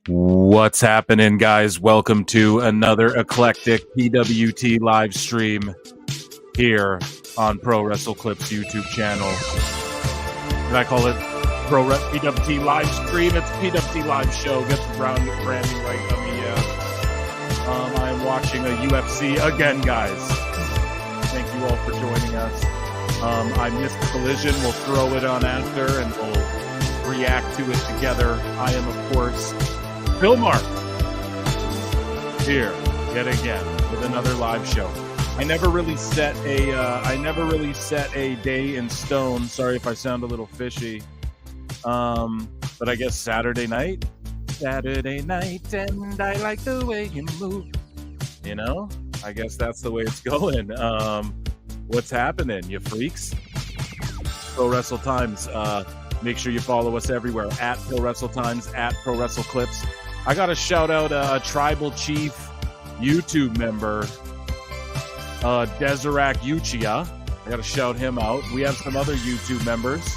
What's happening, guys? Welcome to another eclectic PWT live stream here on Pro Wrestle Clips YouTube channel. And I call it PWT Live Stream. It's PWT Live Show. Get the branding right, I'm watching a UFC again, guys. Thank you all for joining us. I missed the collision. We'll throw it on after and we'll react to it together. I am, of course, Phil Mark here yet again with another live show. I never really set a day in stone. Sorry if I sound a little fishy. But I guess Saturday night, and I like the way you move. You know, I guess that's the way it's going. What's happening, you freaks? Pro Wrestle Times. Make sure you follow us everywhere at Pro Wrestle Times, at Pro Wrestle Clips. I got to shout out a Tribal Chief YouTube member, Desirac Uchia. I got to shout him out. We have some other YouTube members,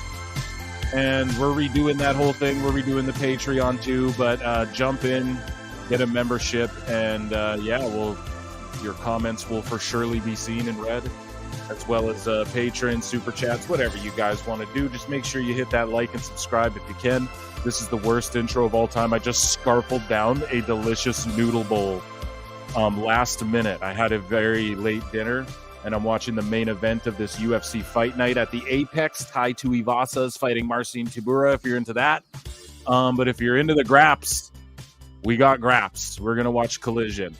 and we're redoing that whole thing. We're redoing the Patreon too, but jump in, get a membership, and your comments will for surely be seen and read, as well as Patreon, Super Chats, whatever you guys want to do. Just make sure you hit that like and subscribe if you can. This is the worst intro of all time. I just scarfled down a delicious noodle bowl last minute. I had a very late dinner, and I'm watching the main event of this UFC fight night at the Apex. Tai Tuivasa is fighting Marcin Tybura, if you're into that. But if you're into the graps, we got graps. We're going to watch Collision.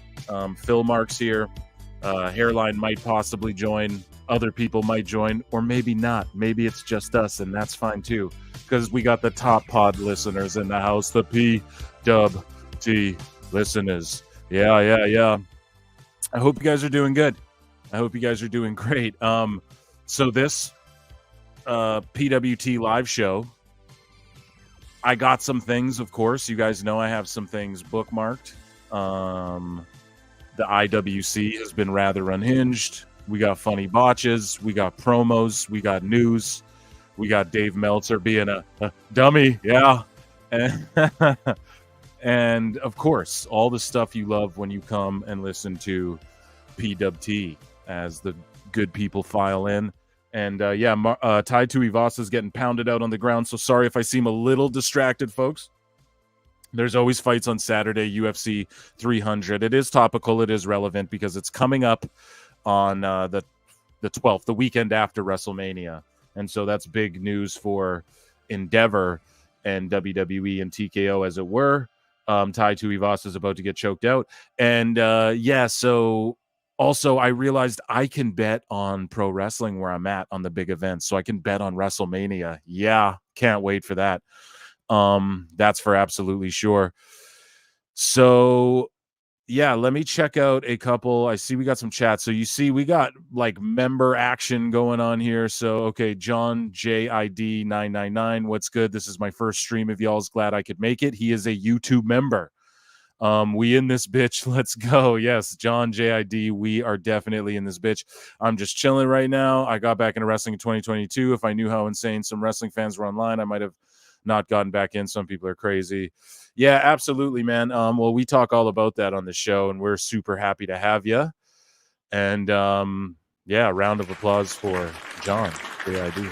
Phil Mark's here. Hairline might possibly join. Other people might join, or maybe not. Maybe it's just us, and that's fine too, because we got the top pod listeners in the house, the PWT listeners. Yeah. I hope you guys are doing good. I hope you guys are doing great. So this PWT live show, I got some things, of course. You guys know I have some things bookmarked. The IWC has been rather unhinged. We got funny botches. We got promos. We got news. We got Dave Meltzer being a dummy. Yeah. And of course, all the stuff you love when you come and listen to PWT as the good people file in. And Tai Tuivasa is getting pounded out on the ground. So sorry if I seem a little distracted, folks. There's always fights on Saturday, UFC 300. It is topical. It is relevant because it's coming up on the 12th, the weekend after WrestleMania. And so that's big news for Endeavor and WWE and TKO, as it were. Tai Tuivasa is about to get choked out. And so also I realized I can bet on pro wrestling where I'm at on the big events. So I can bet on WrestleMania. Yeah, can't wait for that. That's for absolutely sure. So yeah, let me check out a couple. I see we got some chats. So you see we got like member action going on here. So okay, John JID 999, what's good? This is my first stream of y'all's. Glad I could make it. He is a YouTube member. We in this bitch. Let's go. Yes, John JID, we are definitely in this bitch. I'm just chilling right now. I got back into wrestling in 2022. If I knew how insane some wrestling fans were online, I might have not gotten back in. Some people are crazy. Yeah, absolutely, man. Well, we talk all about that on the show, and we're super happy to have you. And round of applause for John JID.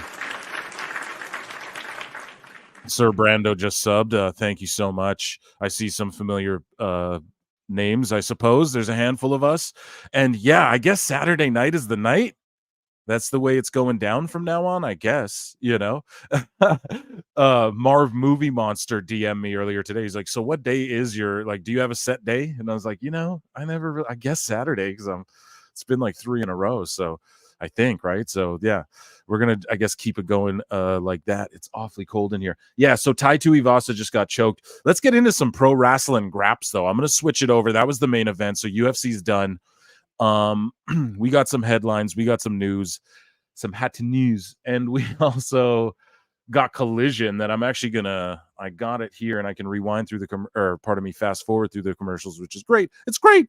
Sir Brando just subbed. Thank you so much. I see some familiar names, I suppose. There's a handful of us. And yeah, I guess Saturday night is the night. That's the way it's going down from now on, I guess, you know. Marv Movie Monster DM'd me earlier today. He's like, so what day is your, like, do you have a set day? And I was like, I guess Saturday, because it's been like 3 in a row. So I think, right? So yeah, we're going to, I guess, keep it going like that. It's awfully cold in here. Yeah, so Tai Tuivasa just got choked. Let's get into some pro wrestling graps, though. I'm going to switch it over. That was the main event. So UFC's done. We got some headlines, we got some news, some hot news, and we also got Collision that I'm actually I got it here and I can rewind through fast forward through the commercials, which is great. It's great.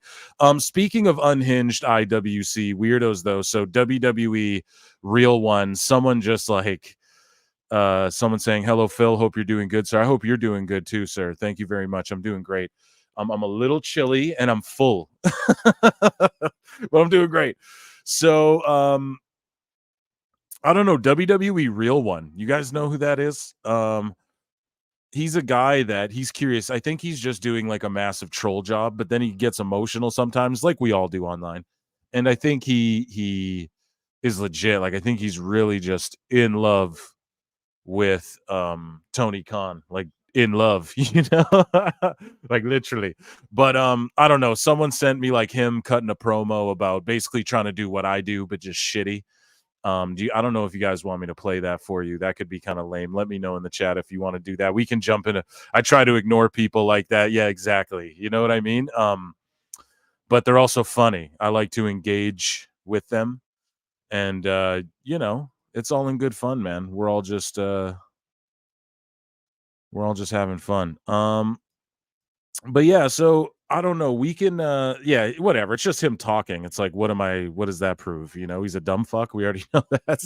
Speaking of unhinged IWC weirdos though, so WWE Real One, someone just like Someone saying, hello, Phil. Hope you're doing good, sir. I hope you're doing good too, sir. Thank you very much. I'm doing great. I'm a little chilly and I'm full, but I'm doing great. So, I don't know, WWE Real One. You guys know who that is? He's a guy that he's curious. I think he's just doing like a massive troll job, but then he gets emotional sometimes, like we all do online. And I think he is legit. Like I think he's really just in love with Tony Khan, like in love, you know, like literally. But I don't know. Someone sent me like him cutting a promo about basically trying to do what I do, but just shitty. I don't know if you guys want me to play that for you. That could be kind of lame. Let me know in the chat if you want to do that. We can jump into. I try to ignore people like that. Yeah, exactly. You know what I mean? But they're also funny. I like to engage with them, and you know, it's all in good fun, man. We're all just having fun. But yeah, so I don't know. We can yeah, whatever. It's just him talking. It's like, what does that prove? You know, he's a dumb fuck. We already know that.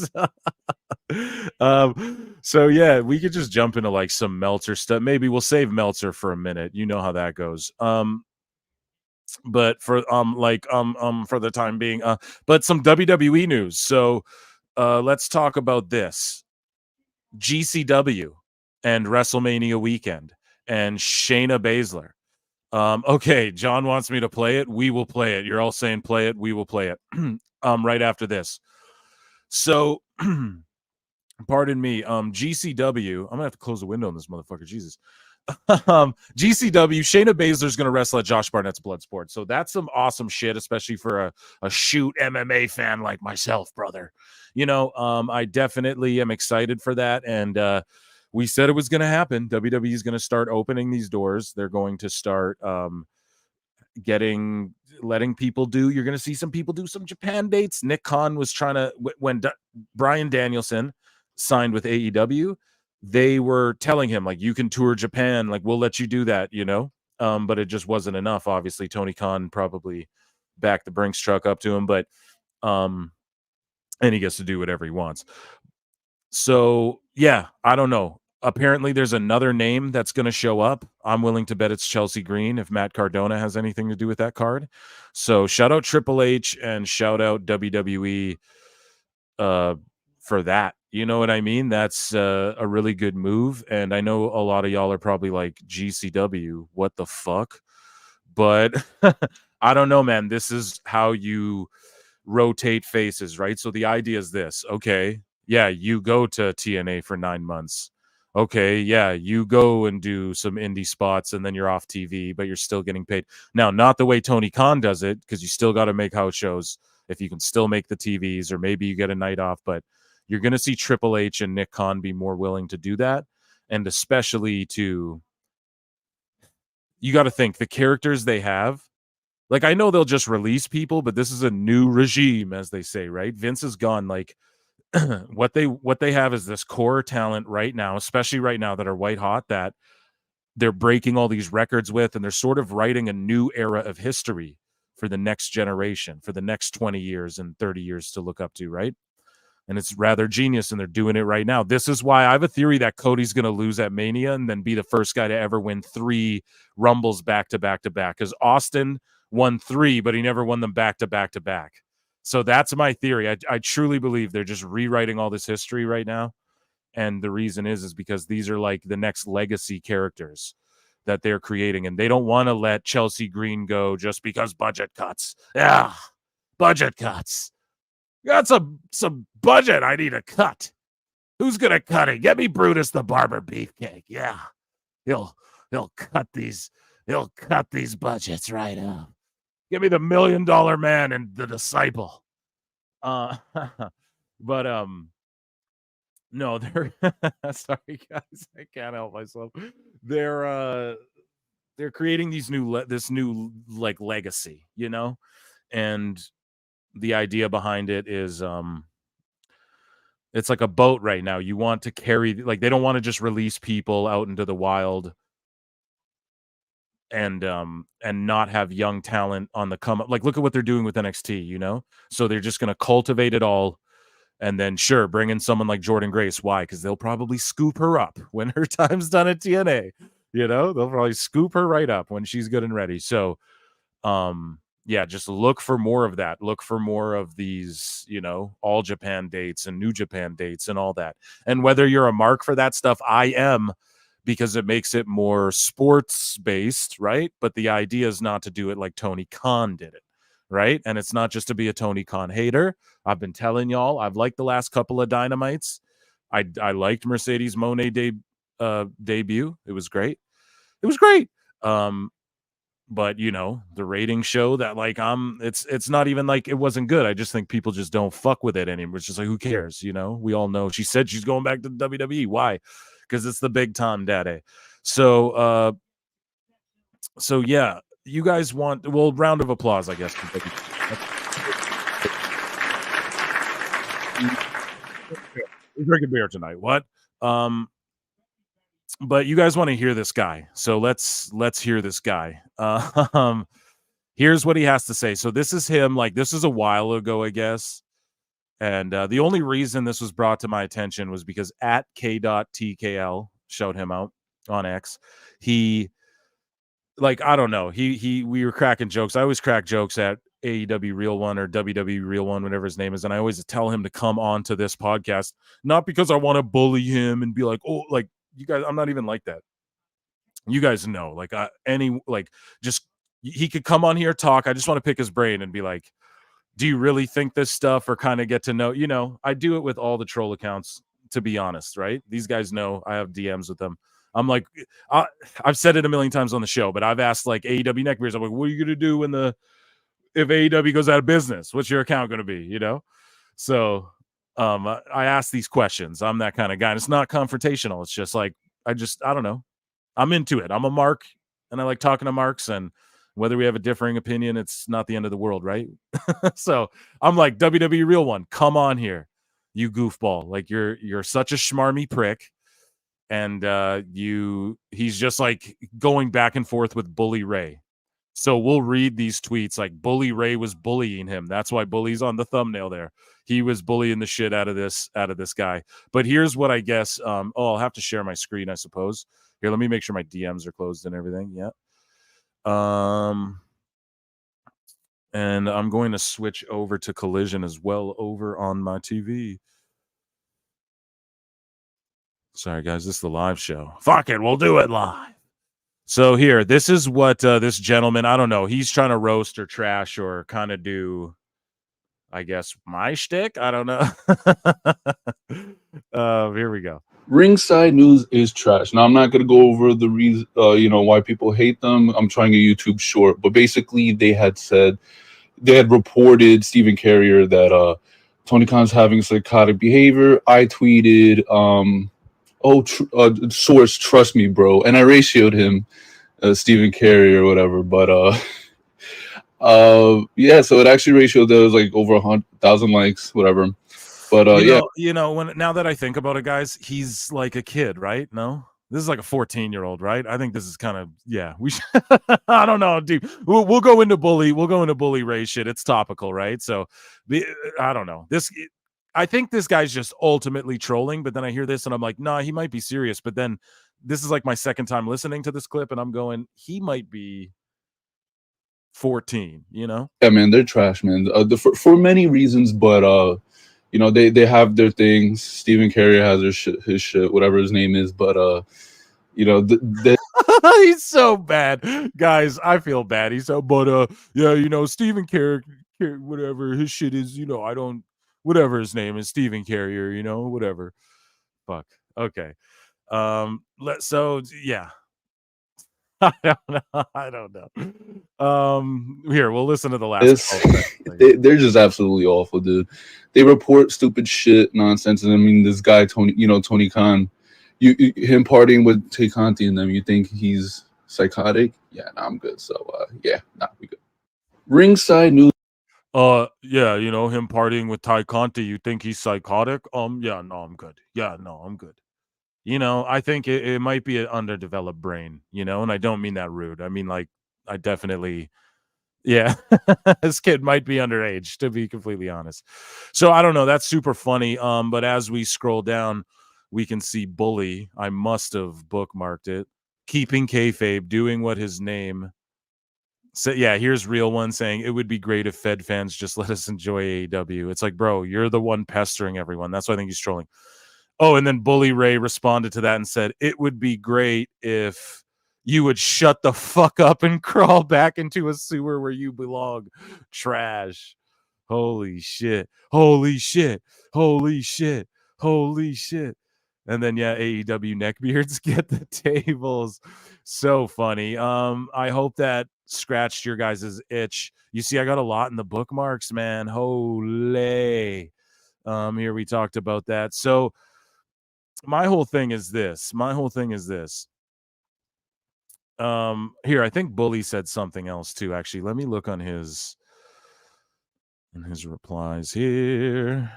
So yeah, we could just jump into like some Meltzer stuff. Maybe we'll save Meltzer for a minute. You know how that goes. But for the time being, but some WWE news. So let's talk about this. GCW and WrestleMania weekend and Shayna Baszler. Okay, John wants me to play it. We will play it. You're all saying play it. We will play it. Right after this. So pardon me. GCW. I'm gonna have to close the window on this motherfucker. Jesus. GCW. Shayna Baszler's gonna wrestle at Josh Barnett's Bloodsport. So that's some awesome shit, especially for a shoot MMA fan like myself, brother. You know, I definitely am excited for that. And we said it was going to happen. WWE is going to start opening these doors. They're going to start letting people do. You're going to see some people do some Japan dates. Nick Khan was trying to, when Bryan Danielson signed with AEW, they were telling him, like, you can tour Japan. Like, we'll let you do that, you know? But it just wasn't enough. Obviously, Tony Khan probably backed the Brinks truck up to him, but, and he gets to do whatever he wants. So, yeah, I don't know. Apparently, there's another name that's going to show up. I'm willing to bet it's Chelsea Green if Matt Cardona has anything to do with that card. So, shout out Triple H and shout out WWE for that. You know what I mean? That's a really good move. And I know a lot of y'all are probably like, GCW, what the fuck? But I don't know, man. This is how you rotate faces, right? So the idea is this. Okay, yeah, you go to TNA for 9 months. Okay, yeah, you go and do some indie spots and then you're off TV, but you're still getting paid. Now, not the way Tony Khan does it, because you still got to make house shows if you can still make the TVs, or maybe you get a night off, but you're going to see Triple H and Nick Khan be more willing to do that. And especially you got to think the characters they have. Like, I know they'll just release people, but this is a new regime, as they say, right? Vince is gone. Like, what they have is this core talent right now, especially right now, that are white hot, that they're breaking all these records with, and they're sort of writing a new era of history for the next generation, for the next 20 years and 30 years to look up to, right? And it's rather genius, and they're doing it right now. This is why I have a theory that Cody's going to lose at Mania and then be the first guy to ever win 3 Rumbles back to back to back, because Austin won 3, but he never won them back to back to back. So that's my theory. I truly believe they're just rewriting all this history right now. And the reason is because these are like the next legacy characters that they're creating. And they don't want to let Chelsea Green go just because budget cuts. Yeah, budget cuts. Got some budget I need to cut. Who's gonna cut it? Get me Brutus the Barber Beefcake. Yeah. He'll cut these budgets right up. Give me the $1 Million Man and the Disciple. But no, they're sorry guys, I can't help myself. They're creating this new like legacy, you know? And the idea behind it is it's like a boat right now. You want to carry, like, they don't want to just release people out into the wild and not have young talent on the come up. Like, look at what they're doing with NXT, you know? So they're just going to cultivate it all, And then, sure, bring in someone like Jordan Grace. Why? Because they'll probably scoop her up when her time's done at TNA. They'll probably scoop her right up when she's good and ready. So, yeah, just look for more of that. Look for more of these, all Japan dates and New Japan dates and all that. And whether you're a mark for that stuff, I am, because it makes it more sports based, right? But the idea is not to do it like Tony Khan did it, right? And it's not just to be a Tony Khan hater. I've been telling y'all, I've liked the last couple of Dynamites. I liked Mercedes Moné debut. It was great. But the ratings show that it's not even like it wasn't good. I just think people just don't fuck with it anymore. It's just like, who cares? We all know she said she's going back to the WWE. Why? Because it's the big Tom Daddy. So yeah, you guys want round of applause, I guess. We're drinking beer tonight. What? But you guys want to hear this guy, so let's hear this guy. Here's what he has to say. So this is him. This is a while ago, I guess. And the only reason this was brought to my attention was because at K.TKL showed him out on X. He, I don't know. We were cracking jokes. I always crack jokes at AEW Real One or WWE Real One, whatever his name is. And I always tell him to come on to this podcast, not because I want to bully him and be like, oh, you guys, I'm not even like that. You guys know, just he could come on here, talk. I just want to pick his brain and be like, do you really think this stuff, or kind of get to know? I do it with all the troll accounts, to be honest, right? These guys know I have DMs with them. I'm like, I've said it a million times on the show, but I've asked AEW neckbeards, I'm like, what are you going to do if AEW goes out of business? What's your account going to be? So I ask these questions. I'm that kind of guy. And it's not confrontational. It's just I don't know. I'm into it. I'm a mark, and I like talking to marks, and whether we have a differing opinion, it's not the end of the world, right? So I'm like, WWE Real One, come on here, you goofball. You're such a schmarmy prick. And he's just going back and forth with Bully Ray. So we'll read these tweets Bully Ray was bullying him. That's why Bully's on the thumbnail there. He was bullying the shit out of this guy. But here's what I guess. I'll have to share my screen, I suppose. Here, let me make sure my DMs are closed and everything. Yeah. And I'm going to switch over to Collision as well over on my TV. Sorry, guys. This is the live show. Fuck it. We'll do it live. So here, this is what this gentleman, I don't know, he's trying to roast or trash or kind of do, I guess, my shtick. I don't know. Here we go. Ringside News is trash. Now, I'm not going to go over the reason, why people hate them. I'm trying a YouTube short, but basically they had reported Stephen Carrier that Tony Khan's having psychotic behavior. I tweeted, source, trust me, bro. And I ratioed him, Stephen Carrier or whatever. But yeah, so it actually ratioed there was over 100,000 likes, whatever. But now that I think about it, guys, he's like a kid, right? No, this is like a 14-year-old, right? I think this is kind of, yeah. We should, I don't know, dude. We'll go into bully. We'll go into bully Ray shit. It's topical, right? So I don't know. I think this guy's just ultimately trolling. But then I hear this and I'm like, nah, he might be serious. But then this is my second time listening to this clip, and I'm going, he might be 14. Yeah, man, they're trash, man. For many reasons, but they have their things. Stephen Carrier has his shit, whatever his name is. But he's so bad, guys. I feel bad. He's so, but yeah, Stephen Carrier, whatever his shit is, I don't, whatever his name is, Stephen Carrier, whatever. Fuck. Okay. So yeah. I don't know. Here, we'll listen to the last. They're just absolutely awful, dude. They report stupid shit, nonsense, and I mean, this guy Tony Khan, him partying with Tay Conti and them. You think he's psychotic? Yeah, I'm good. So we good. Ringside News. Yeah, him partying with Ty Conti. You think he's psychotic? Yeah, no, I'm good. Yeah, no, I'm good. I think it might be an underdeveloped brain, and I don't mean that rude. I mean, I definitely, Yeah, this kid might be underage, to be completely honest. So I don't know. That's super funny. But as we scroll down, we can see Bully. I must have bookmarked it. Keeping kayfabe, doing what his name. So yeah, here's real one saying it would be great if Fed fans just let us enjoy AEW. It's like, bro, you're the one pestering everyone. That's why I think he's trolling. Oh, and then Bully Ray responded to that and said, it would be great if you would shut the fuck up and crawl back into a sewer where you belong. Trash. Holy shit. Holy shit. Holy shit. Holy shit. And then yeah, AEW neckbeards get the tables. So funny. I hope that scratched your guys' itch. You see, I got a lot in the bookmarks, man. Holy. Here we talked about that. So my whole thing is this. Here, I think Bully said something else too, actually. Let me look on his replies here.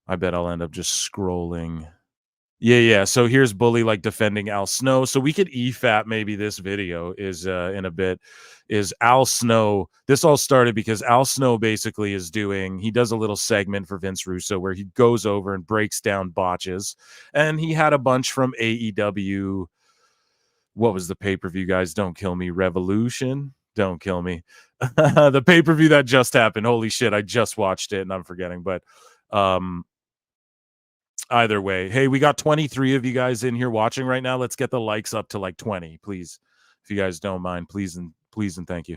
I bet I'll end up just scrolling. Yeah. So here's Bully like defending Al Snow. So we could EFAP maybe this video is in a bit. Is Al Snow. This all started because Al Snow basically he does a little segment for Vince Russo where he goes over and breaks down botches. And he had a bunch from AEW. What was the pay-per-view, guys? Don't kill me. Revolution. Don't kill me. The pay-per-view that just happened. Holy shit, I just watched it and I'm forgetting. But either way, hey, we got 23 of you guys in here watching right now. Let's get the likes up to like 20, please. If you guys don't mind, please and thank you.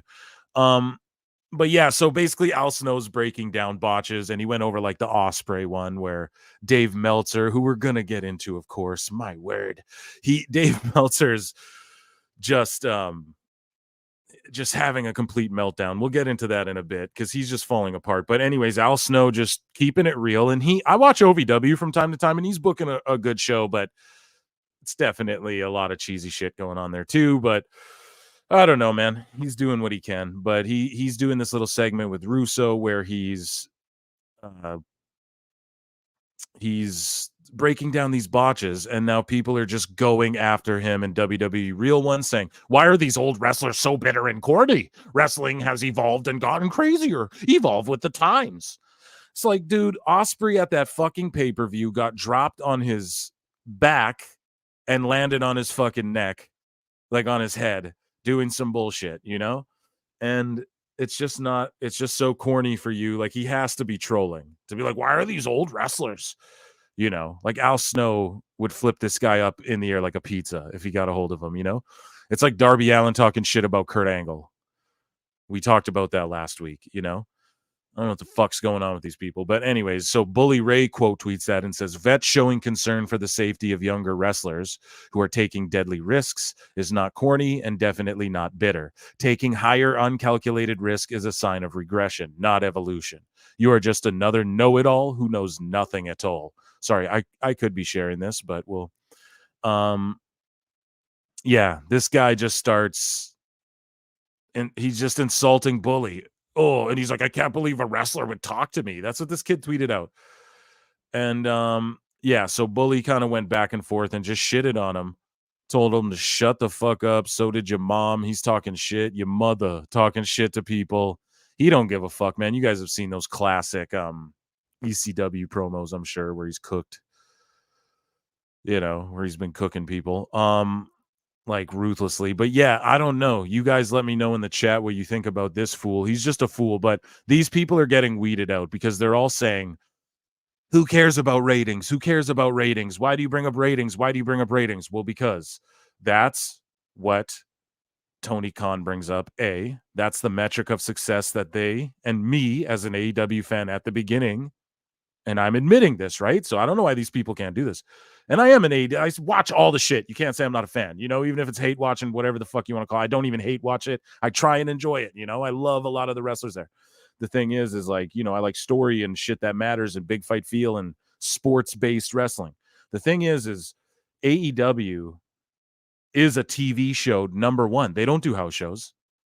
But yeah, so basically Al Snow's breaking down botches, and he went over like the Osprey one where Dave Meltzer, who we're gonna get into, of course. My word, Dave Meltzer's just having a complete meltdown. We'll get into that in a bit because he's just falling apart. But anyways, Al Snow just keeping it real, and I watch OVW from time to time, and he's booking a good show, but it's definitely a lot of cheesy shit going on there too. But I don't know, man. He's doing what he can, but he's doing this little segment with Russo where he's breaking down these botches, and now people are just going after him in WWE. Real one saying, why are these old wrestlers so bitter and corny? Wrestling has evolved and gotten crazier. Evolve with the times. It's like, dude, Osprey at that fucking pay-per-view got dropped on his back and landed on his fucking neck, like on his head, doing some bullshit, you know? And it's just so corny for you. Like, he has to be trolling to be like, why are these old wrestlers? You know, like Al Snow would flip this guy up in the air like a pizza if he got a hold of him, you know? It's like Darby Allin talking shit about Kurt Angle. We talked about that last week, you know? I don't know what the fuck's going on with these people. But anyways, so Bully Ray quote tweets that and says, vets showing concern for the safety of younger wrestlers who are taking deadly risks is not corny and definitely not bitter. Taking higher uncalculated risk is a sign of regression, not evolution. You are just another know-it-all who knows nothing at all. Sorry, I could be sharing this, but we'll yeah, this guy just starts and he's just insulting Bully. Oh, and he's like, I can't believe a wrestler would talk to me. That's what this kid tweeted out. And yeah, so Bully kind of went back and forth and just shitted on him. Told him to shut the fuck up. So did your mom. He's talking shit. Your mother talking shit to people. He don't give a fuck, man. You guys have seen those classic ECW promos, I'm sure, where he's cooked. You know, where he's been cooking people. Like ruthlessly. But yeah, I don't know. You guys let me know in the chat what you think about this fool. He's just a fool, but these people are getting weeded out because they're all saying, who cares about ratings? Who cares about ratings? Why do you bring up ratings? Why do you bring up ratings? Well, because that's what Tony Khan brings up. That's the metric of success that they and me as an AEW fan at the beginning, and I'm admitting this, right? So I don't know why these people can't do this. And I am an AEW. I watch all the shit. You can't say I'm not a fan, you know, even if it's hate watching, whatever the fuck you want to call it. I don't even hate watch it. I try and enjoy it. You know, I love a lot of the wrestlers there. The thing is like, you know, I like story and shit that matters and big fight feel and sports-based wrestling. The thing is AEW is a TV show, number one. They don't do house shows.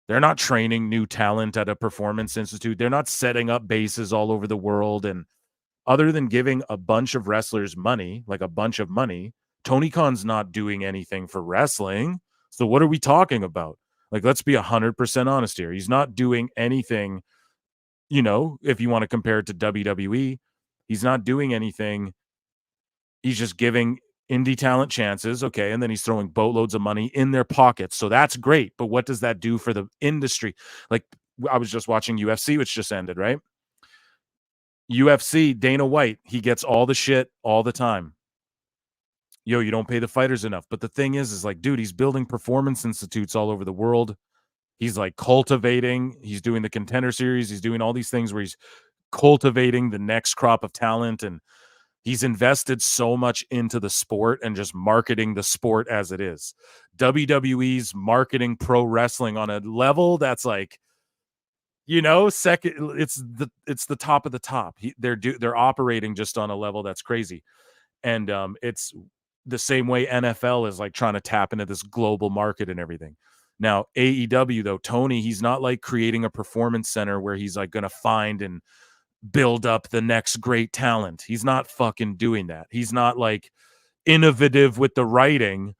They're not training new talent at a performance institute. They're not setting up bases all over the world. And other than giving a bunch of wrestlers money, like a bunch of money, Tony Khan's not doing anything for wrestling. So what are we talking about? Like, let's be 100% honest here. He's not doing anything, you know, if you want to compare it to WWE, he's not doing anything. He's just giving indie talent chances, okay, and then he's throwing boatloads of money in their pockets. So that's great, but what does that do for the industry? Like, I was just watching UFC, which just ended, right? UFC, Dana White, he gets all the shit all the time. Yo, you don't pay the fighters enough. But the thing is like, dude, he's building performance institutes all over the world. He's like cultivating, he's doing the Contender Series, he's doing all these things where he's cultivating the next crop of talent, and he's invested so much into the sport and just marketing the sport as it is. WWE's marketing pro wrestling on a level that's like, you know, second, it's the top of the top. They're operating just on a level that's crazy. And it's the same way NFL is like trying to tap into this global market and everything. Now, AEW, though, Tony, he's not like creating a performance center where he's like going to find and build up the next great talent. He's not fucking doing that. He's not like innovative with the writing.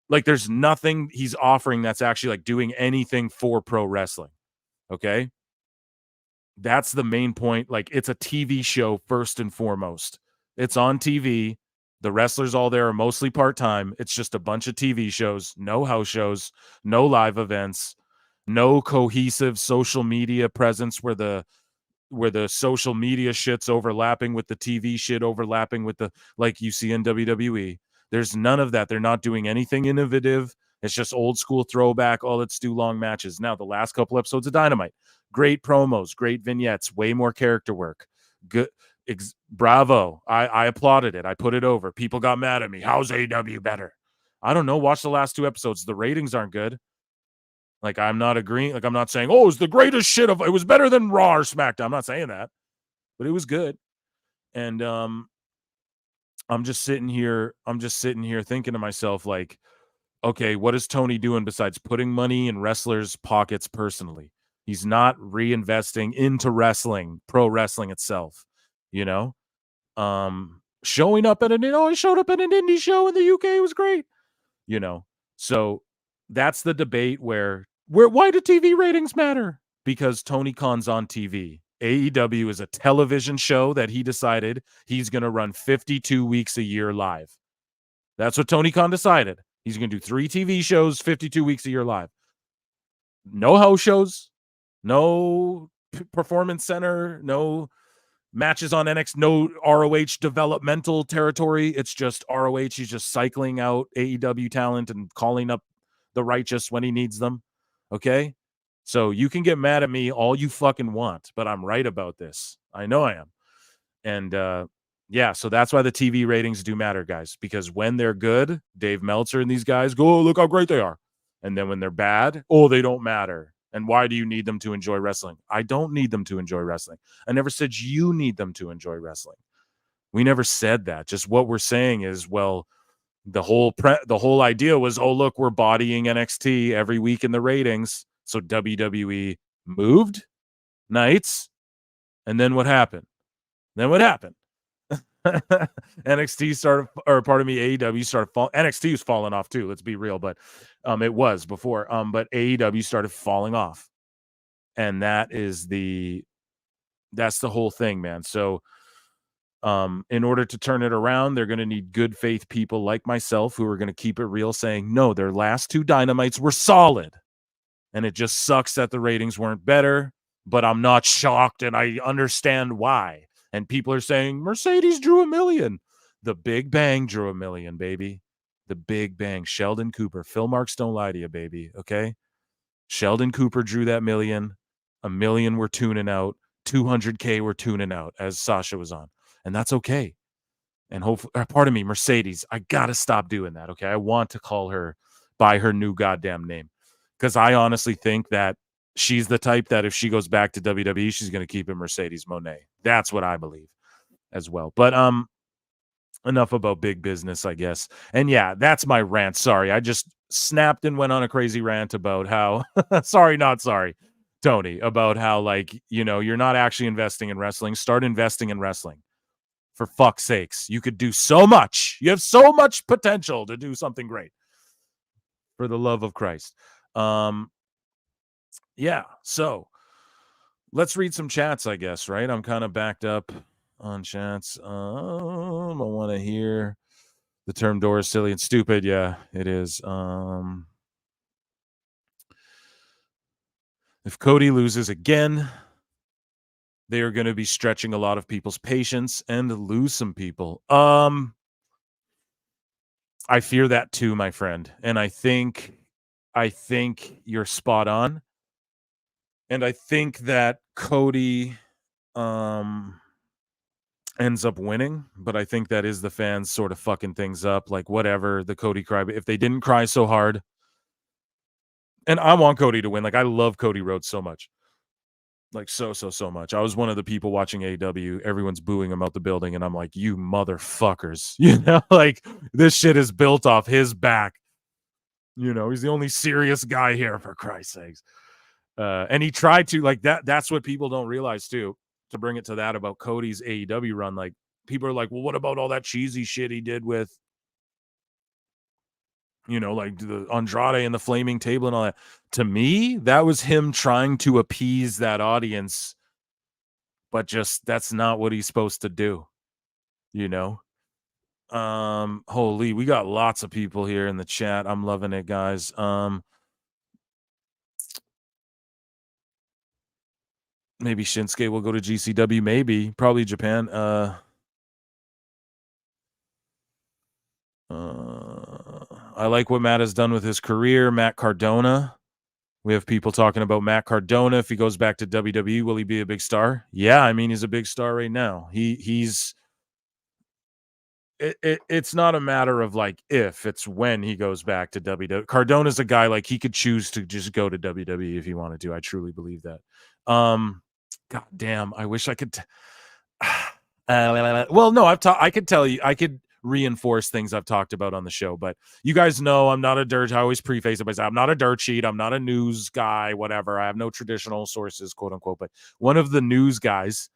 Like, there's nothing he's offering that's actually like doing anything for pro wrestling. Okay? That's the main point. Like, it's a TV show first and foremost. It's on TV. The wrestlers all there are mostly part-time. It's just a bunch of TV shows, no house shows, no live events, no cohesive social media presence where the social media shit's overlapping with the TV shit, overlapping with the, like you see in WWE. There's none of that. They're not doing anything innovative. It's just old school throwback. Oh, let's do long matches. Now, the last couple episodes of Dynamite, great promos, great vignettes, way more character work. Good. Bravo. I applauded it. I put it over. People got mad at me. How's AEW better? I don't know. Watch the last 2 episodes. The ratings aren't good. Like, I'm not agreeing. Like, I'm not saying, oh, it's the greatest shit of, it was better than Raw or SmackDown. I'm not saying that, but it was good. And I'm just sitting here thinking to myself, like, okay, what is Tony doing besides putting money in wrestlers' pockets personally? He's not reinvesting into wrestling, pro wrestling itself, you know? Showing up at I showed up at an indie show in the UK. It was great, you know? So that's the debate where why do TV ratings matter? Because Tony Khan's on TV. AEW is a television show that he decided he's going to run 52 weeks a year live. That's what Tony Khan decided. He's going to do 3 TV shows, 52 weeks a year live. No house shows, no performance center, no matches on NXT, no ROH developmental territory. It's just ROH. He's just cycling out AEW talent and calling up the righteous when he needs them. Okay? So you can get mad at me all you fucking want, but I'm right about this. I know I am. And yeah, so that's why the TV ratings do matter, guys, because when they're good, Dave Meltzer and these guys go, oh, look how great they are. And then when they're bad, oh, they don't matter. And why do you need them to enjoy wrestling? I don't need them to enjoy wrestling. I never said you need them to enjoy wrestling. We never said that. Just what we're saying is, well, the whole idea was, oh, look, we're bodying NXT every week in the ratings. So WWE moved nights. And then what happened? NXT started, or pardon me, AEW started falling. NXT was falling off too. Let's be real, but it was before. But AEW started falling off, and that's the whole thing, man. So, in order to turn it around, they're going to need good faith people like myself who are going to keep it real, saying no, their last 2 Dynamites were solid, and it just sucks that the ratings weren't better. But I'm not shocked, and I understand why. And people are saying, Mercedes drew 1 million. The Big Bang drew 1 million, baby. The Big Bang. Sheldon Cooper. Phil Marks don't lie to you, baby. Okay? Sheldon Cooper drew that 1 million. 1 million were tuning out. 200K were tuning out as Sasha was on. And that's okay. And hopefully, pardon me, Mercedes. I got to stop doing that, okay? I want to call her by her new goddamn name. Because I honestly think that she's the type that if she goes back to WWE, she's going to keep it Mercedes Moné. That's what I believe as well. But enough about big business, I guess. And yeah, that's my rant. Sorry, I just snapped and went on a crazy rant about how not sorry, Tony, about how, like, you know, you're not actually investing in wrestling. Start investing in wrestling. For fuck's sakes. You could do so much. You have so much potential to do something great. For the love of Christ. Yeah, so let's read some chats, I guess, right? I'm kind of backed up on chats. I want to hear the term door is silly and stupid. Yeah, it is. If Cody loses again, they are going to be stretching a lot of people's patience and lose some people. I fear that too, my friend. And I think you're spot on. And I think that Cody ends up winning, but I think that is the fans sort of fucking things up. Like, whatever, the Cody cry, but if they didn't cry so hard, and I want Cody to win. Like, I love Cody Rhodes so much. Like, so much. I was one of the people watching AEW. Everyone's booing him out the building, and I'm like, you motherfuckers. You know, like, this shit is built off his back. You know, he's the only serious guy here, for Christ's sakes. And he tried to, like, that's what people don't realize, too, to bring it to that about Cody's AEW run. Like, people are like, well, what about all that cheesy shit he did with, you know, like the Andrade and the flaming table and all that? To me, that was him trying to appease that audience, but just that's not what he's supposed to do, you know? Holy, we got lots of people here in the chat. I'm loving it, guys. Maybe Shinsuke will go to GCW, maybe, probably Japan. I like what Matt has done with his career. Matt Cardona. We have people talking about Matt Cardona. If he goes back to WWE, will he be a big star? Yeah, I mean, he's a big star right now. He's it's not a matter of like if, it's when he goes back to WWE. Cardona's a guy, like, he could choose to just go to WWE if he wanted to. I truly believe that. God damn, I wish I could well, no, I could tell you, I could reinforce things I've talked about on the show, but you guys know I'm not a dirt. I always preface it by saying I'm not a dirt sheet. I'm not a news guy, whatever. I have no traditional sources, quote unquote. But one of the news guys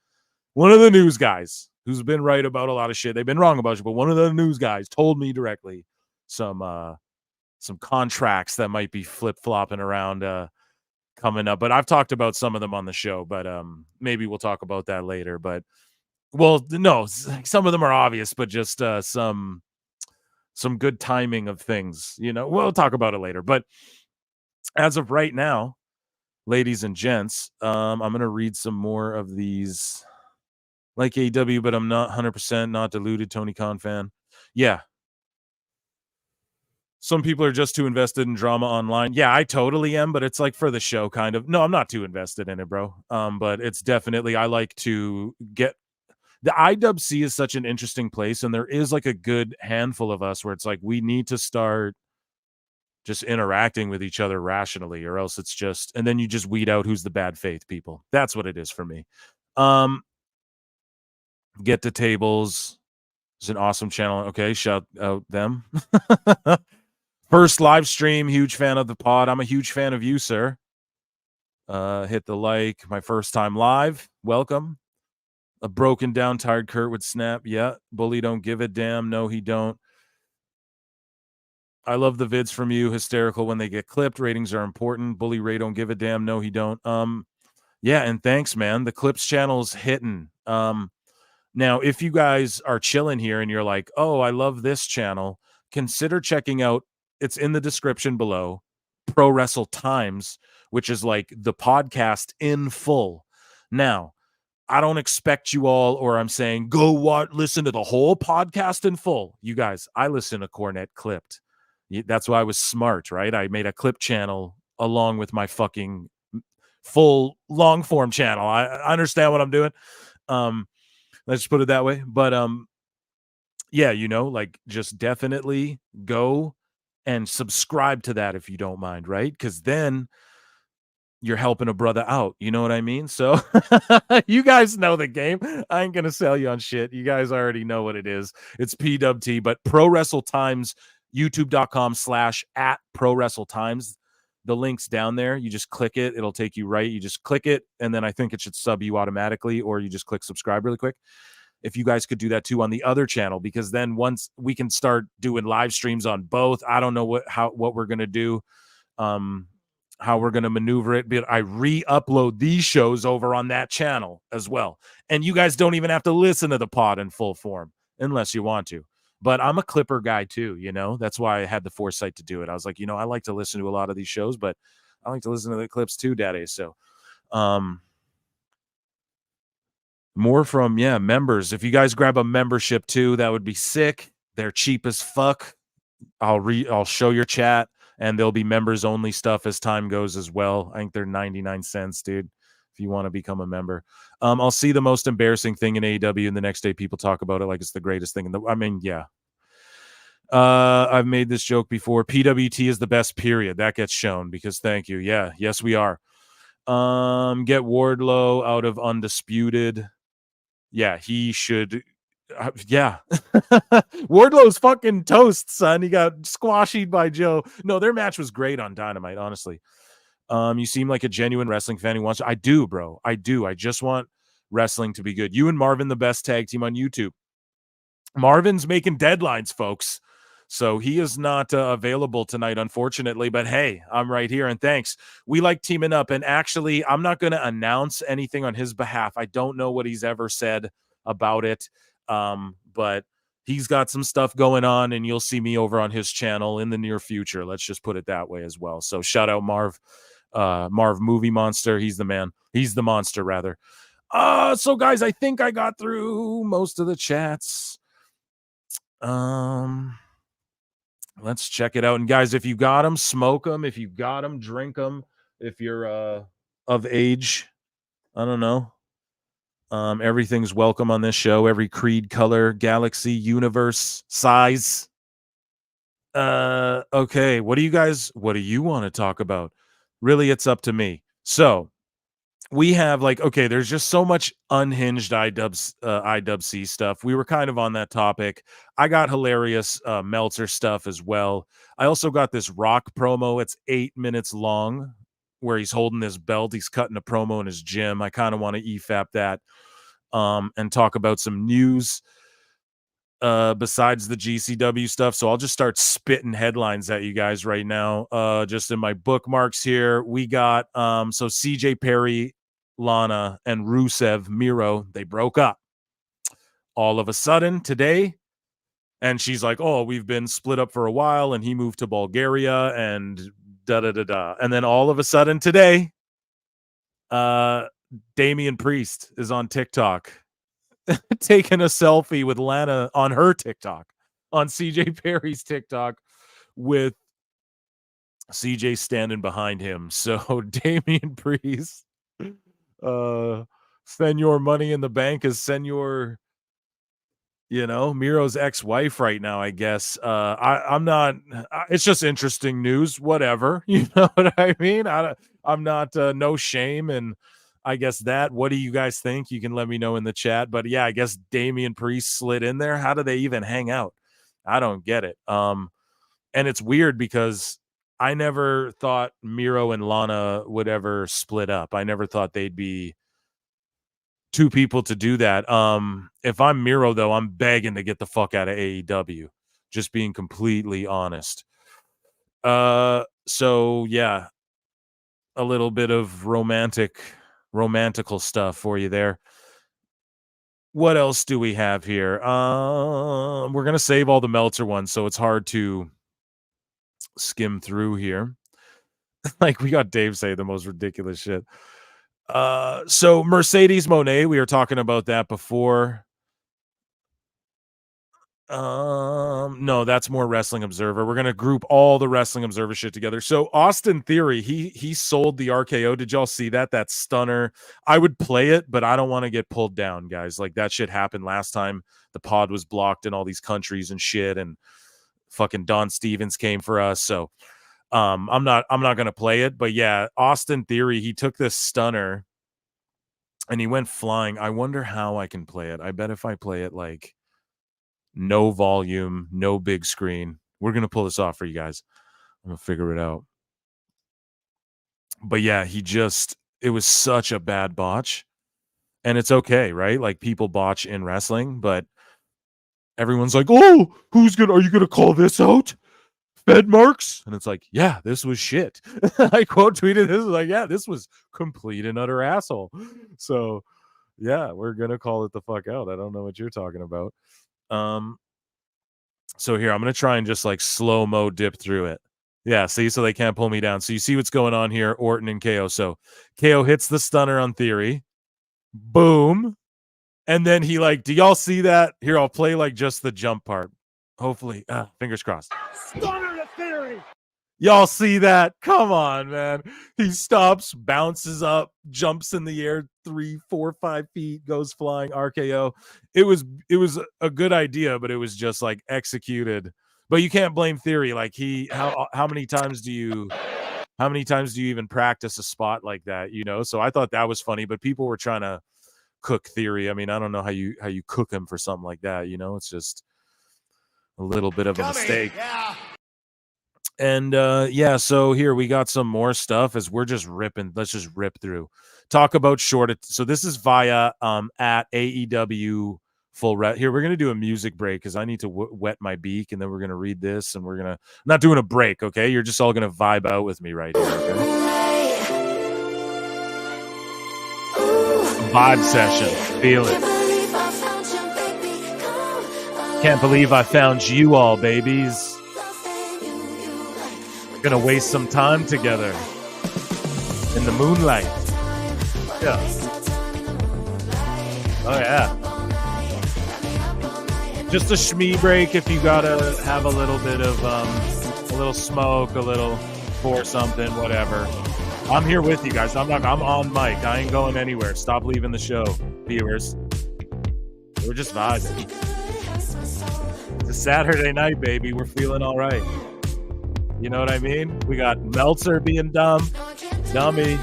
who's been right about a lot of shit. They've been wrong about it, but one of the news guys told me directly some contracts that might be flip-flopping around coming up. But I've talked about some of them on the show, but maybe we'll talk about that later. But well, no, some of them are obvious, but just some good timing of things. You know, we'll talk about it later. But as of right now, ladies and gents, I'm going to read some more of these. Like AW, but I'm not 100% not deluded. Tony Khan fan. Yeah. Some people are just too invested in drama online. Yeah, I totally am, but it's like for the show, kind of. No, I'm not too invested in it, bro. But it's definitely, I like to get the IWC is such an interesting place, and there is like a good handful of us where it's like we need to start just interacting with each other rationally, or else it's just, and then you just weed out who's the bad faith people. That's what it is for me. Get to Tables is an awesome channel. Okay, shout out them. First live stream, huge fan of the pod. I'm a huge fan of you, sir. Hit the like. My first time live. Welcome. A broken down, tired Kurt would snap. Yeah. Bully don't give a damn. No, he don't. I love the vids from you. Hysterical when they get clipped. Ratings are important. Bully Ray don't give a damn. No, he don't. Yeah, and thanks, man. The clips channel's hitting. Now, if you guys are chilling here and you're like, oh, I love this channel, consider checking out, it's in the description below, Pro Wrestle Times, which is like the podcast in full. Now, I don't expect you all, or I'm saying, go listen to the whole podcast in full. You guys, I listen to Cornette Clipped. That's why I was smart, right? I made a clip channel along with my fucking full long form channel. I understand what I'm doing. Let's just put it that way. But yeah, you know, like, just definitely go and subscribe to that if you don't mind, right? Because then you're helping a brother out. You know what I mean? So you guys know the game. I ain't gonna sell you on shit. You guys already know what it is. It's PWT, but Pro Wrestle Times, youtube.com/@ProWrestleTimes. The link's down there. You just click it. It'll take you right. You just click it, and then I think it should sub you automatically, or you just click subscribe really quick. If you guys could do that too on the other channel, because then once we can start doing live streams on both, I don't know what we're gonna do. how we're going to maneuver it, but I re-upload these shows over on that channel as well. And you guys don't even have to listen to the pod in full form unless you want to. But I'm a clipper guy too, you know? That's why I had the foresight to do it. I was like, you know, I like to listen to a lot of these shows, but I like to listen to the clips too, Daddy. So, more from, members. If you guys grab a membership too, that would be sick. They're cheap as fuck. I'll show your chat, and there'll be members only stuff as time goes as well. I think they're 99 cents, dude, if you want to become a member. I'll see the most embarrassing thing in AEW, and the next day people talk about it like it's the greatest thing. I've made this joke before. PWT is the best, period. That gets shown because thank you. Yeah, yes, we are. Get Wardlow out of Undisputed. Yeah, he should. Wardlow's fucking toast, son. He got squashed by Joe. No, their match was great on Dynamite, honestly. You seem like a genuine wrestling fan who wants to. I do, bro. I do. I just want wrestling to be good. You and Marvin, the best tag team on YouTube. Marvin's making deadlines, folks. So he is not available tonight, unfortunately. But hey, I'm right here, and thanks. We like teaming up. And actually, I'm not going to announce anything on his behalf. I don't know what he's ever said about it. But he's got some stuff going on, and you'll see me over on his channel in the near future. Let's just put it that way as well. So shout out Marv Movie Monster. He's the man. He's the monster, rather. So guys, I think I got through most of the chats. Let's check it out. And guys, if you got them, smoke them. If you got them, drink them. If you're of age, I don't know. Everything's welcome on this show. Every creed, color, galaxy, universe, size. Okay. What do you want to talk about? Really, it's up to me. So we have there's just so much unhinged IWC stuff. We were kind of on that topic. I got hilarious Meltzer stuff as well. I also got this Rock promo. It's 8 minutes long where he's holding his belt. He's cutting a promo in his gym. I kind of want to EFAP that and talk about some news besides the GCW stuff. So I'll just start spitting headlines at you guys right now. Just in my bookmarks here, we got so CJ Perry, Lana, and Rusev Miro, they broke up all of a sudden today. And she's like, oh, we've been split up for a while, and he moved to Bulgaria and da-da-da-da. And then all of a sudden today, Damian Priest is on TikTok taking a selfie with Lana on her TikTok, on CJ Perry's TikTok, with CJ standing behind him. So Damian Priest, Senor Money in the Bank is Senor, Miro's ex-wife right now, I guess. I'm not, it's just interesting news, whatever. You know what I mean? I'm not, no shame. And I guess what do you guys think? You can let me know in the chat. But yeah, I guess Damian Priest slid in there. How do they even hang out? I don't get it. And it's weird because I never thought Miro and Lana would ever split up. I never thought they'd be two people to do that. If I'm Miro, though, I'm begging to get the fuck out of AEW. Just being completely honest. So yeah, a little bit of romantical stuff for you there. What else do we have here? We're gonna save all the Meltzer ones, so it's hard to skim through here. Like we got Dave say the most ridiculous shit. So Mercedes Moné, we were talking about that before. No, that's more Wrestling Observer. We're gonna group all the Wrestling Observer shit together. So Austin Theory, he sold the RKO. Did y'all see that? That stunner. I would play it, but I don't want to get pulled down, guys. Like that shit happened last time. The pod was blocked in all these countries and shit, and fucking Don Stevens came for us. So I'm not gonna play it. But yeah, Austin Theory, he took this stunner and he went flying. I wonder how I can play it. I bet if I play it like no volume, no big screen. We're going to pull this off for you guys. I'm going to figure it out. But yeah, it was such a bad botch. And it's okay, right? Like people botch in wrestling, but everyone's like, oh, are you going to call this out? Fed marks? And it's like, yeah, this was shit. I quote tweeted this, like, yeah, this was complete and utter asshole. So yeah, we're gonna call it the fuck out. I don't know what you're talking about. So here, I'm gonna try and just like slow-mo dip through it. Yeah, see, so they can't pull me down. So you see what's going on here, Orton and KO. So KO hits the stunner on Theory. Boom. And then he like, do y'all see that? Here, I'll play like just the jump part. Hopefully, fingers crossed. Stunner to Theory. Y'all see that? Come on, man. He stops, bounces up, jumps in the air 3, 4, 5 feet, goes flying, RKO. It was a good idea, but it was just like executed. But you can't blame Theory. Like how many times do you even practice a spot like that? You know. So I thought that was funny, but people were trying to cook Theory. I mean, I don't know how you cook him for something like that. You know, it's just a little bit of a mistake. Yeah. And yeah, so here we got some more stuff as we're just ripping. Let's just rip through. Talk about so this is via at AEW full here. We're gonna do a music break because I need to wet my beak, and then we're gonna read this, and we're gonna not doing a break. Okay, you're just all gonna vibe out with me right here. Okay? A vibe session. Feel it. Can't believe I found you all, babies. Gonna waste some time together in the moonlight. Yeah. Oh yeah. Just a shmee break if you gotta have a little bit of a little smoke, a little pour something, whatever. I'm here with you guys. I'm on mic. I ain't going anywhere. Stop leaving the show, viewers. We're just vibing. It's a Saturday night, baby. We're feeling all right. You know what I mean? We got Meltzer being dummy,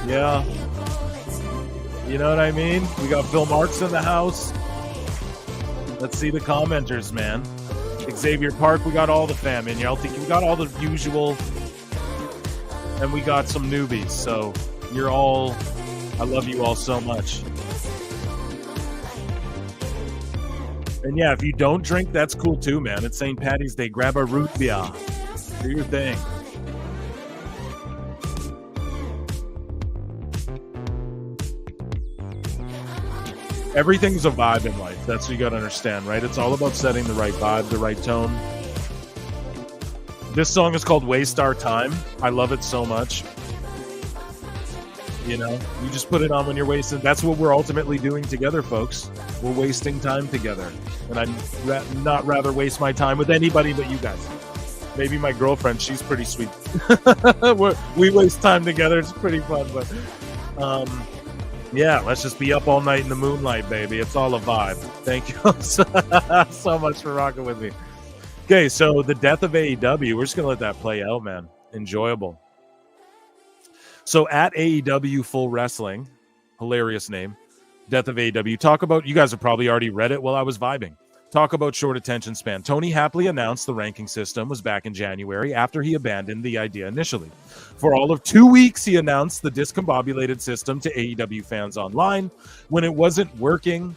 yeah. You know what I mean? We got Phil Marks in the house. Let's see the commenters, man. Xavier Park, we got all the fam in here. We got all the usual, and we got some newbies. So I love you all so much. And yeah, if you don't drink, that's cool too, man. It's St. Patty's Day. Grab a root beer. Do your thing. Everything's a vibe in life. That's what you got to understand, right? It's all about setting the right vibe, the right tone. This song is called Waste Our Time. I love it so much. You know, you just put it on when you're wasting. That's what we're ultimately doing together, folks. We're wasting time together. And I'd not rather waste my time with anybody but you guys. Maybe my girlfriend, she's pretty sweet. We waste time together. It's pretty fun, but yeah, let's just be up all night in the moonlight, baby. It's all a vibe. Thank you so much for rocking with me. Okay, so the death of AEW, we're just going to let that play out, man. Enjoyable. So at AEW Full Wrestling, hilarious name, death of AEW, talk about, you guys have probably already read it while I was vibing. Talk about short attention span. Tony happily announced the ranking system was back in January after he abandoned the idea initially. For all of 2 weeks, he announced the discombobulated system to AEW fans online. When it wasn't working,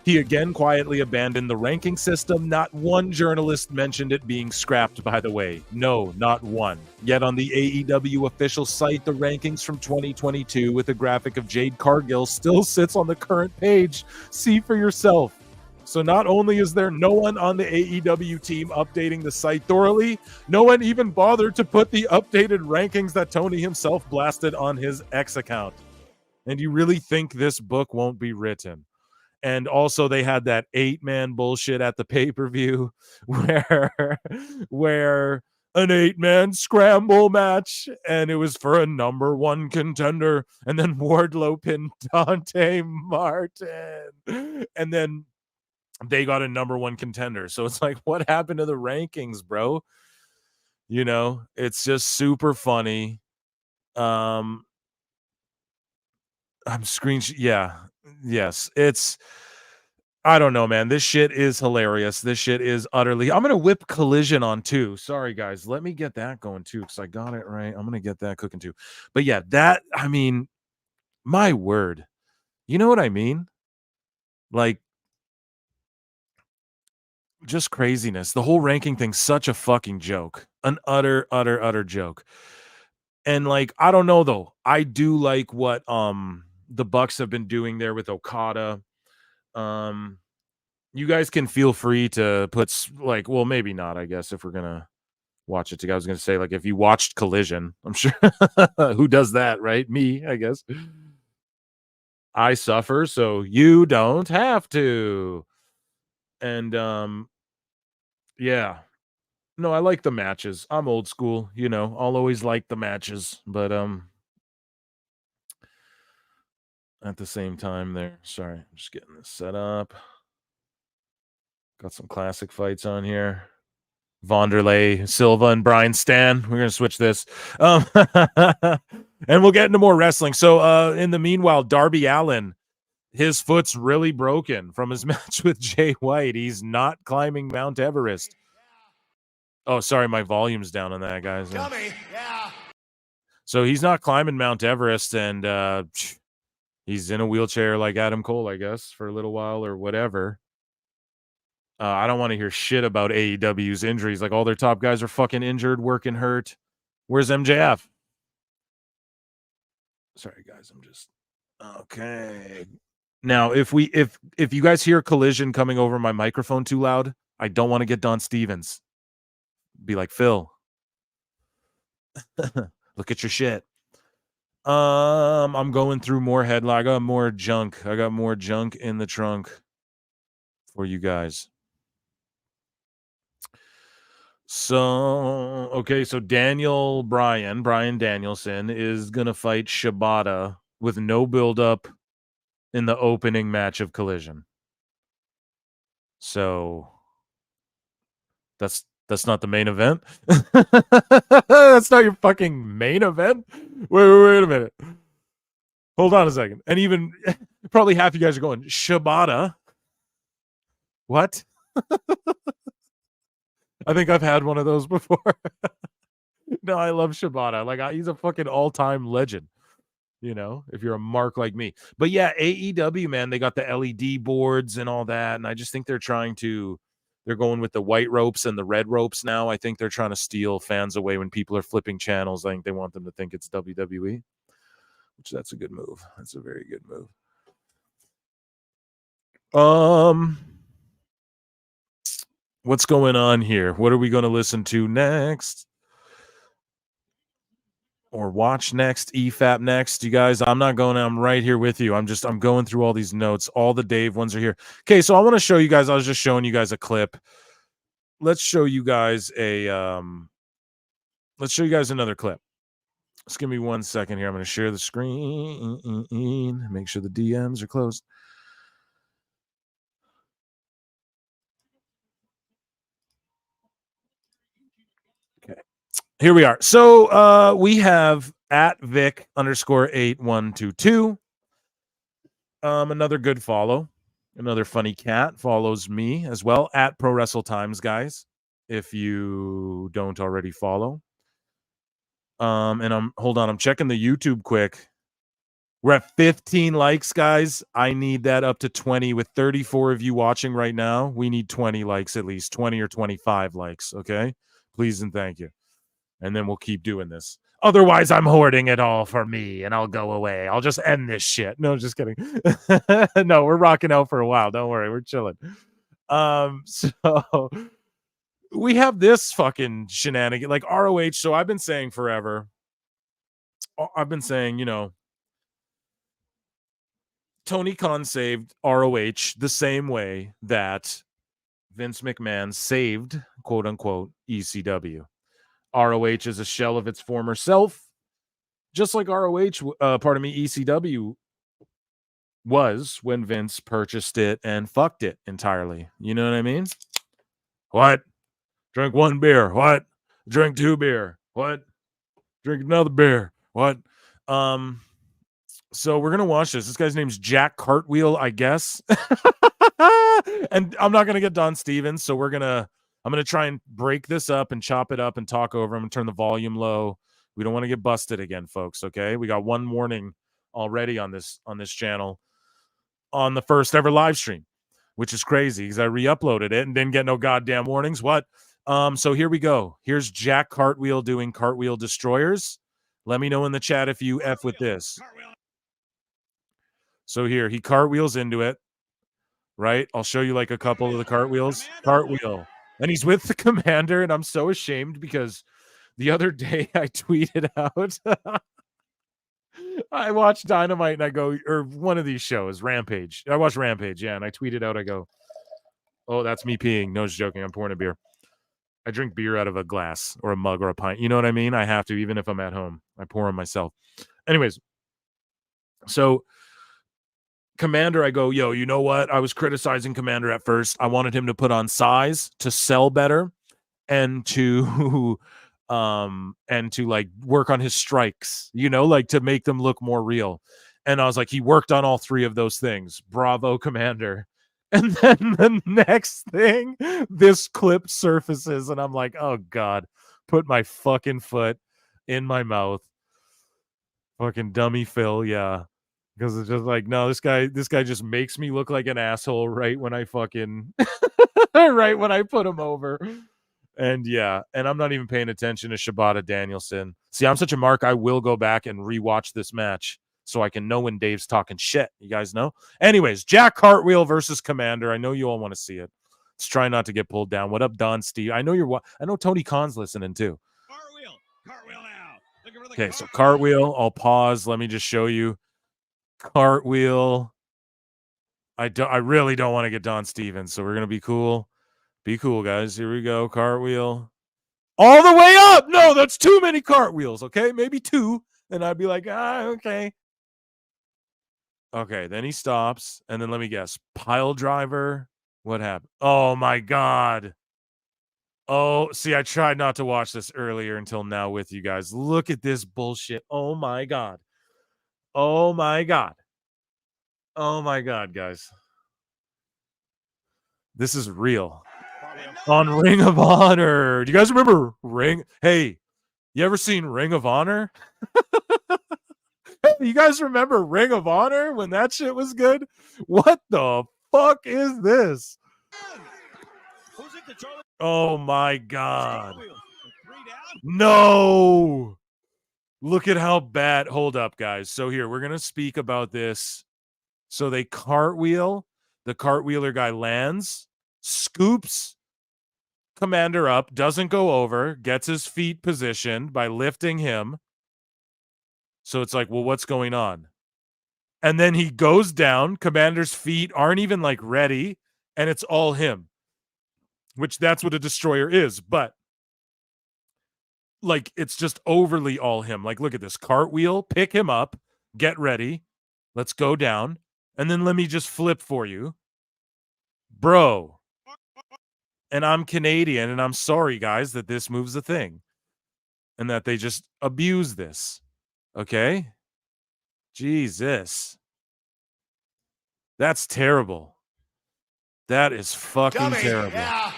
he again quietly abandoned the ranking system. Not one journalist mentioned it being scrapped, by the way. No, not one. Yet on the AEW official site, the rankings from 2022 with a graphic of Jade Cargill still sits on the current page. See for yourself. So not only is there no one on the AEW team updating the site thoroughly, no one even bothered to put the updated rankings that Tony himself blasted on his X account. And you really think this book won't be written? And also they had that 8-man bullshit at the pay-per-view where an 8-man scramble match, and it was for a number 1 contender, and then Wardlow pinned Dante Martin, and then they got a number 1 contender. So it's like, what happened to the rankings, bro? You know, it's just super funny. I'm yeah. Yes. It's, I don't know, man. This shit is hilarious. This shit is utterly, I'm going to whip Collision on too. Sorry guys. Let me get that going too, because I got it right. I'm going to get that cooking too. But yeah, that, I mean, my word, you know what I mean? Like, just craziness. The whole ranking thing's such a fucking joke. An utter joke. And like, I don't know though. I do like what the Bucks have been doing there with Okada. You guys can feel free to put like, well, maybe not, I guess, if we're gonna watch it together. I was gonna say, like, if you watched Collision, I'm sure who does that, right? Me, I guess. I suffer, so you don't have to. And yeah. No, I like the matches. I'm old school, you know. I'll always like the matches, but at the same time there. Sorry, I'm just getting this set up. Got some classic fights on here. Vanderlei, Silva, and Brian Stan. We're gonna switch this. And we'll get into more wrestling. So in the meanwhile, Darby Allin, his foot's really broken from his match with Jay White. He's not climbing Mount Everest. Oh, sorry, my volume's down on that, guys. Yeah. So he's not climbing Mount Everest, and he's in a wheelchair like Adam Cole, I guess, for a little while or whatever. I don't want to hear shit about AEW's injuries. Like, all their top guys are fucking injured, working hurt. Where's MJF? Sorry, guys, I'm just okay. Now, if you guys hear Collision coming over my microphone too loud, I don't want to get Don Stevens. Be like, Phil, look at your shit. I'm going through more headline. I got more junk. I got more junk in the trunk for you guys. So, okay, so Brian Danielson is going to fight Shibata with no buildup in the opening match of Collision. So, that's not the main event? That's not your fucking main event? Wait a minute. Hold on a second. And even probably half you guys are going, Shibata? What? I think I've had one of those before. No, I love Shibata. Like, he's a fucking all-time legend, you know, if you're a mark like me. But yeah, AEW, man, they got the LED boards and all that, and I just think they're going with the white ropes and the red ropes now. I think they're trying to steal fans away when people are flipping channels. I think they want them to think it's WWE, which that's a good move. That's a very good move. What's going on here? What are we going to listen to next? Or watch next? EFAP next? You guys, I'm right here with you. I'm going through all these notes. All the Dave ones are here. Okay, so I want to show you guys. I was just showing you guys a clip. Let's show you guys let's show you guys another clip. Just give me 1 second here. I'm going to share the screen. Make sure the DMs are closed. Okay. Here we are. So we have at Vic_8122. Another good follow. Another funny cat follows me as well at Pro Wrestle Times, guys. If you don't already follow. And I'm checking the YouTube quick. We're at 15 likes, guys. I need that up to 20 with 34 of you watching right now. We need 20 likes, at least 20 or 25 likes. Okay. Please and thank you. And then we'll keep doing this. Otherwise, I'm hoarding it all for me and I'll go away. I'll just end this shit. No, just kidding. No, we're rocking out for a while. Don't worry. We're chilling. So we have this fucking shenanigan, like ROH. So I've been saying forever. You know, Tony Khan saved ROH the same way that Vince McMahon saved, quote unquote, ECW. ROH is a shell of its former self, just like ECW was when Vince purchased it and fucked it entirely. You know what I mean? What? Drink one beer. What? Drink two beer. What? Drink another beer. What? So we're gonna watch this. This guy's name's Jack Cartwheel, I guess. And I'm not gonna get Don Stevens, so I'm gonna try and break this up and chop it up and talk over him and turn the volume low. We don't want to get busted again, folks. Okay, we got one warning already on this channel on the first ever live stream. which is crazy because I re-uploaded it and didn't get no goddamn warnings. What? So here we go. Here's Jack Cartwheel doing cartwheel destroyers. Let me know in the chat if you F with this. So here, he cartwheels into it, right? I'll show you like a couple of the cartwheels. Cartwheel. And he's with the commander, and I'm so ashamed because the other day I tweeted out I watched Dynamite and I go, or one of these shows, Rampage. I watched Rampage, yeah, and I tweeted out, I go, oh, that's me peeing. No, just joking. I'm pouring a beer. I drink beer out of a glass or a mug or a pint. You know what I mean? I have to, even if I'm at home. I pour them myself. Anyways, so Commander, I go, yo, you know what? I was criticizing Commander at first. I wanted him to put on size to sell better and to like work on his strikes, you know, like to make them look more real. And I was like, he worked on all three of those things. Bravo, Commander. And then the next thing, this clip surfaces, and I'm like, oh God, put my fucking foot in my mouth. Fucking dummy Phil, yeah. Because it's just like, no, this guy just makes me look like an asshole right when I fucking right when I put him over. And yeah, and I'm not even paying attention to Shibata Danielson. See, I'm such a mark, I will go back and rewatch this match so I can know when Dave's talking shit. You guys know? Anyways, Jack Cartwheel versus Commander. I know you all want to see it. Let's try not to get pulled down. What up, Don Steve? I know Tony Khan's listening too. Cartwheel now. Okay, so cartwheel. I'll pause. Let me just show you. Cartwheel. I really don't want to get Don Stevens, so we're gonna be cool. Be cool, guys. Here we go. Cartwheel. All the way up. No, that's too many cartwheels. Okay, maybe two. And I'd be like, okay. Okay, then he stops. And then let me guess. Pile driver. What happened? Oh, my God. Oh, see, I tried not to watch this earlier until now with you guys. Look at this bullshit. Oh, my God. Oh, my God. Oh, my God, guys. This is real. On Ring of Honor. Do you guys remember Ring? Hey, you ever seen Ring of Honor? Hey, you guys remember Ring of Honor when that shit was good? What the fuck is this? Oh my God. No. Look at how bad. Hold up, guys. So here, we're going to speak about this. So they cartwheel. The cartwheeler guy lands, scoops Commander up, doesn't go over, gets his feet positioned by lifting him. So it's like, well, what's going on? And then he goes down. Commander's feet aren't even like ready, and it's all him, which that's what a destroyer is. But like, it's just overly all him. Like, look at this cartwheel, pick him up, get ready. Let's go down. And then let me just flip for you. Bro. And I'm Canadian, and I'm sorry, guys, that this move's a thing. And that they just abuse this. Okay? Jesus. That's terrible. That is fucking terrible. Yeah.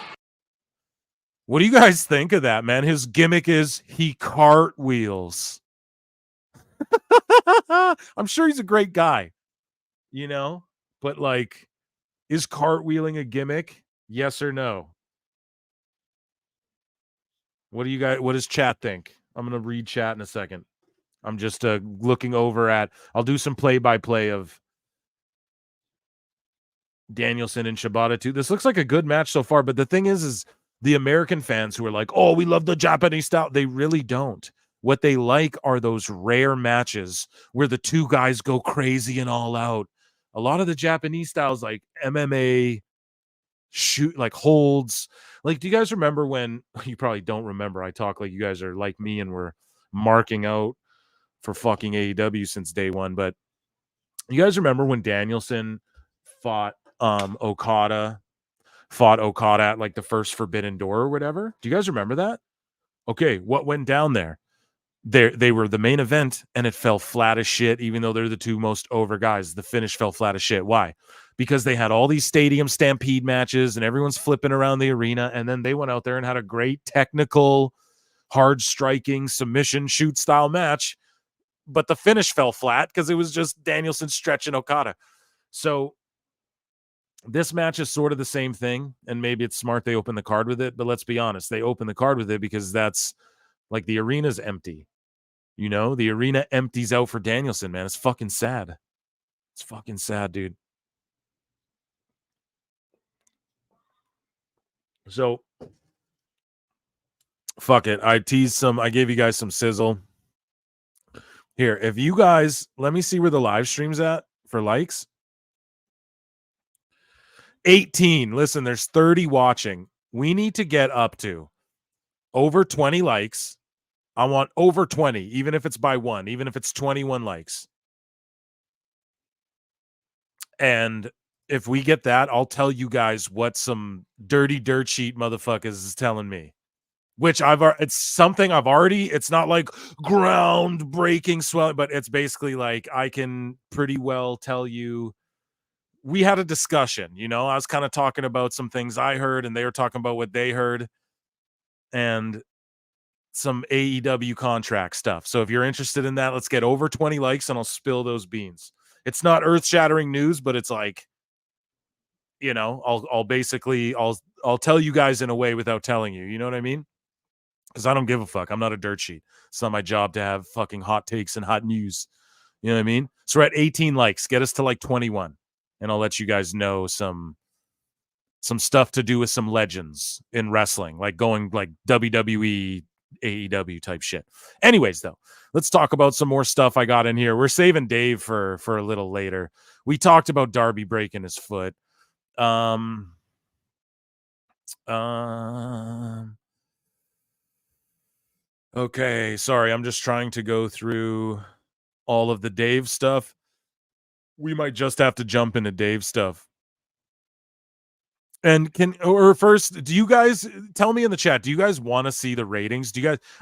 What do you guys think of that, man? His gimmick is he cartwheels. I'm sure he's a great guy, you know? But, like, is cartwheeling a gimmick? Yes or no? What does chat think? I'm going to read chat in a second. I'm just looking over at, I'll do some play-by-play of Danielson and Shibata too. This looks like a good match so far, but the thing is the American fans who are like, oh, we love the Japanese style. They really don't. What they like are those rare matches where the two guys go crazy and all out. A lot of the Japanese styles, like MMA, shoot, like holds. Like, do you guys remember when, you probably don't remember, I talk like you guys are like me and we're marking out for fucking AEW since day one, but you guys remember when Danielson fought Okada at like the first Forbidden Door or whatever? Do you guys remember that? Okay, what went down there? They were the main event, and it fell flat as shit, even though they're the two most over guys. The finish fell flat as shit. Why? Because they had all these stadium stampede matches, and everyone's flipping around the arena, and then they went out there and had a great technical, hard-striking, submission shoot style match, but the finish fell flat because it was just Danielson stretching Okada. So This match is sort of the same thing, and maybe it's smart they open the card with it, but let's be honest, they open the card with it because that's like the arena's empty. You know, the arena empties out for Danielson, man. It's fucking sad. It's fucking sad, dude. So, fuck it. I gave you guys some sizzle. Here, if you guys, let me see where the live stream's at for likes. 18. Listen, there's 30 watching. We need to get up to over 20 likes. I want over 20, even if it's by one, even if it's 21 likes. And if we get that, I'll tell you guys what some dirty dirt sheet motherfuckers is telling me. Which it's something I've already, it's not like groundbreaking swelling, but it's basically like I can pretty well tell you. We had a discussion, you know, I was kind of talking about some things I heard and they were talking about what they heard and some AEW contract stuff. So if you're interested in that, let's get over 20 likes and I'll spill those beans. It's not earth-shattering news, but it's like, you know, I'll tell you guys in a way without telling you. You know what I mean? Because I don't give a fuck. I'm not a dirt sheet. It's not my job to have fucking hot takes and hot news. You know what I mean? So we're at 18 likes. Get us to like 21. And I'll let you guys know some stuff to do with some legends in wrestling, like going like WWE, AEW type shit. Anyways, though, let's talk about some more stuff I got in here. We're saving Dave for a little later. We talked about Darby breaking his foot. Okay, sorry, I'm just trying to go through all of the Dave stuff. We might just have to jump into Dave stuff. And first, do you guys tell me in the chat, do you guys want to see the ratings?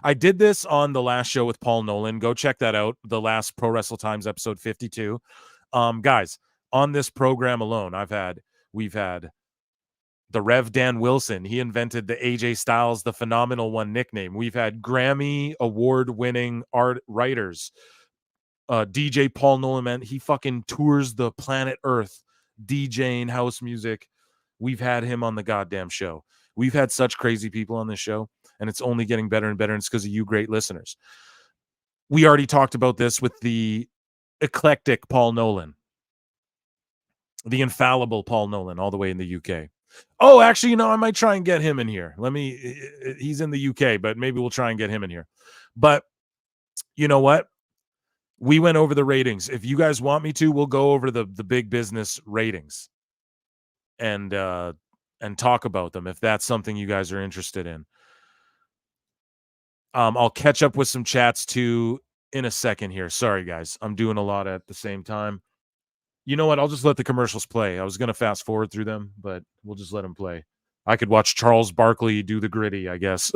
I did this on the last show with Paul Nolan. Go check that out. The last Pro Wrestle Times episode 52. Guys, on this program alone, we've had the Rev Dan Wilson. He invented the AJ Styles, the Phenomenal One nickname. We've had Grammy award-winning art writers. DJ Paul Nolan, man, he fucking tours the planet Earth, DJing house music. We've had him on the goddamn show. We've had such crazy people on this show, and it's only getting better and better, and it's because of you great listeners. We already talked about this with the eclectic Paul Nolan, the infallible Paul Nolan, all the way in the UK. Oh, actually, you know, I might try and get him in here. He's in the UK, but maybe we'll try and get him in here. But you know what? We went over the ratings. If you guys want me to, we'll go over the big business ratings and talk about them if that's something you guys are interested in. I'll catch up with some chats too in a second here. Sorry, guys. I'm doing a lot at the same time. You know what? I'll just let the commercials play. I was going to fast forward through them, but we'll just let them play. I could watch Charles Barkley do the gritty, I guess,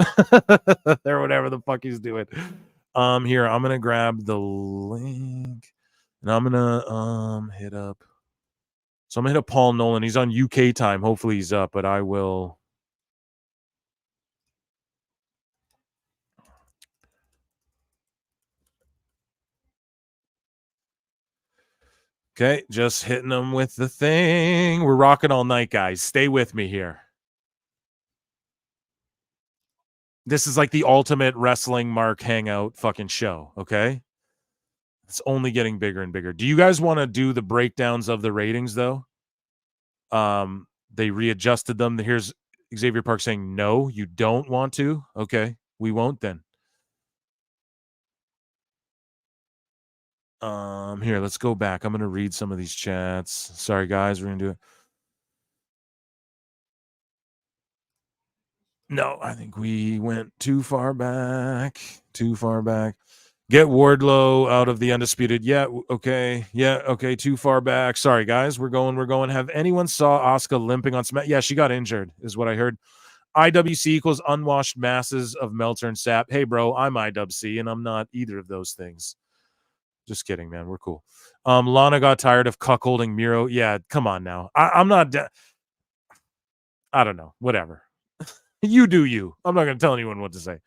or whatever the fuck he's doing. Here, I'm going to grab the link and I'm going to hit up. So I'm going to hit up Paul Nolan. He's on UK time. Hopefully he's up, but I will. Okay, just hitting them with the thing. We're rocking all night, guys. Stay with me here. This is like the ultimate wrestling mark hangout fucking show, okay? It's only getting bigger and bigger. Do you guys want to do the breakdowns of the ratings, though? They readjusted them. Here's Xavier Park saying, no, you don't want to? Okay, we won't then. Here, let's go back. I'm going to read some of these chats. Sorry, guys, we're going to do it. No, I think we went too far back. Get Wardlow out of the Undisputed. Yeah, okay. Yeah, okay, too far back. Sorry, guys, we're going. Have anyone saw Asuka limping on Smack? Yeah, she got injured, is what I heard. IWC equals unwashed masses of Meltzer and Sap. Hey, bro, I'm IWC, and I'm not either of those things. Just kidding, man. We're cool. Lana got tired of cuckolding Miro. Yeah, come on now. I'm not. I don't know. Whatever. You do you. I'm not going to tell anyone what to say.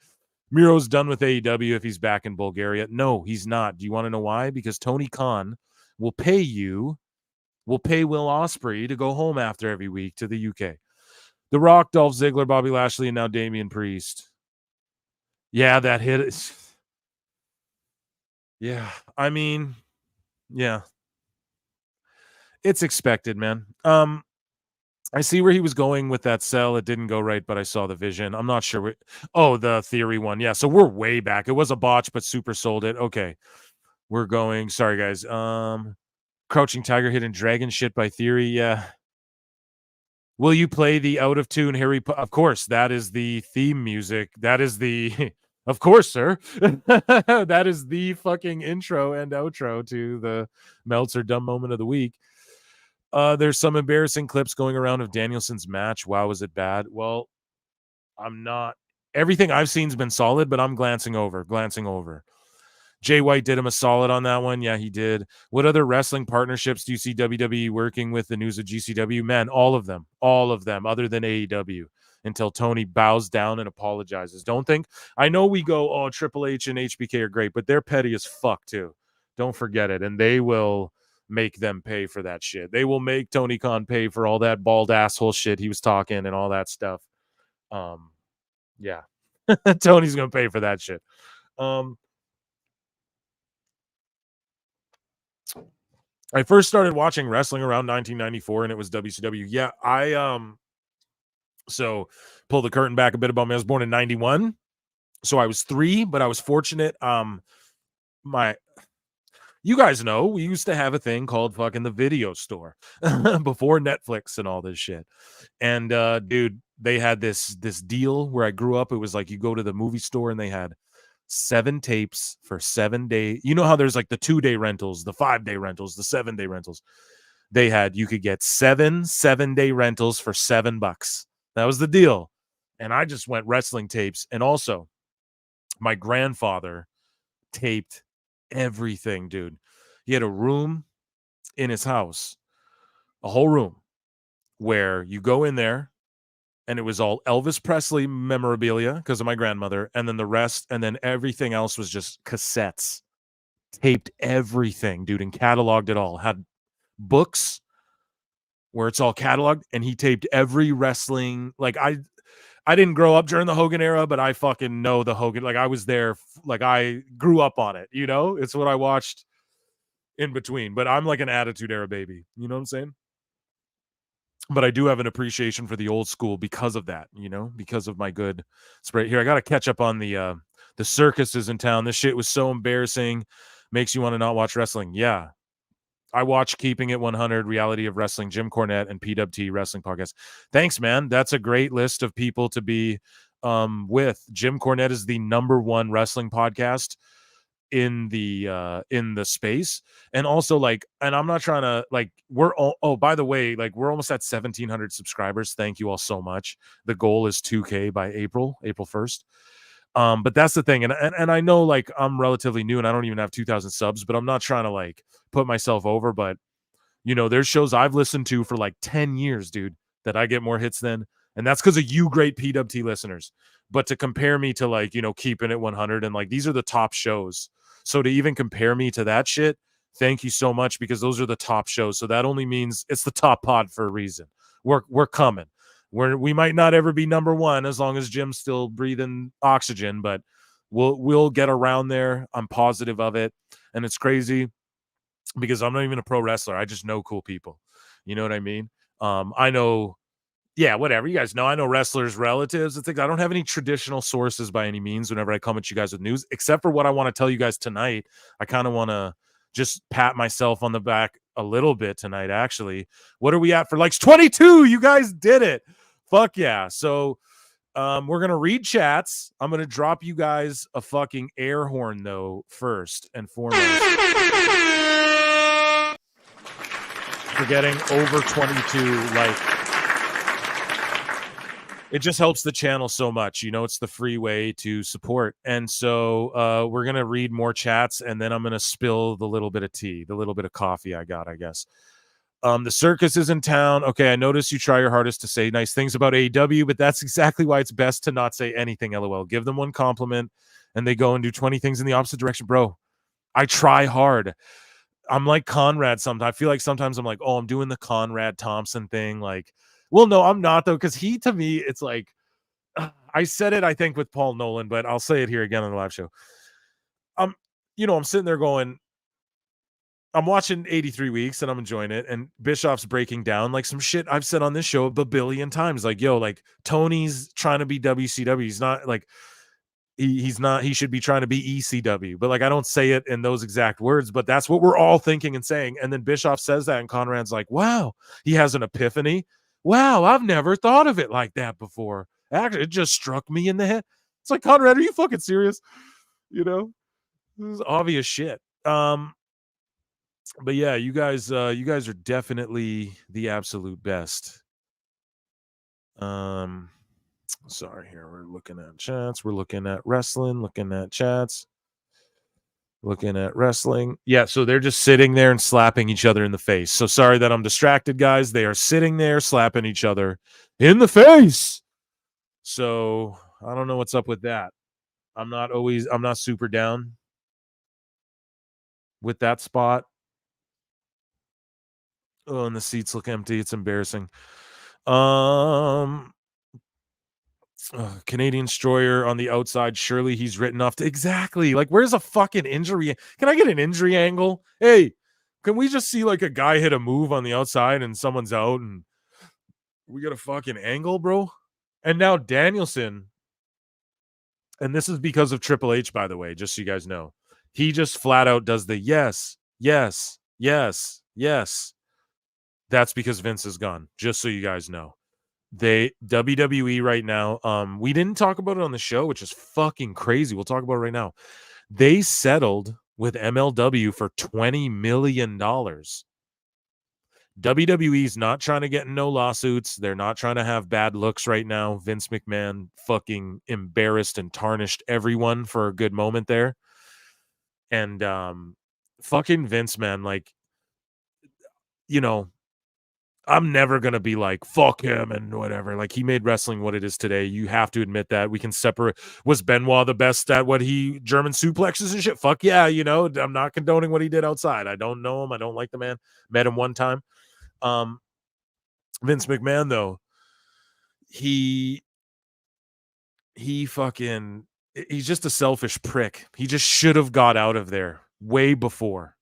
Miro's done with AEW if he's back in Bulgaria. No, he's not. Do you want to know why? Because Tony Khan will pay you will pay Will Ospreay to go home after every week to the UK. The Rock, Dolph Ziggler, Bobby Lashley, and now Damian Priest. Yeah, that hit is. Yeah, I mean, yeah, it's expected, man. I see where he was going with that cell. It didn't go right, but I saw the vision. I'm not sure. The Theory one. Yeah, so we're way back. It was a botch, but Super sold it. Okay, we're going. Sorry, guys. Crouching Tiger, Hidden Dragon shit by Theory. Yeah. Will you play the out of tune Harry Potter? Of course, that is the theme music. That is the, of course, sir. That is the fucking intro and outro to the Meltzer dumb moment of the week. There's some embarrassing clips going around of Danielson's match. Wow, was it bad? Well, I'm not. Everything I've seen's been solid, but I'm glancing over. Jay White did him a solid on that one. Yeah, he did. What other wrestling partnerships do you see WWE working with? The news of GCW? Man, all of them, other than AEW, until Tony bows down and apologizes. Don't think. I know we go, oh, Triple H and HBK are great, but they're petty as fuck too. Don't forget it. And they will make them pay for that shit. They will make Tony Khan pay for all that bald asshole shit he was talking and all that stuff. Yeah. Tony's going to pay for that shit. I first started watching wrestling around 1994 and it was WCW. Yeah, so pull the curtain back a bit about me. I was born in 91. So I was 3, but I was fortunate. You guys know we used to have a thing called fucking the video store before Netflix and all this shit. And dude, they had this deal where I grew up. It was like you go to the movie store and they had 7 tapes for 7 days. You know how there's like the 2-day rentals, the 5-day rentals, the 7-day rentals. You could get 7 7-day rentals for $7. That was the deal. And I just went wrestling tapes. And also my grandfather taped everything, dude. He had a room in his house, a whole room where you go in there and it was all Elvis Presley memorabilia because of my grandmother, and then the rest, and then everything else was just cassettes. Taped everything, dude, and cataloged it all. Had books where it's all cataloged, and he taped every wrestling. Like I didn't grow up during the Hogan era, but I fucking know the Hogan. Like I was there, like I grew up on it, you know? It's what I watched in between, but I'm like an Attitude Era baby. You know what I'm saying? But I do have an appreciation for the old school because of that, you know, because of my good spray. Here, I got to catch up on the circuses in town. This shit was so embarrassing. Makes you want to not watch wrestling. Yeah. I watch Keeping It 100, Reality of Wrestling, Jim Cornette, and PWT Wrestling Podcast. Thanks, man. That's a great list of people to be with. Jim Cornette is the #1 wrestling podcast in the space. And also, like, and I'm not trying to, like, by the way, like, we're almost at 1,700 subscribers. Thank you all so much. The goal is 2K by April 1st. But that's the thing. And I know, like, I'm relatively new and I don't even have 2,000 subs, but I'm not trying to, like, put myself over. But, you know, there's shows I've listened to for like 10 years, dude, that I get more hits than. And that's because of you great PWT listeners. But to compare me to, like, you know, Keeping It 100 and, like, these are the top shows. So to even compare me to that shit, thank you so much, because those are the top shows. So that only means it's the top pod for a reason. We're coming. We might not ever be #1 as long as Jim's still breathing oxygen, but we'll get around there. I'm positive of it. And it's crazy because I'm not even a pro wrestler. I just know cool people. You know what I mean? I know, yeah, whatever. You guys know, I know wrestlers' relatives and things. I don't have any traditional sources by any means whenever I come at you guys with news, except for what I want to tell you guys tonight. I kind of want to just pat myself on the back a little bit tonight, actually. What are we at for likes? 22! You guys did it! Fuck yeah. So we're going to read chats. I'm going to drop you guys a fucking air horn, though, first and foremost. For getting over 22, like, it just helps the channel so much. You know, it's the free way to support. And so we're going to read more chats, and then I'm going to spill the little bit of tea, the little bit of coffee I got, I guess. The circus is in town. Okay, I notice you try your hardest to say nice things about AEW, but that's exactly why it's best to not say anything, LOL. Give them one compliment, and they go and do 20 things in the opposite direction. Bro, I try hard. I'm like Conrad sometimes. I feel like sometimes I'm like, oh, I'm doing the Conrad Thompson thing. Like, well, no, I'm not though, because he, to me, it's like, I said it, I think, with Paul Nolan, but I'll say it here again on the live show. I'm sitting there going, I'm watching 83 Weeks and I'm enjoying it. And Bischoff's breaking down like some shit I've said on this show a billion times. Like, yo, like Tony's trying to be WCW. He's not like, he's not, he should be trying to be ECW. But like, I don't say it in those exact words, but that's what we're all thinking and saying. And then Bischoff says that and Conrad's like, wow, he has an epiphany. Wow, I've never thought of it like that before. Actually, it just struck me in the head. It's like, Conrad, are you fucking serious? This is obvious shit. But yeah, you guys are definitely the absolute best. Sorry, here we're looking at chats, we're looking at wrestling, looking at chats, looking at wrestling. Yeah, so they're just sitting there and slapping each other in the face. So sorry that I'm distracted, guys. They are sitting there slapping each other in the face. So I don't know what's up with that. I'm not super down with that spot. Oh, and the seats look empty. It's embarrassing. Canadian Destroyer on the outside. Surely he's written off to exactly. Like, where's a fucking injury? Can I get an injury angle? Hey, can we just see like a guy hit a move on the outside and someone's out and we got a fucking angle, bro? And now Danielson, and this is because of Triple H, by the way, just so you guys know. He just flat out does the yes, yes, yes, yes. That's because Vince is gone, just so you guys know. WWE right now, we didn't talk about it on the show, which is fucking crazy. We'll talk about it right now. They settled with MLW for $20 million. WWE's not trying to get in no lawsuits. They're not trying to have bad looks right now. Vince McMahon fucking embarrassed and tarnished everyone for a good moment there. And fucking Vince, man, like, I'm never going to be like, fuck him and whatever. Like, he made wrestling what it is today. You have to admit that. We can separate. Was Benoit the best at what he German suplexes and shit? Fuck yeah. I'm not condoning what he did outside. I don't know him. I don't like the man. Met him one time. Vince McMahon, though, he's just a selfish prick. He just should have got out of there way before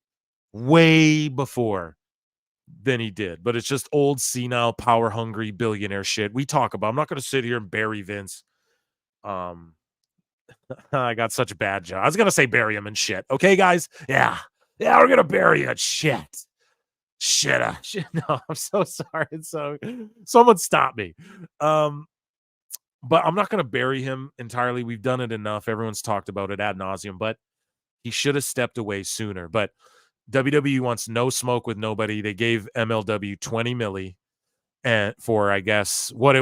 than he did. But it's just old, senile, power hungry billionaire shit we talk about. I'm not going to sit here and bury Vince. I got such a bad job. I was going to say bury him and shit. Okay, guys? Yeah, we're going to bury you. Shit. No, I'm so sorry. So someone stop me. But I'm not going to bury him entirely. We've done it enough. Everyone's talked about it ad nauseum, but he should have stepped away sooner. But WWE wants no smoke with nobody. They gave MLW 20 milli, and for, I guess, what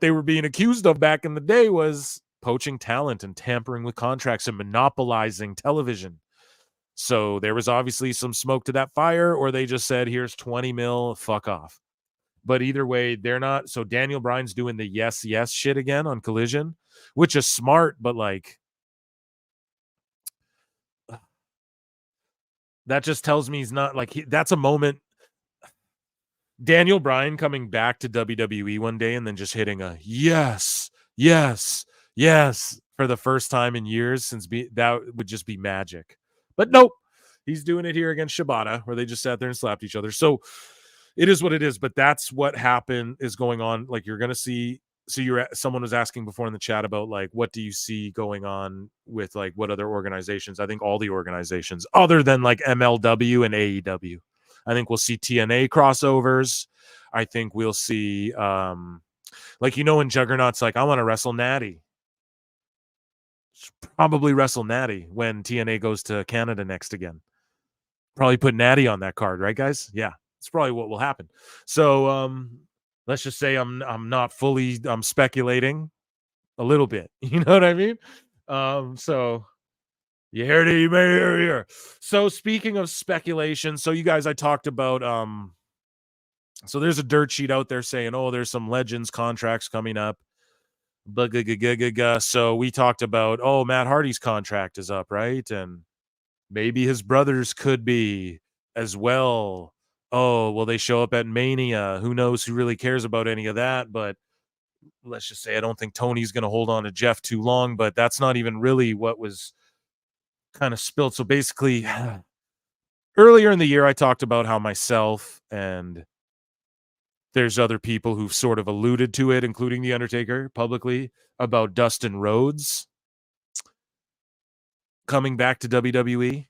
they were being accused of back in the day was poaching talent and tampering with contracts and monopolizing television. So there was obviously some smoke to that fire, or they just said, here's 20 mil, fuck off. But either way, they're not. So Daniel Bryan's doing the yes shit again on Collision, which is smart, but like, that just tells me he's not like, that's a moment. Daniel Bryan coming back to WWE one day and then just hitting a yes for the first time in years that would just be magic. But nope, he's doing it here against Shibata, where they just sat there and slapped each other. So it is what it is, but that's what happened is going on. Like, you're going to see, someone was asking before in the chat about like, what do you see going on with like what other organizations? I think all the organizations other than like MLW and AEW. I think we'll see TNA crossovers. I think we'll see, like, in Juggernaut's like, I want to wrestle Natty. Probably wrestle Natty when TNA goes to Canada next again. Probably put Natty on that card, right, guys? Yeah, it's probably what will happen. So let's just say I'm not fully, I'm speculating a little bit. You know what I mean? So you heard it, you may hear here. So speaking of speculation, so you guys, I talked about so there's a dirt sheet out there saying, oh, there's some Legends contracts coming up. So we talked about, oh, Matt Hardy's contract is up, right? And maybe his brothers could be as well. Oh, will they show up at Mania? Who knows who really cares about any of that? But let's just say I don't think Tony's going to hold on to Jeff too long, but that's not even really what was kind of spilled. So basically, earlier in the year, I talked about how myself and there's other people who've sort of alluded to it, including The Undertaker publicly, about Dustin Rhodes coming back to WWE.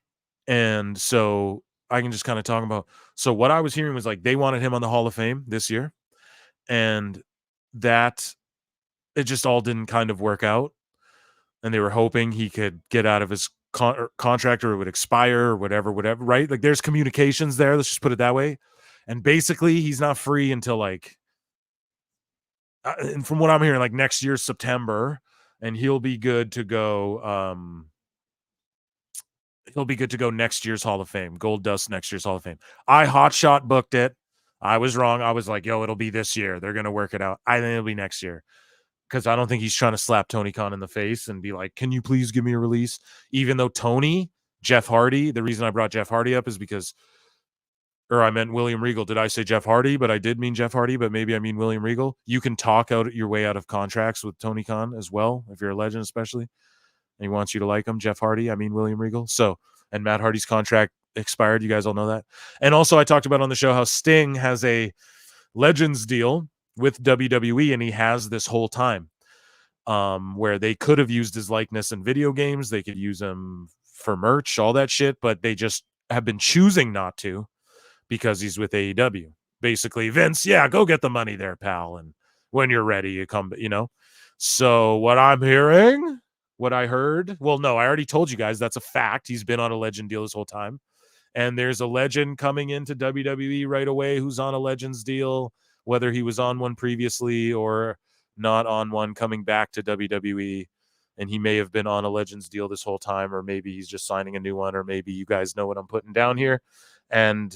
And so I can just kind of talk about, so what I was hearing was like they wanted him on the Hall of Fame this year, and that it just all didn't kind of work out. And they were hoping he could get out of his contract or it would expire or whatever, right? Like there's communications there. Let's just put it that way. And basically he's not free until like, and from what I'm hearing, like next year's September, and he'll be good to go. He'll be good to go next year's Hall of Fame. Gold Dust next year's Hall of Fame. I hotshot booked it. I was wrong. I was like, yo, it'll be this year. They're going to work it out. I think it'll be next year. Because I don't think he's trying to slap Tony Khan in the face and be like, can you please give me a release? Even though Jeff Hardy, the reason I brought Jeff Hardy up is because, or I meant William Regal. Did I say Jeff Hardy? But I did mean Jeff Hardy, but maybe I mean William Regal. You can talk out your way out of contracts with Tony Khan as well, if you're a legend especially, and he wants you to like him. Jeff Hardy, I mean William Regal. So, and Matt Hardy's contract expired. You guys all know that. And also I talked about on the show how Sting has a Legends deal with WWE, and he has this whole time, where they could have used his likeness in video games. They could use him for merch, all that shit, but they just have been choosing not to because he's with AEW. Basically, Vince, yeah, go get the money there, pal. And when you're ready, you come, So what I'm hearing, what I heard, well, no, I already told you guys that's a fact. He's been on a Legend deal this whole time. And there's a legend coming into WWE right away who's on a Legends deal, whether he was on one previously or not on one, coming back to WWE. And he may have been on a Legends deal this whole time, or maybe he's just signing a new one, or maybe you guys know what I'm putting down here. And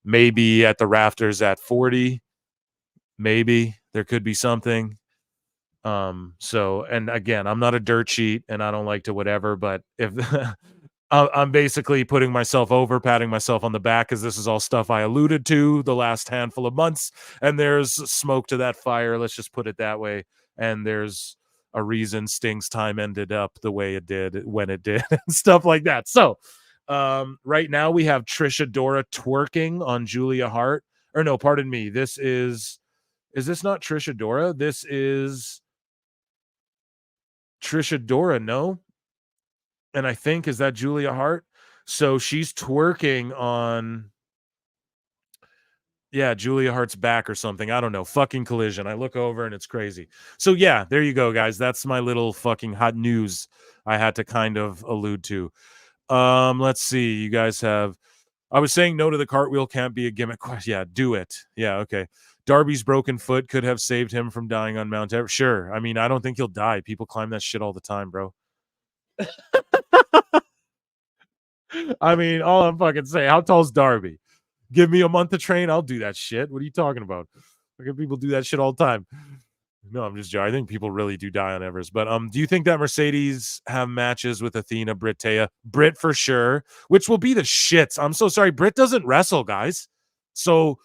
maybe at the rafters at 40, maybe there could be something. So, and again, I'm not a dirt sheet and I don't like to whatever, but if I'm basically putting myself over, patting myself on the back, because this is all stuff I alluded to the last handful of months, and there's smoke to that fire. Let's just put it that way. And there's a reason Sting's time ended up the way it did when it did, and stuff like that. So, right now we have Trish Adora twerking on Julia Hart. Or no, pardon me. Is this not Trish Adora? This is Trish Adora, no? And I think, is that Julia Hart? So she's twerking on, yeah, Julia Hart's back or something. I don't know. Fucking Collision. I look over and it's crazy. So yeah, there you go, guys. That's my little fucking hot news I had to kind of allude to. Let's see. You guys have, I was saying no to the cartwheel can't be a gimmick. Yeah, do it. Yeah, okay. Darby's broken foot could have saved him from dying on Mount Everest. Sure. I mean, I don't think he'll die. People climb that shit all the time, bro. I mean, all I'm fucking saying, how tall's Darby? Give me a month to train, I'll do that shit. What are you talking about? Like, people do that shit all the time. No, I'm just joking. I think people really do die on Everest. But do you think that Mercedes have matches with Athena, Britt, Taya? Britt for sure, which will be the shits. I'm so sorry. Britt doesn't wrestle, guys. So,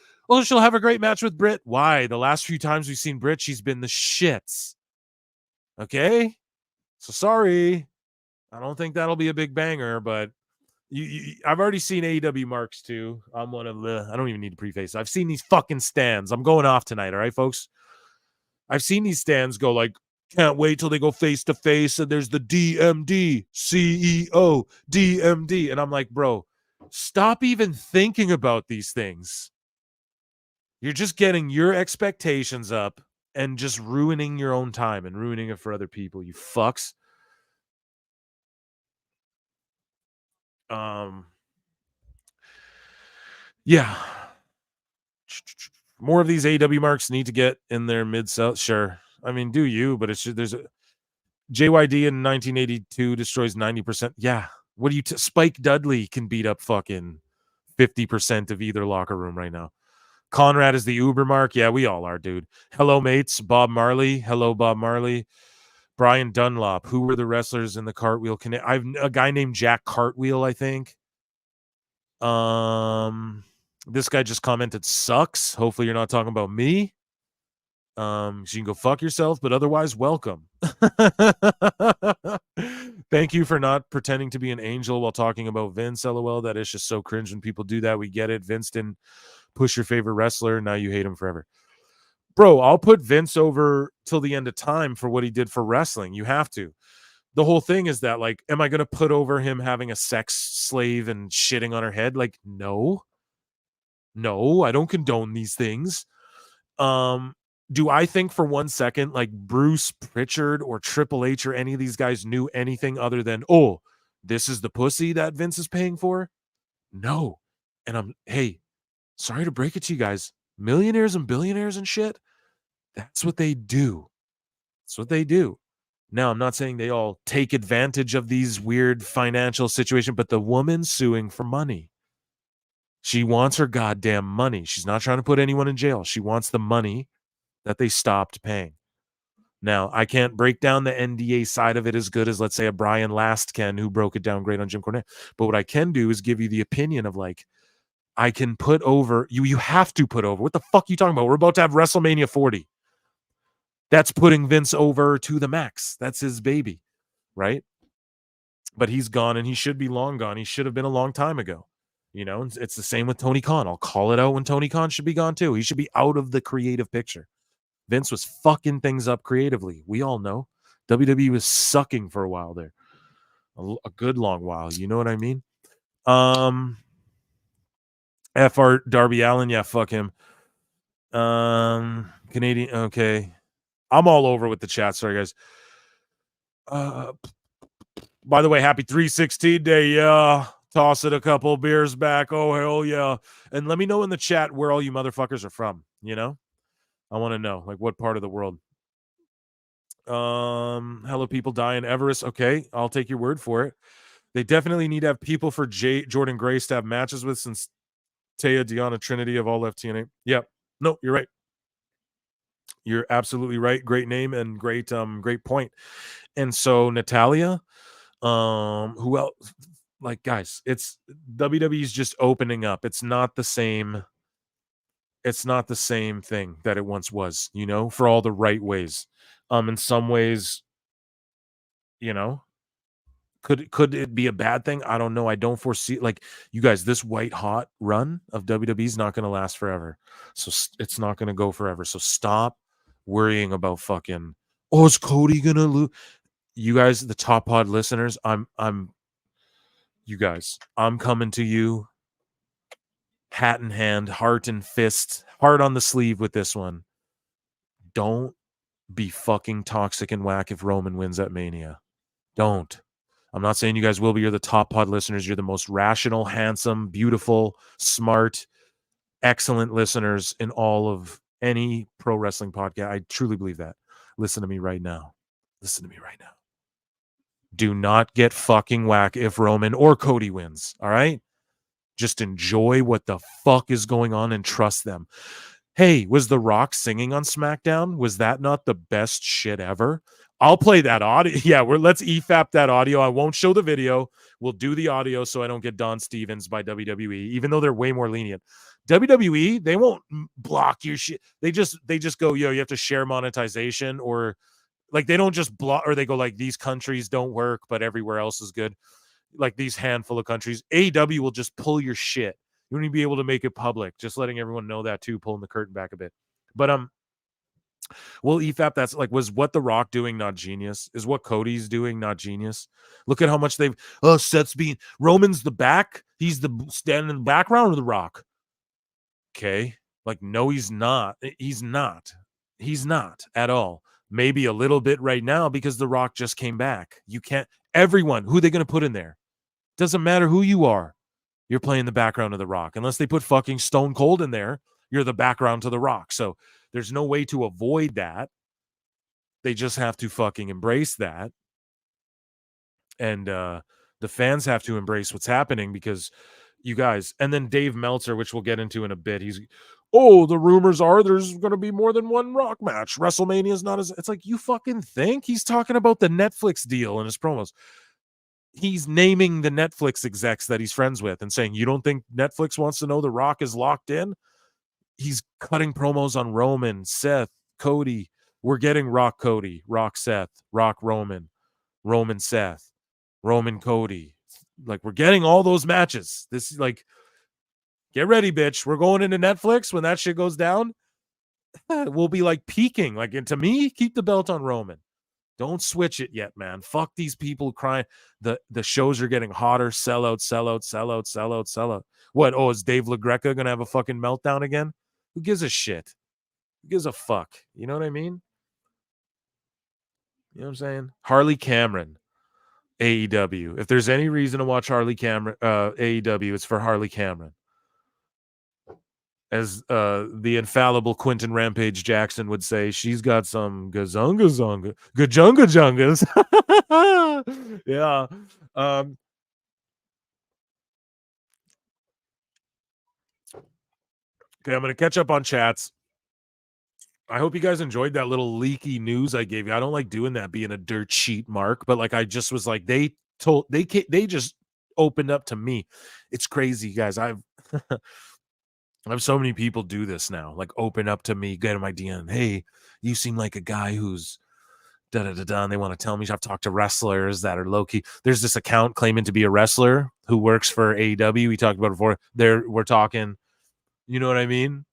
she'll have a great match with Britt. Why? The last few times we've seen Britt, she's been the shits. Okay? So sorry. I don't think that'll be a big banger, but I've already seen AEW marks too. I'm one of the, I don't even need to preface. I've seen these fucking stands. I'm going off tonight. All right, folks. I've seen these stands go like, can't wait till they go face to face. And there's the DMD, CEO, DMD. And I'm like, bro, stop even thinking about these things. You're just getting your expectations up and just ruining your own time and ruining it for other people. You fucks. Yeah. More of these AW marks need to get in their mid-south. Sure. I mean, do you, but it's just, there's a JYD in 1982 destroys 90%. Yeah. What do you, Spike Dudley can beat up fucking 50% of either locker room right now. Conrad is the Uber mark. Yeah, we all are, dude. Hello, mates. Bob Marley. Hello, Bob Marley. Brian Dunlop. Who were the wrestlers in the cartwheel? I've a guy named Jack Cartwheel, I think. This guy just commented, sucks. Hopefully you're not talking about me. So you can go fuck yourself, but otherwise, welcome. Thank you for not pretending to be an angel while talking about Vince. LOL. That is just so cringe when people do that. We get it. Vince didn't push your favorite wrestler. Now you hate him forever. Bro, I'll put Vince over till the end of time for what he did for wrestling. You have to. The whole thing is that, like, am I going to put over him having a sex slave and shitting on her head? Like, no, I don't condone these things. Do I think for 1 second, like, Bruce Pritchard or Triple H or any of these guys knew anything other than, oh, this is the pussy that Vince is paying for? No. And hey, sorry to break it to you guys, millionaires and billionaires and shit, that's what they do. That's what they do. Now, I'm not saying they all take advantage of these weird financial situations, but the woman suing for money. She wants her goddamn money. She's not trying to put anyone in jail. She wants the money that they stopped paying. Now, I can't break down the NDA side of it as good as, let's say, a Brian Last can, who broke it down great on Jim Cornette. But what I can do is give you the opinion of, like, I can put over, you have to put over. What the fuck are you talking about? We're about to have WrestleMania 40. That's putting Vince over to the max. That's his baby, right? But he's gone, and he should be long gone. He should have been a long time ago. You know, it's the same with Tony Khan. I'll call it out when Tony Khan should be gone too. He should be out of the creative picture. Vince was fucking things up creatively. We all know. WWE was sucking for a while there. A good long while. You know what I mean? FR Darby Allin, yeah, fuck him. Canadian, okay. I'm all over with the chat. Sorry, guys. By the way, happy 316 day. Yeah. Toss it a couple beers back. Oh, hell yeah. And let me know in the chat where all you motherfuckers are from. You know? I want to know, like, what part of the world. Hello, people die in Everest. Okay, I'll take your word for it. They definitely need to have people for Jordan Grace to have matches with, since Taya, Deanna, Trinity have all left TNA. Yep. No, you're right. You're absolutely right. Great name and great point. And so Natalia, who else? Like, guys, it's WWE's just opening up. It's not the same. It's not the same thing that it once was, you know, for all the right ways. In some ways, you know, could it be a bad thing? I don't know. I don't foresee, like, you guys, this white hot run of WWE is not going to last forever. So it's not going to go forever. So stop worrying about fucking, oh, is Cody going to lose? You guys, the Top Pod listeners, you guys, I'm coming to you hat in hand, heart and fist, heart on the sleeve with this one. Don't be fucking toxic and whack if Roman wins at Mania. Don't. I'm not saying you guys will be. You're the Top Pod listeners. You're the most rational, handsome, beautiful, smart, excellent listeners in all of any pro wrestling podcast. I truly believe that. Listen to me right now. Listen to me right now. Do not get fucking whack if Roman or Cody wins. All right? Just enjoy what the fuck is going on and trust them. Hey, was The Rock singing on SmackDown? Was that not the best shit ever? I'll play that audio. Yeah, let's EFAP that audio. I won't show the video. We'll do the audio so I don't get Don Stevens by WWE, even though they're way more lenient. WWE, they won't block your shit. They just go, yo, you have to share monetization, or like they don't just block, or they go like, these countries don't work, but everywhere else is good. Like these handful of countries, AEW will just pull your shit. You won't even be able to make it public. Just letting everyone know that too, pulling the curtain back a bit. But well, EFAP, that's like, was what The Rock doing not genius? Is what Cody's doing not genius? Look at how much they've Seth's being Roman's the back. He's the standing in the background of The Rock. Okay. Like, no, he's not. He's not. He's not at all. Maybe a little bit right now because The Rock just came back. You can't, everyone, who are they going to put in there? Doesn't matter who you are. You're playing the background of The Rock. Unless they put fucking Stone Cold in there, you're the background to The Rock. So there's no way to avoid that. They just have to fucking embrace that. And the fans have to embrace what's happening, because you guys, and then Dave Meltzer, which we'll get into in a bit, the rumors are there's going to be more than one Rock match. WrestleMania is not as, it's like, you fucking think? He's talking about the Netflix deal in his promos. he's naming the Netflix execs that he's friends with and saying, you don't think Netflix wants to know The Rock is locked in? He's cutting promos on Roman, Seth, Cody. We're getting Rock Cody, Rock Seth, Rock Roman, Roman Seth, Roman Cody. Like, we're getting all those matches. This is like, get ready, bitch. We're going into Netflix when that shit goes down. We'll be like peaking. Like, and to me, keep the belt on Roman. Don't switch it yet, man. Fuck these people crying. The shows are getting hotter. Sell out. What? Oh, is Dave LaGreca gonna have a fucking meltdown again? Who gives a shit? Who gives a fuck? You know what I mean? You know what I'm saying? Harley Cameron, AEW. If there's any reason to watch Harley Cameron, AEW, it's for Harley Cameron. As the infallible Quentin Rampage Jackson would say, she's got some gajunga jungas. Yeah. Okay, I'm going to catch up on chats. I hope you guys enjoyed that little leaky news I gave you. I don't like doing that, being a dirt sheet, Mark, but like I just was like, they just opened up to me. It's crazy, guys. I have so many people do this now, like open up to me, get in my DM. Hey, you seem like a guy who's da-da-da-da, and they want to tell me. I've talked to wrestlers that are low-key. There's this account claiming to be a wrestler who works for AEW. We talked about it before. We're talking, you know what I mean?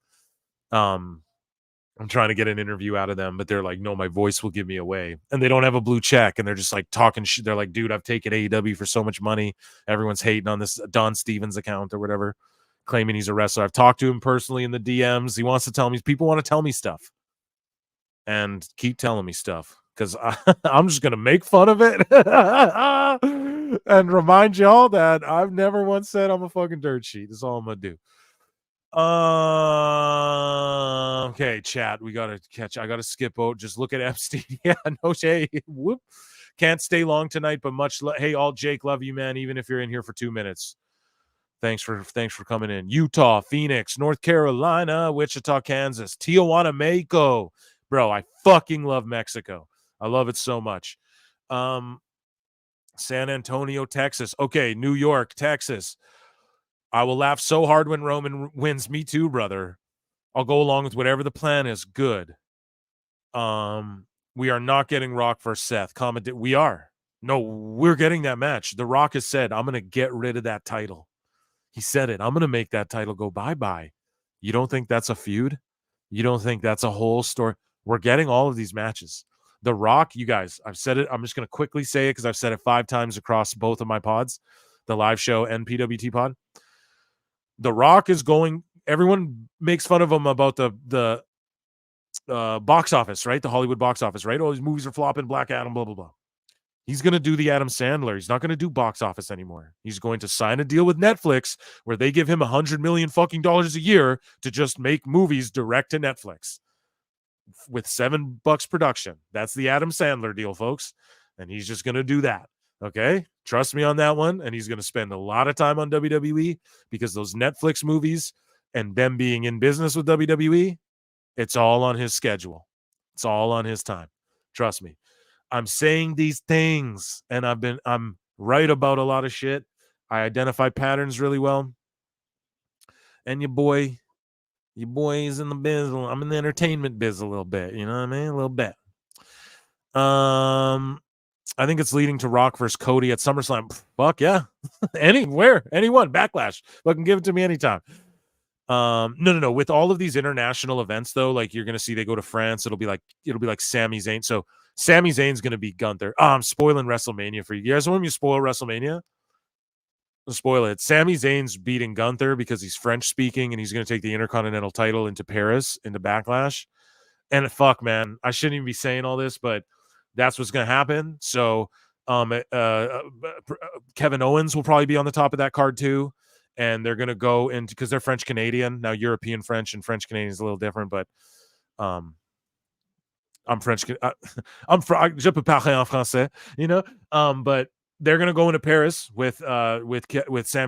I'm trying to get an interview out of them, but they're like, no, my voice will give me away. And they don't have a blue check, and they're just like talking shit. They're like, dude, I've taken AEW for so much money. Everyone's hating on this Don Stevens account or whatever, claiming he's a wrestler. I've talked to him personally in the DMs. He wants to tell me, people want to tell me stuff. And keep telling me stuff, because I'm just going to make fun of it and remind y'all that I've never once said I'm a fucking dirt sheet. That's all I'm going to do. Okay, chat. We got to catch. I got to skip out. Just look at Epstein. Yeah, no shade. Whoop. Can't stay long tonight, but hey, all Jake, love you, man, even if you're in here for 2 minutes. Thanks for coming in. Utah, Phoenix, North Carolina, Wichita, Kansas, Tijuana, Mexico. Bro, I fucking love Mexico. I love it so much. San Antonio, Texas. Okay, New York, Texas. I will laugh so hard when Roman wins. Me too, brother. I'll go along with whatever the plan is. Good. We are not getting Rock versus Seth. We are. No, we're getting that match. The Rock has said, I'm going to get rid of that title. He said it. I'm going to make that title go bye-bye. You don't think that's a feud? You don't think that's a whole story? We're getting all of these matches. The Rock, you guys, I've said it. I'm just going to quickly say it because I've said it 5 times across both of my pods, the live show and PWT pod. The Rock is going, everyone makes fun of him about the box office, right? The Hollywood box office, right? All these movies are flopping, Black Adam, blah, blah, blah. He's going to do the Adam Sandler. He's not going to do box office anymore. He's going to sign a deal with Netflix where they give him $100 million fucking dollars a year to just make movies direct to Netflix with $7 production. That's the Adam Sandler deal, folks. And he's just going to do that. Okay? Trust me on that one. And he's going to spend a lot of time on WWE because those Netflix movies and them being in business with WWE, it's all on his schedule. It's all on his time. Trust me. I'm saying these things and I'm right about a lot of shit. I identify patterns really well. And your boy is in the biz. I'm in the entertainment biz a little bit. You know what I mean? A little bit. I think it's leading to Rock versus Cody at SummerSlam. Fuck yeah. Anywhere, anyone, Backlash. Fucking give it to me anytime. No. With all of these international events, though, like you're gonna see they go to France. It'll be like Sami Zayn. So Sami Zayn's gonna beat Gunther. I'm spoiling WrestleMania for you. You guys want me to spoil WrestleMania? I'll spoil it. Sami Zayn's beating Gunther because he's French speaking and he's gonna take the Intercontinental title into Paris, into Backlash. And fuck, man, I shouldn't even be saying all this, but that's what's gonna happen. So Kevin Owens will probably be on the top of that card too. And they're going to go into, because they're French Canadian now. European French and French Canadian is a little different, but I'm French. Je peux parler en français, you know. But they're going to go into Paris with Sami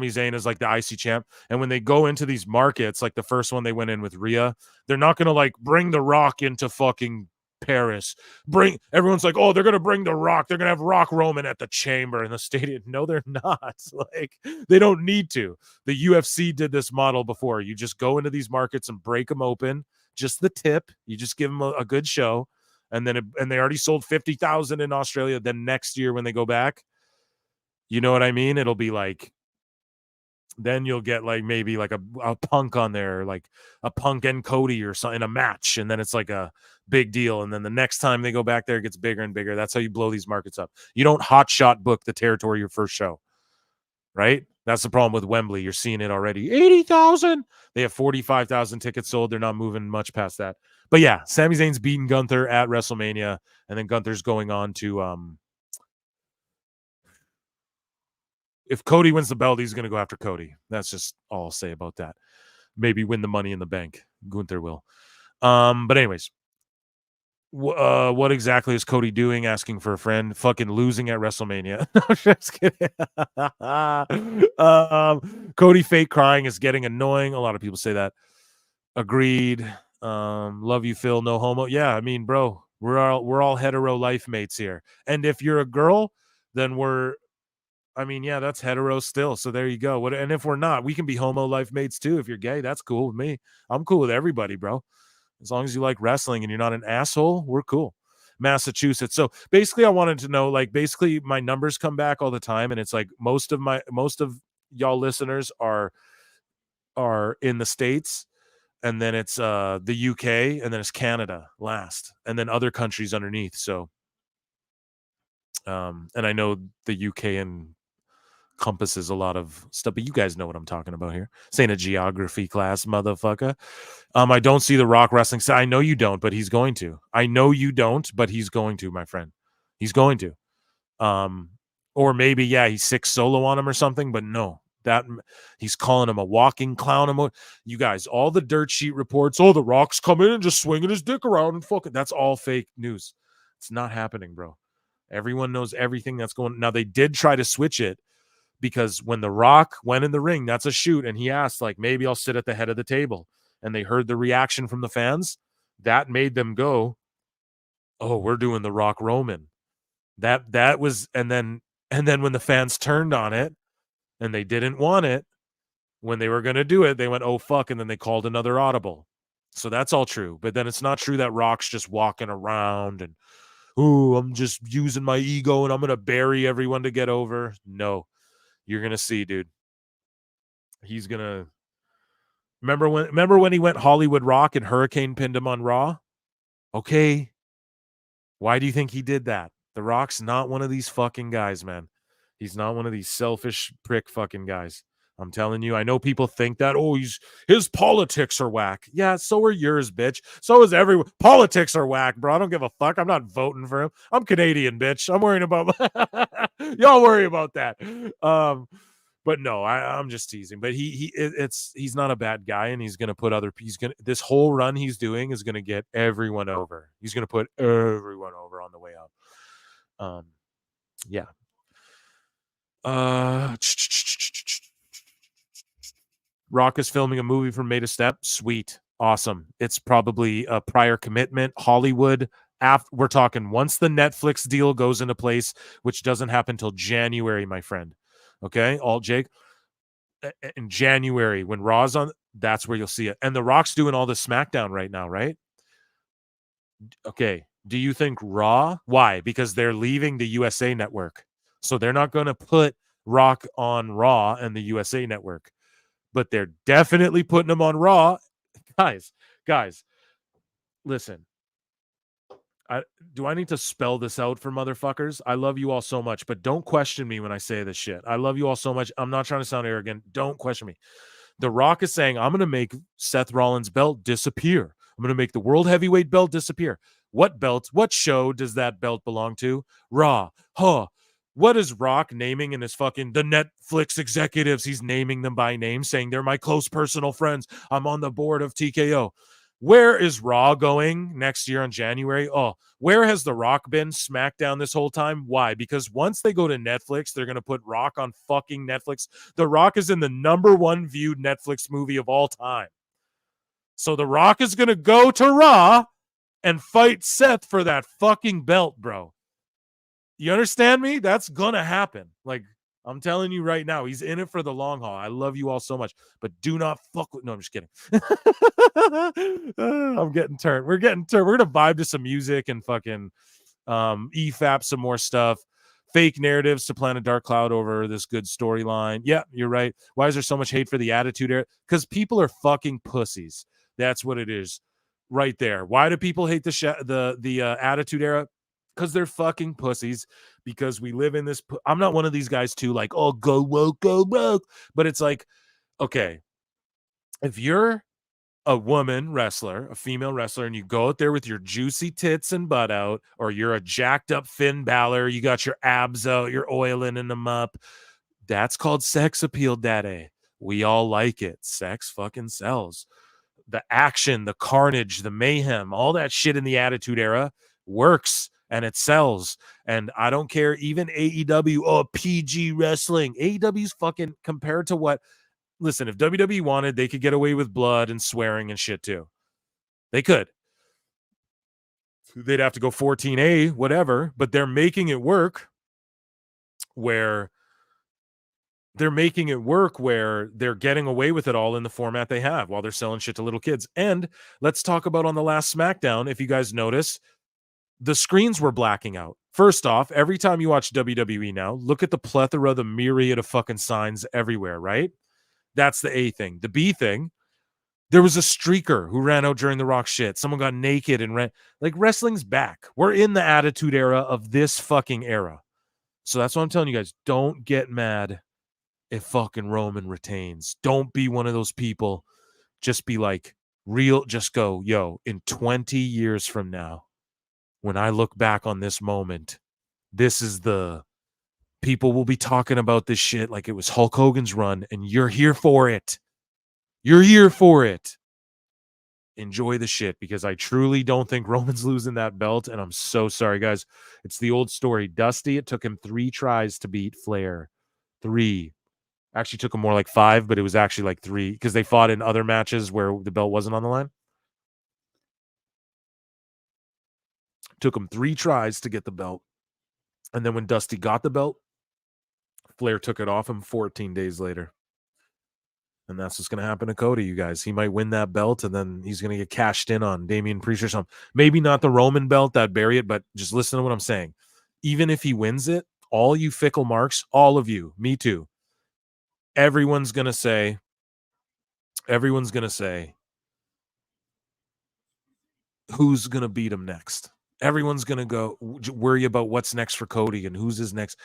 Zayn as like the IC champ. And when they go into these markets, like the first one they went in with Rhea, they're not going to like bring The Rock into fucking Paris. Everyone's like, oh, they're gonna bring The Rock. They're gonna have Rock Roman at the Chamber in the stadium. No, they're not. Like, they don't need to. The UFC did this model before. You just go into these markets and break them open. Just the tip. You just give them a good show, and then and they already sold 50,000 in Australia. Then next year when they go back, you know what I mean? It'll be like, then you'll get like maybe like a Punk on there, like a Punk and Cody or something in a match, and then it's like a big deal. And then the next time they go back there, it gets bigger and bigger. That's how you blow these markets up. You don't hot shot book the territory your first show, right? That's the problem with Wembley. You're seeing it already. 80,000. They have 45,000 tickets sold. They're not moving much past that. But yeah, Sami Zayn's beating Gunther at WrestleMania, and then Gunther's going on to if Cody wins the belt, he's going to go after Cody. That's just all I'll say about that. Maybe win the Money in the Bank. Gunther will. But anyways, what exactly is Cody doing? Asking for a friend. Fucking losing at WrestleMania. No, just kidding. Cody fake crying is getting annoying. A lot of people say that. Agreed. Love you, Phil. No homo. Yeah, I mean, bro, we're all hetero life mates here. And if you're a girl, then yeah, that's hetero still. So there you go. And if we're not, we can be homo life mates too. If you're gay, that's cool with me. I'm cool with everybody, bro. As long as you like wrestling and you're not an asshole, we're cool. Massachusetts. So basically, I wanted to know, like, basically my numbers come back all the time, and it's like most of y'all listeners are in the States, and then it's the UK, and then it's Canada last, and then other countries underneath. So, and I know the UK encompasses a lot of stuff, but you guys know what I'm talking about here. This ain't a geography class, motherfucker. I don't see The Rock wrestling. So I know you don't, but he's going to. I know you don't, but he's going to, my friend. He's going to. Or maybe, yeah, he's 6 solo on him or something, but no. That he's calling him a walking clown. You guys, all the dirt sheet reports, The Rock's coming and just swinging his dick around and fucking, that's all fake news. It's not happening, bro. Everyone knows everything that's going on. Now, they did try to switch it, because when The Rock went in the ring, that's a shoot, and he asked, like, maybe I'll sit at the head of the table, and they heard the reaction from the fans. That made them go, oh, we're doing The Rock Roman. That was, and then when the fans turned on it, and they didn't want it, when they were going to do it, they went, oh, fuck, and then they called another audible. So that's all true. But then it's not true that Rock's just walking around and, I'm just using my ego, and I'm going to bury everyone to get over. No. You're going to see, dude. He's going to... Remember when he went Hollywood Rock and Hurricane pinned him on Raw? Okay. Why do you think he did that? The Rock's not one of these fucking guys, man. He's not one of these selfish prick fucking guys. I'm telling you, I know people think that, his politics are whack. Yeah, so are yours, bitch. So is everyone. Politics are whack, bro. I don't give a fuck. I'm not voting for him. I'm Canadian, bitch. I'm worrying about... Y'all worry about that. But no, I'm just teasing. But he's not a bad guy, and he's gonna put this whole run he's doing is gonna get everyone over. He's gonna put everyone over on the way out. Yeah. Rock is filming a movie for Made a Step. Sweet. Awesome. It's probably a prior commitment. Hollywood. We're talking once the Netflix deal goes into place, which doesn't happen until January, my friend. Okay? Jake. In January, when Raw's on, that's where you'll see it. And The Rock's doing all the SmackDown right now, right? Okay. Do you think Raw? Why? Because they're leaving the USA Network. So they're not going to put Rock on Raw and the USA Network. But they're definitely putting him on Raw. Guys, listen. Do I need to spell this out for motherfuckers? I love you all so much, but don't question me when I say this shit. I love you all so much. I'm not trying to sound arrogant. Don't question me. The Rock is saying, I'm going to make Seth Rollins' belt disappear. I'm going to make the World Heavyweight belt disappear. What belt? What show does that belt belong to? Raw. Huh. What is Rock naming in his fucking... The Netflix executives, he's naming them by name, saying they're my close personal friends. I'm on the board of TKO. Where is Raw going next year in January? Oh, where has The Rock been? SmackDown this whole time? Why? Because once they go to Netflix, they're going to put Rock on fucking Netflix. The Rock is in the #1 viewed Netflix movie of all time. So The Rock is going to go to Raw, and fight Seth for that fucking belt, bro. You understand me? That's gonna happen. Like, I'm telling you right now, he's in it for the long haul. I love you all so much, but do not fuck with. No, I'm just kidding. I'm getting turned. We're getting turned. We're gonna vibe to some music and fucking EFAP some more stuff. Fake narratives to plant a dark cloud over this good storyline. Yeah, you're right. Why is there so much hate for the Attitude Era? Because people are fucking pussies. That's what it is, right there. Why do people hate the Attitude Era? Because they're fucking pussies. Because we live in this. I'm not one of these guys too. Like, oh, go woke, go woke. But it's like, okay, if you're a woman wrestler, a female wrestler, and you go out there with your juicy tits and butt out, or you're a jacked up Finn Balor, you got your abs out, you're oiling them up. That's called sex appeal, daddy. We all like it. Sex fucking sells. The action, the carnage, the mayhem, all that shit in the Attitude Era works and it sells. And I don't care, even AEW, PG wrestling. AEW's fucking compared to what? Listen, if WWE wanted, they could get away with blood and swearing and shit too. They could. They'd have to go 14A, whatever, but they're making it work where they're getting away with it all in the format they have while they're selling shit to little kids. And let's talk about on the last SmackDown, if you guys notice, the screens were blacking out. First off, every time you watch WWE now, look at the plethora, the myriad of fucking signs everywhere, right? That's the A thing. The B thing, there was a streaker who ran out during the Rock shit. Someone got naked and ran. Like, wrestling's back. We're in the Attitude Era of this fucking era. So that's what I'm telling you guys. Don't get mad if fucking Roman retains. Don't be one of those people. Just be like, just go, yo, in 20 years from now, when I look back on this moment, this is the people will be talking about this shit like it was Hulk Hogan's run, and you're here for it. You're here for it. Enjoy the shit, because I truly don't think Roman's losing that belt, and I'm so sorry, guys. It's the old story. Dusty, it took him 3 tries to beat Flair. 3. Actually took him more like 5, but it was actually like 3 because they fought in other matches where the belt wasn't on the line. Took him 3 tries to get the belt. And then when Dusty got the belt, Flair took it off him 14 days later. And that's what's going to happen to Cody, you guys. He might win that belt, and then he's going to get cashed in on Damian Priest or something. Maybe not the Roman belt, that'd bury it, but just listen to what I'm saying. Even if he wins it, all you fickle marks, all of you, me too, everyone's going to say, who's going to beat him next? Everyone's going to go worry about what's next for Cody and who's his next.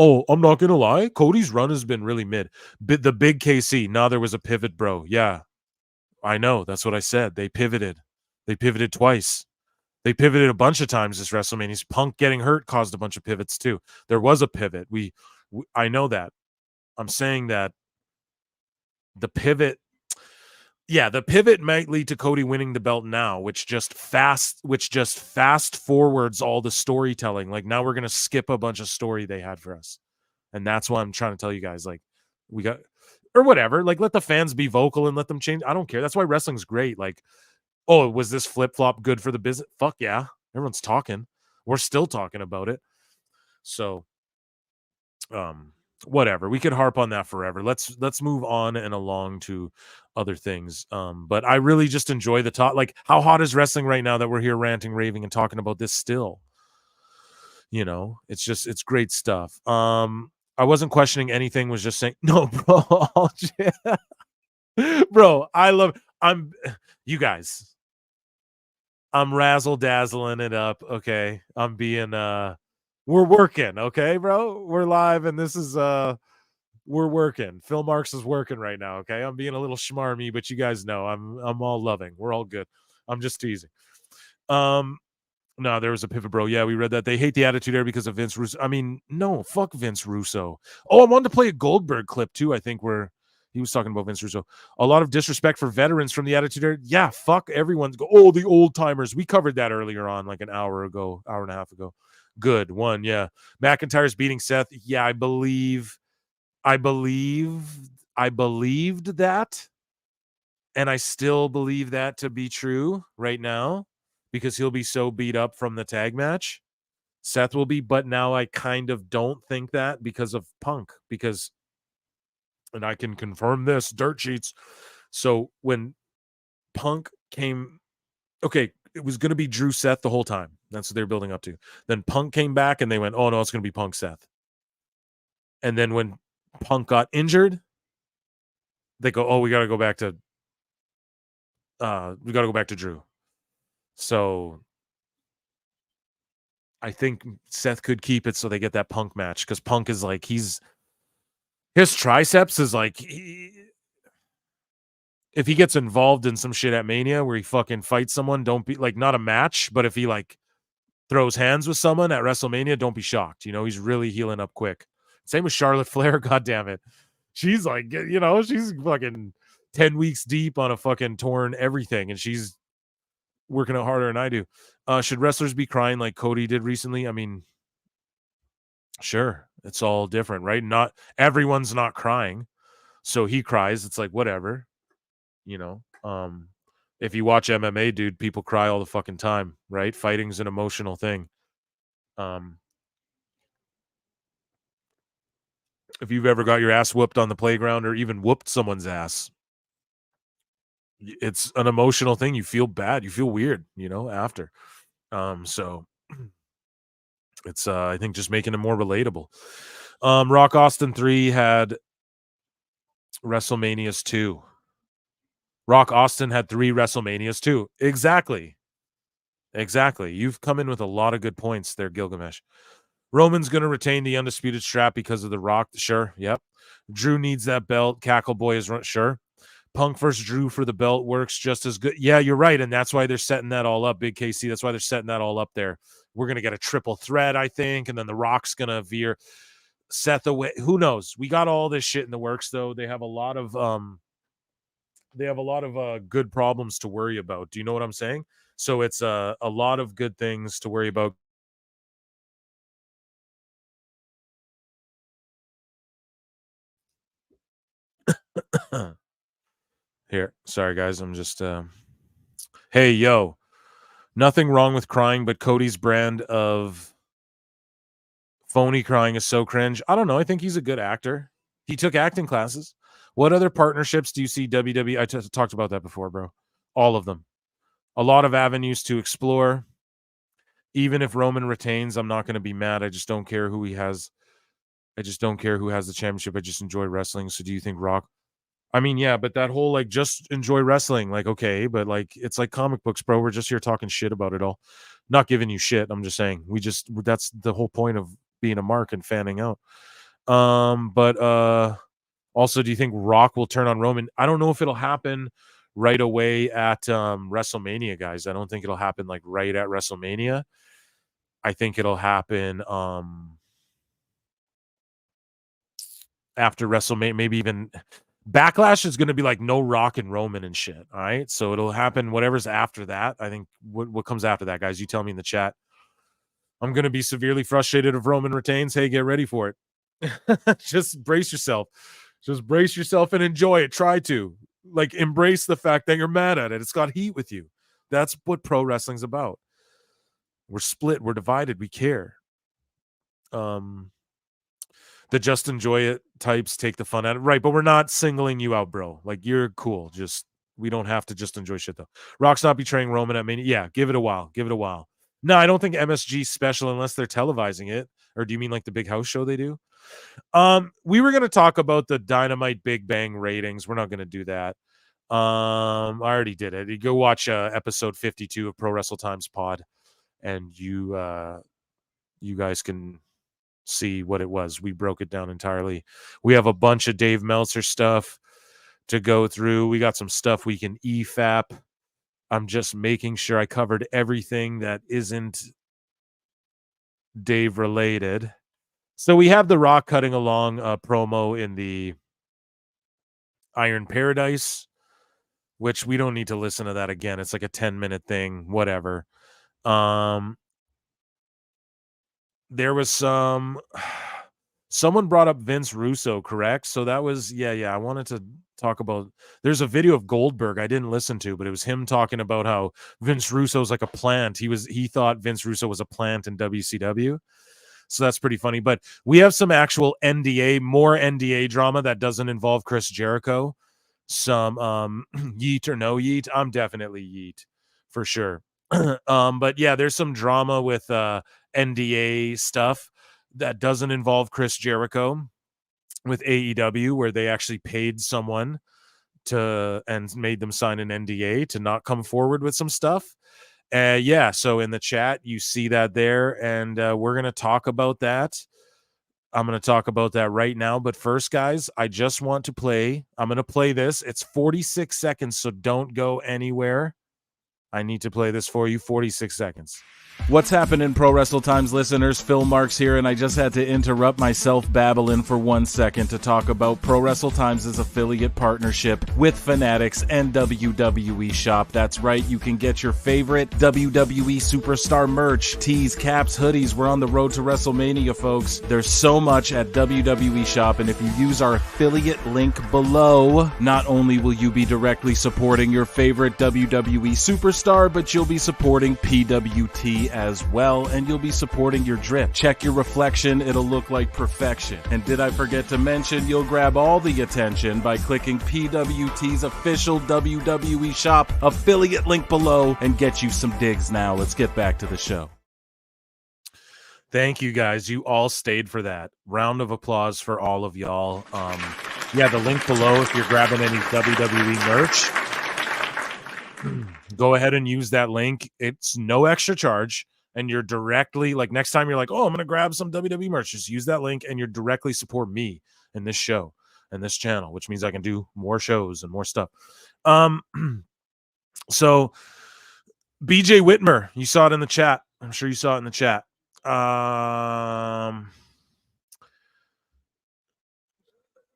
Oh, I'm not going to lie. Cody's run has been really mid. The big KC. Nah, there was a pivot, bro. Yeah, I know. That's what I said. They pivoted. They pivoted twice. They pivoted a bunch of times this WrestleMania's. Punk getting hurt caused a bunch of pivots too. There was a pivot. I know that. I'm saying that the pivot. Yeah, the pivot might lead to Cody winning the belt now, which just fast forwards all the storytelling. Like, now we're going to skip a bunch of story they had for us. And that's why I'm trying to tell you guys, like, we got, or whatever, like, let the fans be vocal and let them change. I don't care. That's why wrestling's great. Like, oh, was this flip-flop good for the business? Fuck yeah. Everyone's talking. We're still talking about it. So, whatever, we could harp on that forever. Let's move on and along to other things. But I really just enjoy the talk. Like, how hot is wrestling right now that we're here ranting, raving, and talking about this still? You know, it's great stuff. I wasn't questioning anything, was just saying, no, bro. Bro, you guys, I'm razzle dazzling it up. Okay. I'm being we're working, okay, bro? We're live, and this is we're working. Phil Marks is working right now, okay? I'm being a little schmarmy, but you guys know I'm all loving. We're all good. I'm just teasing. No, there was a pivot, bro. Yeah, we read that. They hate the Attitude Era because of Vince Russo. I mean, no, fuck Vince Russo. Oh, I wanted to play a Goldberg clip too, I think, where he was talking about Vince Russo. A lot of disrespect for veterans from the Attitude Era. Yeah, fuck everyone's the old timers. We covered that earlier on, like an hour and a half ago. Good one, yeah. McIntyre's beating Seth. Yeah, I believed that, and I still believe that to be true right now. because he'll be so beat up from the tag match. Seth will be, but now I kind of don't think that because of Punk, because, and I can confirm this, dirt sheets. So when Punk came, okay, it was going to be Drew Seth the whole time. That's what they were building up to. Then Punk came back and they went, oh no, it's going to be Punk Seth. And then when Punk got injured, they go, oh, we got to go back to Drew. So I think Seth could keep it so they get that Punk match, because Punk is like, his triceps is like, if he gets involved in some shit at Mania where he fucking fights someone, don't be like, not a match, but if he like throws hands with someone at WrestleMania, don't be shocked. He's really healing up quick. Same with Charlotte Flair. God damn it. She's like, she's fucking 10 weeks deep on a fucking torn everything, and she's working out harder than I do. Should wrestlers be crying like Cody did recently? I mean, sure. It's all different, right? Not everyone's not crying. So he cries. It's like, whatever. If you watch MMA, dude, people cry all the fucking time, right? Fighting's an emotional thing. If you've ever got your ass whooped on the playground or even whooped someone's ass, it's an emotional thing. You feel bad. You feel weird, after. So it's, I think, just making it more relatable. Rock Austin 3 had WrestleManias 2. Rock Austin had 3 WrestleManias too. Exactly. You've come in with a lot of good points there, Gilgamesh. Roman's going to retain the undisputed strap because of The Rock. Sure. Yep. Drew needs that belt. Cackle Boy is sure. Punk versus Drew for the belt works just as good. Yeah, you're right. And that's why they're setting that all up, Big KC. That's why they're setting that all up there. We're going to get a triple threat, I think. And then The Rock's going to veer Seth away. Who knows? We got all this shit in the works, though. They have a lot of good problems to worry about. Do you know what I'm saying? So it's a lot of good things to worry about. Here, sorry guys, I'm just hey yo, nothing wrong with crying, but Cody's brand of phony crying is so cringe. I don't know. I think he's a good actor. He took acting classes. What other partnerships do you see WWE? I talked about that before, bro. All of them. A lot of avenues to explore. Even if Roman retains, I'm not going to be mad. I just don't care who he has. I just don't care who has the championship. I just enjoy wrestling. So do you think Rock? I mean, yeah, but that whole like just enjoy wrestling, like, okay, but like it's like comic books, bro. We're just here talking shit about it all. Not giving you shit. I'm just saying that's the whole point of being a mark and fanning out. But also, do you think Rock will turn on Roman? I don't know if it'll happen right away at WrestleMania, guys. I don't think it'll happen like right at WrestleMania. I think it'll happen after WrestleMania, maybe even Backlash is going to be like no Rock and Roman and shit. All right. So it'll happen whatever's after that. I think what comes after that, guys, you tell me in the chat. I'm going to be severely frustrated if Roman retains. Hey, get ready for it. Just brace yourself. Just brace yourself and enjoy it. Try to like embrace the fact that you're mad at it. It's got heat with you. That's what pro wrestling's about. We're split. We're divided. We care. The just enjoy it types take the fun out of it. Right, but we're not singling you out, bro. Like, you're cool. Just, we don't have to just enjoy shit, though. Rock's not betraying Roman at Mania. Yeah, give it a while. Give it a while. No, I don't think MSG's special unless they're televising it. Or do you mean like the big house show they do? We were going to talk about the Dynamite Big Bang ratings. We're not going to do that. I already did it. You go watch episode 52 of Pro Wrestle Times pod, and you guys can see what it was. We broke it down entirely. We have a bunch of Dave Meltzer stuff to go through. We got some stuff we can EFAP. I'm just making sure I covered everything that isn't Dave related. So we have The Rock cutting along a promo in the Iron Paradise, which we don't need to listen to that again. It's like a 10-minute thing, whatever. There was some Someone brought up Vince Russo, correct? So that was, yeah. I wanted to talk about, there's a video of Goldberg I didn't listen to, but it was him talking about how Vince Russo's like a plant. He thought Vince Russo was a plant in WCW. So that's pretty funny. But we have some actual more NDA drama that doesn't involve Chris Jericho. Some yeet or no yeet. I'm definitely yeet for sure. But yeah, there's some drama with NDA stuff that doesn't involve Chris Jericho with AEW, where they actually paid someone and made them sign an NDA to not come forward with some stuff. Yeah, so in the chat, you see that there, and we're going to talk about that. I'm going to talk about that right now. But first, guys, I just want to play. I'm going to play this. It's 46 seconds, so don't go anywhere. I need to play this for you. 46 seconds. What's happening, Pro Wrestle Times listeners? Phil Marks here, and I just had to interrupt myself babbling for 1 second to talk about Pro Wrestle Times' affiliate partnership with Fanatics and WWE Shop. That's right, you can get your favorite WWE superstar merch, tees, caps, hoodies. We're on the road to WrestleMania, folks. There's so much at WWE Shop, and if you use our affiliate link below, not only will you be directly supporting your favorite WWE superstar, but you'll be supporting PWT as well, and you'll be supporting your drip. Check your reflection, it'll look like perfection. And did I forget to mention, you'll grab all the attention by clicking PWT's official WWE Shop affiliate link below and get you some digs now. Let's get back to the show. Thank you, guys. You all stayed for that. Round of applause for all of y'all. Yeah, the link below if you're grabbing any WWE merch. Go ahead and use that link. It's no extra charge, and you're directly, like, next time you're like, oh, I'm going to grab some WWE merch, just use that link, and you're directly support me in this show and this channel, which means I can do more shows and more stuff. So BJ Whitmer, you saw it in the chat. I'm sure you saw it in the chat.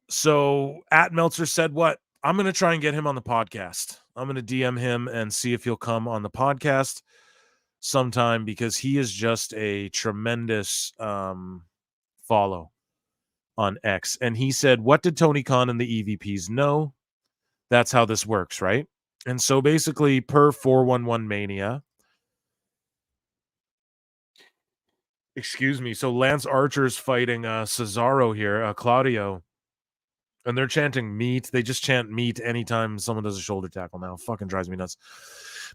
So at Meltzer said what? I'm going to try and get him on the podcast. I'm going to DM him and see if he'll come on the podcast sometime, because he is just a tremendous follow on X. And he said, what did Tony Khan and the EVPs know? That's how this works, right? And so basically, per 411 Mania, excuse me, so Lance Archer's fighting Cesaro here, Claudio. And they're chanting meat. They just chant meat anytime someone does a shoulder tackle now. Fucking drives me nuts.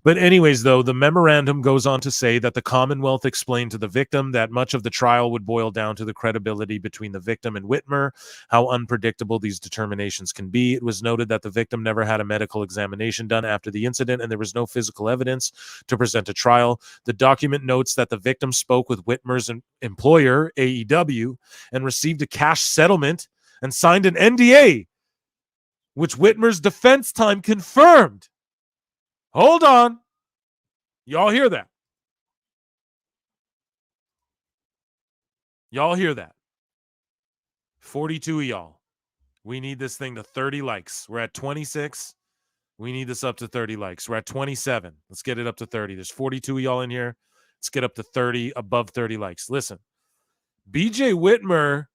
But anyways, though, the memorandum goes on to say that the Commonwealth explained to the victim that much of the trial would boil down to the credibility between the victim and Whitmer, how unpredictable these determinations can be. It was noted that the victim never had a medical examination done after the incident, and there was no physical evidence to present at trial. The document notes that the victim spoke with Whitmer's employer, AEW, and received a cash settlement and signed an NDA, which Whitmer's defense time confirmed. Hold on. Y'all hear that? Y'all hear that? 42 of y'all. We need this thing to 30 likes. We're at 26. We need this up to 30 likes. We're at 27. Let's get it up to 30. There's 42 of y'all in here. Let's get up to 30, above 30 likes. Listen, BJ Whitmer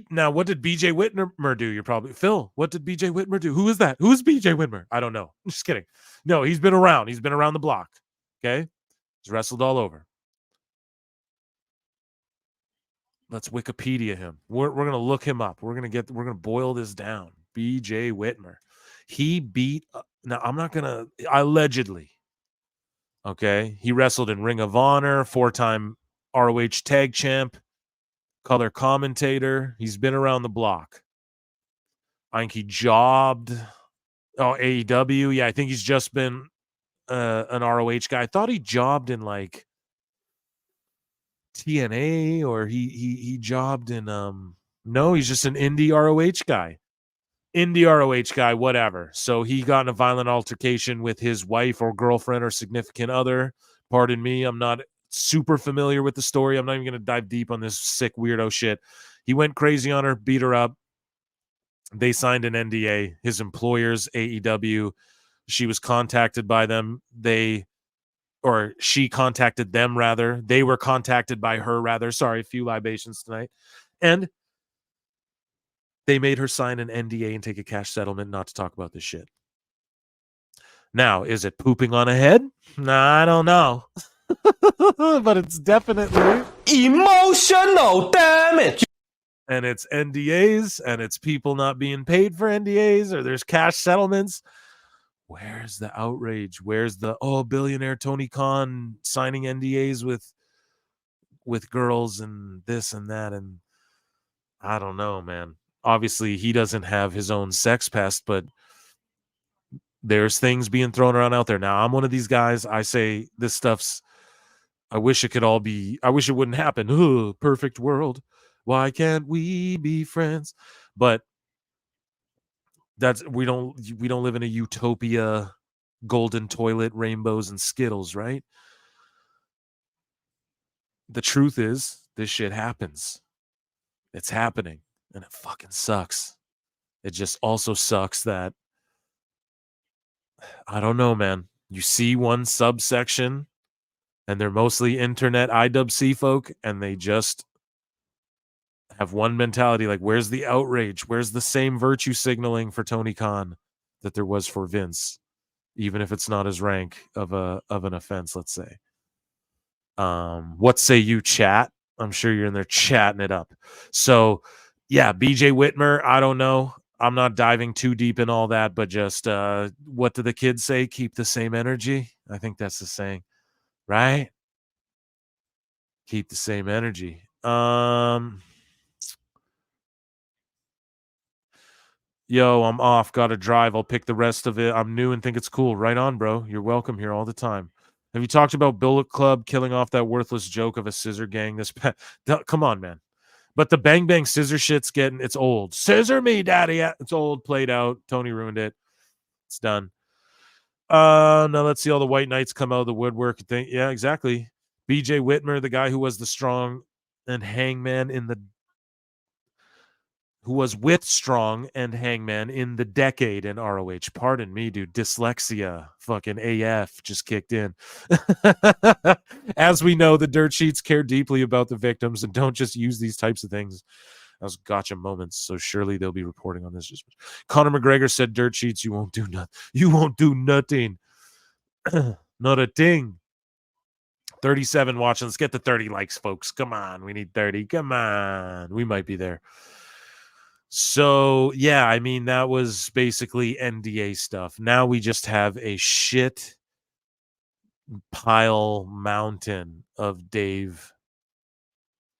now, what did BJ Whitmer do? You're probably, Phil, what did BJ Whitmer do? Who is that? Who's BJ Whitmer? I don't know. I'm just kidding. No, he's been around. He's been around the block. Okay? He's wrestled all over. Let's Wikipedia him. We're going to look him up. We're going to boil this down. BJ Whitmer. He beat, now I'm not going to, allegedly. Okay? He wrestled in Ring of Honor, 4-time ROH tag champ, color commentator. He's been around the block. I think he jobbed. Oh, AEW. Yeah, I think he's just been an ROH guy. I thought he jobbed in like TNA, or he jobbed in no, he's just an indie ROH guy. Indie ROH guy, whatever. So he got in a violent altercation with his wife or girlfriend or significant other. Pardon me, I'm not super familiar with the story. I'm not even going to dive deep on this sick weirdo shit. He went crazy on her, beat her up. They signed an NDA. His employers, AEW, she was contacted by them. She contacted them, rather. They were contacted by her, rather. Sorry, a few libations tonight. And they made her sign an NDA and take a cash settlement not to talk about this shit. Now, is it pooping on a head? Nah, I don't know. But it's definitely emotional damage. And it's NDAs, and it's people not being paid for NDAs, or there's cash settlements. Where's the outrage? Where's the billionaire Tony Khan signing NDAs with girls and this and that? And I don't know, man. Obviously, he doesn't have his own sex pest, but there's things being thrown around out there. Now, I'm one of these guys. I say this stuff's. I wish it wouldn't happen. Ooh, perfect world. Why can't we be friends? But we don't live in a utopia, golden toilet, rainbows and Skittles, right? The truth is, this shit happens. It's happening, and it fucking sucks. It just also sucks that, I don't know, man. You see one subsection, and they're mostly internet IWC folk, and they just have one mentality, like, where's the outrage? Where's the same virtue signaling for Tony Khan that there was for Vince, even if it's not his rank of an offense, let's say. What say you, chat? I'm sure you're in there chatting it up. So, yeah, BJ Whitmer, I don't know. I'm not diving too deep in all that, but just what do the kids say? Keep the same energy. I think that's the saying, right? Keep the same energy. Yo, I'm off. Got to drive. I'll pick the rest of it. I'm new and think it's cool. Right on, bro. You're welcome here all the time. Have you talked about Bullet Club killing off that worthless joke of a scissor gang? Come on, man. But the Bang Bang scissor shit's it's old. Scissor me, daddy. It's old, played out. Tony ruined it. It's done. Now let's see all the white knights come out of the woodwork. Yeah, exactly. BJ Whitmer, the guy who was the strong and Hangman who was with Strong and Hangman in the decade in ROH. Pardon me, dude. Dyslexia, fucking AF just kicked in. As we know, the dirt sheets care deeply about the victims and don't just use these types of things as gotcha moments. So surely they'll be reporting on this. Conor McGregor said, dirt sheets, you won't do nothing. You won't do nothing. Not a thing. 37 watching. Let's get to 30 likes, folks. Come on. We need 30. Come on. We might be there. So, yeah, I mean, that was basically NDA stuff. Now we just have a shit pile mountain of Dave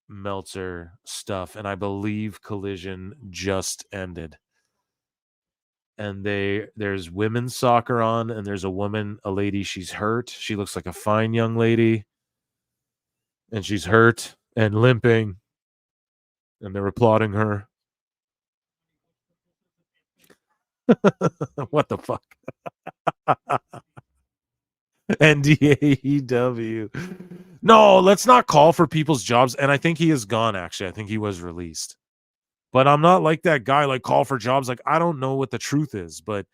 Meltzer stuff. And I believe Collision just ended. And there's women's soccer on, and there's a lady, she's hurt. She looks like a fine young lady. And she's hurt and limping. And they're applauding her. What the fuck? NDAEW. No, let's not call for people's jobs. And I think he is gone, actually. I think he was released. But I'm not like that guy, like, call for jobs. Like, I don't know what the truth is, but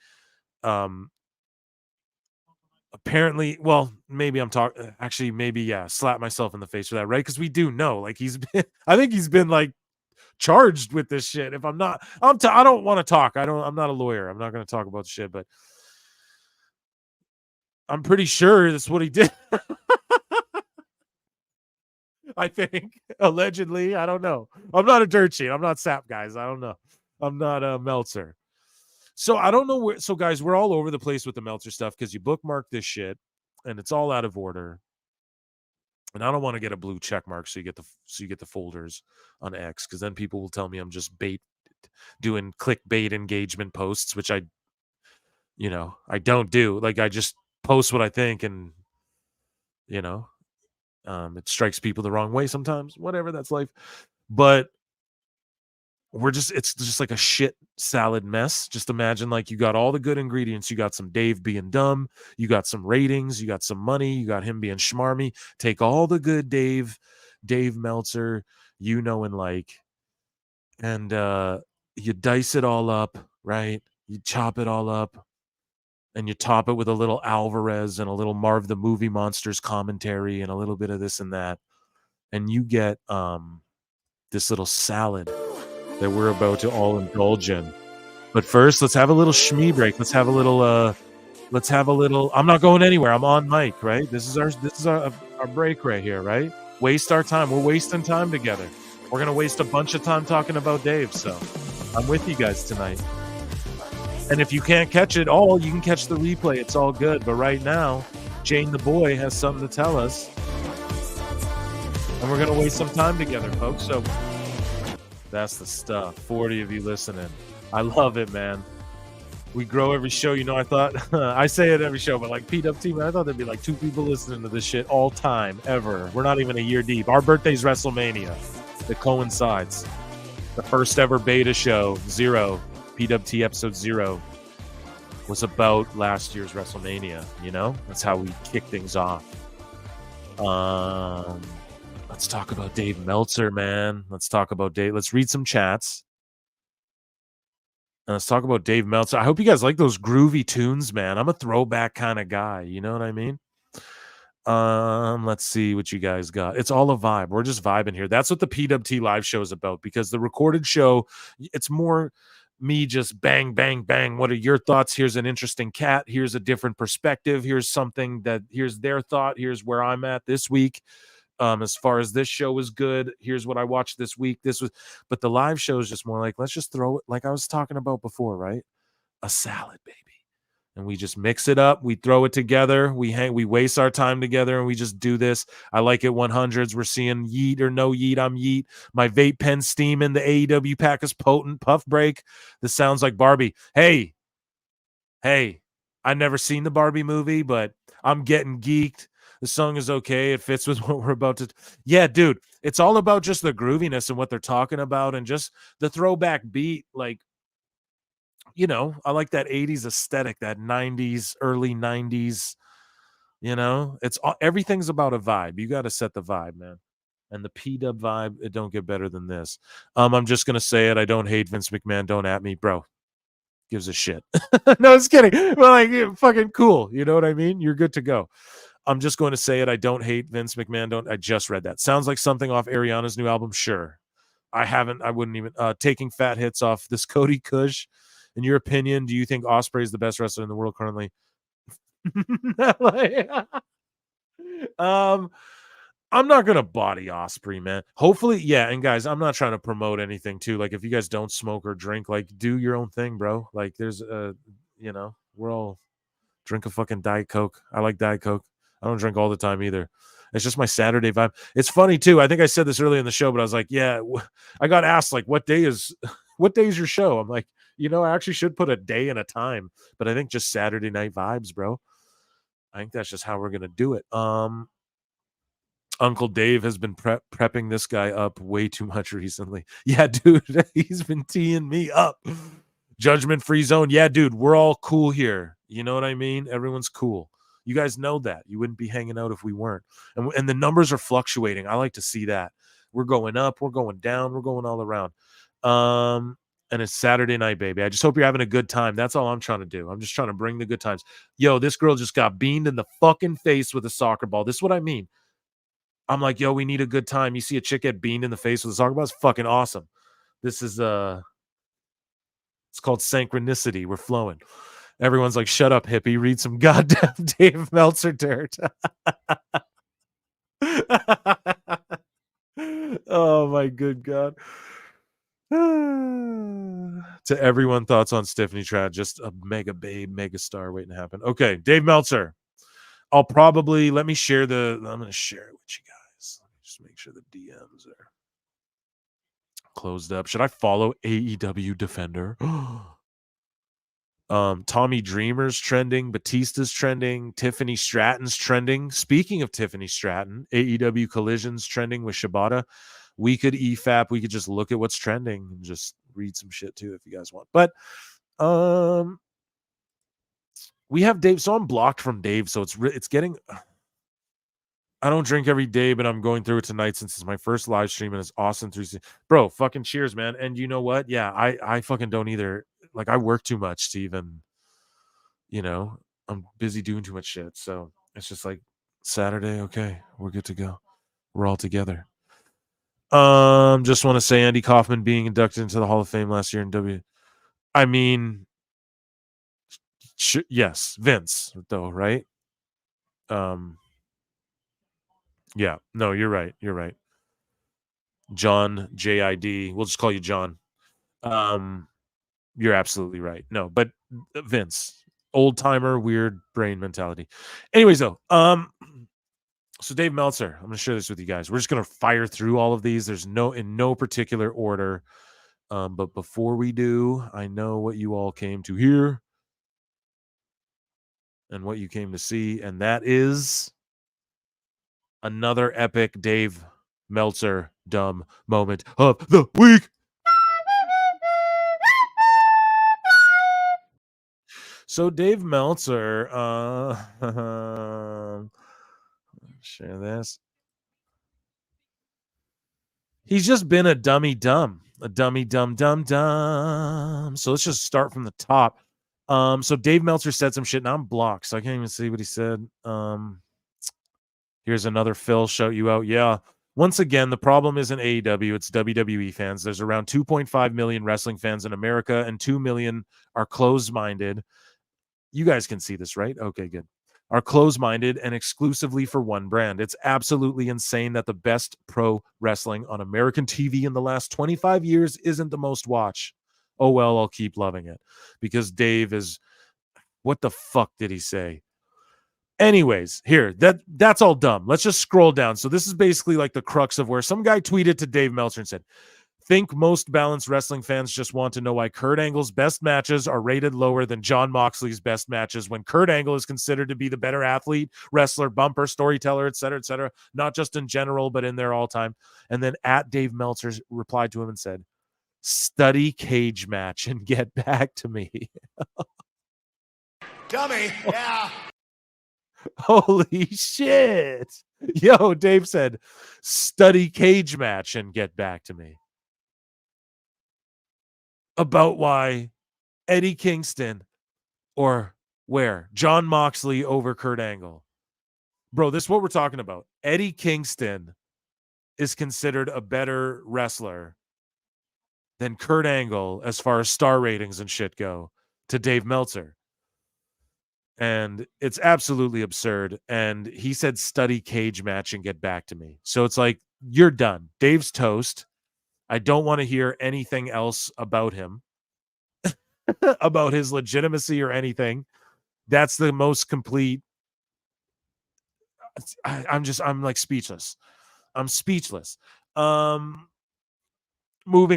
apparently, well, maybe I'm talking, actually, maybe, yeah, slap myself in the face for that, right? Because we do know, like, I think he's been, like, charged with this shit. If I'm not, I don't want to talk. I'm not a lawyer. I'm not going to talk about the shit, but I'm pretty sure that's what he did. I think allegedly. I don't know. I'm not a dirt sheet. I'm not Sap, guys. I don't know. I'm not a Meltzer. So I don't know where. So guys, we're all over the place with the Meltzer stuff because you bookmark this shit and it's all out of order. And I don't want to get a blue check mark so you get the folders on X, because then people will tell me I'm just doing clickbait engagement posts, which I don't do. Like, I just post what I think, and it strikes people the wrong way sometimes. Whatever, that's life. But it's just like a shit salad mess. Just imagine, like, you got all the good ingredients. You got some Dave being dumb. You got some ratings. You got some money. You got him being schmarmy. Take all the good Dave Meltzer, and like, and you dice it all up, right? You chop it all up, and you top it with a little Alvarez and a little Marv the Movie Monsters commentary and a little bit of this and that. And you get this little salad that we're about to all indulge in. But first, let's have a little shmee break. Let's have a little. I'm not going anywhere. I'm on mic, right? This is our break right here, right? Waste our time. We're wasting time together. We're gonna waste a bunch of time talking about Dave. So I'm with you guys tonight. And if you can't catch it all, you can catch the replay. It's all good. But right now, Jane the boy has something to tell us. And we're going to waste some time together, folks. So that's the stuff. 40 of you listening. I love it, man. We grow every show. You know, I thought, I say it every show, but like PWT, man, I thought there'd be like 2 people listening to this shit all time, ever. We're not even a year deep. Our birthday's WrestleMania. It coincides. The first ever beta show, 0. PWT episode 0 was about last year's WrestleMania, you know? That's how we kick things off. Let's talk about Dave Meltzer, man. Let's talk about Dave. Let's read some chats. And let's talk about Dave Meltzer. I hope you guys like those groovy tunes, man. I'm a throwback kind of guy. You know what I mean? Let's see what you guys got. It's all a vibe. We're just vibing here. That's what the PWT Live Show is about, because the recorded show, it's more me just bang, bang, bang. What are your thoughts? Here's an interesting cat. Here's a different perspective. Here's something that, here's their thought. Here's where I'm at this week. As far as this show is good, here's what I watched this week. But the live show is just more like, let's just throw it, like I was talking about before, right? A salad, baby. And we just mix it up. We throw it together. We waste our time together, and we just do this. I like it 100s. We're seeing yeet or no yeet. I'm yeet. My vape pen steaming. The AEW pack is potent. Puff break. This sounds like Barbie. Hey, I never seen the Barbie movie, but I'm getting geeked. The song is okay. It fits with what we're about to. Yeah, dude, it's all about just the grooviness and what they're talking about, and just the throwback beat. Like, you know, I like that 80s aesthetic, that 90s, early 90s, you know, everything's about a vibe. You got to set the vibe, man. And the PW vibe, it don't get better than this. I'm just going to say it. I don't hate Vince McMahon. Don't at me, bro. Gives a shit. No, it's kidding. Well, like, fucking cool. You know what I mean? You're good to go. I'm just going to say it. I don't hate Vince McMahon. I just read that. Sounds like something off Ariana's new album. Sure. I wouldn't even, taking fat hits off this Cody Kush. In your opinion, do you think Ospreay is the best wrestler in the world currently? I'm not gonna body Ospreay, man. Hopefully, yeah. And guys, I'm not trying to promote anything too. Like, if you guys don't smoke or drink, like, do your own thing, bro. Like, there's you know, we're all drink a fucking Diet Coke. I like Diet Coke. I don't drink all the time either. It's just my Saturday vibe. It's funny too. I think I said this earlier in the show, but I was like, yeah, I got asked like, what day is your show? I'm like, you know, I actually should put a day and a time, but I think just Saturday night vibes, bro. I think that's just how we're gonna do it. Uncle Dave has been prepping this guy up way too much recently. Yeah, dude, he's been teeing me up. Judgment free zone. Yeah, dude, we're all cool here. You know what I mean? Everyone's cool. You guys know that. You wouldn't be hanging out if we weren't. And the numbers are fluctuating. I like to see that. We're going up. We're going down. We're going all around. And it's Saturday night, baby. I just hope you're having a good time. That's all I'm trying to do. I'm just trying to bring the good times. Yo, this girl just got beamed in the fucking face with a soccer ball. This is what I mean. I'm like, yo, we need a good time. You see a chick get beamed in the face with a soccer ball? It's fucking awesome. This is it's called synchronicity. We're flowing. Everyone's like, shut up, hippie. Read some goddamn Dave Meltzer dirt. Oh my good God. To everyone, thoughts on Stephanie Trad, just a mega babe, mega star waiting to happen. Okay, Dave Meltzer. I'm going to share it with you guys. Let me just make sure the DMs are closed up. Should I follow AEW Defender? Tommy Dreamer's trending, Batista's trending, Tiffany Stratton's trending. Speaking of Tiffany Stratton, AEW Collision's trending with Shibata. We could EFAP. We could just look at what's trending and just read some shit too if you guys want. But we have Dave, so I'm blocked from Dave. So it's getting. I don't drink every day, but I'm going through it tonight since it's my first live stream and it's awesome. Bro, fucking cheers, man. And you know what? Yeah, I fucking don't either. Like, I work too much to even, you know, I'm busy doing too much shit. So it's just like Saturday. Okay, we're good to go. We're all together. Just want to say Andy Kaufman being inducted into the Hall of Fame last year in W. I mean, yes, Vince though, right? Yeah, no, you're right. You're right. John JID. We'll just call you John. You're absolutely right. No, but Vince, old timer, weird brain mentality. Anyways, though, so Dave Meltzer, I'm going to share this with you guys. We're just going to fire through all of these. There's in no particular order. But before we do, I know what you all came to hear and what you came to see, and that is another epic Dave Meltzer dumb moment of the week. So Dave Meltzer, share this. He's just been a dummy dumb. So let's just start from the top. So Dave Meltzer said some shit, and I'm blocked, so I can't even see what he said. Here's another Phil shout you out. Yeah. Once again, the problem isn't AEW, it's WWE fans. There's around 2.5 million wrestling fans in America, and 2 million are closed-minded. You guys can see this, right? Okay, good. Are closed-minded and exclusively for one brand. It's absolutely insane that the best pro wrestling on American TV in the last 25 years isn't the most watched. Oh, well, I'll keep loving it. Because Dave is... What the fuck did he say? Anyways, here, that's all dumb. Let's just scroll down. So this is basically like the crux of where some guy tweeted to Dave Meltzer and said, think most balanced wrestling fans just want to know why Kurt Angle's best matches are rated lower than Jon Moxley's best matches when Kurt Angle is considered to be the better athlete, wrestler, bumper, storyteller, etc., not just in general, but in their all-time. And then at Dave Meltzer replied to him and said, study cage match and get back to me. Dummy, yeah. Holy shit. Yo, Dave said, study cage match and get back to me. About why Eddie Kingston or where? Jon Moxley over Kurt Angle. Bro, this is what we're talking about. Eddie Kingston is considered a better wrestler than Kurt Angle as far as star ratings and shit go to Dave Meltzer. And it's absolutely absurd. And he said, study cage match and get back to me. So it's like, you're done. Dave's toast. I don't want to hear anything else about him, about his legitimacy or anything. That's the most complete. I'm like speechless. I'm speechless. Moving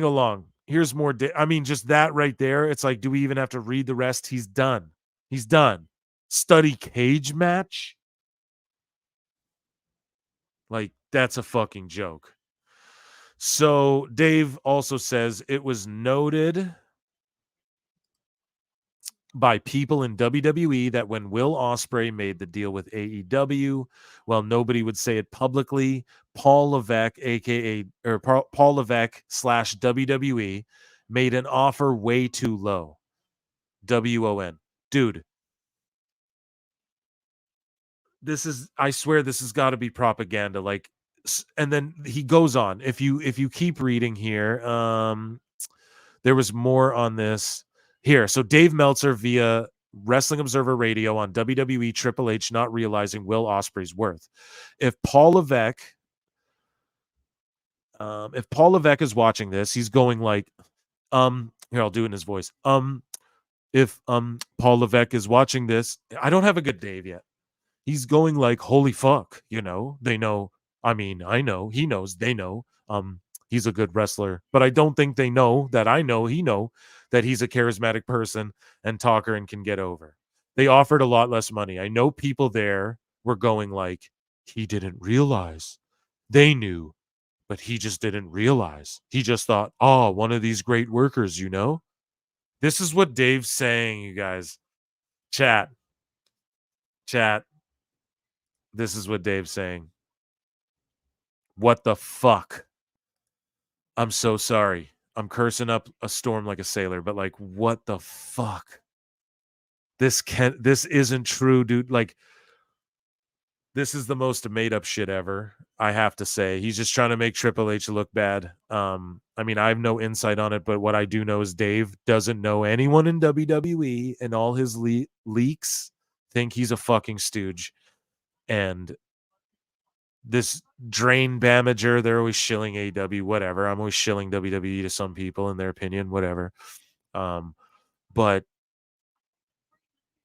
along. Here's more. Just that right there. It's like, do we even have to read the rest? He's done. He's done. Study cage match. Like, that's a fucking joke. So Dave also says it was noted by people in WWE that when Will Ospreay made the deal with AEW, while nobody would say it publicly, Paul Levesque, Paul Levesque / WWE, made an offer way too low. WON. Dude, I swear this has got to be propaganda. Like, and then he goes on. If you keep reading here, there was more on this here. So Dave Meltzer via Wrestling Observer Radio on WWE Triple H not realizing Will Ospreay's worth. If Paul Levesque is watching this, he's going like, here, I'll do it in his voice. If Paul Levesque is watching this, I don't have a good Dave yet. He's going like, holy fuck, they know. I know, he knows, they know. He's a good wrestler, but I don't think they know that I know he know that he's a charismatic person and talker and can get over. They offered a lot less money. I know people there were going like, he didn't realize. They knew, but he just didn't realize. He just thought, oh, one of these great workers, This is what Dave's saying, you guys. Chat. This is what Dave's saying. What the fuck? I'm so sorry. I'm cursing up a storm like a sailor, but like, what the fuck? This isn't true, dude. Like, This is the most made up shit ever, I have to say. He's just trying to make Triple H look bad. I mean, I have no insight on it, but what I do know is Dave doesn't know anyone in WWE, and all his leaks think he's a fucking stooge. And this drain Bamager, they're always shilling AEW, whatever. I'm always shilling WWE to some people in their opinion, whatever. But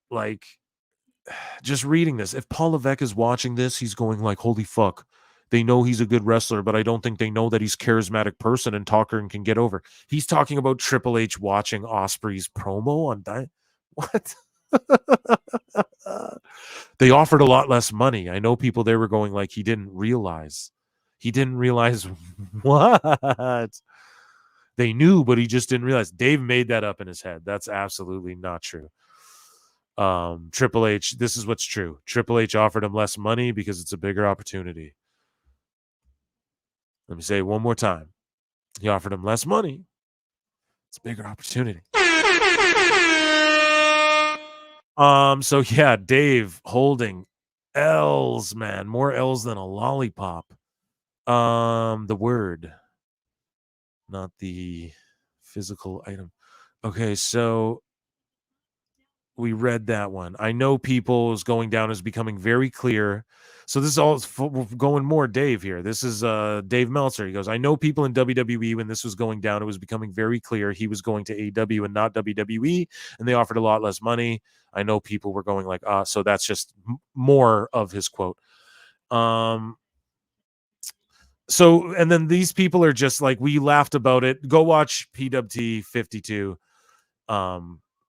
like, just reading this, if Paul Levesque is watching this, he's going like, holy fuck, they know he's a good wrestler, but I don't think they know that he's charismatic person and talker and can get over. He's talking about Triple H watching Ospreay's promo on that. What? They offered a lot less money. I know people there were going like, he didn't realize what they knew, but he just didn't realize. Dave made that up in his head. That's absolutely not true. Triple H, this is what's true. Triple H offered him less money because it's a bigger opportunity. Let me say it one more time. He offered him less money. It's a bigger opportunity. So yeah, Dave holding L's, man. More L's than a lollipop. The word, not the physical item. Okay, so we read that one. I know people's going down is becoming very clear. So this is all going more Dave here. This is Dave Meltzer. He goes, I know people in WWE when this was going down, it was becoming very clear he was going to AEW and not WWE, and they offered a lot less money. I know people were going like, so that's just more of his quote. So, and then these people are just like, we laughed about it. Go watch PWT 52.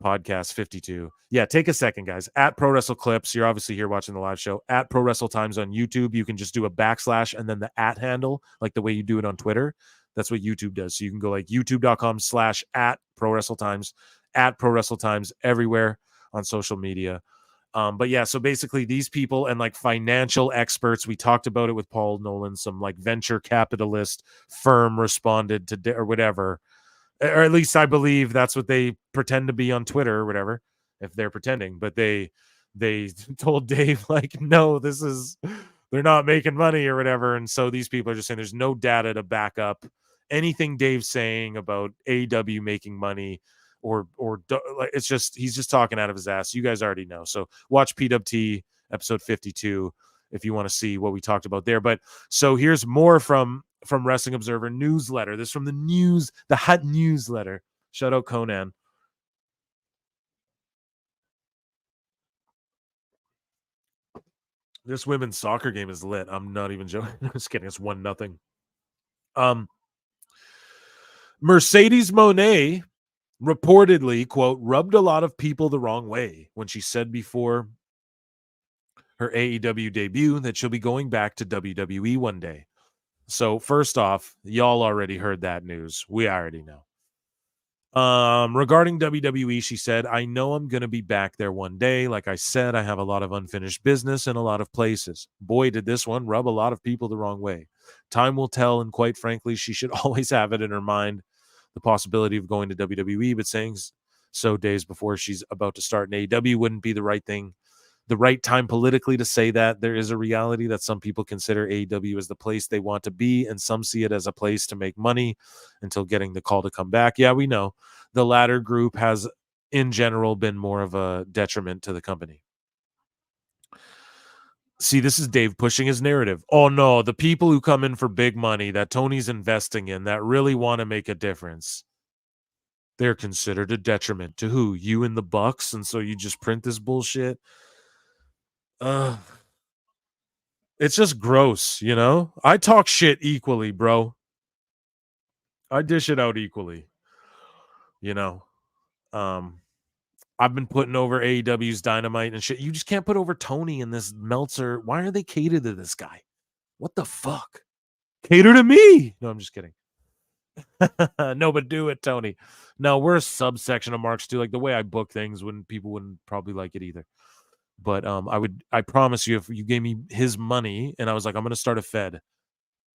Podcast 52. Yeah, take a second, guys. At Pro Wrestle Clips, you're obviously here watching the live show. At Pro Wrestle Times on YouTube, you can just do a / and then the @ handle, like the way you do it on Twitter. That's what YouTube does. So you can go like youtube.com/@ Pro Wrestle Times, at Pro Wrestle Times everywhere on social media. But yeah, so basically these people and like financial experts, we talked about it with Paul Nolan, some like venture capitalist firm responded to or whatever. Or at least I believe that's what they pretend to be on Twitter or whatever, if they're pretending. But they told Dave, like, no, they're not making money or whatever. And so these people are just saying there's no data to back up anything Dave's saying about AEW making money or it's just, he's just talking out of his ass. You guys already know. So watch PWT episode 52 if you want to see what we talked about there. But so here's more from Wrestling Observer newsletter. This is from the hot newsletter. Shout out Conan. This women's soccer game is lit. I'm not even joking. I'm just kidding. It's 1-0. Mercedes Moné reportedly, quote, rubbed a lot of people the wrong way when she said before her AEW debut that she'll be going back to WWE one day. So first off, y'all already heard that news. We already know. Regarding WWE, she said, I know I'm going to be back there one day. Like I said, I have a lot of unfinished business in a lot of places. Boy, did this one rub a lot of people the wrong way. Time will tell, and quite frankly, she should always have it in her mind, the possibility of going to WWE, but saying so days before she's about to start in AEW wouldn't be the right thing. The right time politically to say that. There is a reality that some people consider AEW as the place they want to be, and some see it as a place to make money until getting the call to come back. Yeah, we know. The latter group has, in general, been more of a detriment to the company. See, this is Dave pushing his narrative. Oh, no, the people who come in for big money that Tony's investing in that really want to make a difference, they're considered a detriment to who? You and the Bucks, and so you just print this bullshit? It's just gross, you know? I talk shit equally, bro. I dish it out equally. You know? I've been putting over AEW's Dynamite and shit. You just can't put over Tony and this Meltzer. Why are they catered to this guy? What the fuck? Cater to me. No, I'm just kidding. No, but do it, Tony. No, we're a subsection of Marks too. Like the way I book things, people wouldn't probably like it either. But I promise you, if you gave me his money and I was like, I'm going to start a Fed,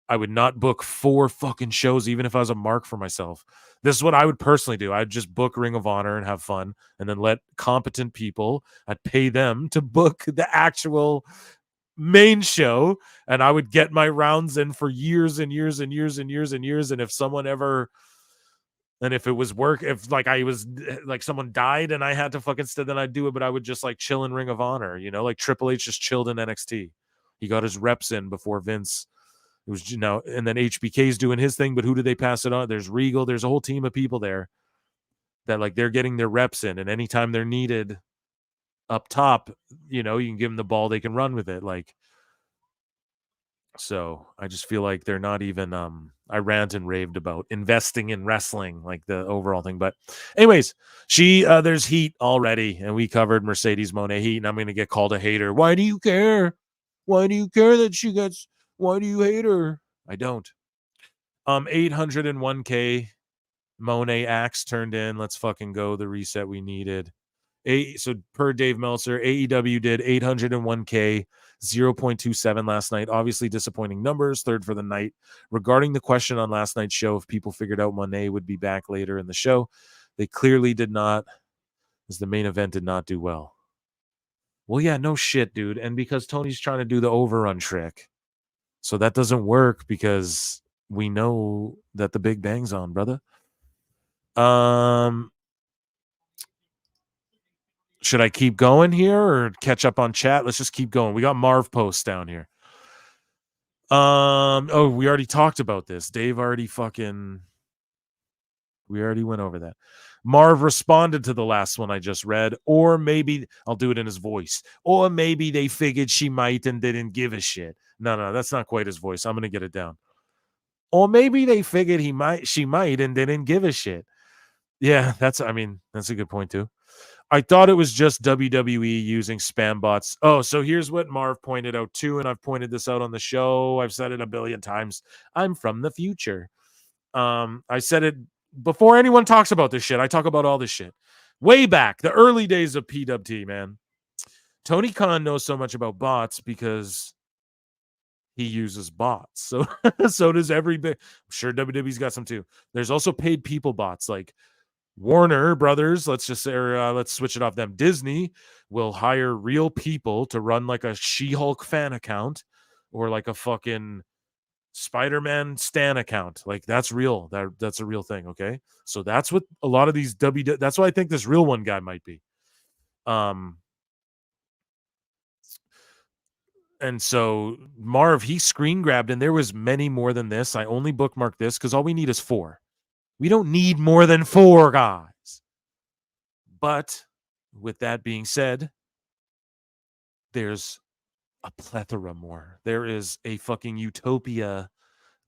I would not book 4 fucking shows, even if I was a mark for myself. This is what I would personally do. I'd just book Ring of Honor and have fun, and then let competent people, I'd pay them to book the actual main show, and I would get my rounds in for years and years and years and years and years. And if someone ever, and if it was work, if like I was like someone died and I had to fucking then I'd do it, but I would just like chill in Ring of Honor, like Triple H just chilled in NXT. He got his reps in before Vince. It was, and then HBK's doing his thing, but who do they pass it on? There's Regal. There's a whole team of people there that like they're getting their reps in, and anytime they're needed up top, you can give them the ball, they can run with it. Like, so I just feel like they're not even I rant and raved about investing in wrestling, like the overall thing. But anyways, there's heat already, and we covered Mercedes Moné heat, and I'm gonna get called a hater. Why do you care? Why do you care that she gets? Why do you hate her? I don't. 801K Moné acts turned in. Let's fucking go. The reset we needed. So per Dave Meltzer, AEW did 801K, 0.27 last night. Obviously disappointing numbers, third for the night. Regarding the question on last night's show, if people figured out Moné would be back later in the show, they clearly did not, as the main event did not do well. Well, yeah, no shit, dude. And because Tony's trying to do the overrun trick. So that doesn't work because we know that the Big Bang's on, brother. Should I keep going here or catch up on chat? Let's just keep going. We got Marv posts down here. Oh, we already talked about this. Dave already we already went over that. Marv responded to the last one I just read, or maybe I'll do it in his voice, or maybe they figured she might and didn't give a shit. No, that's not quite his voice. I'm going to get it down. Or maybe they figured she might and didn't give a shit. Yeah, that's a good point too. I thought it was just WWE using spam bots. Oh, so here's what Marv pointed out too, and I've pointed this out on the show. I've said it a billion times. I'm from the future. I said it before anyone talks about this shit. I talk about all this shit. Way back, the early days of PWT, man. Tony Khan knows so much about bots because he uses bots. So so does I'm sure WWE's got some too. There's also paid people bots like Warner Brothers, let's switch it off them. Disney will hire real people to run like a She-Hulk fan account or like a fucking Spider-Man stan account. Like that's real. That's a real thing, okay? So that's what a lot of these that's why I think this real one guy might be. And so Marv, he screen grabbed, and there was many more than this. I only bookmarked this because all we need is 4. We don't need more than 4 guys. But with that being said, there's a plethora more. There is a fucking utopia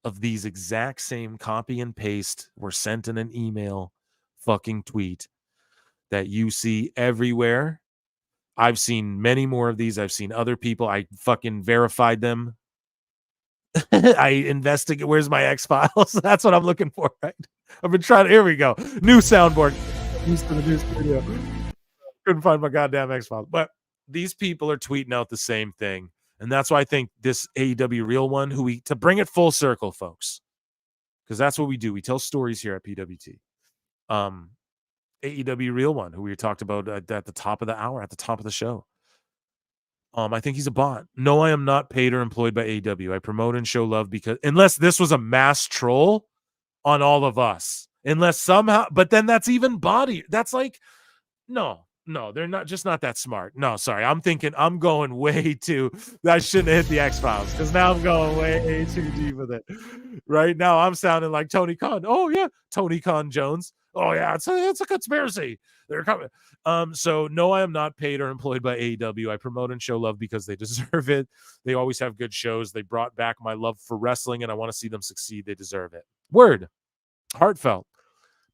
of these exact same copy and paste were sent in an email fucking tweet that you see everywhere. I've seen many more of these. I've seen other people. I fucking verified them. I investigate. Where's my X-Files? That's what I'm looking for, right? I've been trying to. Here we go. New soundboard. Used to the new studio. Couldn't find my goddamn X-Files. But these people are tweeting out the same thing. And that's why I think this AEW real one, to bring it full circle, folks, because that's what we do. We tell stories here at PWT. AEW real one, who we talked about at the top of the hour, at the top of the show. I think he's a bot. No, I am not paid or employed by AEW. I promote and show love because unless this was a mass troll on all of us, unless somehow, but then that's even body. That's like, no, they're not that smart. No, sorry. I'm going way too, I shouldn't have hit the X-Files because now I'm going way too deep with it. Right now I'm sounding like Tony Khan. Oh yeah. Tony Khan Jones. Oh yeah. It's a conspiracy. They're coming. So no, I am not paid or employed by AEW. I promote and show love because they deserve it. They always have good shows. They brought back my love for wrestling and I want to see them succeed. They deserve it. Word. Heartfelt.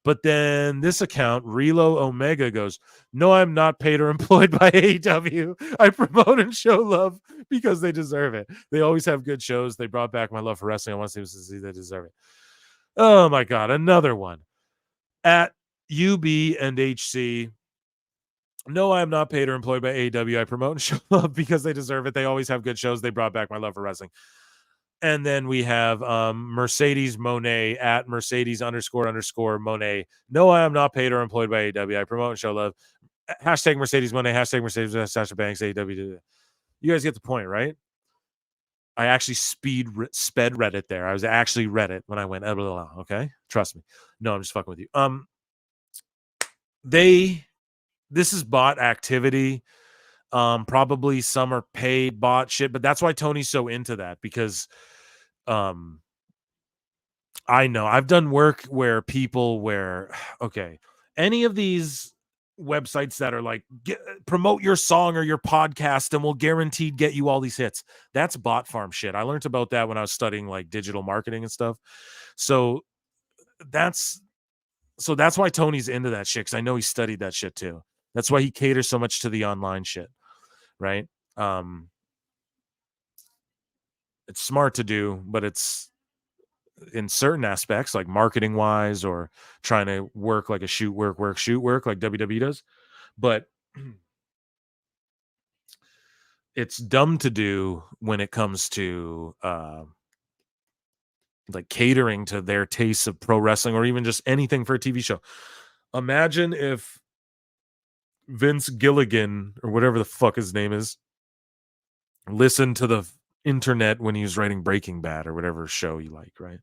But then this account, Relo Omega, goes, no, I'm not paid or employed by AEW. I promote and show love because they deserve it. They always have good shows. They brought back my love for wrestling. I want to see them succeed. They deserve it. Oh, my God. Another one. At UB and HC, no, I am not paid or employed by AEW. I promote and show love because they deserve it. They always have good shows. They brought back my love for wrestling. And then we have Mercedes Moné at Mercedes __ Monet. No, I am not paid or employed by AEW. I promote and show love. Hashtag Mercedes Moné. Hashtag Mercedes Sasha Banks. AEW. You guys get the point, right? I actually sped read it there. I was actually read it when I went, okay? Trust me. No, I'm just fucking with you. This is bot activity. Probably some are paid bot shit, but that's why Tony's so into that, because I know I've done work where okay, any of these websites that are like, promote your song or your podcast and we'll guaranteed get you all these hits. That's bot farm shit. I learned about that when I was studying like digital marketing and stuff. So that's why Tony's into that shit, because I know he studied that shit too. That's why he caters so much to the online shit, right? It's smart to do, but it's in certain aspects, like marketing wise, or trying to work like a shoot work like WWE does. But it's dumb to do when it comes to like catering to their tastes of pro wrestling, or even just anything for a TV show. Imagine if Vince Gilligan, or whatever the fuck his name is, listened to the internet when he was writing Breaking Bad or whatever show you like, right?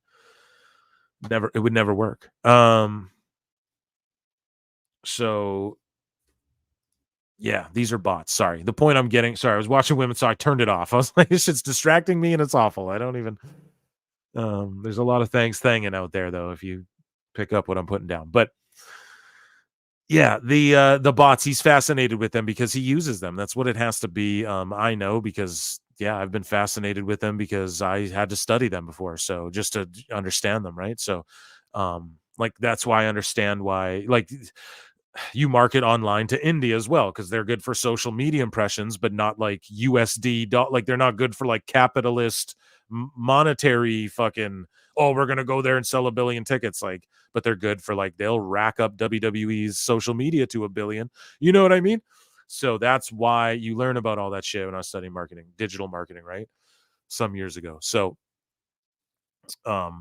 It would never work. So yeah, these are bots. Sorry. The point I'm getting, I was watching women, so I turned it off. I was like, this shit's distracting me and it's awful. I don't even there's a lot of things thanging out there though, if you pick up what I'm putting down. But yeah, the bots, he's fascinated with them because he uses them. That's what it has to be. I know, because I've been fascinated with them because I had to study them before. So just to understand them, right? So like that's why I understand why, like, you market online to India as well, because they're good for social media impressions, but not like USD. Like they're not good for like capitalist monetary fucking, oh, we're going to go there and sell 1 billion tickets. Like, but they're good for like, they'll rack up WWE's social media to 1 billion. You know what I mean? So that's why you learn about all that shit when I was studying marketing, digital marketing, right? Some years ago. So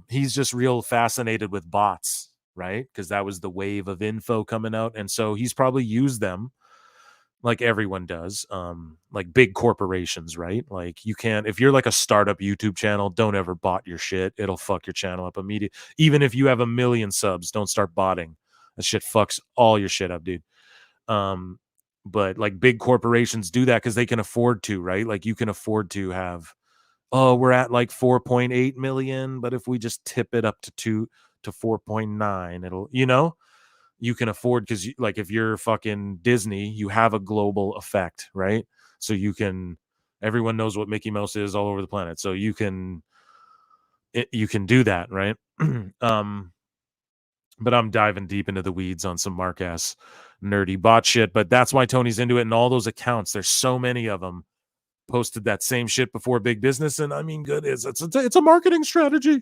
he's just real fascinated with bots, right? Because that was the wave of info coming out. And so he's probably used them like everyone does, like big corporations, right? Like you can't, if you're like a startup YouTube channel, don't ever bot your shit. It'll fuck your channel up immediately. Even if you have 1 million subs, don't start botting. That shit fucks all your shit up, dude. But like big corporations do that because they can afford to, right? Like you can afford to have, oh, we're at like 4.8 million, but if we just tip it up to 4.9, it'll, you can afford, because like if you're fucking Disney, you have a global effect, right? So everyone knows what Mickey Mouse is all over the planet. So you can do that, right? But I'm diving deep into the weeds on some Mark ass nerdy bot shit. But that's why Tony's into it. And all those accounts, there's so many of them, posted that same shit before big business. And I mean, good, it's a marketing strategy.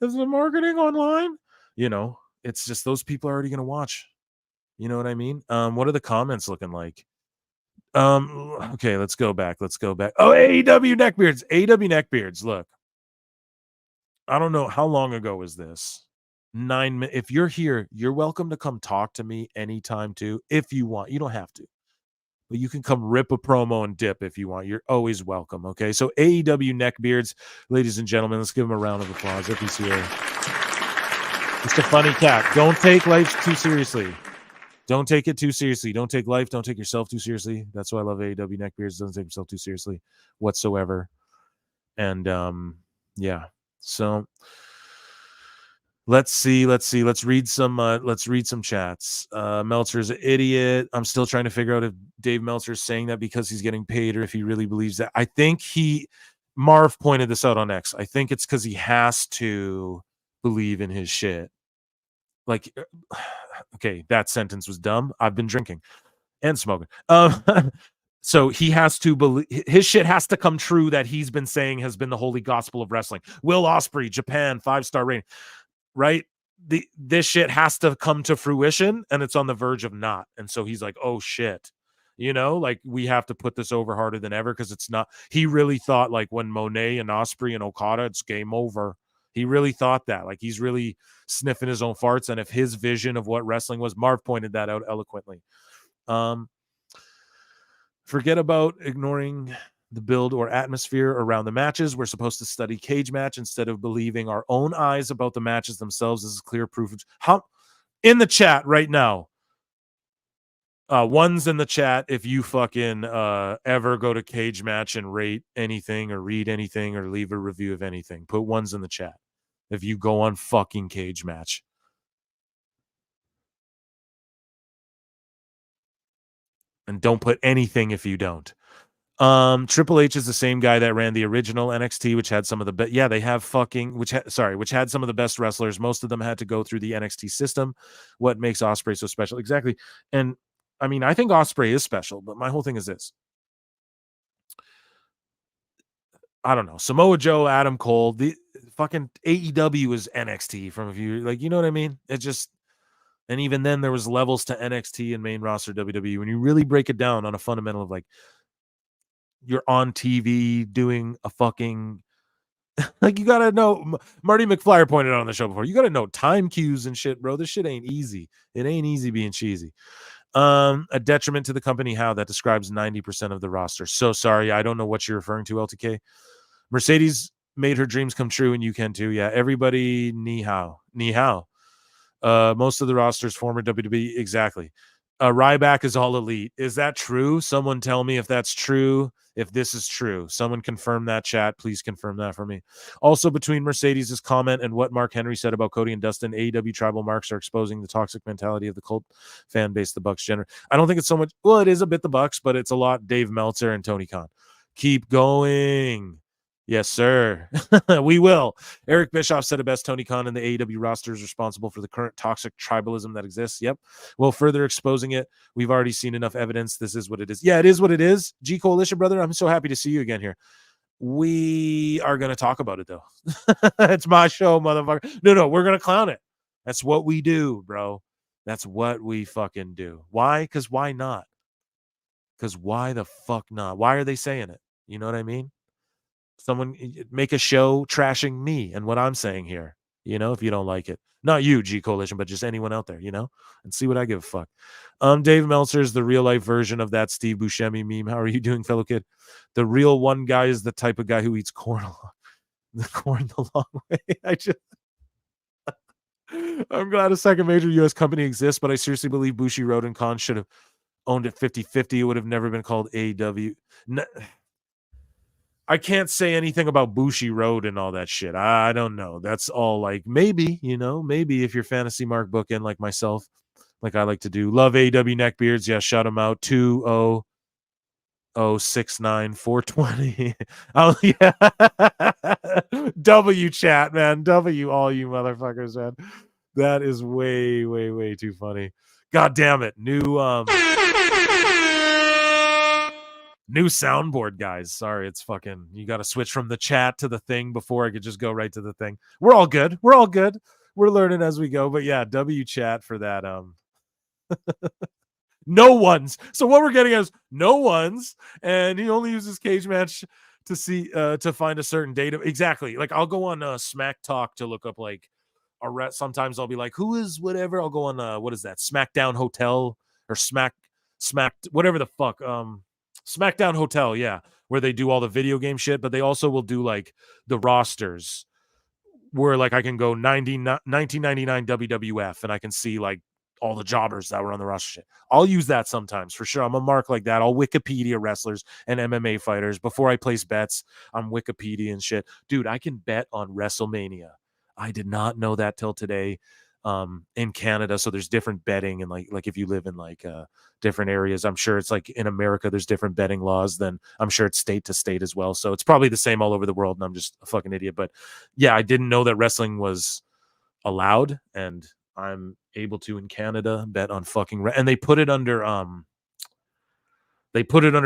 It's a marketing online. It's just those people are already going to watch. You know what I mean? What are the comments looking like? Okay, let's go back. Oh, AEW neckbeards. AEW neckbeards. Look, I don't know how long ago was this. 9 minutes. If you're here, you're welcome to come talk to me anytime too, if you want. You don't have to, but you can come rip a promo and dip if you want. You're always welcome. Okay, so AEW neckbeards, ladies and gentlemen, let's give him a round of applause if he's here. Just a funny cat. Don't take life too seriously. Don't take it too seriously. Don't take life. Don't take yourself too seriously. That's why I love AEW neckbeards. Doesn't take himself too seriously whatsoever. And yeah. So let's see. Let's read some chats. Meltzer's an idiot. I'm still trying to figure out if Dave Meltzer's saying that because he's getting paid or if he really believes that. I think Marv pointed this out on X. I think it's because he has to believe in his shit. Like, okay, that sentence was dumb. I've been drinking and smoking. So he has to believe his shit has to come true that he's been saying has been the holy gospel of wrestling. Will Ospreay, Japan, 5-star rating, right? This shit has to come to fruition, and it's on the verge of not. And so he's like, oh shit, like we have to put this over harder than ever because it's not. He really thought like when Monet and Ospreay and Okada, it's game over. He really thought that. Like he's really sniffing his own farts. And if his vision of what wrestling was, Marv pointed that out eloquently. Forget about ignoring the build or atmosphere around the matches. We're supposed to study cage match instead of believing our own eyes about the matches themselves. This is clear proof of how in the chat right now. One's in the chat if you fucking ever go to cage match and rate anything or read anything or leave a review of anything. Put ones in the chat if you go on fucking cage match. And don't put anything if you don't. Triple H is the same guy that ran the original NXT, which had some of the they have fucking which had some of the best wrestlers. Most of them had to go through the NXT system. What makes Ospreay so special? Exactly. And I mean, I think Ospreay is special, but my whole thing is this. I don't know. Samoa Joe, Adam Cole, the fucking AEW is NXT from a few, like, you know what I mean? It just, and even then there was levels to NXT and main roster WWE. When you really break it down on a fundamental of like, you're on TV doing a fucking, like, you gotta know, Marty McFlyer pointed out on the show before, you gotta know time cues and shit, bro. This shit ain't easy. It ain't easy being cheesy. A detriment to the company, how that describes 90% of the roster. So sorry, I don't know what you're referring to, LTK. Mercedes made her dreams come true, and you can too. Yeah, everybody, ni hao. Most of the roster's former WWE, exactly. Ryback is all elite. Is that true? Someone tell me if that's true. If this is true, someone confirm that, chat. Please confirm that for me. Also, between Mercedes' comment and what Mark Henry said about Cody and Dustin, AEW tribal marks are exposing the toxic mentality of the cult fan base, the Bucks generally. I don't think it's so much. Well, it is a bit the Bucks, but it's a lot Dave Meltzer and Tony Khan. Keep going. Yes, sir. We will. Eric Bischoff said it best. Tony Khan and the AEW roster is responsible for the current toxic tribalism that exists. Yep. Well, further exposing it, we've already seen enough evidence. This is what it is. Yeah, it is what it is. G Coalition, brother, I'm so happy to see you again here. We are going to talk about it, though. It's my show, motherfucker. No, we're going to clown it. That's what we do, bro. That's what we fucking do. Why? Because why not? Because why the fuck not? Why are they saying it? You know what I mean? Someone make a show trashing me and what I'm saying here, you know, if you don't like it. Not you, G Coalition, but just anyone out there, you know, and see what I give a fuck. Dave Meltzer is the real life version of that Steve Buscemi meme. How are you doing, fellow kid? The real one guy is the type of guy who eats corn the long way. I'm glad a second major U.S. company exists, but I seriously believe Bushi, Road, and Khan should have owned it 50-50. It would have never been called AW. I can't say anything about Bushi Road and all that shit. I don't know. That's all like maybe, you know, maybe if you're fantasy mark booking like myself, like I like to do. Love AW Neckbeards. Yeah, shout them out. 20069 Oh, yeah. W chat, man. W all you motherfuckers, man. That is way, way, way too funny. God damn it. New soundboard, guys. Sorry, it's fucking, you got to switch from the chat to the thing before I could just go right to the thing. We're all good. We're learning as we go. But yeah, W chat for that. No ones. So what we're getting is no ones, and he only uses cage match to see to find a certain data. Exactly. Like I'll go on Smack Talk to look up like sometimes I'll be like, who is whatever. I'll go on what is that? SmackDown Hotel or Smack whatever the fuck. SmackDown Hotel, yeah, where they do all the video game shit, but they also will do like the rosters where like I can go 1999 WWF and I can see like all the jobbers that were on the roster shit. I'll use that sometimes for sure. I'm a mark like that. I'll Wikipedia wrestlers and MMA fighters before I place bets. I'm Wikipedia and shit. Dude, I can bet on WrestleMania. I did not know that till today. In Canada, so there's different betting, and like if you live in like different areas, I'm sure it's like in America there's different betting laws, then I'm sure it's state to state as well, so it's probably the same all over the world and I'm just a fucking idiot. But yeah, I didn't know that wrestling was allowed, and I'm able to in Canada bet on fucking and they put it under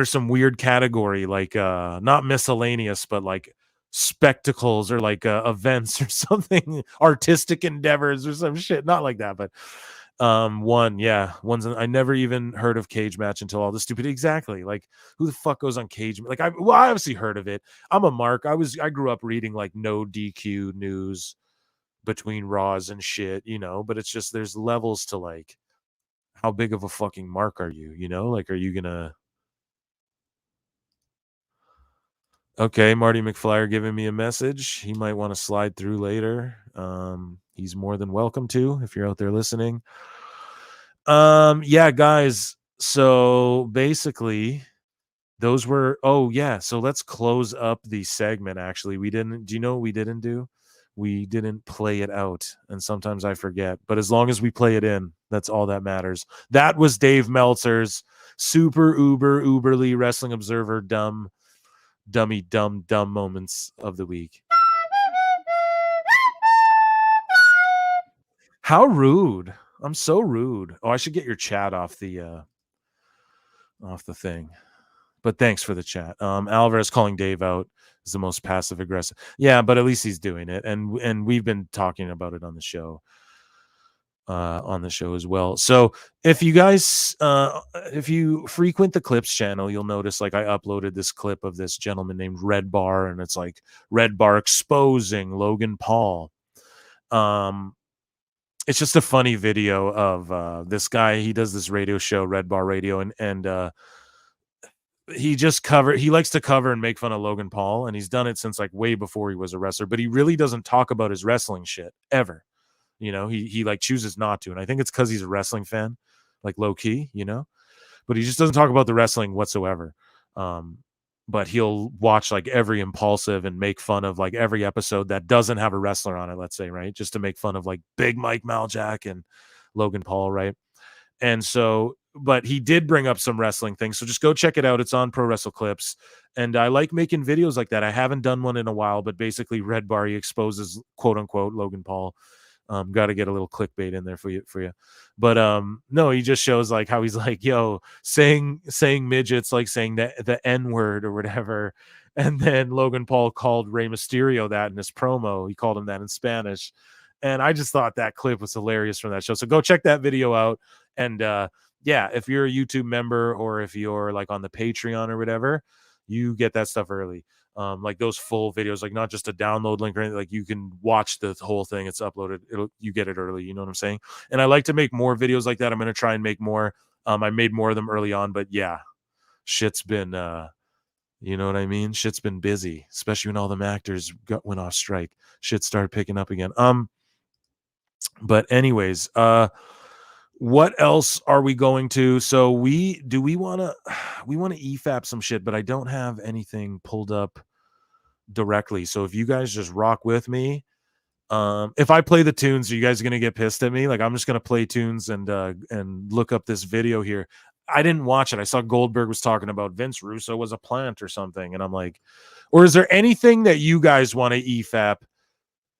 some weird category, like not miscellaneous, but like spectacles or like events or something, artistic endeavors or some shit, not like that, but one's I never even heard of cage match until all the stupid. Exactly. Like who the fuck goes on cage? Like I obviously heard of it. I'm a mark. I grew up reading like no DQ news between Raws and shit, you know, but it's just there's levels to like how big of a fucking mark are you, you know? Like are you gonna Okay, Marty McFlyer giving me a message. He might want to slide through later. He's more than welcome to if you're out there listening. Yeah, guys. So basically, those were. Oh yeah. So let's close up the segment. Actually, we didn't. Do you know what we didn't do? We didn't play it out, and sometimes I forget. But as long as we play it in, that's all that matters. That was Dave Meltzer's super uberly Wrestling Observer dumb moments of the week. How rude. I'm so rude. Oh, I should get your chat off the thing. But thanks for the chat. Alvarez calling Dave out is the most passive aggressive. Yeah, but at least he's doing it, and we've been talking about it on the show. As well. So if you guys if you frequent the clips channel, you'll notice like I uploaded this clip of this gentleman named Red Bar, and it's like Red Bar exposing Logan Paul. It's just a funny video of this guy. He does this radio show, Red Bar Radio, and he likes to cover and make fun of Logan Paul, and he's done it since like way before he was a wrestler, but he really doesn't talk about his wrestling shit ever. You know, he like chooses not to. And I think it's because he's a wrestling fan, like low key, you know, but he just doesn't talk about the wrestling whatsoever. But he'll watch like every Impulsive and make fun of like every episode that doesn't have a wrestler on it, let's say, right? Just to make fun of like Big Mike Maljack and Logan Paul, right? And so, but he did bring up some wrestling things. So just go check it out. It's on Pro Wrestle Clips. And I like making videos like that. I haven't done one in a while, but basically Red Bar, he exposes quote unquote Logan Paul. Got to get a little clickbait in there for you. But no, he just shows like how he's like, yo, saying midgets, like saying the N-word or whatever. And then Logan Paul called Rey Mysterio that in his promo. He called him that in Spanish. And I just thought that clip was hilarious from that show. So go check that video out. And yeah, if you're a YouTube member or if you're like on the Patreon or whatever, you get that stuff early. Like those full videos, like not just a download link or anything, like you can watch the whole thing. It's uploaded. You get it early. You know what I'm saying? And I like to make more videos like that. I'm going to try and make more. I made more of them early on, but yeah, shit's been, you know what I mean? Shit's been busy, especially when all them actors went off strike. Shit started picking up again. But anyways, what else are we going to? So we want to EFAP some shit, but I don't have anything pulled up directly. So if you guys just rock with me, if I play the tunes, are you guys gonna get pissed at me? Like I'm just gonna play tunes and look up this video here. I didn't watch it. I saw Goldberg was talking about Vince Russo was a plant or something, and I'm like, or is there anything that you guys want to EFAP?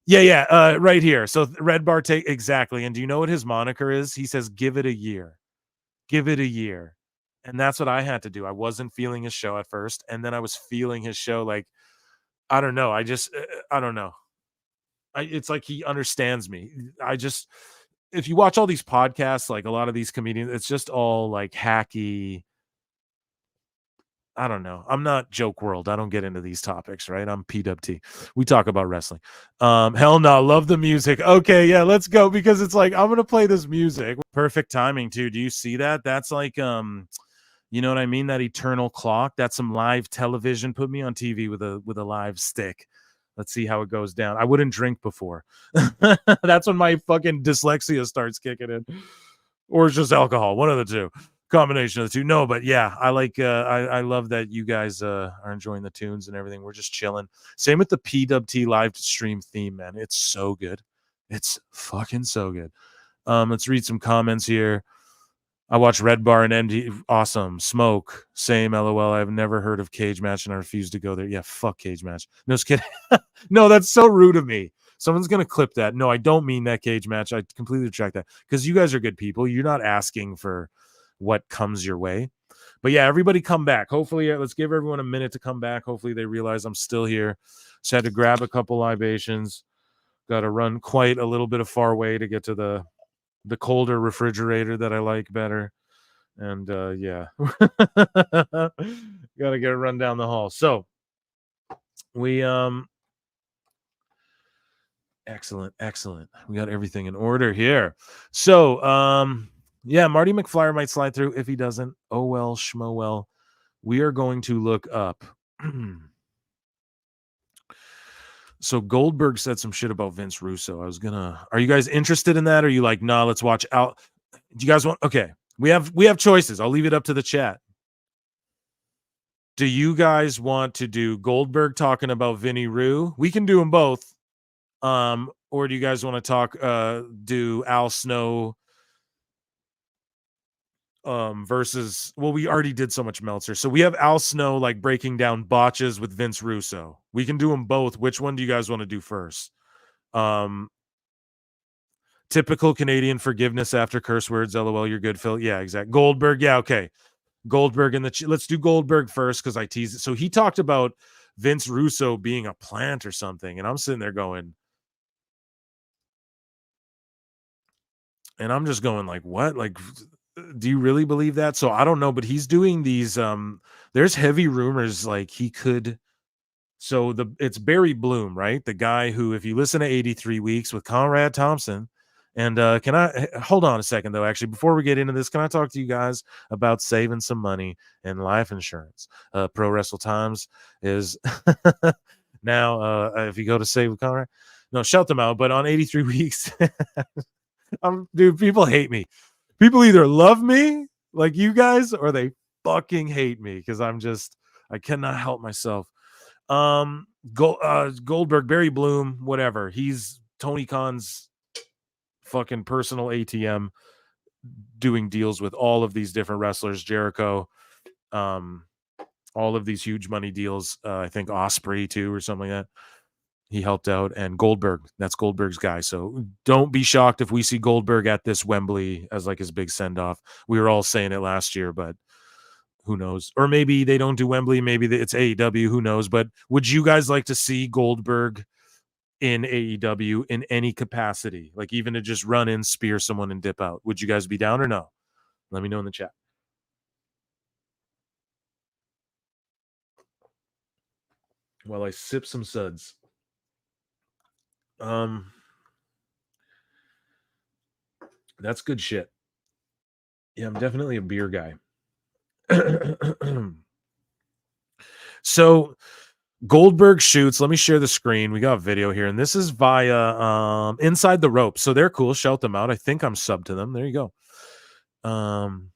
Yeah, right here. So Red Bar take exactly. And do you know what his moniker is? He says, "Give it a year, give it a year," and that's what I had to do. I wasn't feeling his show at first, and then I was feeling his show. Like I don't know. I don't know. It's like he understands me. If you watch all these podcasts, like a lot of these comedians, it's just all like hacky. I don't know. I'm not Joke World. I don't get into these topics, right? I'm PWT. We talk about wrestling. Hell no. Love the music. Okay, yeah, let's go because it's like I'm gonna play this music. Perfect timing too. Do you see that? That's like you know what I mean? That eternal clock. That's some live television. Put me on TV with a live stick. Let's see how it goes down. I wouldn't drink before. That's when my fucking dyslexia starts kicking in. Or it's just alcohol. One of the two. Combination of the two. No, but yeah, I like I love that you guys are enjoying the tunes and everything. We're just chilling. Same with the PWT live stream theme, man. It's so good. It's fucking so good. Let's read some comments here. I watched Red Bar and MD. Awesome. Smoke. Same. LOL. I've never heard of Cage Match and I refuse to go there. Yeah, fuck Cage Match. No, just kidding. No, that's so rude of me. Someone's going to clip that. No, I don't mean that Cage Match. I completely retract that because you guys are good people. You're not asking for what comes your way. But yeah, everybody come back. Hopefully, let's give everyone a minute to come back. Hopefully they realize I'm still here. Just had to grab a couple libations. Got to run quite a little bit of far way to get to the colder refrigerator that I like better. And yeah, gotta get a run down the hall. So we excellent. We got everything in order here. So yeah, Marty McFlyer might slide through. If he doesn't, oh well, schmo well. We are going to look up So Goldberg said some shit about Vince Russo. Are you guys interested in that? Or are you like, nah, let's watch out? Do you guys want, okay. We have choices. I'll leave it up to the chat. Do you guys want to do Goldberg talking about Vinny Roo? We can do them both. Or do you guys want to do Al Snow versus, well, we already did so much Meltzer. So we have Al Snow like breaking down botches with Vince Russo. We can do them both. Which one do you guys want to do first? Typical Canadian forgiveness after curse words. LOL, you're good, Phil. Yeah, exactly. Goldberg. Yeah, okay. Goldberg in the let's do Goldberg first because I teased it. So he talked about Vince Russo being a plant or something, and I'm sitting there going, and I'm just going like, what? Like, do you really believe that? So I don't know, but he's doing these. There's heavy rumors like he could. So it's Barry Bloom, right? The guy who, if you listen to 83 Weeks with Conrad Thompson. And can I hold on a second, though? Actually, before we get into this, can I talk to you guys about saving some money in life insurance? Pro Wrestle Times is now, if you go to Save with Conrad, no, shout them out. But on 83 Weeks, dude, people hate me. People either love me like you guys or they fucking hate me because I cannot help myself. Goldberg, Barry Bloom, whatever. He's Tony Khan's fucking personal ATM doing deals with all of these different wrestlers, Jericho, all of these huge money deals. I think Osprey too, or something like that. He helped out, and Goldberg, that's Goldberg's guy. So don't be shocked if we see Goldberg at this Wembley as like his big send off. We were all saying it last year, but who knows? Or maybe they don't do Wembley. Maybe it's AEW. Who knows? But would you guys like to see Goldberg in AEW in any capacity, like even to just run in, spear someone, and dip out? Would you guys be down or no? Let me know in the chat. While I sip some suds. That's good shit. Yeah, I'm definitely a beer guy. So Goldberg shoots. Let me share the screen. We got video here, and this is via Inside the Ropes. So they're cool. Shout them out. I think I'm subbed to them. There you go.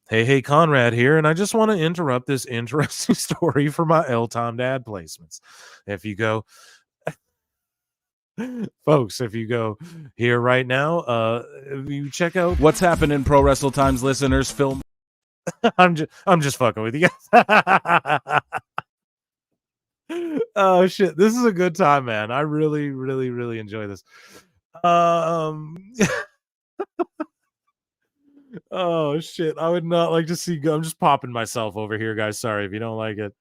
Hey, Conrad here, and I just want to interrupt this interesting story for my L-Tom Dad placements. If you go, folks, if you go here right now, if you check out what's happening, Pro Wrestle Times listeners, film. I'm just fucking with you guys. Oh shit, this is a good time, man. I really, really, really enjoy this. Oh shit, I would not like to see. I'm just popping myself over here, guys. Sorry if you don't like it.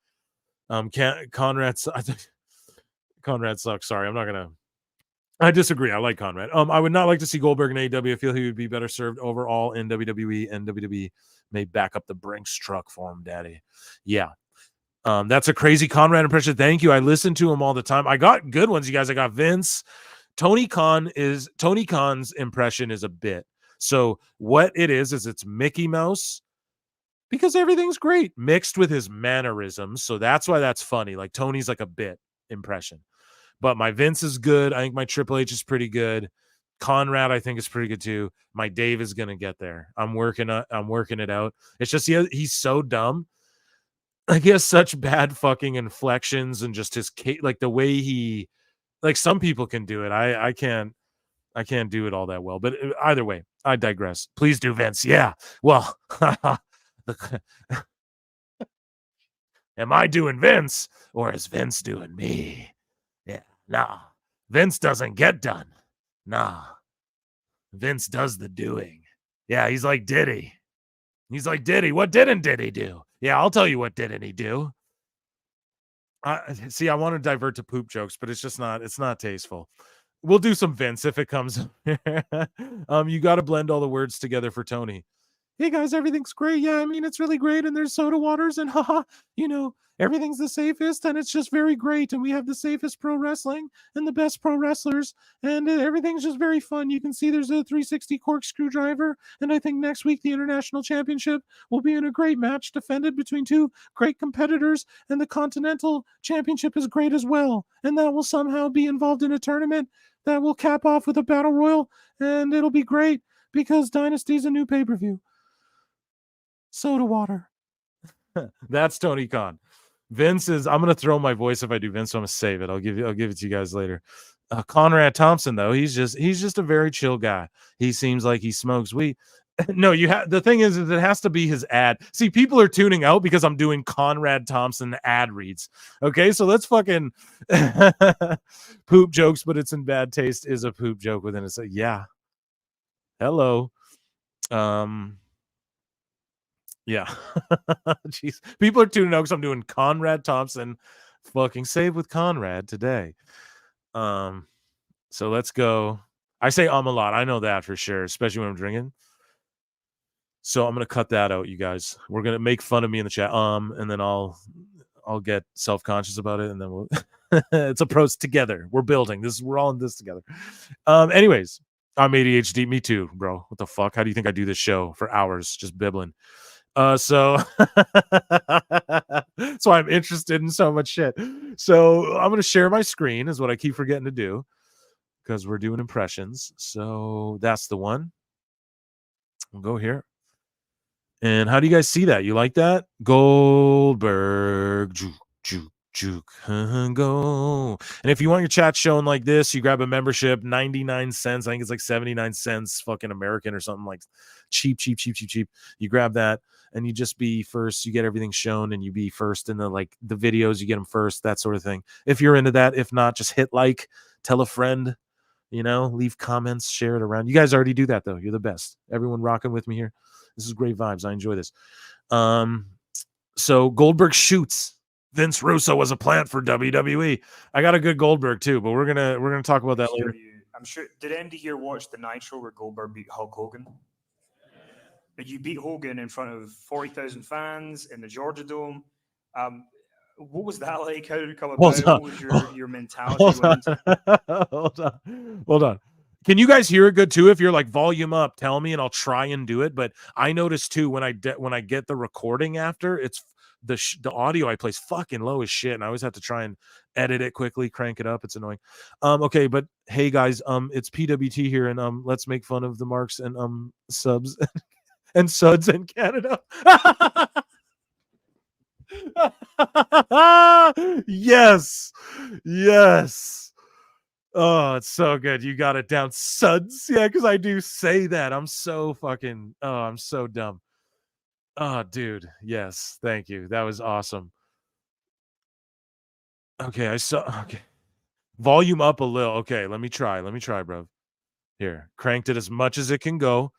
Conrad sucks. Sorry, I'm not gonna. I disagree. I like Conrad. I would not like to see Goldberg in AEW. I feel he would be better served overall in WWE, and WWE may back up the Brinks truck for him, Daddy. Yeah. That's a crazy Conrad impression. Thank you. I listen to him all the time. I got good ones, you guys. I got Vince. Tony Khan's impression is a bit. So what it is it's Mickey Mouse because everything's great mixed with his mannerisms. So that's why that's funny. Like Tony's like a bit impression. But my Vince is good. I think my Triple H is pretty good. Conrad, I think, is pretty good too. My Dave is gonna get there. I'm working it out. It's just he's so dumb. Like he has such bad fucking inflections and just his like the way he, like some people can do it. I can't do it all that well. But either way, I digress. Please do Vince. Yeah. Well, am I doing Vince or is Vince doing me? Yeah. Nah. Vince doesn't get done. Nah. Vince does the doing. Yeah, he's like Diddy. He's like Diddy. What didn't Diddy do? Yeah, I'll tell you what didn't he do. See, I want to divert to poop jokes, but it's not tasteful. We'll do some Vince if it comes. You got to blend all the words together for Tony. hey guys, everything's great. Yeah, I mean, it's really great. And there's soda waters and haha, everything's the safest and it's just very great. And we have the safest pro wrestling and the best pro wrestlers. And everything's just very fun. You can see there's a 360 corkscrew driver. And I think next week, the International Championship will be in a great match defended between two great competitors. And the Continental Championship is great as well. And that will somehow be involved in a tournament that will cap off with a battle royal. And it'll be great because Dynasty's a new pay-per-view. Soda water. That's Tony Khan. Vince is. I'm gonna throw my voice if I do Vince. So I'm gonna save it. I'll give it to you guys later. Conrad Thompson though, he's just a very chill guy. He seems like he smokes weed. No, the thing is it has to be his ad. See, people are tuning out because I'm doing Conrad Thompson ad reads. Okay, so let's fucking poop jokes, but it's in bad taste is a poop joke within it. So yeah. Hello. Yeah. Jeez. People are tuning out because I'm doing Conrad Thompson fucking save with Conrad today. So let's go. I say a lot. I know that for sure, especially when I'm drinking. So I'm gonna cut that out, you guys. We're gonna make fun of me in the chat. And then I'll get self-conscious about it, and then we'll it's a pros together. We're building this, we're all in this together. Anyways, I'm ADHD. Me too, bro. What the fuck? How do you think I do this show for hours just bibbling? So I'm interested in so much shit. So I'm going to share my screen is what I keep forgetting to do because we're doing impressions. So that's the one. We'll go here. And how do you guys see that? You like that? Goldberg. Juke. Go. And if you want your chat shown like this, you grab a membership, 99 cents. I think it's like 79 cents fucking American or something, like cheap. You grab that and you just be first. You get everything shown and you be first in the videos, you get them first, that sort of thing. If you're into that, if not, just hit like, tell a friend, leave comments, share it around. You guys already do that though. You're the best. Everyone rocking with me here. This is great vibes. I enjoy this. So Goldberg shoots. Vince Russo was a plant for WWE. I got a good Goldberg too, but we're gonna talk about that later. I'm sure. Did anybody here watch the Nitro where Goldberg beat Hulk Hogan? But you beat Hogan in front of 40,000 fans in the Georgia Dome. What was that like? How did it come about? What was your mentality? Hold on. Can you guys hear it good too? If you're like volume up, tell me and I'll try and do it. But I noticed too when I get the recording after, it's the audio I play is fucking low as shit, and I always have to try and edit it quickly, crank it up. It's annoying. Okay, but hey guys, it's PWT here, and let's make fun of the marks and subs and suds in Canada. Yes. Oh, it's so good. You got it down, suds. Yeah, because I do say that. I'm so dumb. Oh, dude. Yes. Thank you. That was awesome. Okay. Okay. Volume up a little. Okay. Let me try, bro. Here. Cranked it as much as it can go.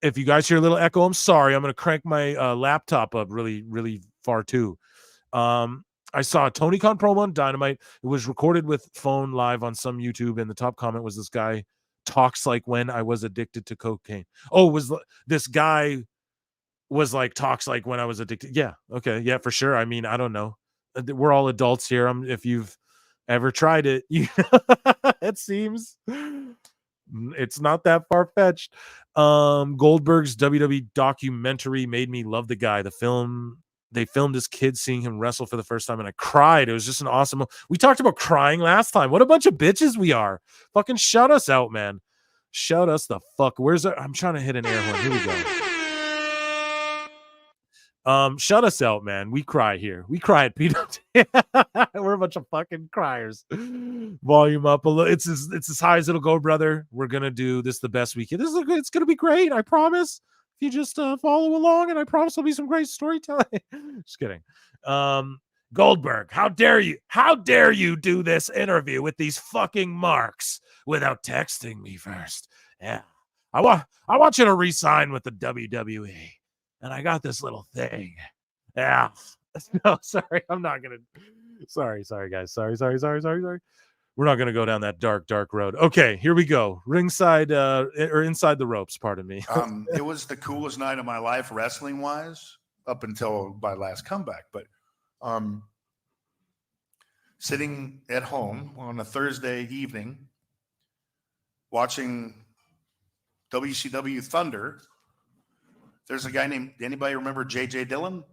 If you guys hear a little echo, I'm sorry. I'm going to crank my laptop up really, really far too. I saw a Tony Khan promo on Dynamite. It was recorded with phone live on some YouTube, and the top comment was this guy talks like when I was addicted to cocaine. Oh, this guy was like talks like when I was addicted. Yeah, okay, yeah, for sure. I mean, I don't know. We're all adults here. If you've ever tried it, it seems it's not that far-fetched. Goldberg's WWE documentary made me love the guy. They filmed his kid seeing him wrestle for the first time, and I cried. It was just an awesome. We talked about crying last time. What a bunch of bitches we are. Fucking shout us out, man. Shout us the fuck. I'm trying to hit an air horn. Here we go. Shout us out, man. We cry here. We cry at PWT. We're a bunch of fucking criers. Volume up a little. It's as high as it'll go, brother. We're gonna do this the best we can. It's gonna be great. I promise. If you just follow along, and I promise there'll be some great storytelling. Just kidding. Goldberg, how dare you do this interview with these fucking marks without texting me first? Yeah, I want you to re-sign with the WWE, and I got this little thing. Yeah. No, sorry, I'm not gonna. Sorry, guys. Sorry. We're not going to go down that dark road. Okay, here we go. Ringside or inside the ropes, pardon me. It was the coolest night of my life, wrestling wise, up until my last comeback. But sitting at home on a Thursday evening, watching WCW Thunder, there's a guy named, anybody remember J.J. Dillon?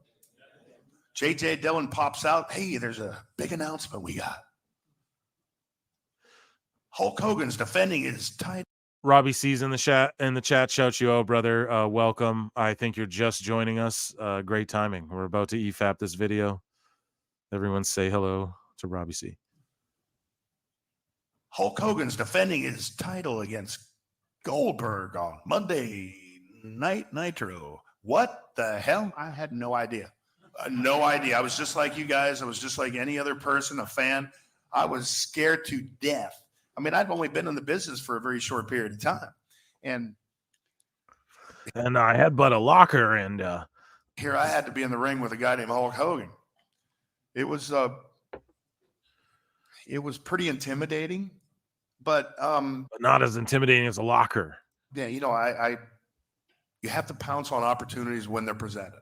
J.J. Dillon pops out. Hey, there's a big announcement we got. Hulk Hogan's defending his title. Robbie C's in the chat. Shout you out, brother. Welcome. I think you're just joining us. Great timing. We're about to EFAP this video. Everyone say hello to Robbie C. Hulk Hogan's defending his title against Goldberg on Monday Night Nitro. What the hell? I had no idea. No idea. I was just like you guys. I was just like any other person, a fan. I was scared to death. I mean, I've only been in the business for a very short period of time. And I had but a locker, and here I had to be in the ring with a guy named Hulk Hogan. It was pretty intimidating, but not as intimidating as a locker. Yeah, you know, you have to pounce on opportunities when they're presented.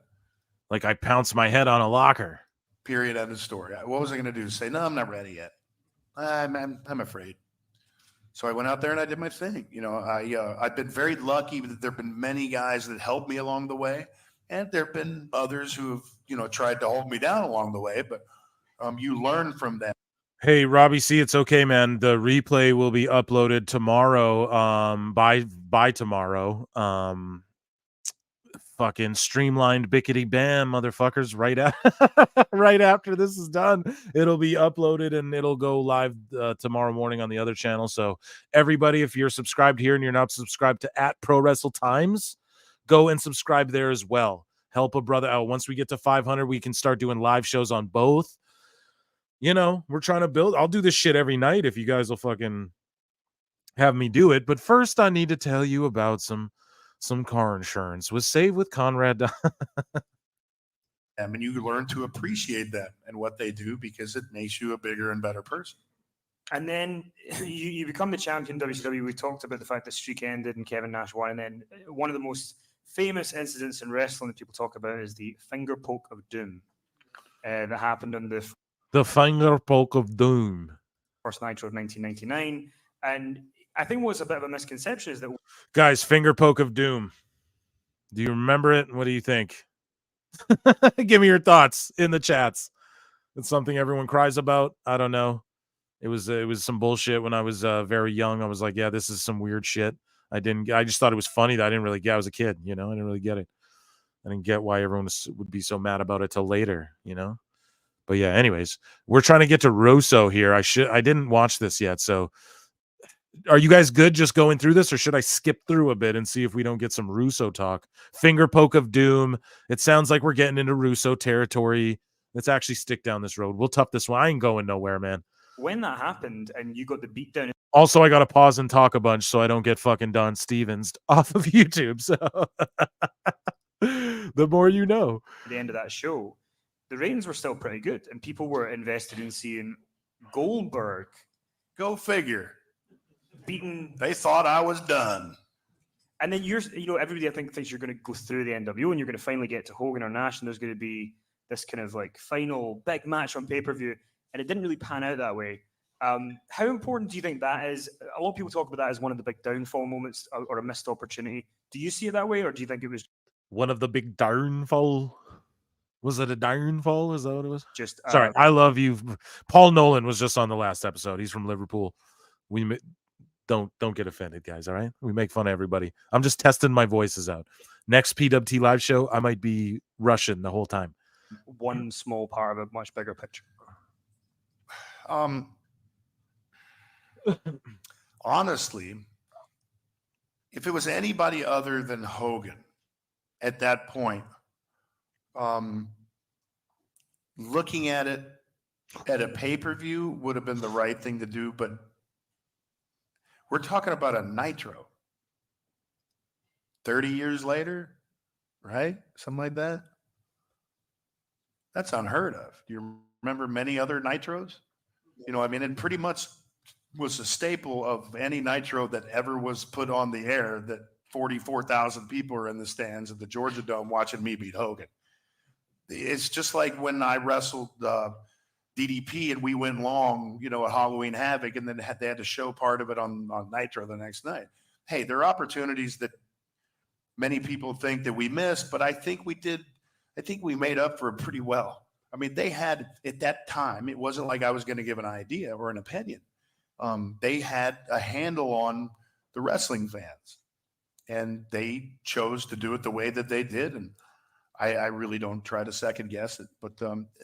Like I pounced my head on a locker. Period. End of story. What was I going to do? Say, no, I'm not ready yet. I'm afraid. So I went out there and I did my thing. You know, I've been very lucky that there have been many guys that helped me along the way, and there have been others who have, you know, tried to hold me down along the way. But you learn from them. Hey, Robbie C, it's okay, man. The replay will be uploaded tomorrow. By tomorrow. Fucking streamlined bickety bam, motherfuckers. Right after this is done, it'll be uploaded and it'll go live tomorrow morning on the other channel. So everybody, if you're subscribed here and you're not subscribed to @ProWrestleTimes, go and subscribe there as well. Help a brother out. Once we get to 500, we can start doing live shows on both. You know, we're trying to build. I'll do this shit every night if you guys will fucking have me do it. But first, I need to tell you about some car insurance with Save with Conrad. And you learn to appreciate them and what they do because it makes you a bigger and better person. And then you become the champion WCW. We talked about the fact that streak ended and Kevin Nash won. And then one of the most famous incidents in wrestling that people talk about is the finger poke of doom that happened on the finger poke of doom. First Nitro of 1999. And I think what's a bit of a misconception is that... Guys, finger poke of doom. Do you remember it? What do you think? Give me your thoughts in the chats. It's something everyone cries about. I don't know. It was some bullshit when I was very young. I was like, yeah, this is some weird shit. I just thought it was funny that I didn't really get. I was a kid, you know. I didn't really get it. I didn't get why everyone would be so mad about it till later, you know. But yeah, anyways, we're trying to get to Russo here. I didn't watch this yet, so are you guys good just going through this, or should I skip through a bit and see if we don't get some Russo talk? Finger poke of doom. It sounds like we're getting into Russo territory. Let's actually stick down this road. We'll tough this one. I ain't going nowhere, man. When that happened and you got the beatdown. Also, I got to pause and talk a bunch so I don't get fucking Don Stevens off of YouTube. So the more you know. At the end of that show, the ratings were still pretty good, and people were invested in seeing Goldberg. Go figure. Beaten. They thought I was done. And then everybody I think thinks you're going to go through the NWO and you're going to finally get to Hogan or Nash, and there's going to be this kind of like final big match on pay-per-view, and it didn't really pan out that way. How important do you think that is? A lot of people talk about that as one of the big downfall moments or a missed opportunity. Do you see it that way, or do you think it was one of the big downfall? Was it a downfall? Is that what it was? Just sorry. I love you. Paul Nolan was just on the last episode. He's from Liverpool. We don't get offended, guys. All right, we make fun of everybody. I'm just testing my voices out. Next PWT live show, I might be Russian the whole time. One small part of a much bigger picture. Honestly, if it was anybody other than Hogan at that point, looking at it at a pay-per-view would have been the right thing to do, but we're talking about a Nitro 30 years later, right? Something like that. That's unheard of. Do you remember many other Nitros? You know, I mean, and pretty much was a staple of any Nitro that ever was put on the air, that 44,000 people are in the stands at the Georgia Dome watching me beat Hogan. It's just like when I wrestled DDP and we went long, at Halloween Havoc, and then they had to show part of it on Nitro the next night. Hey, there are opportunities that many people think that we missed, but I think we did. I think we made up for it pretty well. I mean, they had, at that time, it wasn't like I was going to give an idea or an opinion. They had a handle on the wrestling fans, and they chose to do it the way that they did. And I really don't try to second guess it, but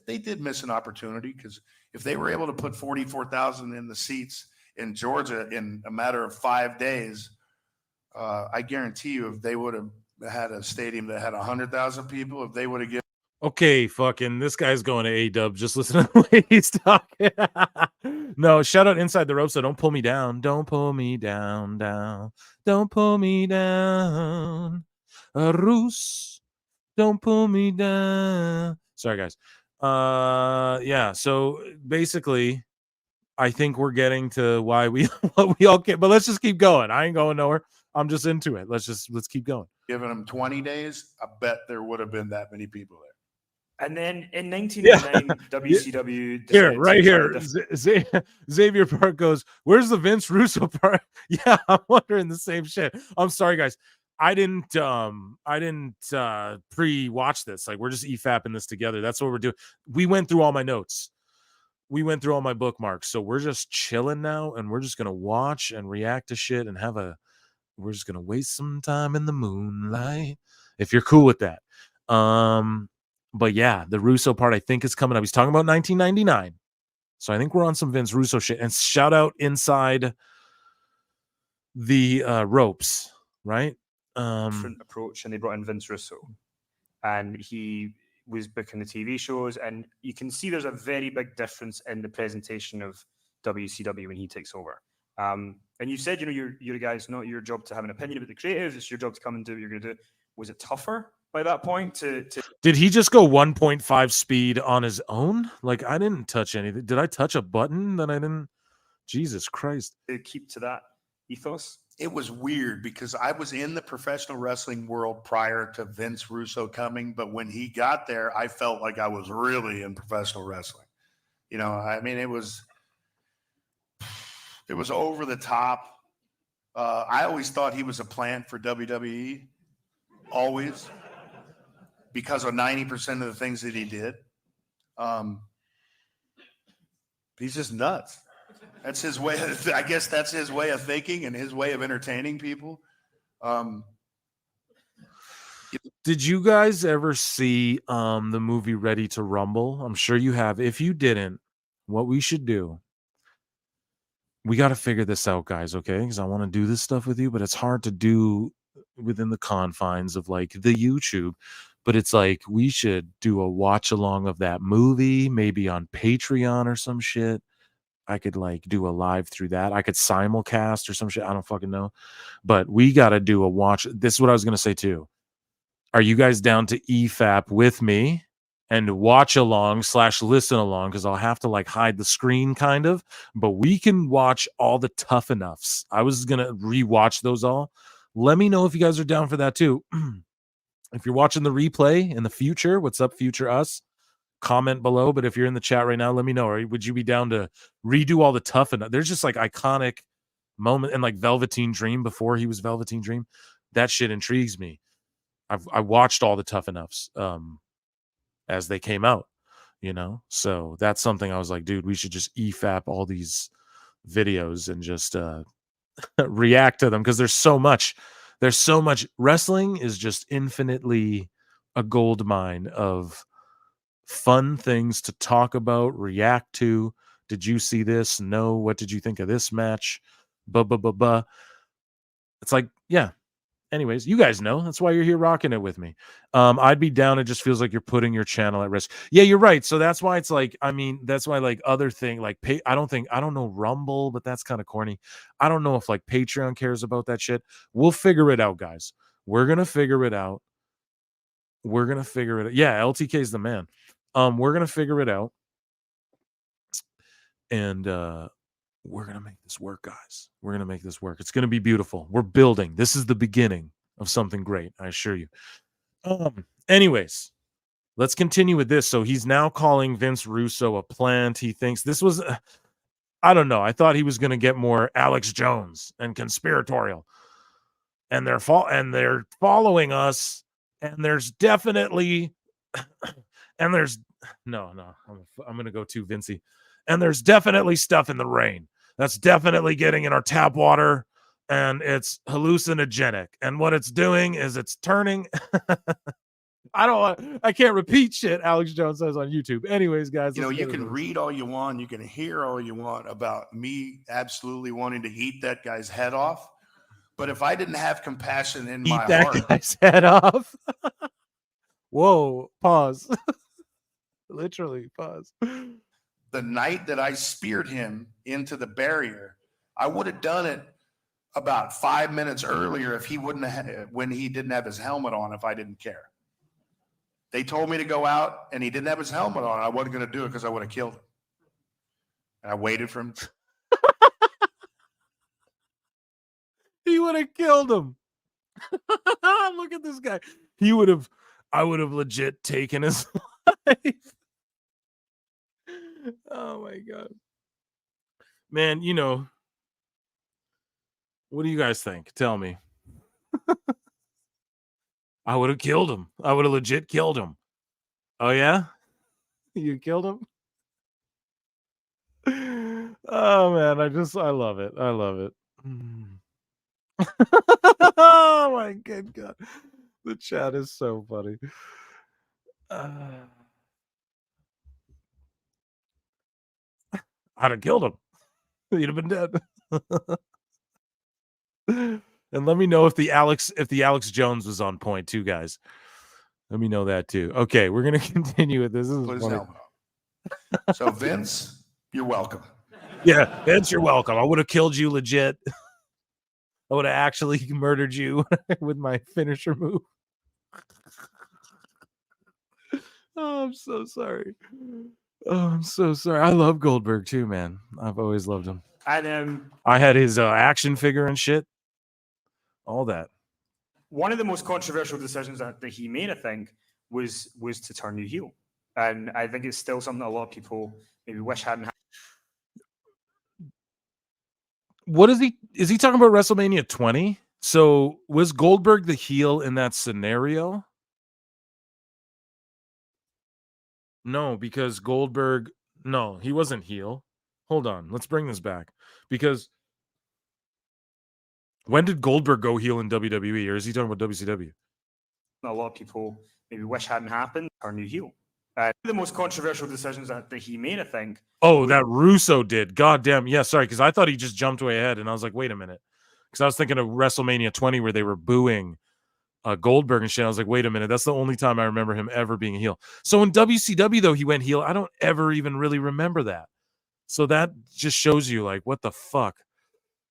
they did miss an opportunity, because if they were able to put 44,000 in the seats in Georgia in a matter of 5 days, I guarantee you, if they would have had a stadium that had 100,000 people, if they would have given. Okay, fucking this guy's going to A-Dub. Just listen to the way he's talking. No, shout out Inside the Ropes. So don't pull me down. Don't pull me down, down. Don't pull me down. Roos, don't pull me down. Sorry, guys. Yeah. So basically, I think we're getting to why what we all get. But let's just keep going. I ain't going nowhere. I'm just into it. Let's keep going. Given them 20 days, I bet there would have been that many people there. And then in 1999, WCW. Here, right here, Xavier Park goes, "Where's the Vince Russo part?" Yeah, I'm wondering the same shit. I'm sorry, guys. I didn't pre-watch this. Like, we're just EFAPing this together. That's what we're doing. We went through all my notes. We went through all my bookmarks. So we're just chilling now, and we're just gonna watch and react to shit and we're just gonna waste some time in the moonlight. If you're cool with that. But yeah, the Russo part I think is coming up. He's talking about 1999. So I think we're on some Vince Russo shit. And shout out Inside the Ropes, right? Different approach, and they brought in Vince Russo. And he was booking the TV shows. And you can see there's a very big difference in the presentation of WCW when he takes over. And you said, you're a guy, it's not your job to have an opinion about the creative. It's your job to come and do what you're going to do. Was it tougher by that point to Did he just go 1.5 speed on his own? Like, I didn't touch anything. Did I touch a button that I didn't? Jesus Christ. to keep to that ethos? It was weird, because I was in the professional wrestling world prior to Vince Russo coming, but when he got there, I felt like I was really in professional wrestling. I mean, it was over the top. I always thought he was a plant for WWE, always, because of 90% of the things that he did. He's just nuts. That's his way. I guess that's his way of thinking and his way of entertaining people. Did you guys ever see the movie Ready to Rumble? I'm sure you have. If you didn't, what we should do, we got to figure this out, guys, okay? Because I want to do this stuff with you, but it's hard to do within the confines of like the YouTube. But it's like, we should do a watch along of that movie, maybe on Patreon or some shit. I could like do a live through that. I could simulcast or some shit. I don't fucking know. But we got to do a watch. This is what I was going to say too. Are you guys down to EFAP with me and watch along / listen along? Because I'll have to like hide the screen kind of. But we can watch all the Tough Enoughs. I was going to rewatch those all. Let me know if you guys are down for that too. If you're watching the replay in the future, what's up, future us? Comment below. But if you're in the chat right now, let me know. Or would you be down to redo all the Tough Enough? There's just like iconic moment, and like Velveteen Dream before he was Velveteen Dream. That shit intrigues me. I watched all the Tough Enoughs as they came out, so that's something I was like, dude, we should just EFAP all these videos and just react to them, because there's so much. Wrestling is just infinitely a gold mine of fun things to talk about, react to. Did you see this? No. What did you think of this match? It's like, yeah. Anyways, you guys know. That's why you're here rocking it with me. I'd be down. It just feels like you're putting your channel at risk. Yeah, you're right. So that's why it's like, I mean, that's why like other thing, like I don't know Rumble, but that's kind of corny. I don't know if like Patreon cares about that shit. We'll figure it out, guys. We're going to figure it out. Yeah, LTK is the man. We're going to figure it out. And we're going to make this work, guys. We're going to make this work. It's going to be beautiful. We're building. This is the beginning of something great, I assure you. Anyways, let's continue with this. So he's now calling Vince Russo a plant. He thinks this was, I don't know. I thought he was going to get more Alex Jones and conspiratorial. And they're following us. And there's definitely, and there's, no, I'm going to go too Vincey. And there's definitely stuff in the rain. That's definitely getting in our tap water. And it's hallucinogenic. And what it's doing is it's turning. I can't repeat shit Alex Jones says on YouTube. Anyways, guys. You know, you can read all you want. You can hear all you want about me absolutely wanting to eat that guy's head off. But if I didn't have compassion in my heart. Eat that guy's head off. Whoa. Pause. Literally, pause. The night that I speared him into the barrier, I would have done it about 5 minutes earlier if he wouldn't have, when he didn't have his helmet on, if I didn't care. They told me to go out and he didn't have his helmet on. I wasn't going to do it because I would have killed him. And I waited for him. He would have killed him. Look at this guy. I would have legit taken his life. Oh my God. Man, you know, what do you guys think? Tell me. I would have killed him. I would have legit killed him. Oh yeah? You killed him? Oh man, I love it. I love it. Oh my good God. The chat is so funny. I'd have killed him. He'd have been dead. And let me know if the Alex Jones was on point too, guys. Let me know that too. Okay, we're gonna continue with this. This is funny. So Vince, you're welcome. Yeah, Vince, you're welcome. I would have killed you legit. I would have actually murdered you with my finisher move. Oh, I'm so sorry. Oh, I'm so sorry. I love Goldberg too, man. I've always loved him. I had his action figure and shit. All that. One of the most controversial decisions that he made, I think, was to turn you heel. And I think it's still something that a lot of people maybe wish hadn't happened. What is he talking about WrestleMania 20? So was Goldberg the heel in that scenario? No, because Goldberg, no, he wasn't heel. Hold on, let's bring this back. Because when did Goldberg go heel in WWE, or is he talking about WCW? A lot of people maybe wish hadn't happened, turn you heel. The most controversial decisions that he made, I think. Oh, that Russo did. God damn. Yeah, sorry, because I thought he just jumped way ahead, and I was like, wait a minute. Because I was thinking of WrestleMania 20 where they were booing Goldberg and shit. I was like, wait a minute. That's the only time I remember him ever being a heel. So in WCW, though, he went heel. I don't ever even really remember that. So that just shows you, like, what the fuck?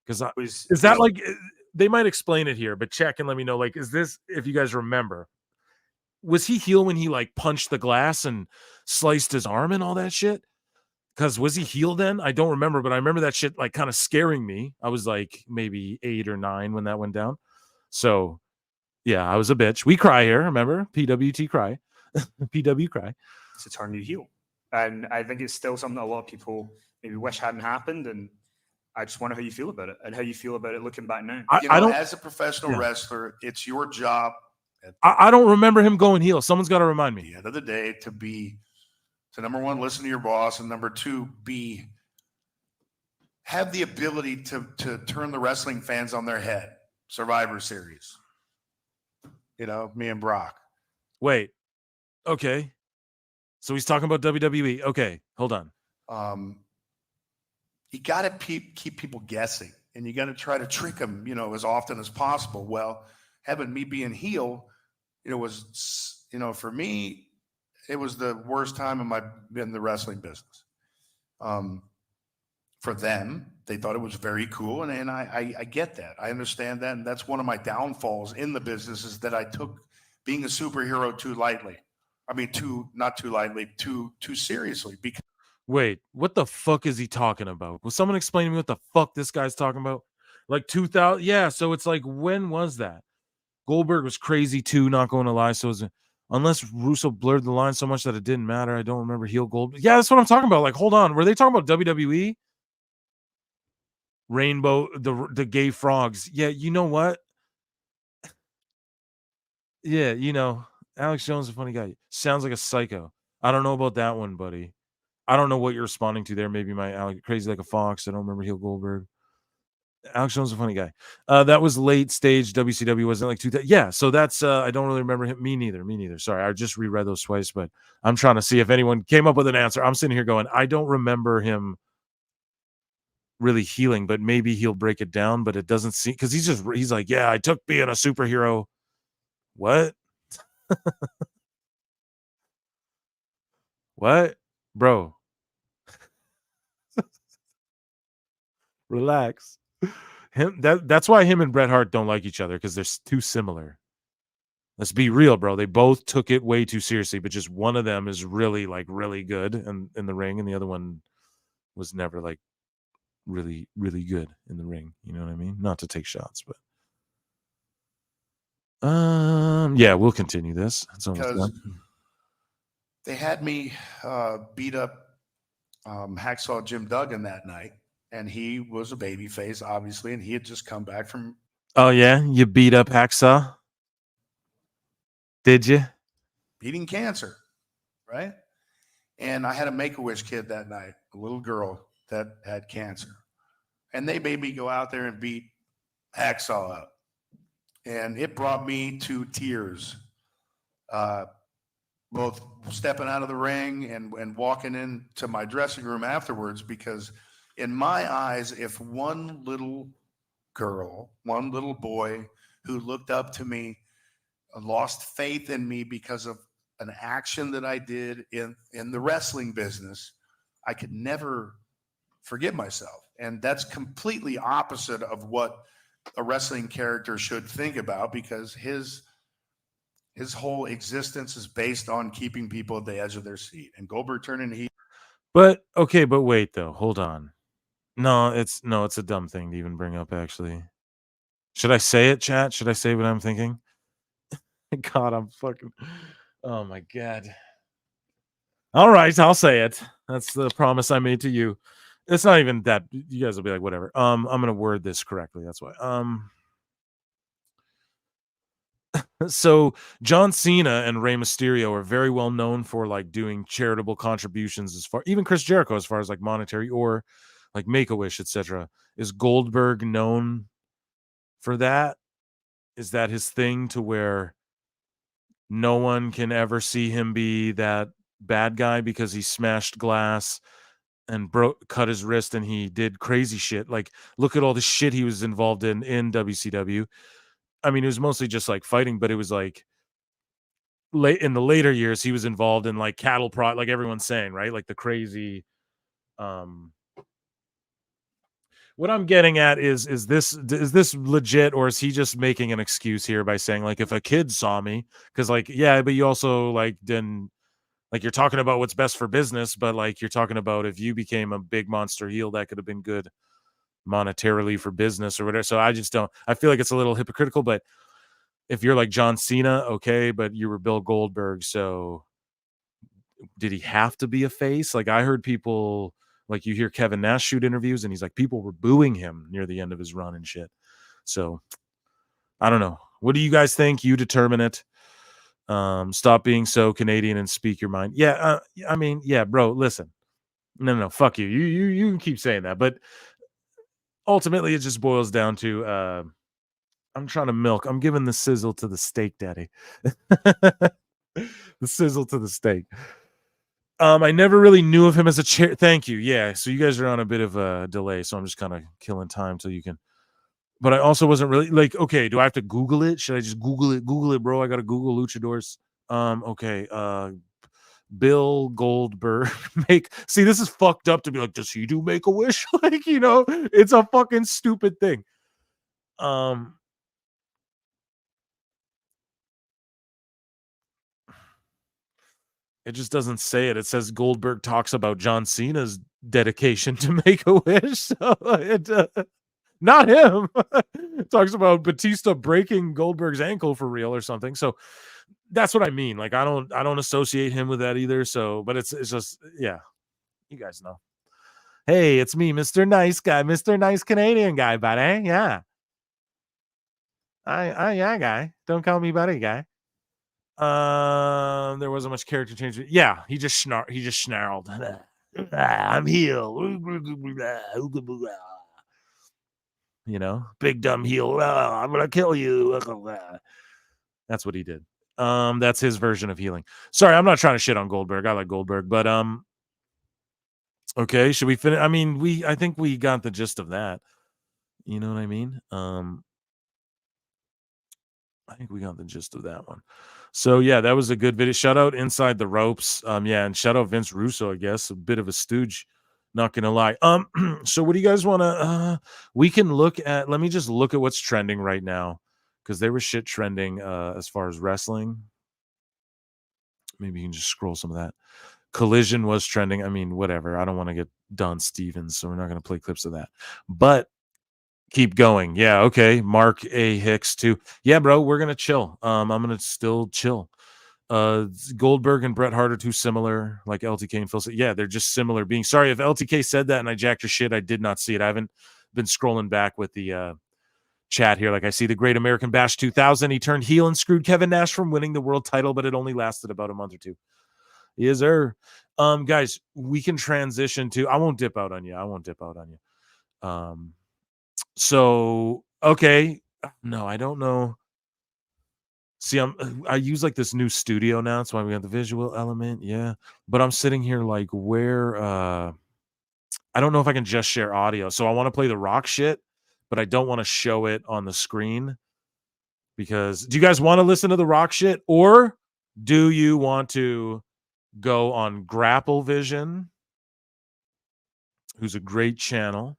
Because is that like, they might explain it here, but check and let me know, like, is this, if you guys remember, was he heel when he like punched the glass and sliced his arm and all that shit? Because was he heel then? I don't remember, but I remember that shit like kind of scaring me. I was like maybe 8 or 9 when that went down. So yeah, I was a bitch. We cry here, remember? PWT cry. PW cry. To turn you heel. And I think it's still something that a lot of people maybe wish hadn't happened. And I just wonder how you feel about it and how you feel about it looking back now. I don't, as a professional wrestler, it's your job. I don't remember him going heel. Someone's got to remind me. At the end of the day, to number one, listen to your boss, and number two, have the ability to turn the wrestling fans on their head. Survivor Series. You know, me and Brock. Wait. Okay. So he's talking about WWE. Okay, hold on. You got to keep people guessing, and you got to try to trick them, as often as possible. Well, having me being heel, was, for me, it was the worst time in the wrestling business. For them, they thought it was very cool, and I get that. I understand that, and that's one of my downfalls in the business is that I took being a superhero too lightly. I mean, not too lightly, too seriously. Because Wait, what the fuck is he talking about? Will someone explain to me what the fuck this guy's talking about? Like 2000? Yeah, so it's like, when was that? Goldberg was crazy too, not going to lie. So unless Russo blurred the line so much that it didn't matter, I don't remember heel Goldberg. Yeah, that's what I'm talking about. Like, hold on. Were they talking about WWE? Rainbow, the gay frogs. Yeah, you know what? Yeah, Alex Jones is a funny guy. Sounds like a psycho. I don't know about that one, buddy. I don't know what you're responding to there. Maybe my Alex crazy like a fox. I don't remember heel Goldberg. Alex Jones is a funny guy. That was late stage WCW, wasn't it, like 2000? Yeah, so that's I don't really remember him. Me neither. Sorry, I just reread those twice, but I'm trying to see if anyone came up with an answer. I'm sitting here going, I don't remember him really healing, but maybe he'll break it down. But it doesn't seem, because he's like, yeah, I took being a superhero. What? What, bro? Relax. That's why him and Bret Hart don't like each other, because they're too similar. Let's be real, bro. They both took it way too seriously, but just one of them is really good in the ring, and the other one was never like really, really good in the ring. You know what I mean? Not to take shots, but yeah, we'll continue this. It's almost Because done. they had me beat up Hacksaw Jim Duggan that night, and he was a babyface, obviously, and he had just come back from Oh yeah, you beat up Hacksaw? Did you? beating cancer, right? And I had a Make-A-Wish kid that night, a little girl that had cancer. And they made me go out there and beat Hacksaw up. And it brought me to tears, both stepping out of the ring and walking into my dressing room afterwards, because in my eyes, if one little girl, one little boy who looked up to me, lost faith in me because of an action that I did in the wrestling business, I could never forgive myself. And that's completely opposite of what a wrestling character should think about, because his whole existence is based on keeping people at the edge of their seat. And Goldberg turning heat. But okay, but wait though. Hold on. No, it's a dumb thing to even bring up, actually. Should I say it, chat? Should I say what I'm thinking? God, I'm fucking. Oh my God. All right, I'll say it. That's the promise I made to you. It's not even that. You guys will be like, whatever. I'm gonna word this correctly. That's why. So John Cena and Rey Mysterio are very well known for like doing charitable contributions, as far, even Chris Jericho, as far as like monetary or like Make-A-Wish, etc. Is Goldberg known for that? Is that his thing, to where no one can ever see him be that bad guy because he smashed glass and cut his wrist and he did crazy shit? Like, look at all the shit he was involved in WCW. I mean, it was mostly just like fighting, but it was like late in the later years he was involved in like cattle prod, like everyone's saying, right? Like the crazy. What I'm getting at is this legit, or is he just making an excuse here by saying like, if a kid saw me, because like, yeah, but you also like didn't, like, you're talking about what's best for business, but like you're talking about if you became a big monster heel, that could have been good monetarily for business or whatever. So I feel like it's a little hypocritical. But if you're like John Cena, okay, but you were Bill Goldberg, so did he have to be a face? Like, I heard people, like, you hear Kevin Nash shoot interviews and he's like, people were booing him near the end of his run and shit. So I don't know. What do you guys think? You determine it. Stop being so Canadian and speak your mind. Yeah, I mean, yeah, bro, listen. No, fuck you. You can keep saying that, but ultimately it just boils down to I'm trying to milk. I'm giving the sizzle to the steak, daddy. The sizzle to the steak. I never really knew of him as a chair. Thank you. Yeah. So you guys are on a bit of a delay, so I'm just kind of killing time till you can. But I also wasn't really like, okay, do I have to Google it? Should I just Google it? Google it, bro. I gotta Google luchadors. Okay. Bill Goldberg see, this is fucked up to be like, does he do Make-A-Wish? Like, it's a fucking stupid thing. It just doesn't say it. It says Goldberg talks about John Cena's dedication to Make-A-Wish. So not him. It talks about Batista breaking Goldberg's ankle for real or something. So that's what I mean. Like I don't associate him with that either. So, but it's just, yeah, you guys know. Hey, it's me, Mr. Nice Guy, Mr. Nice Canadian Guy, buddy. Yeah. Yeah, guy. Don't call me buddy, guy. There wasn't much character change. Yeah, he just snarled. I'm heel. You know, big dumb heel. I'm gonna kill you. That's what he did. That's his version of healing. Sorry, I'm not trying to shit on Goldberg. I like Goldberg, but okay, should we finish? I mean, I think we got the gist of that. You know what I mean? I think we got the gist of that one. So yeah, that was a good video. Shout out Inside the Ropes. Yeah, and shout out Vince Russo, I guess. A bit of a stooge, not gonna lie. So what do you guys wanna we can look at, let me just look at what's trending right now, because there was shit trending as far as wrestling. Maybe you can just scroll some of that. Collision was trending. I mean, whatever. I don't want to get Don Stevens, so we're not gonna play clips of that. But keep going. Yeah, okay. Mark A. Hicks too. Yeah, bro, we're gonna chill. I'm gonna still chill. Goldberg and Bret Hart are too similar, like LTK and Phil said. Yeah, they're just similar being. Sorry if LTK said that and I jacked your shit. I did not see it. I haven't been scrolling back with the chat here. Like I see the Great American Bash 2000. He turned heel and screwed Kevin Nash from winning the world title, but it only lasted about a month or two. Yes, sir. Guys, we can transition to. I won't dip out on you. So okay, no, I don't know. See, I use like this new studio now. That's why we got the visual element. Yeah, but I'm sitting here like where I don't know if I can just share audio. So I want to play the Rock shit, but I don't want to show it on the screen because do you guys want to listen to the Rock shit or do you want to go on Grapple Vision, who's a great channel,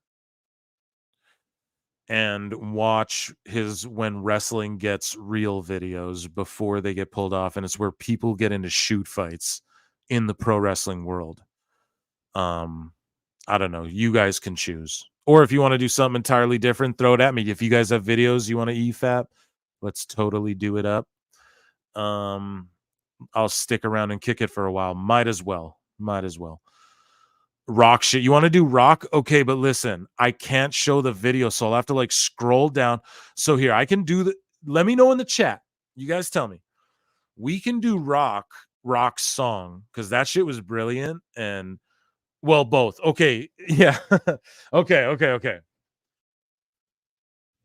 and watch his When Wrestling Gets Real videos before they get pulled off, and it's where people get into shoot fights in the pro wrestling world. I don't know, you guys can choose, or if you want to do something entirely different, throw it at me. If you guys have videos you want to EFAP, let's totally do it up. I'll stick around and kick it for a while. Might as well Rock shit. You want to do Rock? Okay, but listen, I can't show the video, so I'll have to like scroll down. So here, I can do the. Let me know in the chat. You guys tell me. We can do Rock's song, because that shit was brilliant. And well, both. Okay, yeah. Okay.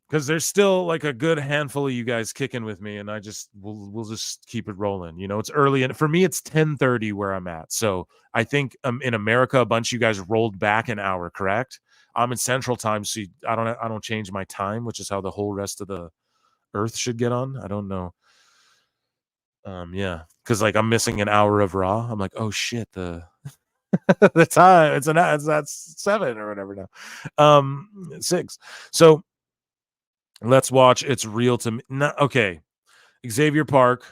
Because there's still like a good handful of you guys kicking with me, and we'll just keep it rolling. You know, it's early, and for me, it's 10:30 where I'm at. So I think in America, a bunch of you guys rolled back an hour, correct? I'm in Central Time, so I don't change my time, which is how the whole rest of the Earth should get on. I don't know. Yeah, because like I'm missing an hour of Raw. I'm like, oh shit, the the time that's 7 or whatever now, 6. So. Let's watch It's Real to Me. No, okay. Xavier Park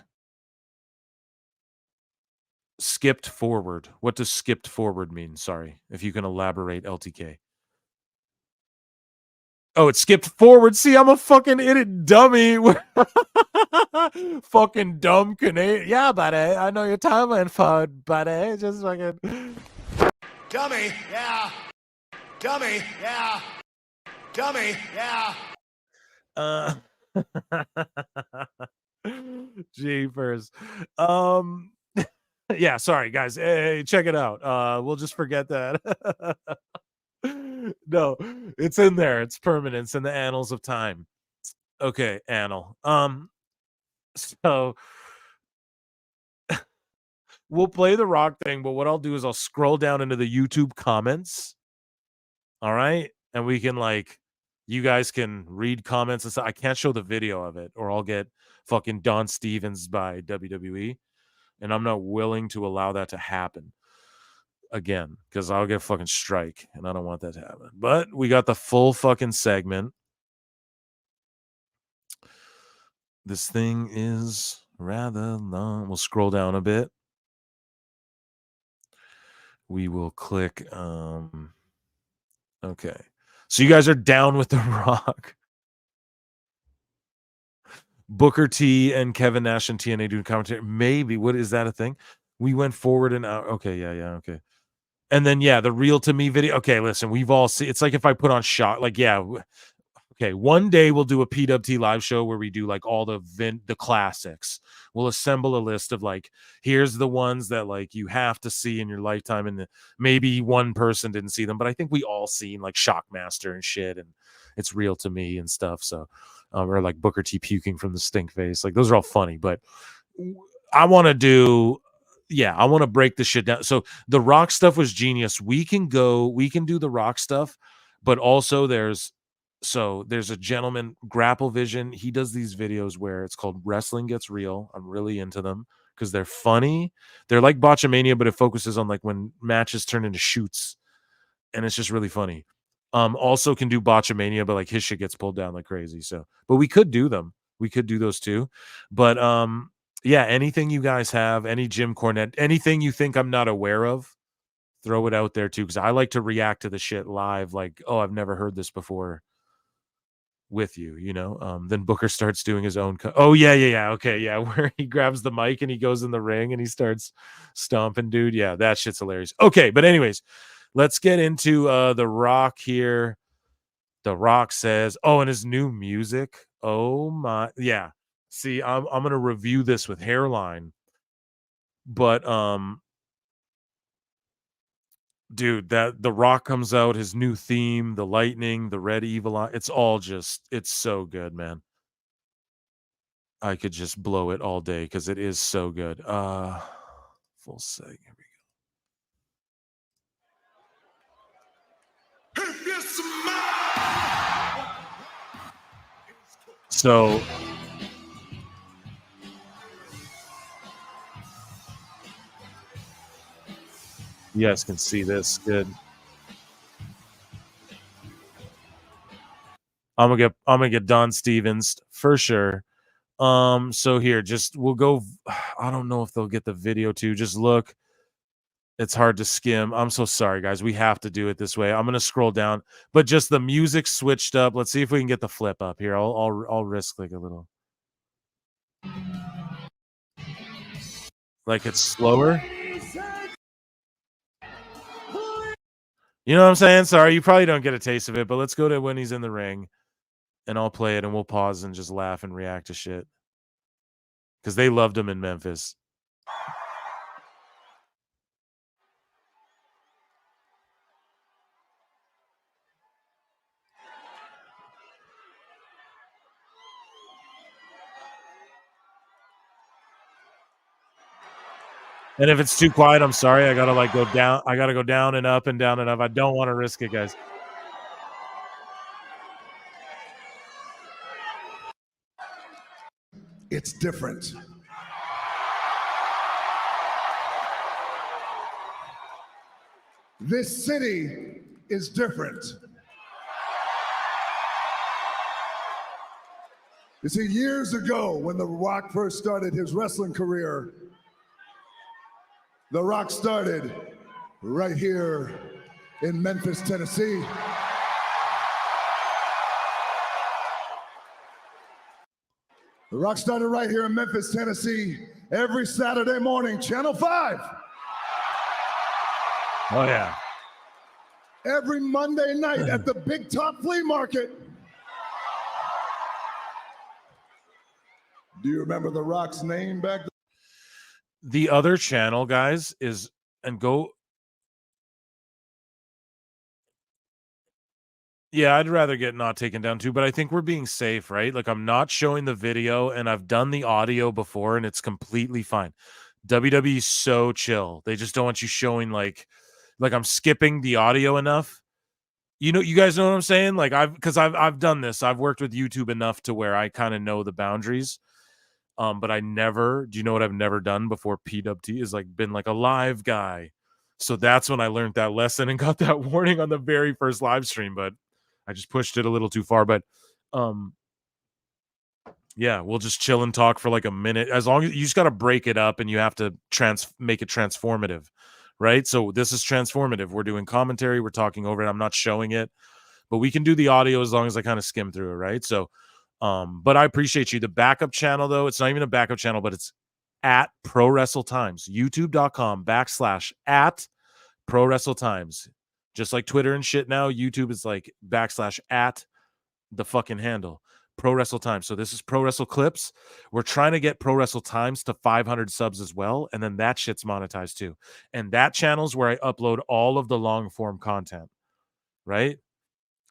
skipped forward. What does skipped forward mean? Sorry. If you can elaborate, LTK. Oh, it skipped forward. See, I'm a fucking idiot dummy. Fucking dumb Canadian. Yeah, buddy. I know your timeline forward, buddy. Just fucking. Dummy. Yeah. Dummy. Yeah. Dummy. Yeah. Jeepers. Yeah, sorry guys. Hey, check it out. We'll just forget that. No, it's in there. It's permanent. It's in the annals of time. Okay, annal. So we'll play the Rock thing, but what I'll do is I'll scroll down into the YouTube comments. All right, and we can like. You guys can read comments and stuff. I can't show the video of it, or I'll get fucking Don Stevens by WWE, and I'm not willing to allow that to happen again because I'll get fucking strike, and I don't want that to happen. But we got the full fucking segment. This thing is rather long. We'll scroll down a bit. we will click. Okay. So you guys are down with The Rock. Booker T and Kevin Nash and TNA doing commentary. Maybe. What is that a thing? We went forward and out. Okay, yeah, okay. And then the Real to Me video. Okay, listen, we've all seen. It's like if I put on Shock, like okay, one day we'll do a PWT live show where we do like all the classics. We'll assemble a list of like, here's the ones that like you have to see in your lifetime, and maybe one person didn't see them, but I think we all seen like Shockmaster and shit, and It's Real to Me and stuff. So, or like Booker T puking from the stink face. Like those are all funny, but I want to do. Yeah, I want to break the shit down. So the Rock stuff was genius. We can do the Rock stuff, but also there's a gentleman, Grapple Vision. He does these videos where it's called Wrestling Gets Real. I'm really into them because they're funny. They're like Botchamania, but it focuses on like when matches turn into shoots, and it's just really funny. Also can do Botchamania, but like his shit gets pulled down like crazy. So, but we could do them. We could do those too. But yeah, anything you guys have, any Jim Cornette, anything you think I'm not aware of, throw it out there too, because I like to react to the shit live. Like, oh, I've never heard this before with you, you know. Then Booker starts doing his own. Okay, yeah, where he grabs the mic and he goes in the ring and he starts stomping, dude. Yeah, that shit's hilarious. Okay, but anyways, let's get into The Rock here. The Rock says, oh, and his new music. Oh my, yeah. See, I'm gonna review this with Hairline, but dude, that The Rock comes out, his new theme, the lightning, the red evil eye, it's so good, man. I could just blow it all day because it is so good. Full seg. Here we go. So you guys can see this good. I'm gonna get Don Stevens for sure. So here, we'll go. I don't know if they'll get the video too. Just look. It's hard to skim. I'm so sorry, guys. We have to do it this way. I'm gonna scroll down, but just the music switched up. Let's see if we can get the flip up here. I'll risk like a little. Like it's slower. You know what I'm saying? Sorry, you probably don't get a taste of it, but let's go to when he's in the ring, and I'll play it, and we'll pause and just laugh and react to shit because they loved him in Memphis. And if it's too quiet, I'm sorry. I gotta go down. I gotta go down and up and down and up. I don't want to risk it, guys. It's different. This city is different. You see, years ago, when The Rock first started his wrestling career, The Rock started right here in Memphis, Tennessee. The Rock started right here in Memphis, Tennessee, every Saturday morning, Channel 5. Oh, yeah. Every Monday night at the Big Top Flea Market. Do you remember The Rock's name back then? The other channel, guys, is, and go. Yeah, I'd rather get not taken down too, but I think we're being safe, right? Like I'm not showing the video and I've done the audio before and it's completely fine. WWE's so chill. They just don't want you showing like I'm skipping the audio enough. You know, you guys know what I'm saying? Like I've done this. I've worked with YouTube enough to where I kind of know the boundaries. But do you know what I've never done before PWT is like been like a live guy. So that's when I learned that lesson and got that warning on the very first live stream, but I just pushed it a little too far. But yeah, we'll just chill and talk for like a minute. As long as you just got to break it up and you have to make it transformative, right? So this is transformative. We're doing commentary. We're talking over it. I'm not showing it, but we can do the audio as long as I kind of skim through it, right? So, but I appreciate you. The backup channel, though, it's not even a backup channel, but it's at Pro Wrestle Times, youtube.com/ at Pro Wrestle Times. Just like Twitter and shit now, YouTube is like / at the fucking handle. Pro Wrestle Times. So this is Pro Wrestle Clips. We're trying to get Pro Wrestle Times to 500 subs as well, and then that shit's monetized too. And that channel's where I upload all of the long form content, right?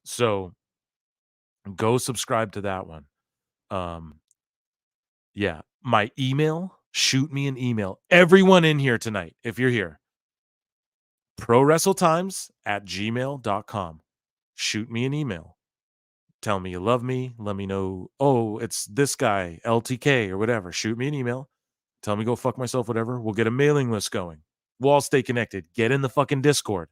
So go subscribe to that one. Yeah, my email, shoot me an email. Everyone in here tonight, if you're here, prowrestletimes@gmail.com. Shoot me an email. Tell me you love me. Let me know, oh, it's this guy, LTK or whatever. Shoot me an email. Tell me go fuck myself, whatever. We'll get a mailing list going. We'll all stay connected. Get in the fucking Discord.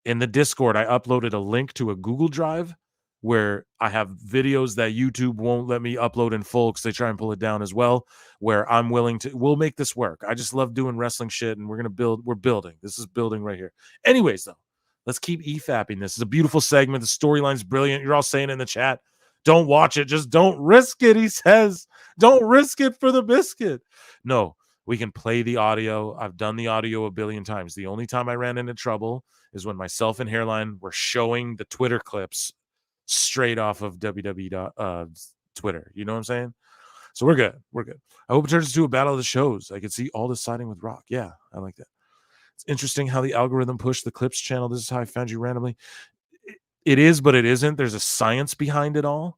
In the Discord, I uploaded a link to a Google Drive where I have videos that YouTube won't let me upload in full because they try and pull it down as well, where I'm willing to, we'll make this work. I just love doing wrestling shit, and we're building. This is building right here. Anyways, though, let's keep EFAPing this. It's a beautiful segment. The storyline's brilliant. You're all saying in the chat, don't watch it. Just don't risk it, he says. Don't risk it for the biscuit. No, we can play the audio. I've done the audio a billion times. The only time I ran into trouble is when myself and Hairline were showing the Twitter clips straight off of WWE Twitter. You know what I'm saying? So we're good. We're good. I hope it turns into a battle of the shows. I could see all this siding with Rock. Yeah, I like that. It's interesting how the algorithm pushed the clips channel. This is how I found you randomly. It is, but it isn't. There's a science behind it all.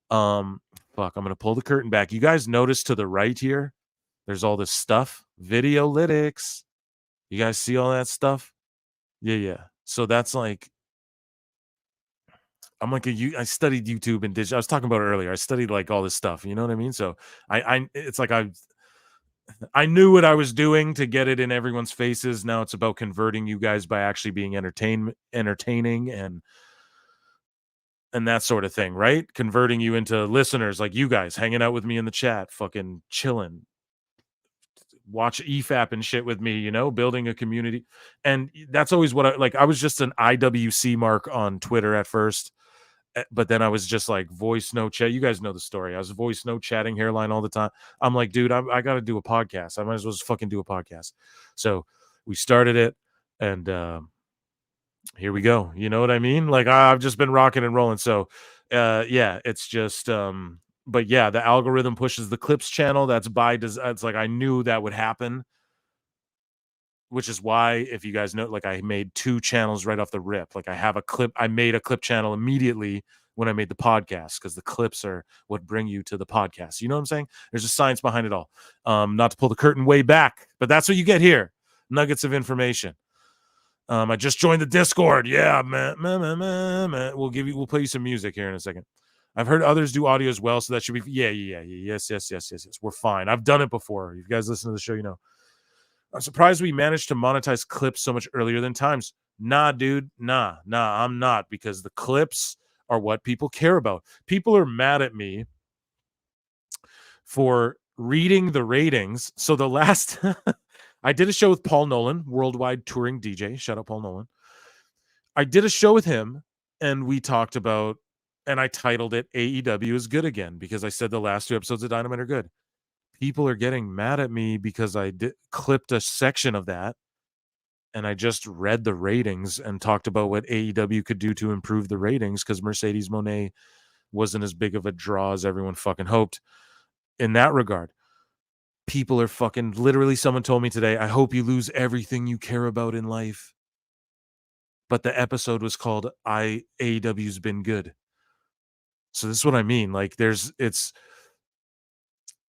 Fuck, I'm going to pull the curtain back. You guys notice to the right here, there's all this stuff. Videolytics. You guys see all that stuff? Yeah. So that's like, I'm like I studied YouTube and digital. I was talking about it earlier. I studied like all this stuff. You know what I mean? So it's like I knew what I was doing to get it in everyone's faces. Now it's about converting you guys by actually being entertaining and that sort of thing, right? Converting you into listeners like you guys hanging out with me in the chat, fucking chilling, watch EFAP and shit with me, you know, building a community. And that's always what I was just an IWC mark on Twitter at first. But then I was just like voice note chat. You guys know the story. I was voice note chatting Hairline all the time. I'm like, dude, I got to do a podcast. I might as well just fucking do a podcast. So we started it, and here we go. You know what I mean? Like I've just been rocking and rolling. So yeah, it's just but yeah, the algorithm pushes the clips channel. That's by design. It's like I knew that would happen, which is why, if you guys know, like I made 2 channels right off the rip. Like I made a clip channel immediately when I made the podcast, because the clips are what bring you to the podcast. You know what I'm saying? There's a science behind it all. Not to pull the curtain way back, but that's what you get here. Nuggets of information. I just joined the Discord. Yeah, man. We'll play you some music here in a second. I've heard others do audio as well, so that should be yes. We're fine. I've done it before. If you guys listen to the show, you know. I'm surprised we managed to monetize clips so much earlier than times. Nah, dude. Nah, I'm not, because the clips are what people care about. People are mad at me for reading the ratings. So the last, I did a show with Paul Nolan, worldwide touring DJ. Shout out Paul Nolan. I did a show with him, and we talked about, and I titled it AEW is Good Again, because I said the last 2 episodes of Dynamite are good. People are getting mad at me because I clipped a section of that, and I just read the ratings and talked about what AEW could do to improve the ratings, because Mercedes Moné wasn't as big of a draw as everyone fucking hoped in that regard. People are fucking, literally someone told me today, I hope you lose everything you care about in life. But the episode was called AEW's Been Good. So this is what I mean. Like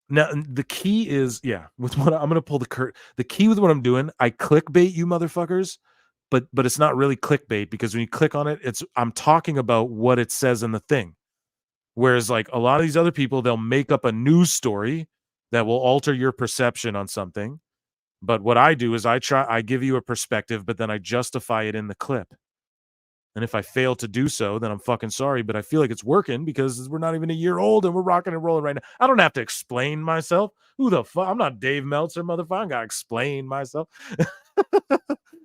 now, the key is, with what I'm going to pull the curtain. The key with what I'm doing, I clickbait you motherfuckers, but it's not really clickbait, because when you click on it, I'm talking about what it says in the thing. Whereas like a lot of these other people, they'll make up a news story that will alter your perception on something. But what I do is I give you a perspective, but then I justify it in the clip. And if I fail to do so, then I'm fucking sorry, but I feel like it's working because we're not even a year old and we're rocking and rolling right now. I don't have to explain myself. Who the fuck? I'm not Dave Meltzer, motherfucker. I gotta explain myself.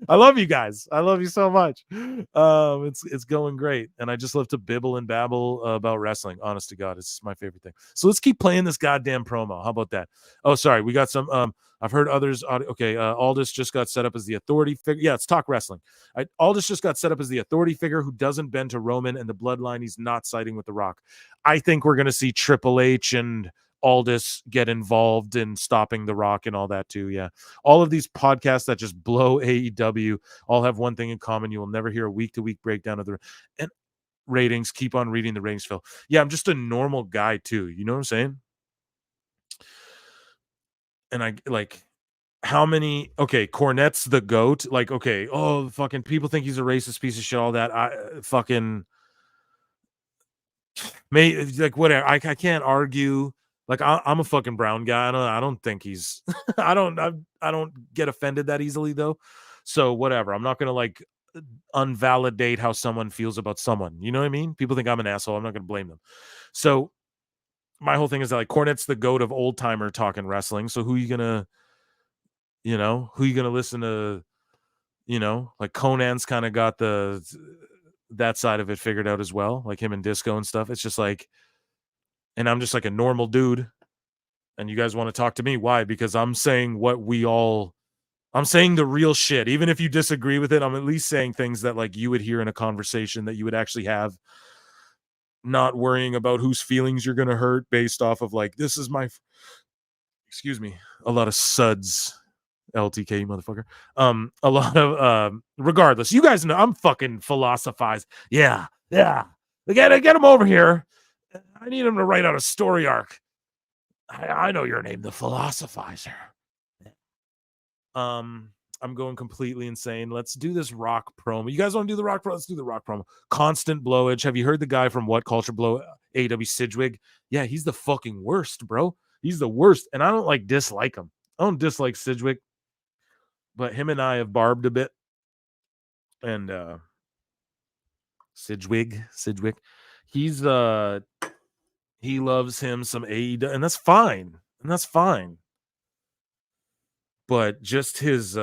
I love you guys. I love you so much. It's going great, and I just love to bibble and babble about wrestling. Honest to God, it's my favorite thing. So let's keep playing this goddamn promo. How about that? Oh, sorry, we got some. I've heard others. Okay, Aldis just got set up as the authority figure. Yeah, let's talk wrestling. Aldis just got set up as the authority figure who doesn't bend to Roman and the bloodline. He's not siding with The Rock. I think we're gonna see Triple H and Aldis get involved in stopping The Rock and all that too. Yeah. All of these podcasts that just blow AEW all have one thing in common. You will never hear a week-to-week breakdown of the and ratings. Keep on reading the ratings, Phil. Yeah, I'm just a normal guy too. You know what I'm saying? And I like how many Cornette's the GOAT. Like, okay, oh fucking people think he's a racist piece of shit, all that. I fucking like whatever. I can't argue. Like I'm a fucking brown guy. I don't think he's. I don't get offended that easily though. So whatever. I'm not gonna like unvalidate how someone feels about someone. You know what I mean? People think I'm an asshole. I'm not gonna blame them. So my whole thing is that like Cornette's the GOAT of old timer talking wrestling. So who you gonna listen to? You know, like Conan's kind of got that side of it figured out as well, like him and Disco and stuff. It's just like. And I'm just like a normal dude. And you guys want to talk to me. Why? Because I'm saying I'm saying the real shit. Even if you disagree with it, I'm at least saying things that like you would hear in a conversation that you would actually have, not worrying about whose feelings you're going to hurt based off of like, this is my, excuse me, a lot of suds, LTK, motherfucker. A lot of, regardless, you guys know I'm fucking philosophize. Yeah. Get him over here. I need him to write out a story arc. I know your name, the Philosophizer. I'm going completely insane. Let's do this Rock promo. You guys want to do the Rock promo? Let's do the Rock promo. Constant blowage. Have you heard the guy from What Culture Blow, AW Sidgwick? Yeah, he's the fucking worst, bro. He's the worst. And I don't like dislike him. I don't dislike Sidgwick. But him and I have barbed a bit. And Sidgwick. He's he loves him some AEW, and that's fine. But just his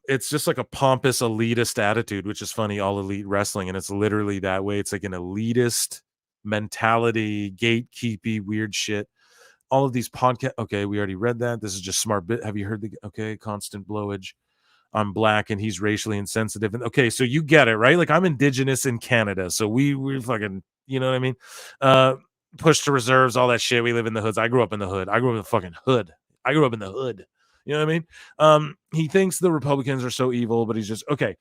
it's just like a pompous elitist attitude, which is funny, all elite wrestling, and it's literally that way. It's like an elitist mentality, gatekeepy, weird shit. All of these podcasts. Okay, we already read that. This is just smart bit. Have you heard constant blowage? I'm black and he's racially insensitive. And okay, so you get it, right? Like I'm indigenous in Canada, so we're fucking, you know what I mean? Push to reserves, all that shit. We live in the hoods. I grew up in the hood. I grew up in the fucking hood. I grew up in the hood. You know what I mean? He thinks the Republicans are so evil, but he's just okay.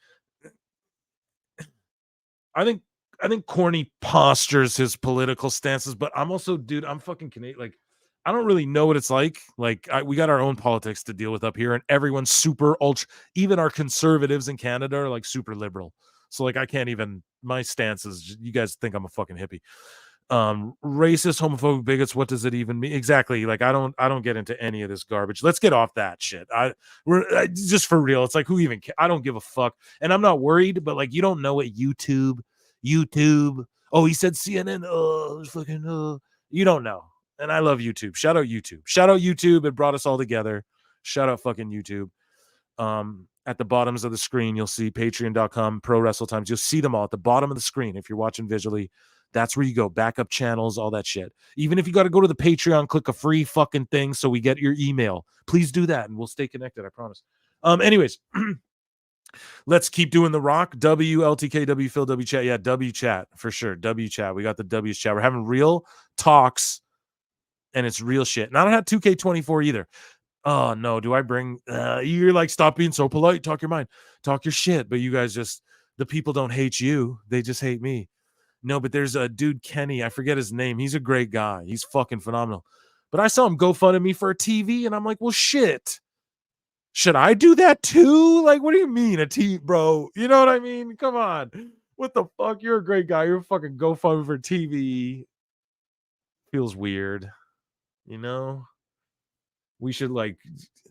I think Corny postures his political stances, but I'm also, dude, I'm fucking Canadian. Like, I don't really know what it's like. Like, we got our own politics to deal with up here, and everyone's super ultra. Even our conservatives in Canada are like super liberal. So like, I can't even. My stance is, you guys think I'm a fucking hippie. Racist, homophobic, bigots. What does it even mean exactly? Like, I don't get into any of this garbage. Let's get off that shit. We're just for real. It's like, who even I don't give a fuck, and I'm not worried. But like, you don't know what YouTube. Oh, he said CNN. Oh, fucking. You don't know. And I love YouTube. Shout out YouTube. It brought us all together. Shout out fucking YouTube. At the bottoms of the screen, you'll see patreon.com, pro Wrestle Times. You'll see them all at the bottom of the screen. If you're watching visually, that's where you go. Backup channels, all that shit. Even if you got to go to the Patreon, click a free fucking thing so we get your email. Please do that and we'll stay connected. I promise. Anyways, let's keep doing the Rock. WLTK, W Phil, W chat. Yeah, W chat for sure. W chat. We got the W chat. We're having real talks and it's real shit. And I don't have 2K24 either. Oh no, do I bring you're like, stop being so polite, talk your mind, talk your shit, but you guys just, the people don't hate you, they just hate me. No, but there's a dude, Kenny, I forget his name, he's a great guy, he's fucking phenomenal, but I saw him GoFundMe me for a TV and I'm like, well shit, should I do that too? Like, what do you mean a TV, bro? You know what I mean? Come on, what the fuck? You're a great guy, you're fucking GoFundMe for TV. Feels weird, you know. we should like,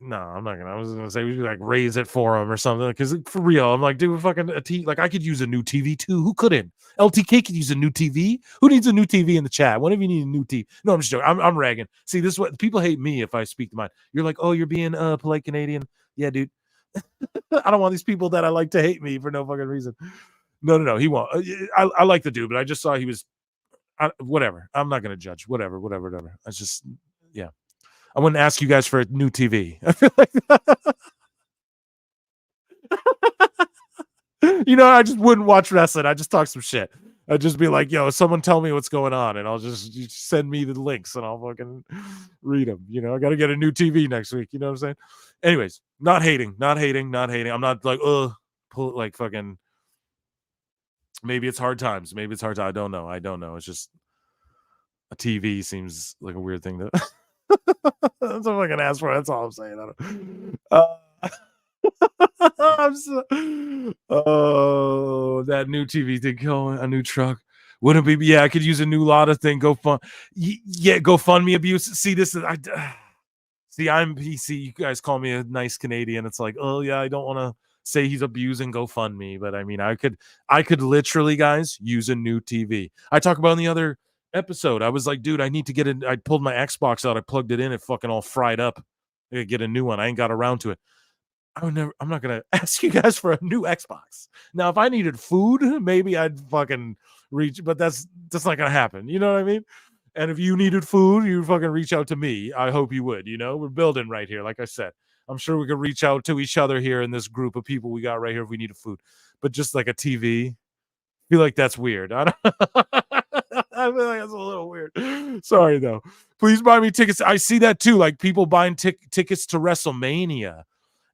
no, I'm not gonna. I was gonna say we should like raise it for him or something. Because for real, I'm like, dude, fucking a TV. Like I could use a new TV too. Who couldn't? LTK could use a new TV. Who needs a new TV in the chat? One of you need a new TV. No, I'm just joking. I'm ragging. See, this is what people hate me if I speak to mine. You're like, oh, you're being polite Canadian. Yeah, dude. I don't want these people that I like to hate me for no fucking reason. No. He won't. I like the dude, but I just saw he was. Whatever. I'm not gonna judge. Whatever. I just, yeah. I wouldn't ask you guys for a new TV. I feel like I just wouldn't watch wrestling. I just talk some shit. I'd just be like, yo, someone tell me what's going on, and I'll just send me the links, and I'll fucking read them. I got to get a new TV next week. You know what I'm saying? Anyways, not hating. I'm not like, pull like fucking. Maybe it's hard times. I don't know. It's just a TV seems like a weird thing to. That's what I'm gonna ask for. That's all I'm saying. That new TV thing going, a new truck. Wouldn't be? Yeah, I could use a new Lotta thing. GoFundMe abuse. See, this is I'm PC. You guys call me a nice Canadian. It's like, oh yeah, I don't want to say he's abusing GoFundMe, but I mean, I could literally, guys, use a new TV. I talk about in the other episode. I was like, dude, I need to get it. I pulled my Xbox out. I plugged it in. It fucking all fried up. I gotta get a new one. I ain't got around to it. I'm not gonna ask you guys for a new Xbox. Now, if I needed food, maybe I'd fucking reach, but that's not gonna happen. You know what I mean? And if you needed food, you fucking reach out to me. I hope you would. We're building right here. Like I said, I'm sure we could reach out to each other here in this group of people we got right here if we needed food. But just like a TV, I feel like that's weird. I feel like that's a little weird. Sorry, though. Please buy me tickets. I see that, too. Like, people buying tickets to WrestleMania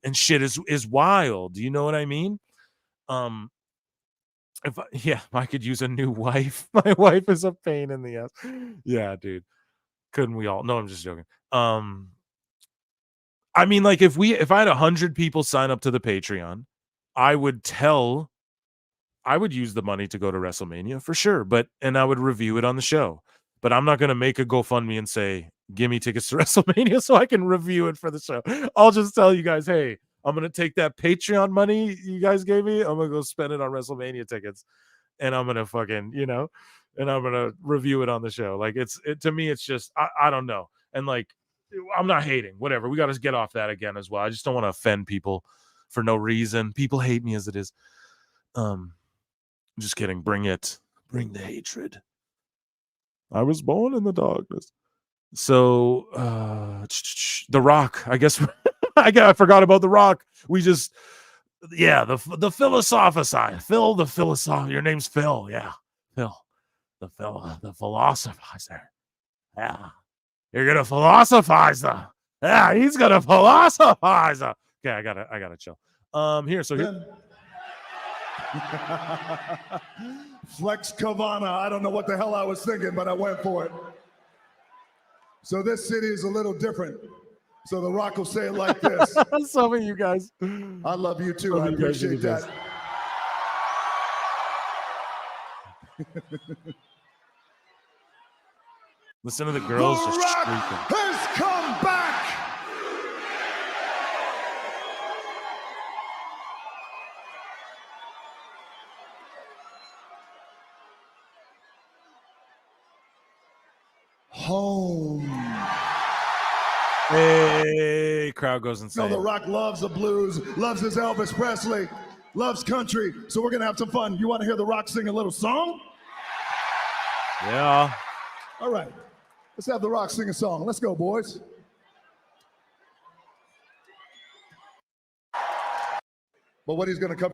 and shit is wild. You know what I mean? If I could use a new wife. My wife is a pain in the ass. Yeah, dude. Couldn't we all? No, I'm just joking. I mean, like, if I had 100 people sign up to the Patreon, I would use the money to go to WrestleMania for sure, and I would review it on the show. But I'm not going to make a GoFundMe and say, give me tickets to WrestleMania so I can review it for the show. I'll just tell you guys, hey, I'm going to take that Patreon money you guys gave me. I'm going to go spend it on WrestleMania tickets, and I'm going to fucking, and I'm going to review it on the show. Like, to me, it's just, I don't know. And like, I'm not hating, whatever. We got to get off that again as well. I just don't want to offend people for no reason. People hate me as it is. Just kidding. Bring it. Bring the hatred. I was born in the darkness. So, The Rock, I guess. I forgot about The Rock. We just, the philosophize. Phil, the philosopher. Your name's Phil. Yeah. Phil. The philosophizer. Yeah. You're going to philosophize. Yeah, he's going to philosophize. Okay, I gotta chill. Here. Flex Kavana. I don't know what the hell I was thinking, but I went for it. So this city is a little different. So The Rock will say it like this. Some of you guys. I love you too. I appreciate that. Listen to the girls The just Rock shrieking. has come back. Home. Hey, crowd goes insane. The Rock loves the blues, loves his Elvis Presley, loves country. So we're gonna have some fun. You want to hear The Rock sing a little song? Yeah. All right. Let's have The Rock sing a song. Let's go, boys. But what he's gonna come.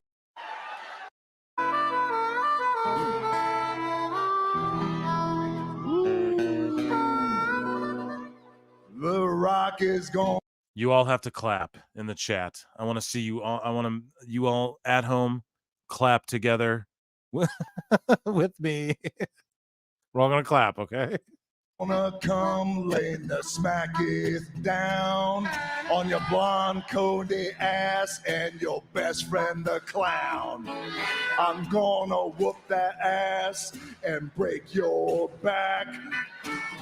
The Rock is gone. You all have to clap in the chat. I want to see you all. I want you all at home clap together with me. We're all gonna clap, okay? Gonna come lay the smacketh down on your blonde Cody ass and your best friend the clown. I'm gonna whoop that ass and break your back.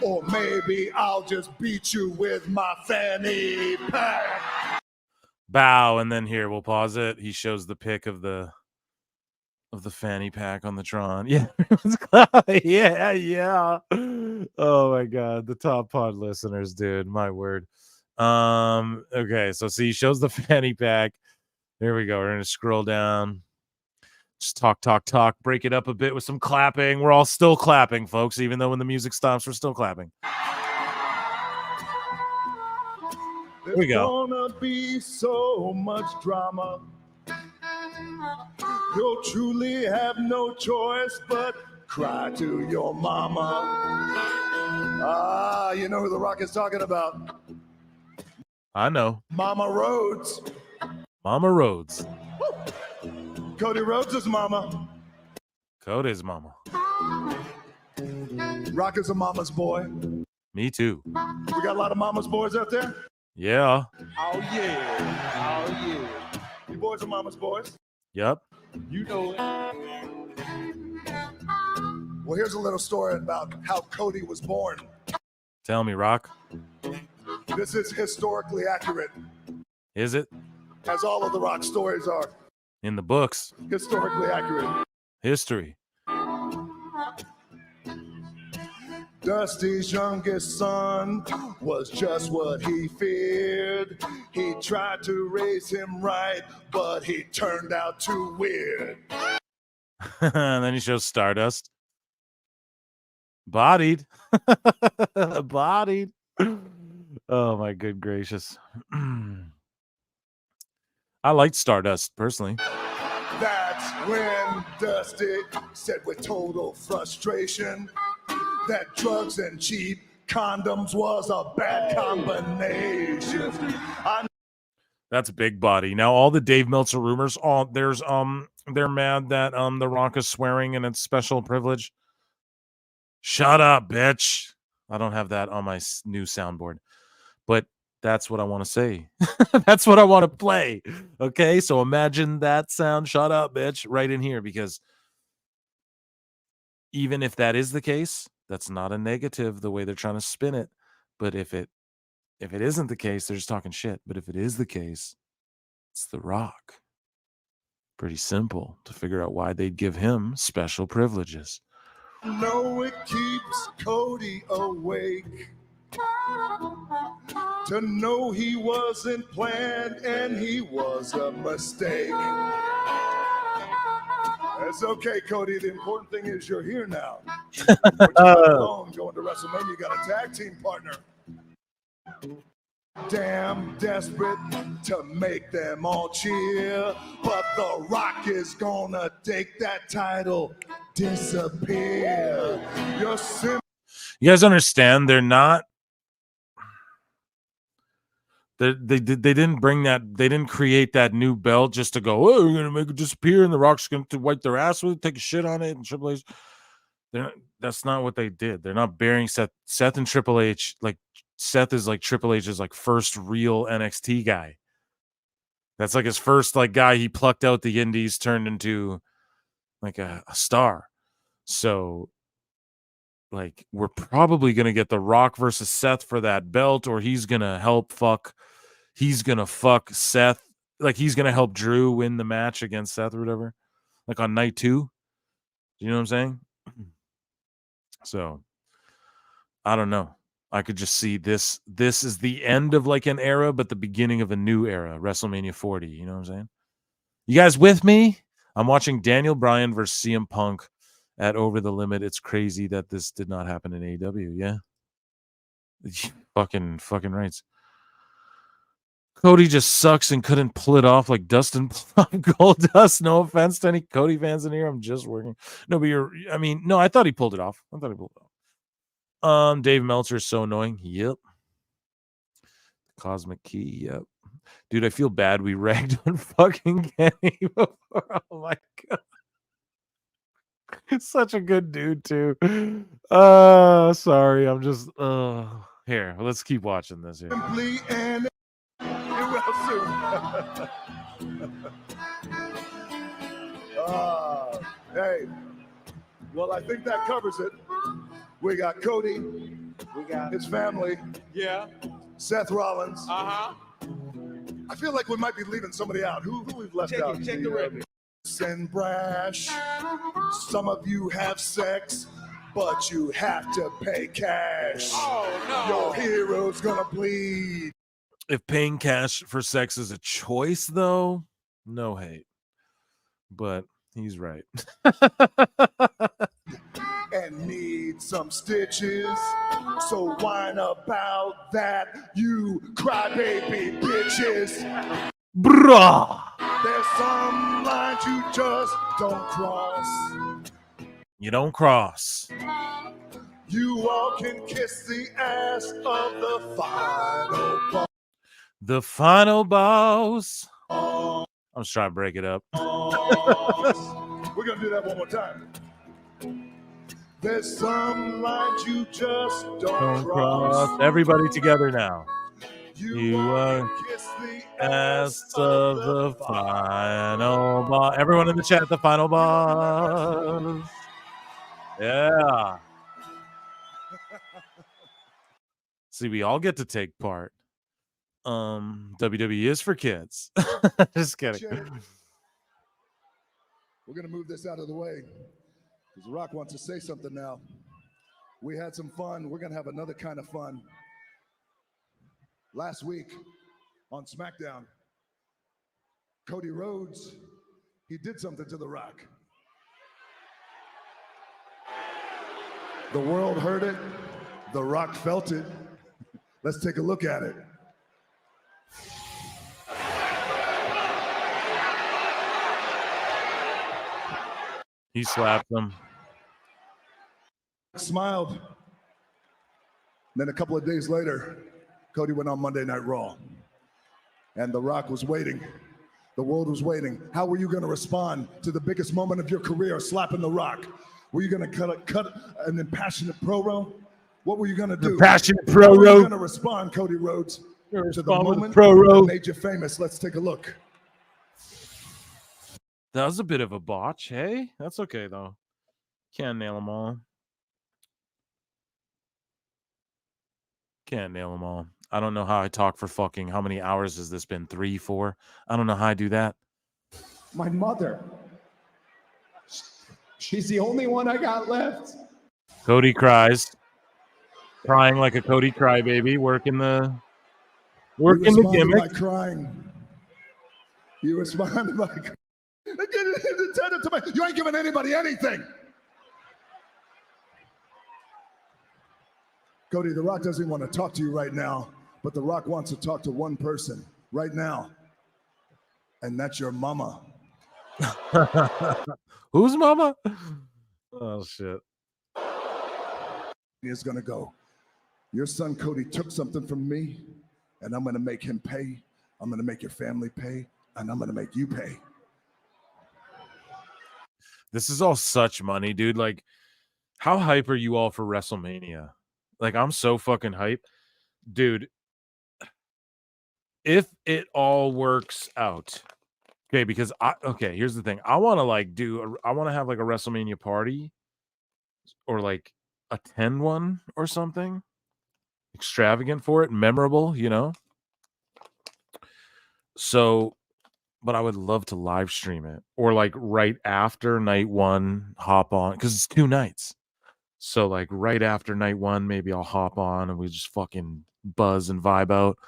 or maybe I'll just beat you with my fanny pack. Bow, and then here we'll pause it. He shows the pic of the fanny pack on the Tron. Yeah, yeah. Oh my god, the Top Pod listeners, dude, my word. Okay, so see, he shows the fanny pack. There we go. We're gonna scroll down. Just talk. Break it up a bit with some clapping. We're all still clapping, folks. Even though when the music stops, we're still clapping. There we go. There's gonna be so much drama. You'll truly have no choice but cry to your mama. Ah, you know who The Rock is talking about. I know. Mama Rhodes. Mama Rhodes. Cody Rhodes' mama. Cody's mama. Rock is a mama's boy. Me too. We got a lot of mama's boys out there? Yeah. Oh, yeah. Oh, yeah. You boys are mama's boys? Yep. You know it. Well, here's a little story about how Cody was born. Tell me, Rock. This is historically accurate, Is it? as all of the Rock stories are In the books. historically accurate. History. Dusty's youngest son was just what he feared. He tried to raise him right, but he turned out too weird. And then he shows Stardust. Bodied. Bodied. Oh my good gracious. I liked Stardust personally. That's when Dusty said with total frustration that drugs and cheap condoms was a bad combination. That's big body. Now all the Dave Meltzer rumors, they're mad that The Rock is swearing and it's special privilege. Shut up, bitch. I don't have that on my new soundboard. But that's what I want to say. That's what I want to play. Okay, so imagine that sound, shut up, bitch, right in here, because even if that is the case, that's not a negative the way they're trying to spin it. But if it isn't the case, they're just talking shit. But if it is the case, it's The Rock. Pretty simple to figure out why they'd give him special privileges. No, it keeps Cody awake to know he wasn't planned and he was a mistake. It's okay, Cody. The important thing is you're here now. You're not alone going to WrestleMania. You got a tag team partner. Damn desperate to make them all cheer, but The Rock is gonna take that title, disappear. You guys understand? They're not. They didn't bring that. They didn't create that new belt just to go, oh, we're gonna make it disappear, and The Rock's going to wipe their ass with it, take a shit on it, and Triple H. That's not what they did. They're not burying Seth. Seth and Triple H, like Seth is like Triple H's like first real NXT guy. That's like his first like guy he plucked out the indies, turned into like a star. So like we're probably gonna get The Rock versus Seth for that belt, or he's gonna fuck Seth. Like he's gonna help Drew win the match against Seth or whatever. Like on night 2. Do you know what I'm saying? So I don't know. I could just see this is the end of like an era, but the beginning of a new era, WrestleMania 40. You know what I'm saying? You guys with me? I'm watching Daniel Bryan versus CM Punk at Over the Limit. It's crazy that this did not happen in AEW. Yeah. Fucking rights. Cody just sucks and couldn't pull it off like Dustin Goldust. No offense to any Cody fans in here. I'm just working. No, but I thought he pulled it off. Dave Meltzer is so annoying. Yep. Cosmic Key. Yep. Dude, I feel bad we ragged on fucking Kenny before. Oh my god. He's such a good dude too. Sorry. I'm just here. Let's keep watching this here. Simply and hey, well, I think that covers it. We got Cody, his family, Seth Rollins. Uh-huh. I feel like we might be leaving somebody out. Who we've left out? Check the record. And brash. Some of you have sex, but you have to pay cash. Oh, no. Your hero's gonna bleed. If paying cash for sex is a choice, though, no hate. But he's right. And need some stitches. So whine about that, you crybaby bitches. Bruh. There's some lines you just don't cross. You don't cross. You all can kiss the ass of the final boss. The final boss. I'm just trying to break it up. We're going to do that one more time. There's some lines you just don't cross. Everybody together now. You are kiss the ass of the final boss. Everyone in the chat, the final boss. Yeah. See, we all get to take part. WWE is for kids. Just kidding. We're going to move this out of the way because Rock wants to say something now. We had some fun. We're going to have another kind of fun. Last week on SmackDown, Cody Rhodes, he did something to The Rock. The world heard it. The Rock felt it. Let's take a look at it. He slapped them. Smiled. Then a couple of days later, Cody went on Monday Night Raw. And The Rock was waiting. The world was waiting. How were you going to respond to the biggest moment of your career, slapping The Rock? Were you going to cut an impassionate promo? What were you going to do? Passionate How were you promo. going to respond, Cody Rhodes, to the moment promo. that made you famous? Let's take a look. That was a bit of a botch, hey? That's okay, though. Can't nail them all. Can't nail them all. I don't know how I talk for fucking, how many hours has this been? 3, 4? I don't know how I do that. My mother. She's the only one I got left. Cody cries. Crying like a Cody crybaby, working the gimmick. By crying. You responded by crying. You ain't giving anybody anything. Cody, The Rock doesn't want to talk to you right now, but The Rock wants to talk to one person right now, and that's your mama. Who's mama? Oh, shit. He is going to go. Your son, Cody, took something from me, and I'm going to make him pay. I'm going to make your family pay, and I'm going to make you pay. This is all such money, dude. Like, how hype are you all for WrestleMania? Like, I'm so fucking hype. Dude, if it all works out, okay, because here's the thing. I want to I want to have like a WrestleMania party or like attend one or something extravagant for it, memorable, you know? So, but I would love to live stream it or like right after night one, hop on because it's 2 nights. So like right after night one, maybe I'll hop on and we just fucking buzz and vibe out.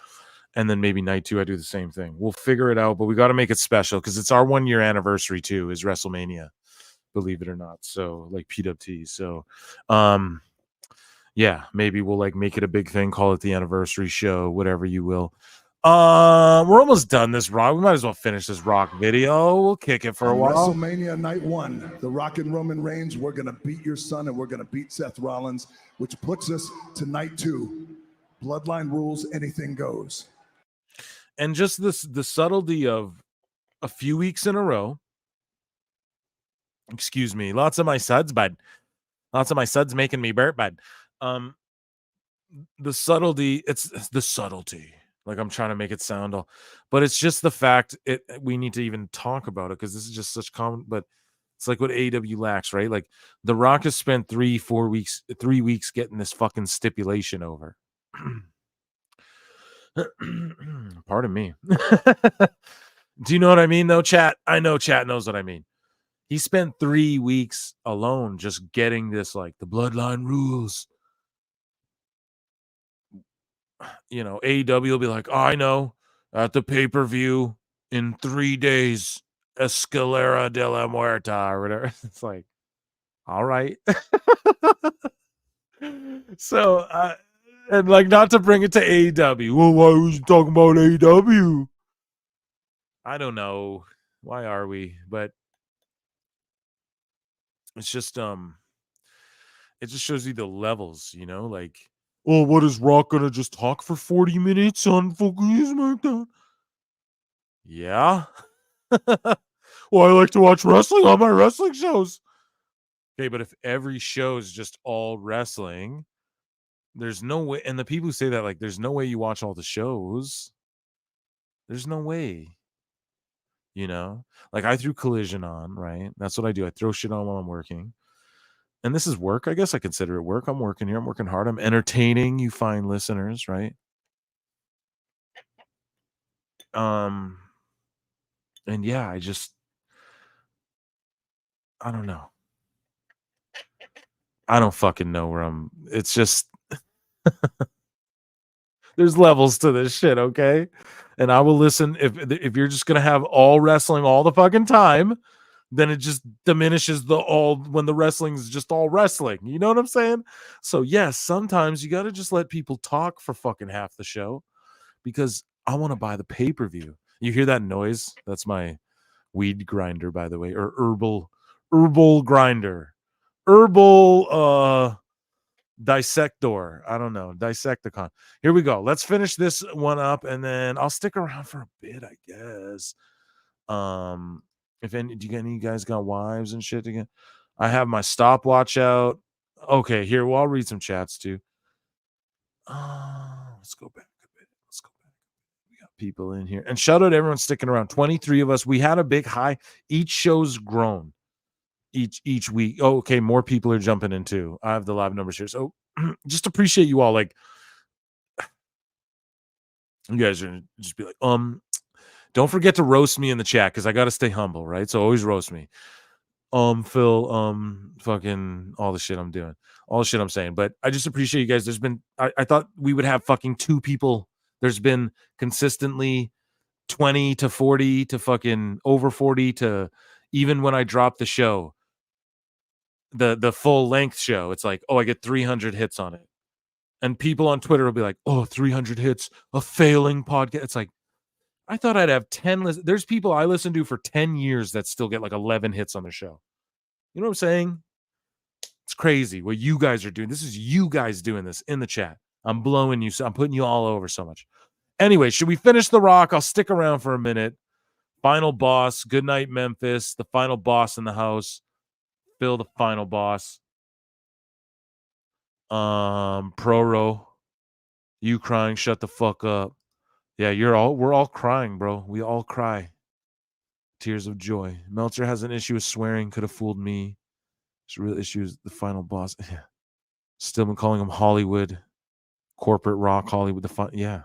And then maybe night 2, I do the same thing. We'll figure it out, but we got to make it special because it's our 1-year anniversary too, is WrestleMania, believe it or not. So like PWT. So, yeah, maybe we'll like make it a big thing, call it the anniversary show, whatever you will. We're almost done this Rock. We might as well finish this Rock video. We'll kick it for a while. WrestleMania night 1, The Rock and Roman Reigns. We're gonna beat your son, and we're gonna beat Seth Rollins, which puts us to night 2. Bloodline rules, anything goes. And just the subtlety of a few weeks in a row. Excuse me, lots of my suds, bud. Lots of my suds making me burp, bud. The subtlety. It's the subtlety. Like I'm trying to make it sound all, but it's just the fact we need to even talk about it because this is just such common. But It's like what AEW lacks, right? Like The Rock has spent 3 weeks getting this fucking stipulation over. Pardon me. Do you know what I mean, though, chat? I know chat knows what I mean. He spent 3 weeks alone just getting this, like, the bloodline rules. You know, AEW will be like, oh, I know, at the pay-per-view in 3 days, Escalera de la Muerta, or whatever. It's like, all right. So, and like, not to bring it to AEW. Well, why was you talking about AEW? I don't know. Why are we? But it's just, it just shows you the levels, you know? Like, oh, what is Rock gonna just talk for 40 minutes on fucking SmackDown? Yeah. Well, I like to watch wrestling on my wrestling shows. Okay, but if every show is just all wrestling, there's no way. And the people who say that, like, there's no way you watch all the shows. There's no way. You know? Like, I threw Collision on, right? That's what I do. I throw shit on while I'm working. And this is work. I guess I consider it work. I'm working here. I'm working hard. I'm entertaining you fine listeners, right? And yeah, I don't know. I don't fucking know where it's just there's levels to this shit, okay? And I will listen if you're just gonna have all wrestling all the fucking time, then it just diminishes when the wrestling's just all wrestling. You know what I'm saying? So yes, sometimes you gotta just let people talk for fucking half the show because I want to buy the pay-per-view. You hear that noise? That's my weed grinder, by the way, or herbal grinder. Herbal dissector. I don't know. Dissecticon. Here we go. Let's finish this one up and then I'll stick around for a bit, I guess. If any do you guys got wives and shit again? I have my stopwatch out. Okay, here. Well, I'll read some chats too. Let's go back a bit. We got people in here. And shout out to everyone sticking around. 23 of us. We had a big high. Each show's grown. Each week. Oh, okay, more people are jumping in too. I have the live numbers here. So just appreciate you all. Like, you guys are just be like, don't forget to roast me in the chat because I gotta stay humble, right? So always roast me. Phil, fucking all the shit I'm doing, all the shit I'm saying. But I just appreciate you guys. There's been I thought we would have fucking 2 people. There's been consistently 20 to 40 to fucking over 40 to even when I drop the show. The full length show, it's like, oh, I get 300 hits on it, and people on Twitter will be like, oh, 300 hits, a failing podcast. It's like, I thought I'd have 10 there's people I listen to for 10 years that still get like 11 hits on the show. You know what I'm saying? It's crazy what you guys are doing. This is you guys doing this in the chat. I'm blowing you, so I'm putting you all over so much. Anyway, should we finish The Rock? I'll stick around for a minute. Final boss. Good night, Memphis. The final boss in the house. Phil, the final boss. Proro, you crying? Shut the fuck up. Yeah, we're all crying, bro. We all cry. Tears of joy. Meltzer has an issue with swearing. Could have fooled me. His real issue is the final boss. Yeah. Still been calling him Hollywood, corporate rock Hollywood. Yeah.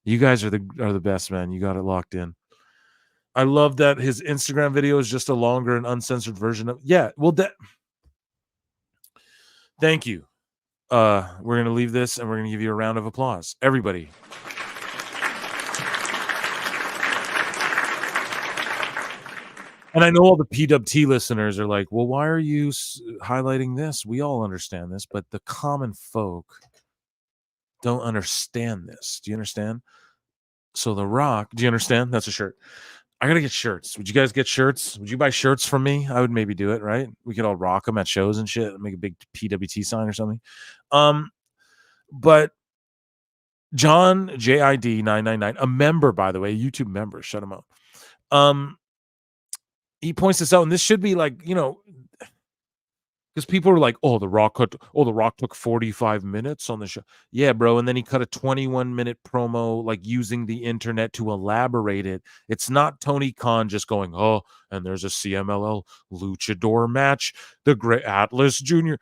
You guys are the best, man. You got it locked in. I love that his Instagram video is just a longer and uncensored version of. Yeah, well, thank you. We're gonna leave this and we're gonna give you a round of applause, everybody. And I know all the PWT listeners are like, well, why are you highlighting this? We all understand this, but the common folk don't understand this. Do you understand? So The Rock, do you understand? That's a shirt. I gotta get shirts. Would you guys get shirts? Would you buy shirts from me? I would maybe do it, right? We could all rock them at shows and shit. Make a big PWT sign or something. But John JID 999, a member, by the way, a YouTube member, shut him up. He points this out, and this should be like, you know, Because people are like, the Rock took 45 minutes on the show. Yeah, bro. And then he cut a 21-minute promo, like using the internet to elaborate it. It's not Tony Khan just going, and there's a CMLL luchador match, the Great Atlas Jr.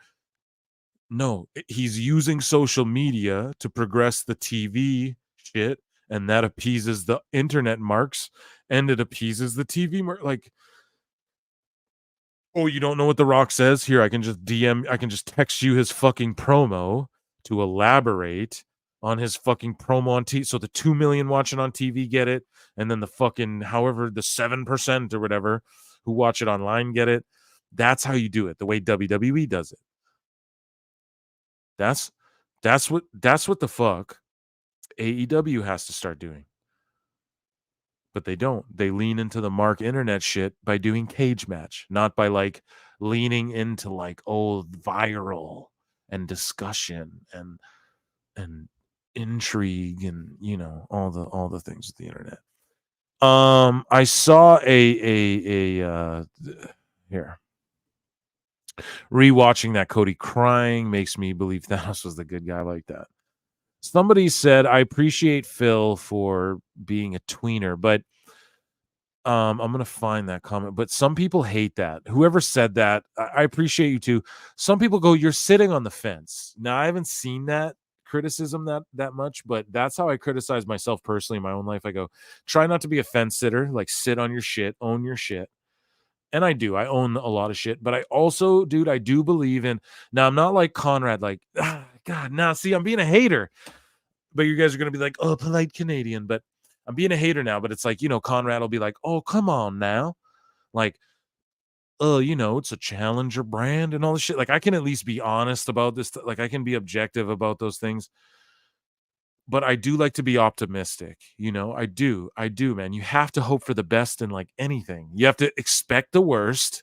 No, he's using social media to progress the TV shit, and that appeases the internet marks, and it appeases the TV mark. Like, you don't know what The Rock says? Here, I can just text you his fucking promo to elaborate on his fucking promo on TV. So the 2 million watching on TV get it, and then the fucking however the 7% or whatever who watch it online get it. That's how you do it, the way WWE does it. That's what the fuck AEW has to start doing. But they don't. They lean into the Mark Internet shit by doing cage match, not by like leaning into like viral and discussion and intrigue and all the things with the internet. I saw a here. Rewatching that Cody crying makes me believe Thanos was the good guy like that. Somebody said, I appreciate Phil for being a tweener, but I'm going to find that comment. But some people hate that. Whoever said that, I appreciate you too. Some people go, you're sitting on the fence. Now, I haven't seen that criticism that much, but that's how I criticize myself personally in my own life. I go, try not to be a fence sitter, like sit on your shit, own your shit. And I do. I own a lot of shit. But I also, dude, I do believe in... Now, I'm not like Conrad, like, God, now, see, I'm being a hater. But you guys are going to be like, polite Canadian. But I'm being a hater now. But it's like, Conrad will be like, come on now. Like, it's a challenger brand and all this shit. Like, I can at least be honest about this. Like, I can be objective about those things. But I do like to be optimistic, I do, man. You have to hope for the best in like anything. You have to expect the worst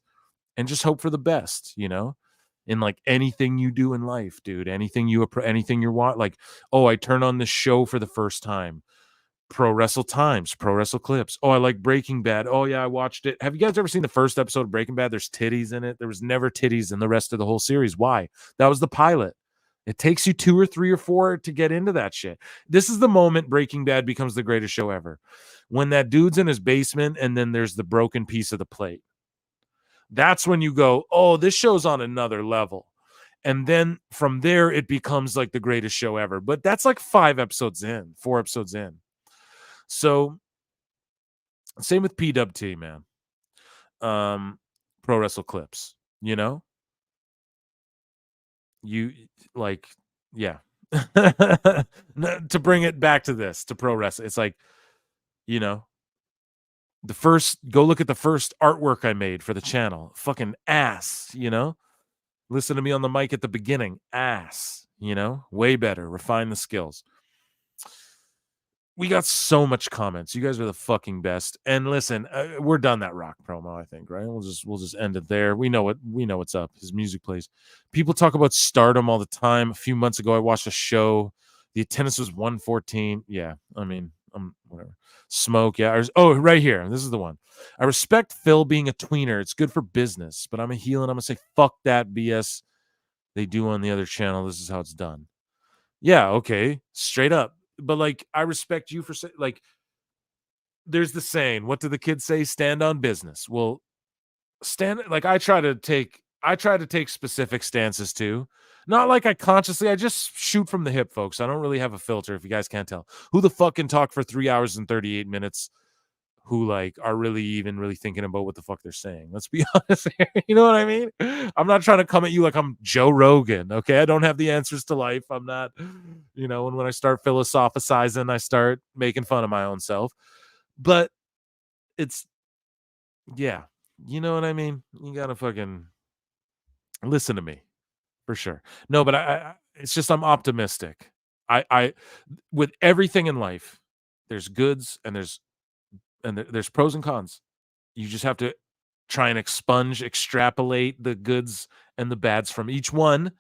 and just hope for the best, in like anything you do in life, dude. Anything you want. Like, I turn on this show for the first time. Wrestle Times, Wrestle Clips. I like Breaking Bad. Oh yeah, I watched it. Have you guys ever seen the first episode of Breaking Bad? There's titties in it. There was never titties in the rest of the whole series. Why? That was the pilot. It takes you 2 or 3 or 4 to get into that shit. This is the moment Breaking Bad becomes the greatest show ever. When that dude's in his basement and then there's the broken piece of the plate. That's when you go, this show's on another level. And then from there, it becomes like the greatest show ever. But that's like 4 episodes in. So, same with PWT, man. Pro Wrestle Clips, You like, yeah. To bring it back to this, to pro wrestling, it's like, go look at the first artwork I made for the channel. Fucking ass, Listen to me on the mic at the beginning. Ass, way better. Refine the skills. We got so much comments. You guys are the fucking best. And listen, we're done that Rock promo, I think, right? We'll just end it there. We know what's up. His music plays. People talk about Stardom all the time. A few months ago, I watched a show. The attendance was 114. Yeah, I mean, whatever. Smoke, yeah. Right here. This is the one. I respect Phil being a tweener. It's good for business, but I'm a heel and I'm gonna say fuck that BS they do on the other channel. This is how it's done. Yeah, okay, straight up. But like, I respect you for like, there's the saying, what do the kids say? Stand on business. Well, I try to take specific stances too. Not like I just shoot from the hip, folks. I don't really have a filter, if you guys can't tell. Who the fuck can talk for 3 hours and 38 minutes who like are really thinking about what the fuck they're saying? Let's be honest here. You know what I mean? I'm not trying to come at you like I'm Joe Rogan, okay? I don't have the answers to life. I'm not, and when I start philosophizing, I start making fun of my own self. But it's, yeah, you know what I mean? You gotta fucking listen to me. For sure. No, but I it's just I'm optimistic. I with everything in life, there's goods and there's pros and cons. You just have to try and extrapolate the goods and the bads from each one,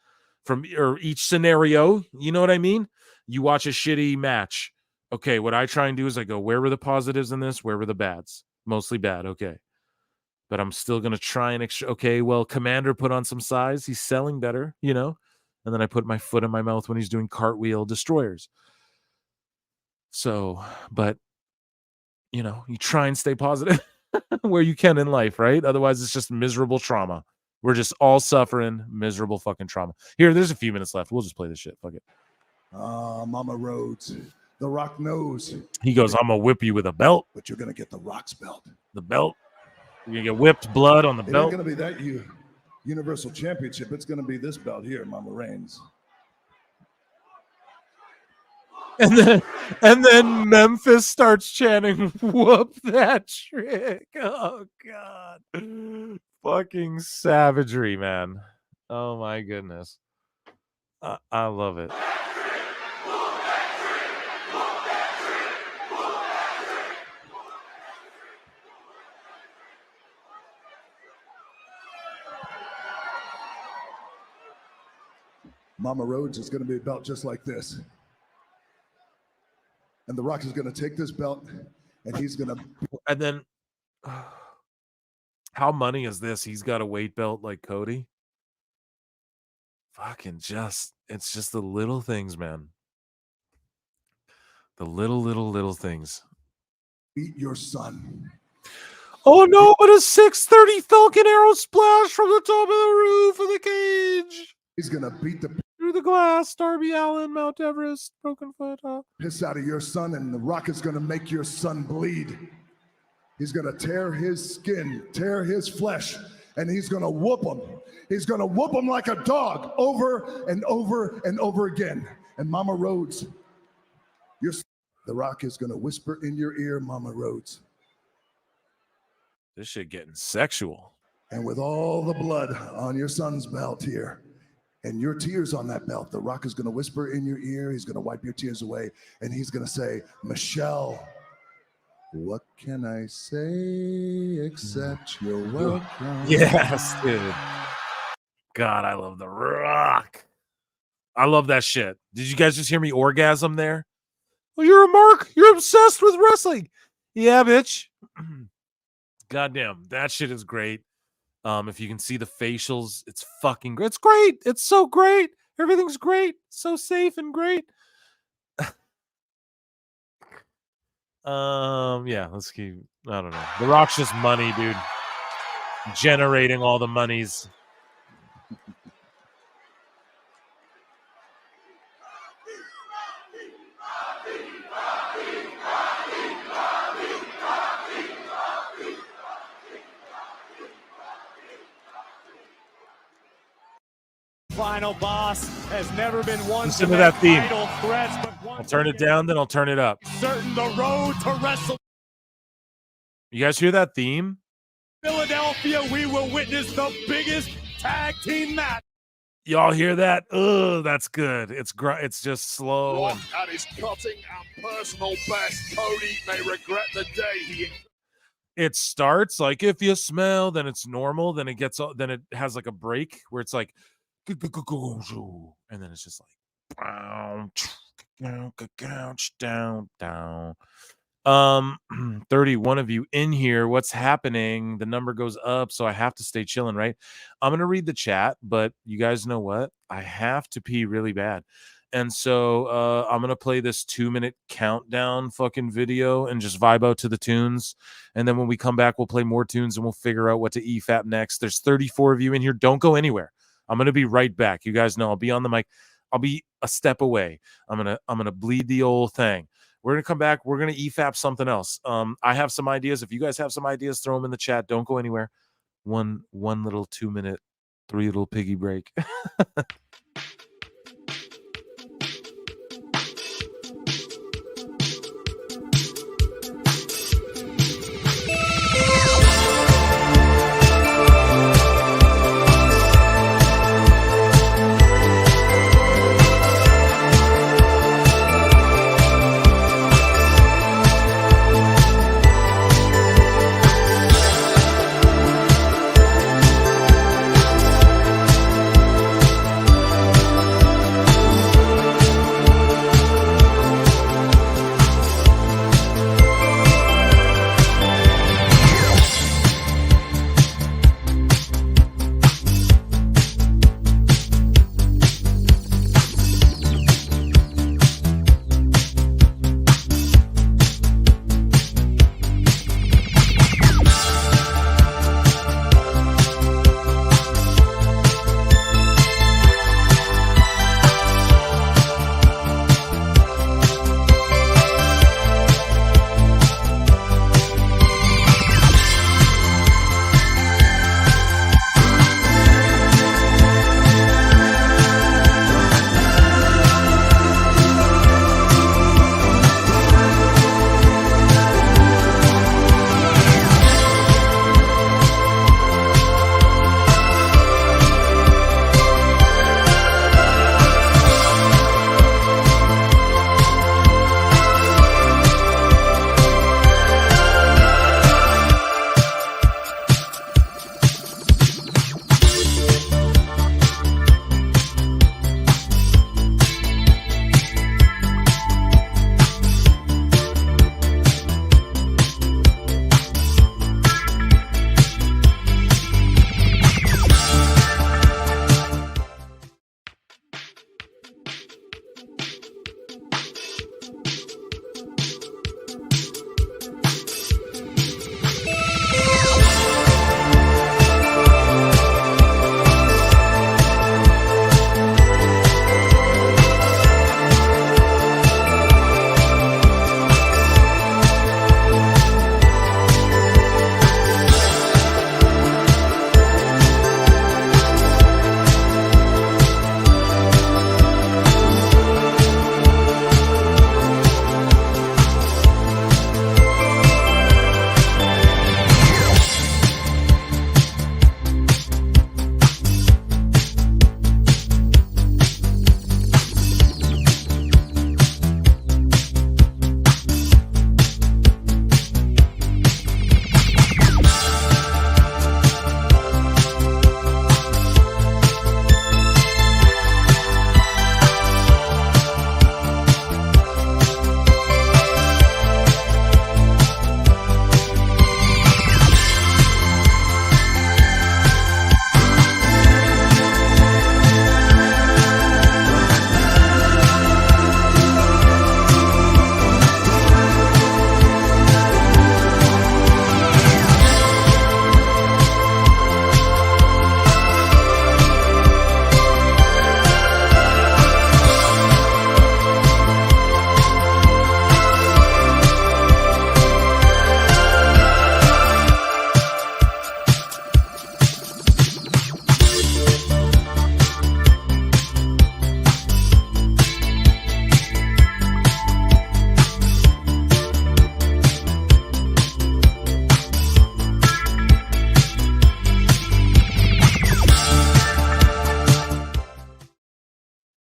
or each scenario. You know what I mean? You watch a shitty match. Okay, what I try and do is I go, where were the positives in this? Where were the bads? Mostly bad. Okay. but I'm still going to try and okay, well, Commander put on some size. He's selling better, you know? And then I put my foot in my mouth when he's doing cartwheel destroyers. So, but, you know, you try and stay positive where you can in life, right? Otherwise, it's just miserable trauma. We're just all suffering miserable fucking trauma. Here, there's a few minutes left. We'll just play this shit. Fuck it. Mama Rhodes. The Rock knows. He goes, I'm going to whip you with a belt. But you're going to get the Rock's belt. The belt. You're going to get whipped blood on the It belt. ain't going to be that Universal Championship. It's going to be this belt here, Mama Reigns. And then Memphis starts chanting, whoop that trick. Oh, God. Fucking savagery, man. Oh, my goodness. I love it. Mama Rhodes is going to be a belt just like this. And The Rock is going to take this belt and he's going to... And then, how money is this? He's got a weight belt like Cody. Fucking it's just the little things, man. The little things. Beat your son. Oh no, but a 630 Falcon Arrow splash from the top of the roof of the cage. He's going to beat the through the glass. Darby Allin, Mount Everest, broken foot. Piss out of your son, and The Rock is going to make your son bleed. He's going to tear his skin, tear his flesh, and he's going to whoop him. He's going to whoop him like a dog over and over and over again. And Mama Rhodes, The Rock is going to whisper in your ear, Mama Rhodes. This shit getting sexual. And with all the blood on your son's belt here, and your tears on that belt, The Rock is going to whisper in your ear. He's going to wipe your tears away. And he's going to say, Michelle, what can I say except you're welcome? Yes, dude. God, I love The Rock. I love that shit. Did you guys just hear me orgasm there? Well, you're a mark. You're obsessed with wrestling. Yeah, bitch. Goddamn, that shit is great. If you can see the facials, it's fucking great. It's great. It's so great. Everything's great. So safe and great. Yeah, let's keep. I don't know. The Rock's just money, dude. Generating all the monies. Final boss has never been one Listen to to that theme. title threats, but I'll turn it down, then I'll turn it up. certain the road to Wrestle You guys hear that theme? Philadelphia, we will witness the biggest tag team match. Y'all hear that? Ugh, that's good. It's just slow. Rock at his cutting and personal best. Cody may regret the day he. It starts like if you smell, then it's normal. Then it has like a break where it's like, and then it's just like, down. 31 of you in here. What's happening? The number goes up, so I have to stay chilling, right? I'm gonna read the chat, but you guys know what? I have to pee really bad. And so I'm gonna play this 2-minute countdown fucking video and just vibe out to the tunes. And then when we come back, we'll play more tunes and we'll figure out what to EFAP next. There's 34 of you in here. Don't go anywhere. I'm gonna be right back. You guys know I'll be on the mic. I'll be a step away. I'm gonna bleed the old thing. We're gonna come back. We're gonna EFAP something else. I have some ideas. If you guys have some ideas, throw them in the chat. Don't go anywhere. One little 2-minute, 3 little piggy break.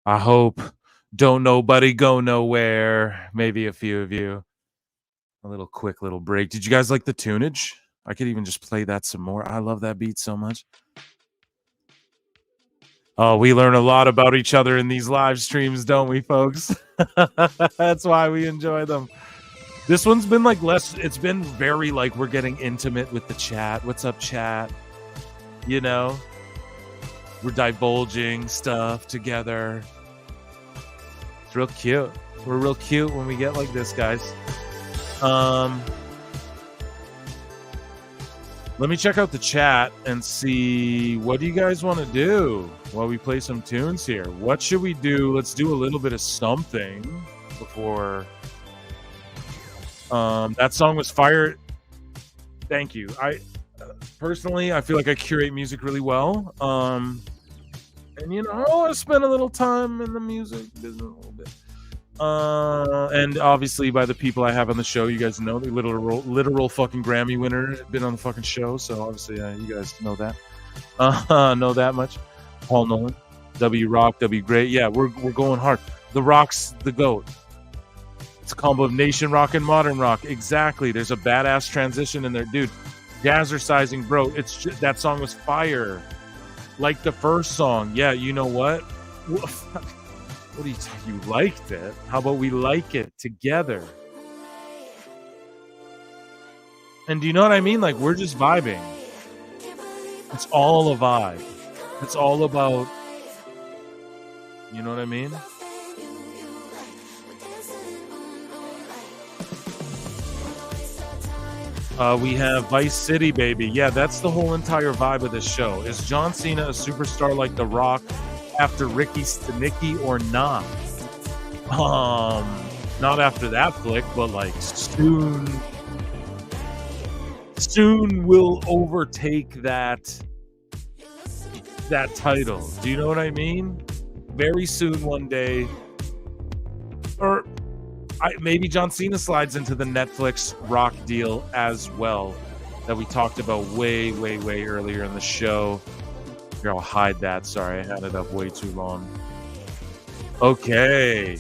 I hope. Don't nobody go nowhere. Maybe a few of you. A little quick little break. Did you guys like the tunage? I could even just play that some more. I love that beat so much. Oh, we learn a lot about each other in these live streams, don't we, folks? That's why we enjoy them. This one's been like less, it's been very like we're getting intimate with the chat. What's up, chat? You know, we're divulging stuff together. It's real cute. We're real cute when we get like this, guys. Let me check out the chat and see what do you guys want to do while we play some tunes here. What should we do? Let's do a little bit of something before. That song was fire. Thank you. I personally, I feel like I curate music really well. And you know, I spend a little time in the music business a little bit. And obviously by the people I have on the show, you guys know the literal fucking Grammy winner been on the fucking show, so obviously you guys know that. Know that much. Paul Nolan, W Rock, W Great. Yeah, we're going hard. The Rock's the GOAT. It's a combo of nation rock and modern rock. Exactly. There's a badass transition in there, dude. Jazzercising, bro. It's just, that song was fire. Like the first song. Yeah, you know what? What do you liked it? How about we like it together? And do you know what I mean? Like, we're just vibing. It's all a vibe. It's all about, you know what I mean? We have Vice City, baby. Yeah, that's the whole entire vibe of this show. Is John Cena a superstar like The Rock after Ricky Stenicki or not? Not after that flick, but like soon will overtake that title. Do you know what I mean? Very soon, one day, or maybe John Cena slides into the Netflix Rock deal as well that we talked about way earlier in the show. Here, I'll hide that. Sorry, I had it up way too long. Okay.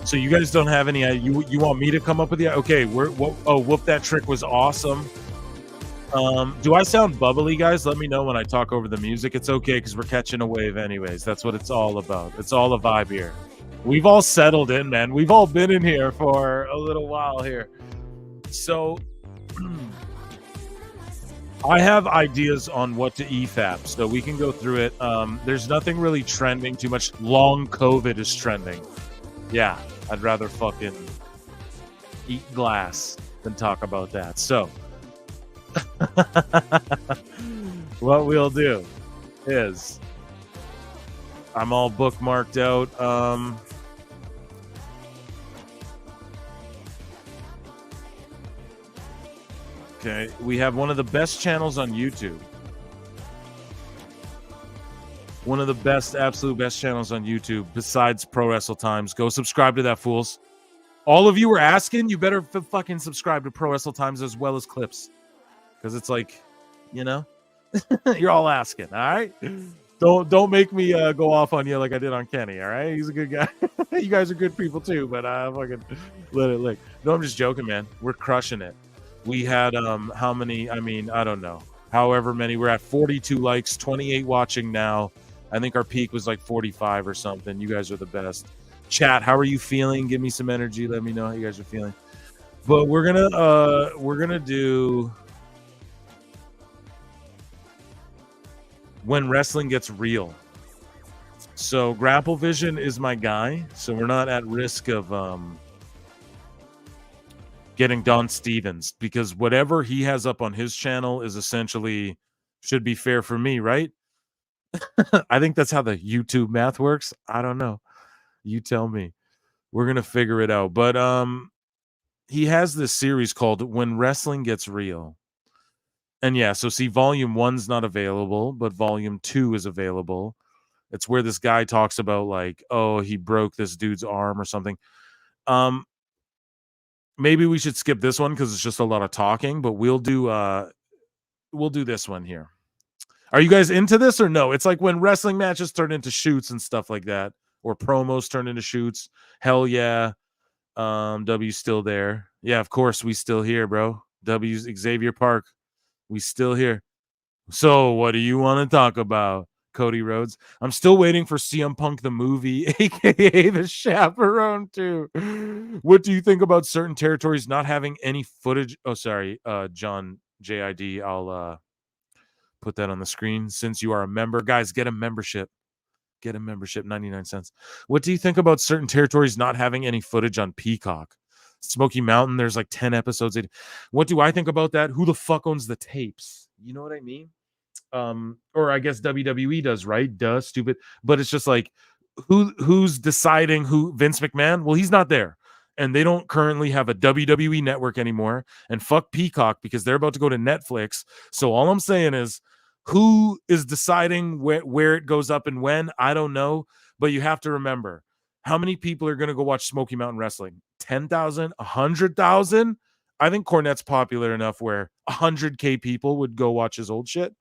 So you guys don't have any... You want me to come up with the... Okay, Whoop That Trick was awesome. Do I sound bubbly, guys? Let me know when I talk over the music. It's okay, because we're catching a wave anyways. That's what it's all about. It's all a vibe here. We've all settled in, man. We've all been in here for a little while here. So... I have ideas on what to EFAP, so we can go through it. There's nothing really trending too much. Long COVID is trending. Yeah, I'd rather fucking eat glass than talk about that. So, what we'll do is, I'm all bookmarked out. Okay, we have one of the best channels on YouTube. One of the best, absolute best channels on YouTube besides Pro Wrestle Times. Go subscribe to that, fools. All of you were asking, you better fucking subscribe to Pro Wrestle Times as well as Clips. Because it's like, you know, you're all asking, all right? Don't make me go off on you like I did on Kenny, all right? He's a good guy. You guys are good people too, but fucking let it lick. No, I'm just joking, man. We're crushing it. We had, how many? I mean, I don't know. However many. We're at 42 likes, 28 watching now. I think our peak was like 45 or something. You guys are the best. Chat, how are you feeling? Give me some energy. Let me know how you guys are feeling. But we're gonna do When Wrestling Gets Real. So Grapple Vision is my guy. So we're not at risk of getting Don Stevens, because whatever he has up on his channel is essentially should be fair for me, right? I think that's how the YouTube math works. I don't know. You tell me. We're going to figure it out. But he has this series called When Wrestling Gets Real. And yeah, so see, volume 1's not available, but volume 2 is available. It's where this guy talks about like, oh, he broke this dude's arm or something. Maybe we should skip this one because it's just a lot of talking, but we'll do this one here. Are you guys into this or no? It's like when wrestling matches turn into shoots and stuff like that, or promos turn into shoots. Hell yeah. W's still there. Yeah, of course we still here, bro. W's Xavier Park. We still here. So what do you want to talk about, Cody Rhodes? I'm still waiting for CM Punk the movie, aka the Chaperone 2. What do you think about certain territories not having any footage? Oh, sorry, John JID. I'll put that on the screen since you are a member. Guys, get a membership. Get a membership, 99 cents. What do you think about certain territories not having any footage on Peacock? Smoky Mountain, there's like 10 episodes. What do I think about that? Who the fuck owns the tapes? You know what I mean? Or I guess WWE does, right? Duh, stupid. But it's just like, who's deciding who? Vince McMahon? Well, he's not there. And they don't currently have a WWE network anymore. And fuck Peacock because they're about to go to Netflix. So all I'm saying is, who is deciding where it goes up and when? I don't know. But you have to remember, how many people are going to go watch Smoky Mountain Wrestling? 10,000? 100,000? I think Cornette's popular enough where 100K people would go watch his old shit.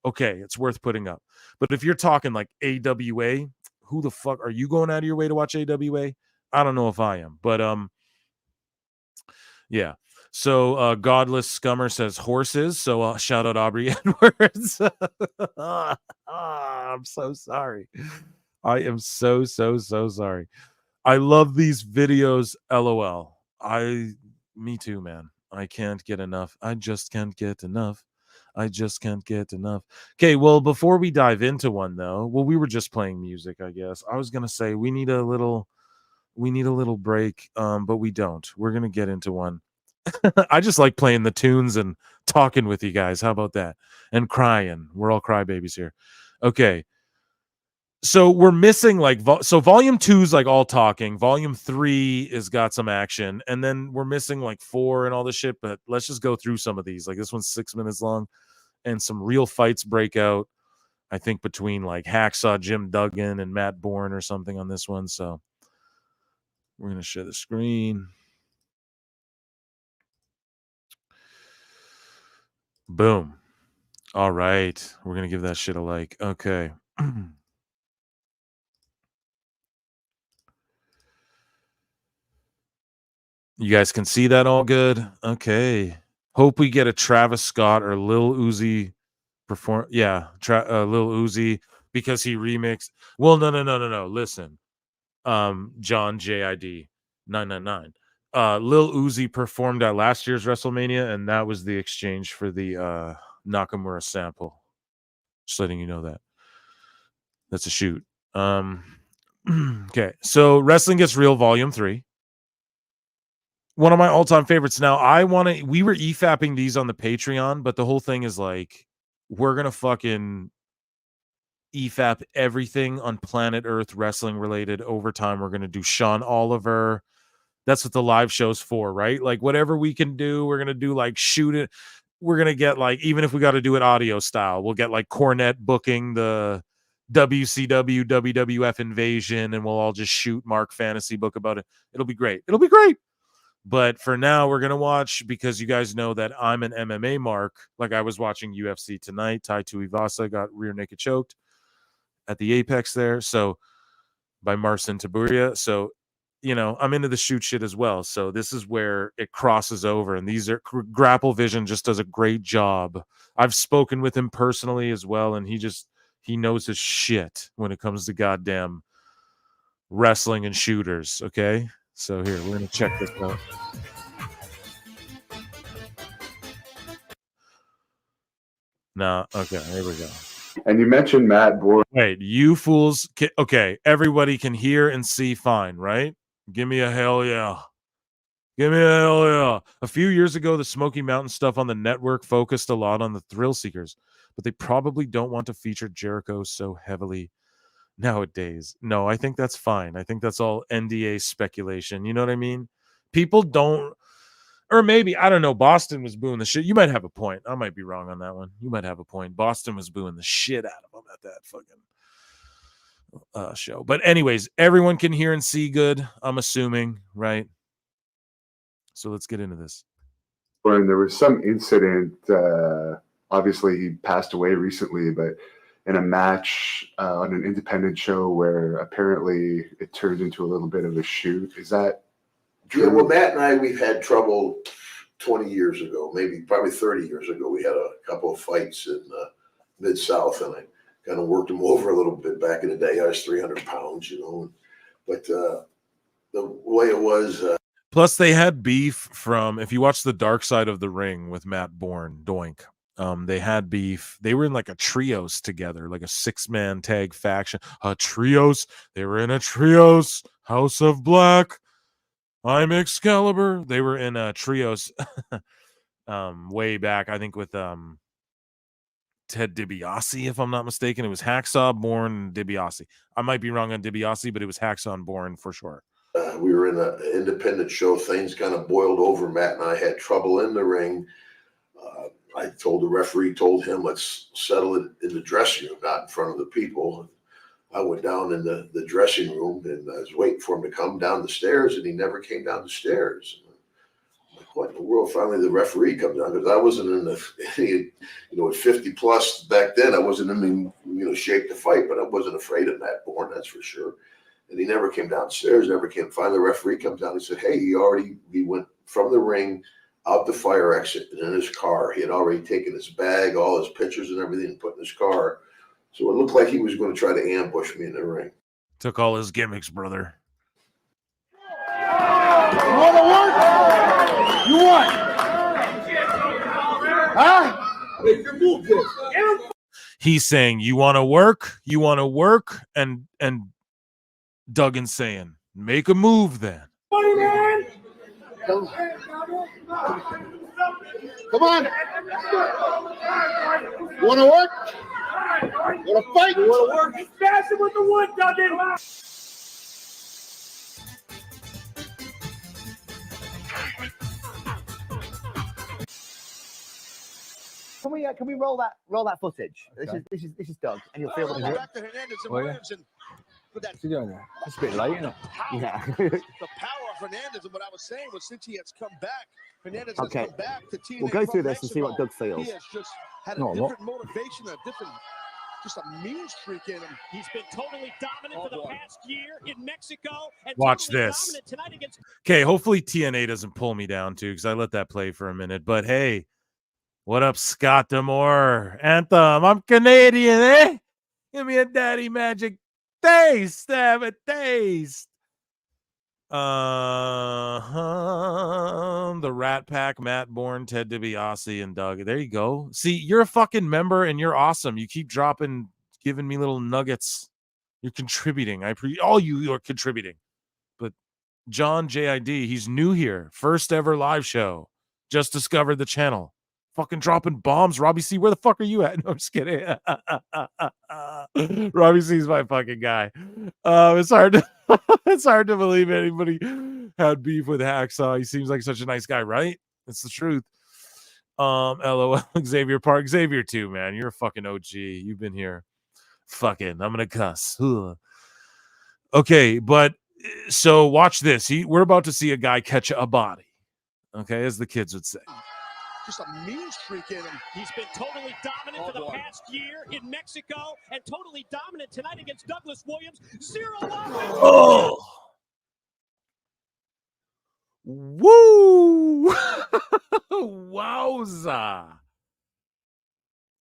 Okay, it's worth putting up. But if you're talking like AWA, who the fuck are you going out of your way to watch AWA? I don't know if I am. But yeah. So Godless Scummer says horses. So shout out Aubrey Edwards. I'm so sorry. I am so sorry. I love these videos. LOL. Me too, man. I can't get enough. I just can't get enough. I just can't get enough. Okay, well, before we dive into one though, well, we were just playing music, I guess. I was gonna say we need a little break, but we don't. We're gonna get into one. I just like playing the tunes and talking with you guys. How about that? And crying. We're all crybabies here. Okay. So we're missing like so volume 2 is like all talking. Volume 3 is got some action, and then we're missing like 4 and all this shit. But let's just go through some of these. Like this one's 6 minutes long, and some real fights break out. I think between like Hacksaw Jim Duggan and Matt Bourne or something on this one. So we're gonna share the screen. Boom. All right. We're going to give that shit a like. Okay. You guys can see that all good? Okay. Hope we get a Travis Scott or Lil Uzi perform. Yeah. Lil Uzi because he remixed. Well, no. Listen. John JID 999. Lil Uzi performed at last year's WrestleMania, and that was the exchange for the Nakamura sample. Just letting you know that. That's a shoot. Okay, so Wrestling Gets Real Volume 3. One of my all-time favorites. Now, we were EFAPing these on the Patreon, but the whole thing is like, we're gonna fucking EFAP everything on planet Earth wrestling related. Overtime, we're gonna do Sean Oliver. That's what the live show's for, right? Like whatever we can do, we're gonna do like shoot it. We're gonna get like, even if we got to do it audio style, we'll get like Cornette booking the WCW WWF Invasion, and we'll all just shoot Mark Fantasy book about it. It'll be great. It'll be great. But for now, we're gonna watch, because you guys know that I'm an MMA mark. Like I was watching UFC tonight. Tai Tuivasa got rear naked choked at the Apex there. So by Marcin Tiburiya. So I'm into the shoot shit as well. So this is where it crosses over. And these are Grapple Vision just does a great job. I've spoken with him personally as well. And he knows his shit when it comes to goddamn wrestling and shooters. Okay. So here, we're going to check this out. No. Okay. Here we go. And you mentioned Matt Bourne. Wait, you fools. Okay. Everybody can hear and see fine, right? Give me a hell yeah. Give me a hell yeah. A few years ago, the Smoky Mountain stuff on the network focused a lot on the thrill seekers, but they probably don't want to feature Jericho so heavily nowadays. No, I think that's fine. I think that's all NDA speculation. You know what I mean? People don't, or maybe, I don't know, Boston was booing the shit. You might have a point. I might be wrong on that one. You might have a point. Boston was booing the shit out of him at that fucking show. But anyways, everyone can hear and see good, I'm assuming, right? So let's get into this. When there was some incident obviously he passed away recently, but in a match on an independent show where apparently it turned into a little bit of a shoot. Is that true? Yeah, well, Matt and I, we've had trouble 20 years ago, probably 30 years ago. We had a couple of fights in Mid-South, and I kind of worked him over a little bit back in the day. I was 300 pounds, you know, but the way it was. Plus, they had beef from, if you watch The Dark Side of the Ring with Matt Bourne, Doink, they had beef. They were in like a trios together, like a 6-man tag faction. Trios. They were in a trios. House of Black. I'm Excalibur. They were in a trios way back, I think, with Ted DiBiase, if I'm not mistaken. It was Hacksaw, Bourne, and DiBiase. I might be wrong on DiBiase, but it was Hacksaw and Bourne for sure. We were in an independent show. Things kind of boiled over. Matt and I had trouble in the ring. I told the referee, told him, let's settle it in the dressing room, not in front of the people. I went down in the dressing room, and I was waiting for him to come down the stairs, and he never came down the stairs. I'm like, what in the world? Finally, the referee comes down, because I wasn't in at 50 plus back then, I wasn't in shape to fight, but I wasn't afraid of Matt Bourne, that's for sure. And he never came downstairs, never came. Finally, the referee comes down and said, hey, he went from the ring out the fire exit and in his car. He had already taken his bag, all his pictures and everything, and put in his car. So it looked like he was going to try to ambush me in the ring. Took all his gimmicks, brother. You want to work? You want? Huh? Make your move, kid. He's saying, you want to work? You want to work? And Duggan's saying, make a move then. Money, man. Come on. You want to work? You want to fight? You want to work? He's faster with the wood, Duggan. Can we roll that footage? Okay. This is Doug, and you'll feel the pain. Back to Hernandez and Williams and put that. It's a bit late, isn't it? Yeah. The power of Hernandez, and what I was saying was, since he has come back, Hernandez has come back to TNA. We'll go through this Mexico. and see what Doug feels. He has just had a different motivation, just a mean streak in him. He's been totally dominant for the past year in Mexico. And watch totally this. Okay, hopefully TNA doesn't pull me down too, because I let that play for a minute. But hey, what up, Scott D'Amore? Anthem, I'm Canadian, eh? Give me a daddy magic taste, have a taste. The Rat Pack, Matt Bourne, Ted DiBiase, and Doug. There you go. See, you're a fucking member and you're awesome. You keep giving me little nuggets. You're contributing. All you are contributing. But John JID, he's new here. First ever live show. Just discovered the channel. Fucking dropping bombs. Robbie C, where the fuck are you at? No, I'm just kidding. Robbie C's my fucking guy. It's hard to believe anybody had beef with Hacksaw. He seems like such a nice guy, right? That's the truth. LOL, Xavier Park. Xavier too, man. You're a fucking OG. You've been here. Fucking, I'm gonna cuss. Ugh. Okay, but so watch this. We're about to see a guy catch a body. Okay, as the kids would say. Just a mean streak in him. He's been totally dominant for the past year in Mexico and totally dominant tonight against Douglas Williams. 0-1. Oh. Woo! Wowza.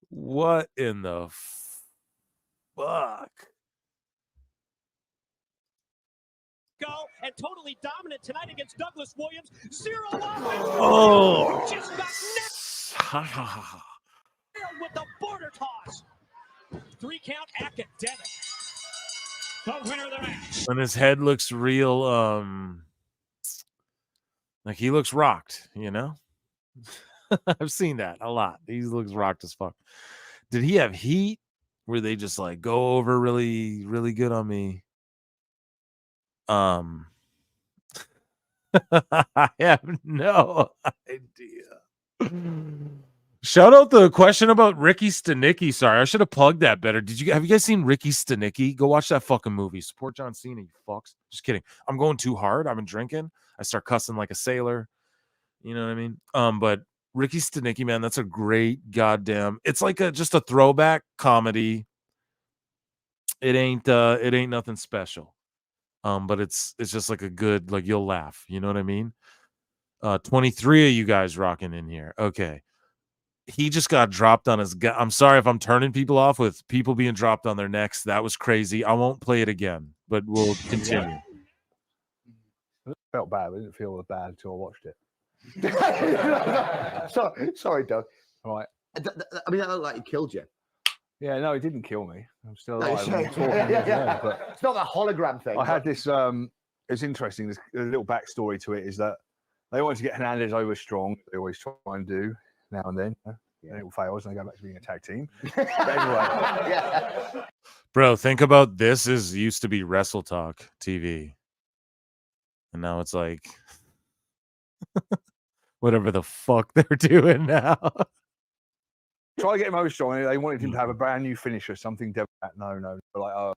What in the fuck? Go and totally dominant tonight against Douglas Williams. 0-1. Oh. Just got with the border toss. 3-count academic. The winner of the match. When his head looks real, like he looks rocked, you know? I've seen that a lot. He looks rocked as fuck. Did he have heat? Where they just like go over really, really good on me? I have no idea. Shout out the question about Ricky Stanicki. Sorry, I should have plugged that better. Have you guys seen Ricky Stanicki? Go watch that fucking movie. Support John Cena, you fucks. Just kidding. I'm going too hard. I've been drinking. I start cussing like a sailor. You know what I mean? But Ricky Stenicki, man, that's a great goddamn. It's like just a throwback comedy. It ain't nothing special. But it's just like a good, like, you'll laugh. You know what I mean? 23 of you guys rocking in here. Okay. He just got dropped on his gut. I'm sorry if I'm turning people off with people being dropped on their necks. That was crazy. I won't play it again, but we'll continue. It felt bad. I didn't feel bad until I watched it. Sorry, Doug. All right. I mean, that looked like he killed you. Yeah, no, it didn't kill me. I'm still No, alive. sure. I'm talking but It's not that hologram thing. I had this. It's interesting. There's a little backstory to it. Is that they wanted to get Hernandez over strong. They always try and do now and then. Then it fails, and they go back to being a tag team. But anyway, Bro, think about this. Is used to be Wrestle Talk TV, and now it's like whatever the fuck they're doing now. try to get him over strong. They wanted him to have a brand new finisher, something different. No, like a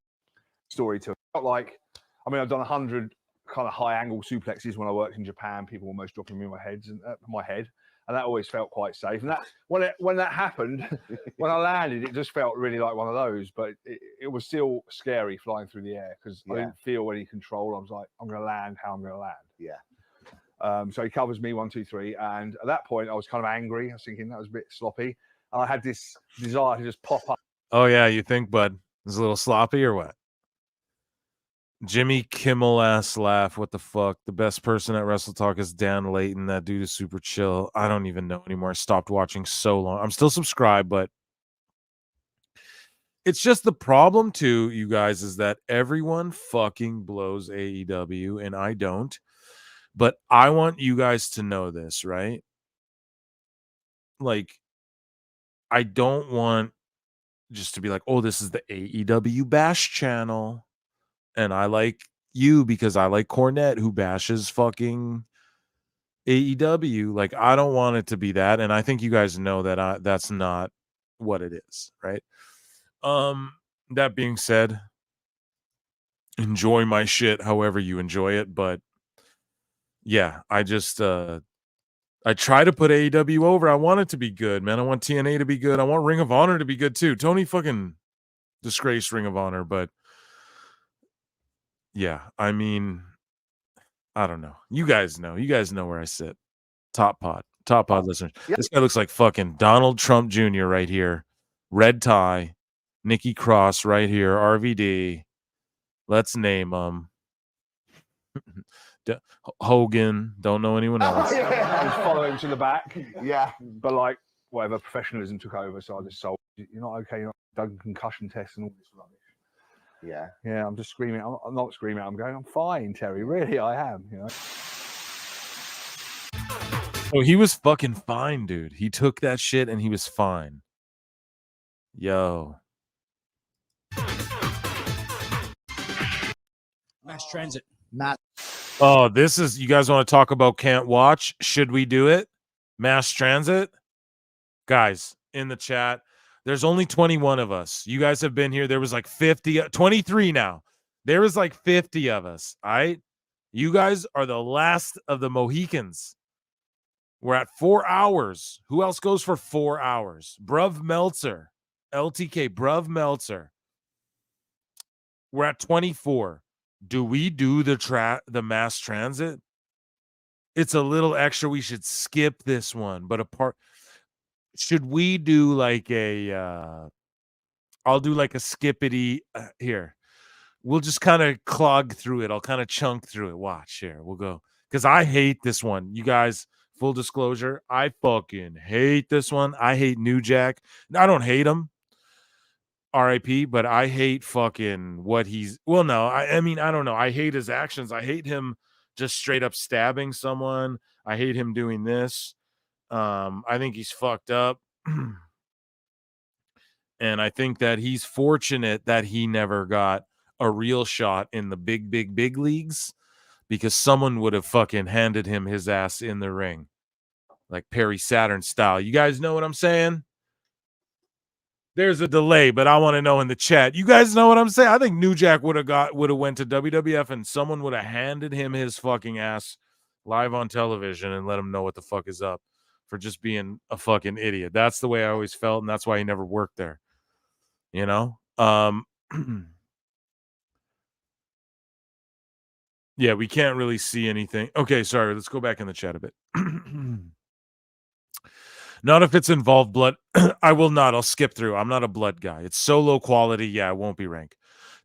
story to it. Not like, I mean, I've done 100 kind of high angle suplexes when I worked in Japan. People almost dropping me in my head, and that always felt quite safe. And that when that happened, when I landed, it just felt really like one of those. But it was still scary flying through the air because I didn't feel any control. I was like, I'm going to land how I'm going to land. Yeah. So he covers me 1, 2, 3, and at that point I was kind of angry. I was thinking that was a bit sloppy. And I had this desire to just pop up. Oh yeah, you think, bud? Is a little sloppy or what? Jimmy Kimmel ass laugh. What the fuck? The best person at Wrestle Talk is Dan Layton. That dude is super chill. I don't even know anymore. I stopped watching so long. I'm still subscribed, but it's just the problem too, you guys, is that everyone fucking blows AEW and I don't. But I want you guys to know this, right? Like, I don't want just to be like, oh, this is the AEW bash channel. And I like you because I like Cornette, who bashes fucking AEW. Like, I don't want it to be that. And I think you guys know that that's not what it is, right? That being said, enjoy my shit however you enjoy it. But yeah, I just I try to put AEW over. I want it to be good, man. I want TNA to be good. I want Ring of Honor to be good too. Tony fucking disgraced Ring of Honor, but yeah, I mean, I don't know. You guys know. You guys know where I sit. Top pod listeners. Yep. This guy looks like fucking Donald Trump Jr. right here. Red tie. Nikki Cross right here. RVD. Let's name them. Hogan. Don't know anyone else. Just follow him to the back. Yeah. But like, whatever, professionalism took over, so I just sold. You're not okay. You're not done concussion tests and all this rubbish. Yeah, I'm just screaming. I'm not screaming. I'm going, I'm fine, Terry. Really, I am. You know. Oh, he was fucking fine, dude. He took that shit and he was fine. Yo. Mass transit. Oh, this is, you guys want to talk about can't watch? Should we do it? Mass transit? Guys, in the chat. There's only 21 of us. You guys have been here. There was like 50, 23 now. There was like 50 of us. All right. You guys are the last of the Mohicans. We're at 4 hours. Who else goes for 4 hours? Bruv Meltzer. LTK, Bruv Meltzer. We're at 24. Do we do the mass transit? It's a little extra. We should skip this one. But should we do like I'll do like a skippity here. We'll just kind of clog through it. I'll kind of chunk through it. Watch here. We'll go. Because I hate this one. You guys, full disclosure, I fucking hate this one. I hate New Jack. I don't hate him. RIP, but I hate fucking what he's. Well, no, I mean, I don't know. I hate his actions. I hate him just straight up stabbing someone. I hate him doing this. I think he's fucked up. And I think that he's fortunate that he never got a real shot in the big leagues, because someone would have fucking handed him his ass in the ring. Like Perry Saturn style. You guys know what I'm saying? There's a delay, but I want to know in the chat. You guys know what I'm saying? I think New Jack would have went to WWF and someone would have handed him his fucking ass live on television and let him know what the fuck is up. for just being a fucking idiot. That's the way I always felt, and that's why he never worked there. You know? Yeah, we can't really see anything. Okay, sorry. Let's go back in the chat a bit. Not if it's involved blood. I will not. I'll skip through. I'm not a blood guy. It's so low quality. Yeah, it won't be ranked.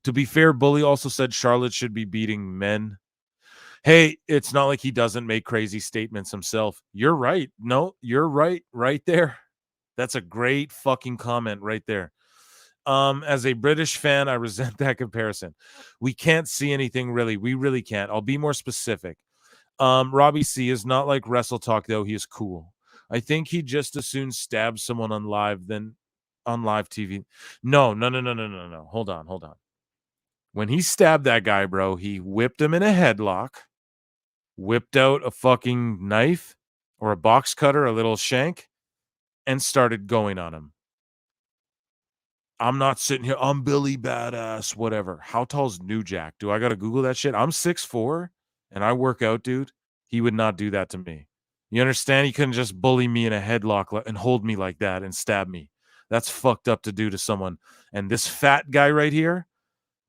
To be fair, Bully also said Charlotte should be beating men. Hey, it's not like he doesn't make crazy statements himself. You're right. No, you're right. Right there. That's a great fucking comment right there. As a British fan, I resent that comparison. We can't see anything really. We really can't. I'll be more specific. Robbie C is not like Wrestle Talk, though. He is cool. I think he just as soon stab someone on live than on live TV. No. Hold on. When he stabbed that guy, bro, he whipped him in a headlock, whipped out a fucking knife or a box cutter, a little shank, and started going on him. I'm not sitting here. I'm Billy Badass, whatever. How tall's New Jack? Do I got to Google that shit? I'm 6'4", and I work out, dude. He would not do that to me. You understand? He couldn't just bully me in a headlock and hold me like that and stab me. That's fucked up to do to someone. And this fat guy right here,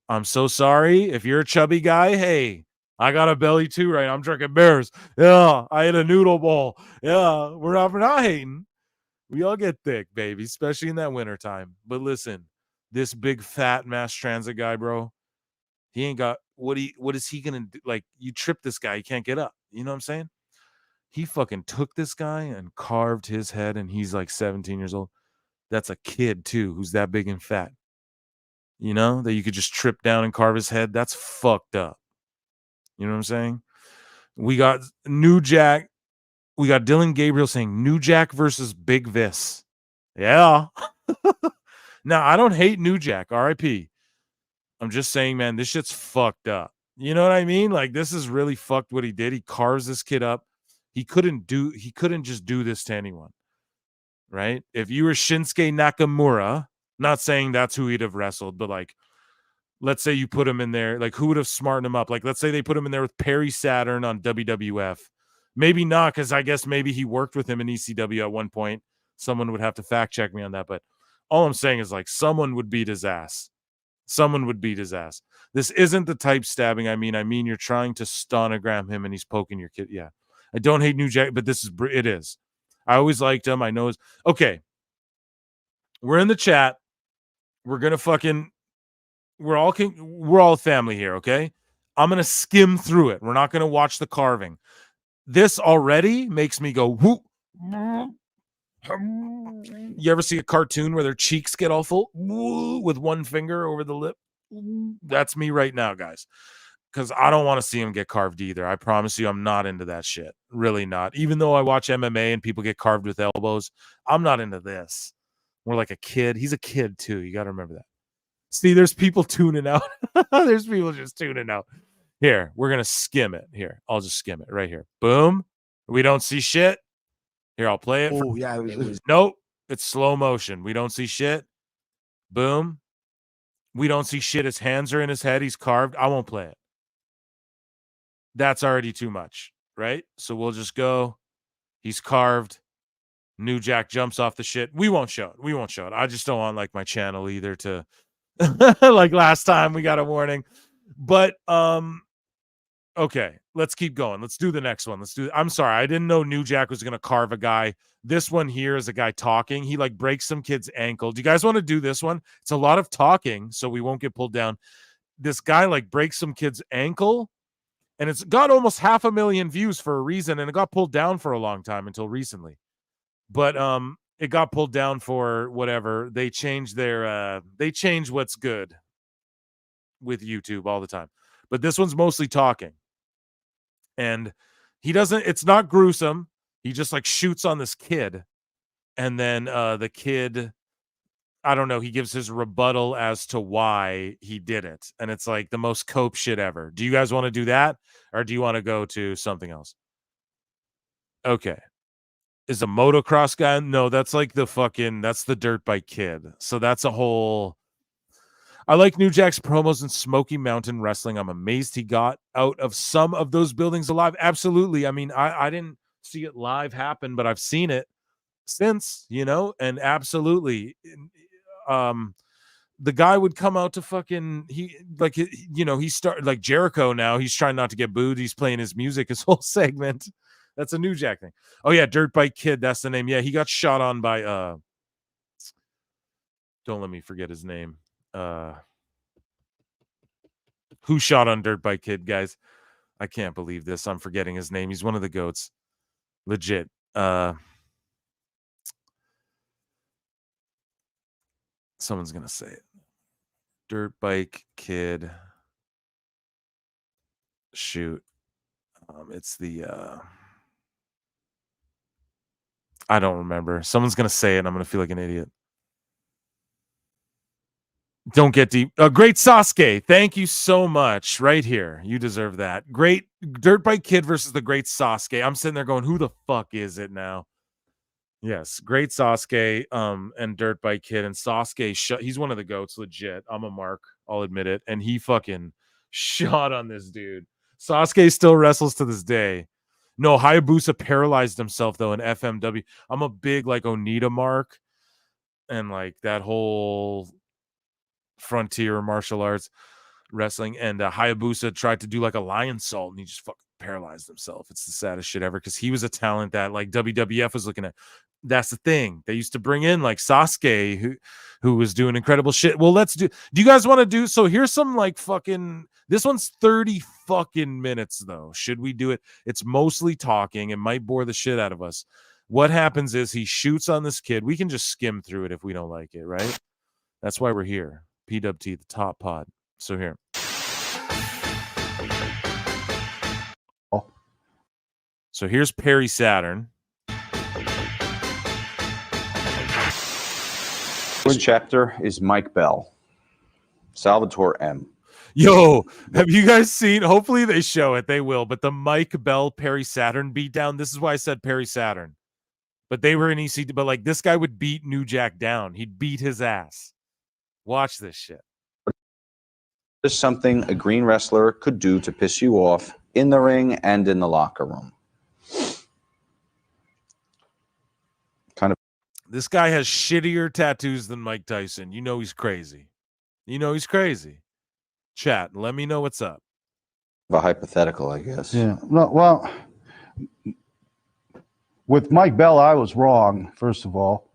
I'm so sorry. If you're a chubby guy, hey, I got a belly too, right? I'm drinking beers. Yeah, I ate a noodle bowl. Yeah, we're not hating. We all get thick, baby, especially in that wintertime. But listen, this big fat mass transit guy, bro, he ain't got what is he gonna do? Like, you trip this guy, he can't get up. You know what I'm saying? He fucking took this guy and carved his head, and he's like 17 years old. That's a kid too, who's that big and fat. You know, that you could just trip down and carve his head. That's fucked up. You know what I'm saying? We got New Jack. We got Dylan Gabriel saying New Jack versus Big Vis. Yeah. Now, I don't hate New Jack. R.I.P. I'm just saying, man, this shit's fucked up. You know what I mean? Like, this is really fucked what he did. He carves this kid up. He couldn't just do this to anyone. Right? If you were Shinsuke Nakamura, not saying that's who he'd have wrestled, but like, let's say you put him in there, like, who would have smartened him up? Like, let's say they put him in there with Perry Saturn on WWF. Maybe not, because I guess maybe he worked with him in ECW at one point. Someone would have to fact check me on that, but all I'm saying is, like, someone would beat his ass. Someone would beat his ass. This isn't the type stabbing. I mean, you're trying to stonogram him and he's poking your kid. Yeah. I don't hate New Jack, but it is. I always liked him. I know it's okay. We're in the chat. We're going to fucking, we're all family here. Okay. I'm going to skim through it. We're not going to watch the carving. This already makes me go, whoop. You ever see a cartoon where their cheeks get all full with one finger over the lip? That's me right now, guys. Because I don't want to see him get carved either. I promise you, I'm not into that shit. Really not. Even though I watch MMA and people get carved with elbows, I'm not into this. More like a kid. He's a kid too. You got to remember that. See, there's people tuning out. There's people just tuning out. Here, we're going to skim it. Here, I'll just skim it right here. Boom. We don't see shit. Here, I'll play it. Oh, yeah. It was... Nope. It's slow motion. We don't see shit. Boom. We don't see shit. His hands are in his head. He's carved. I won't play it. That's already too much, right? So we'll just go. He's carved. New Jack jumps off the shit. We won't show it. I just don't want, like, my channel either to like last time we got a warning. But okay, let's keep going. Let's do the next one. I'm sorry, I didn't know New Jack was gonna carve a guy. This one here is a guy talking. He like breaks some kid's ankle. Do you guys want to do this one? It's a lot of talking, so we won't get pulled down. This guy like breaks some kid's ankle, and it's got almost 500,000 views for a reason, and it got pulled down for a long time until recently. But it got pulled down for whatever. They changed what's good with YouTube all the time. But this one's mostly talking. And it's not gruesome. He just like shoots on this kid. And then the kid, I don't know, he gives his rebuttal as to why he did it. And it's like the most cope shit ever. Do you guys want to do that? Or do you want to go to something else? Okay. Is a motocross guy? No, that's like that's the dirt bike kid. So that's a whole... I like New Jack's promos in Smoky Mountain Wrestling. I'm amazed he got out of some of those buildings alive. Absolutely. I mean, I didn't see it live happen, but I've seen it since, you know, and absolutely, the guy would come out to fucking he started like Jericho. Now he's trying not to get booed. He's playing his music his whole segment. That's a New Jack thing. Oh yeah, Dirt Bike Kid, that's the name. Yeah, he got shot on by don't let me forget his name. Who shot on Dirt Bike Kid, guys? I can't believe this. I'm forgetting his name. He's one of the goats. Legit. Someone's gonna say it. Dirt Bike Kid. Shoot. It's the I don't remember. Someone's gonna say it and I'm gonna feel like an idiot. Don't get deep. Great Sasuke. Thank you so much. Right here. You deserve that. Great Dirt Bike Kid versus the Great Sasuke. I'm sitting there going, who the fuck is it now? Yes, Great Sasuke and Dirt Bike Kid. And Sasuke, he's one of the goats, legit. I'm a mark. I'll admit it. And he fucking shot on this dude. Sasuke still wrestles to this day. No, Hayabusa paralyzed himself, though, in FMW. I'm a big, like, Onita mark. And, like, that whole frontier martial arts wrestling, and Hayabusa tried to do like a lion salt and he just fucking paralyzed himself. It's the saddest shit ever because he was a talent that like WWF was looking at. That's the thing. They used to bring in like Sasuke who was doing incredible shit. Well, do you guys want to do so? Here's some like fucking, this one's 30 fucking minutes though. Should we do it? It's mostly talking. It might bore the shit out of us. What happens is he shoots on this kid. We can just skim through it if we don't like it, right? That's why we're here. PWT, the top pod. So here. So here's Perry Saturn. This chapter is Mike Bell, Salvatore M. Yo, have you guys seen? Hopefully they show it. They will. But the Mike Bell Perry Saturn beatdown. This is why I said Perry Saturn. But they were in EC. But like this guy would beat New Jack down. He'd beat his ass. Watch this shit. This is something a green wrestler could do to piss you off in the ring and in the locker room. Kind of. This guy has shittier tattoos than Mike Tyson. You know he's crazy. You know he's crazy. Chat, let me know what's up. A hypothetical, I guess. Yeah. Well, with Mike Bell, I was wrong, first of all.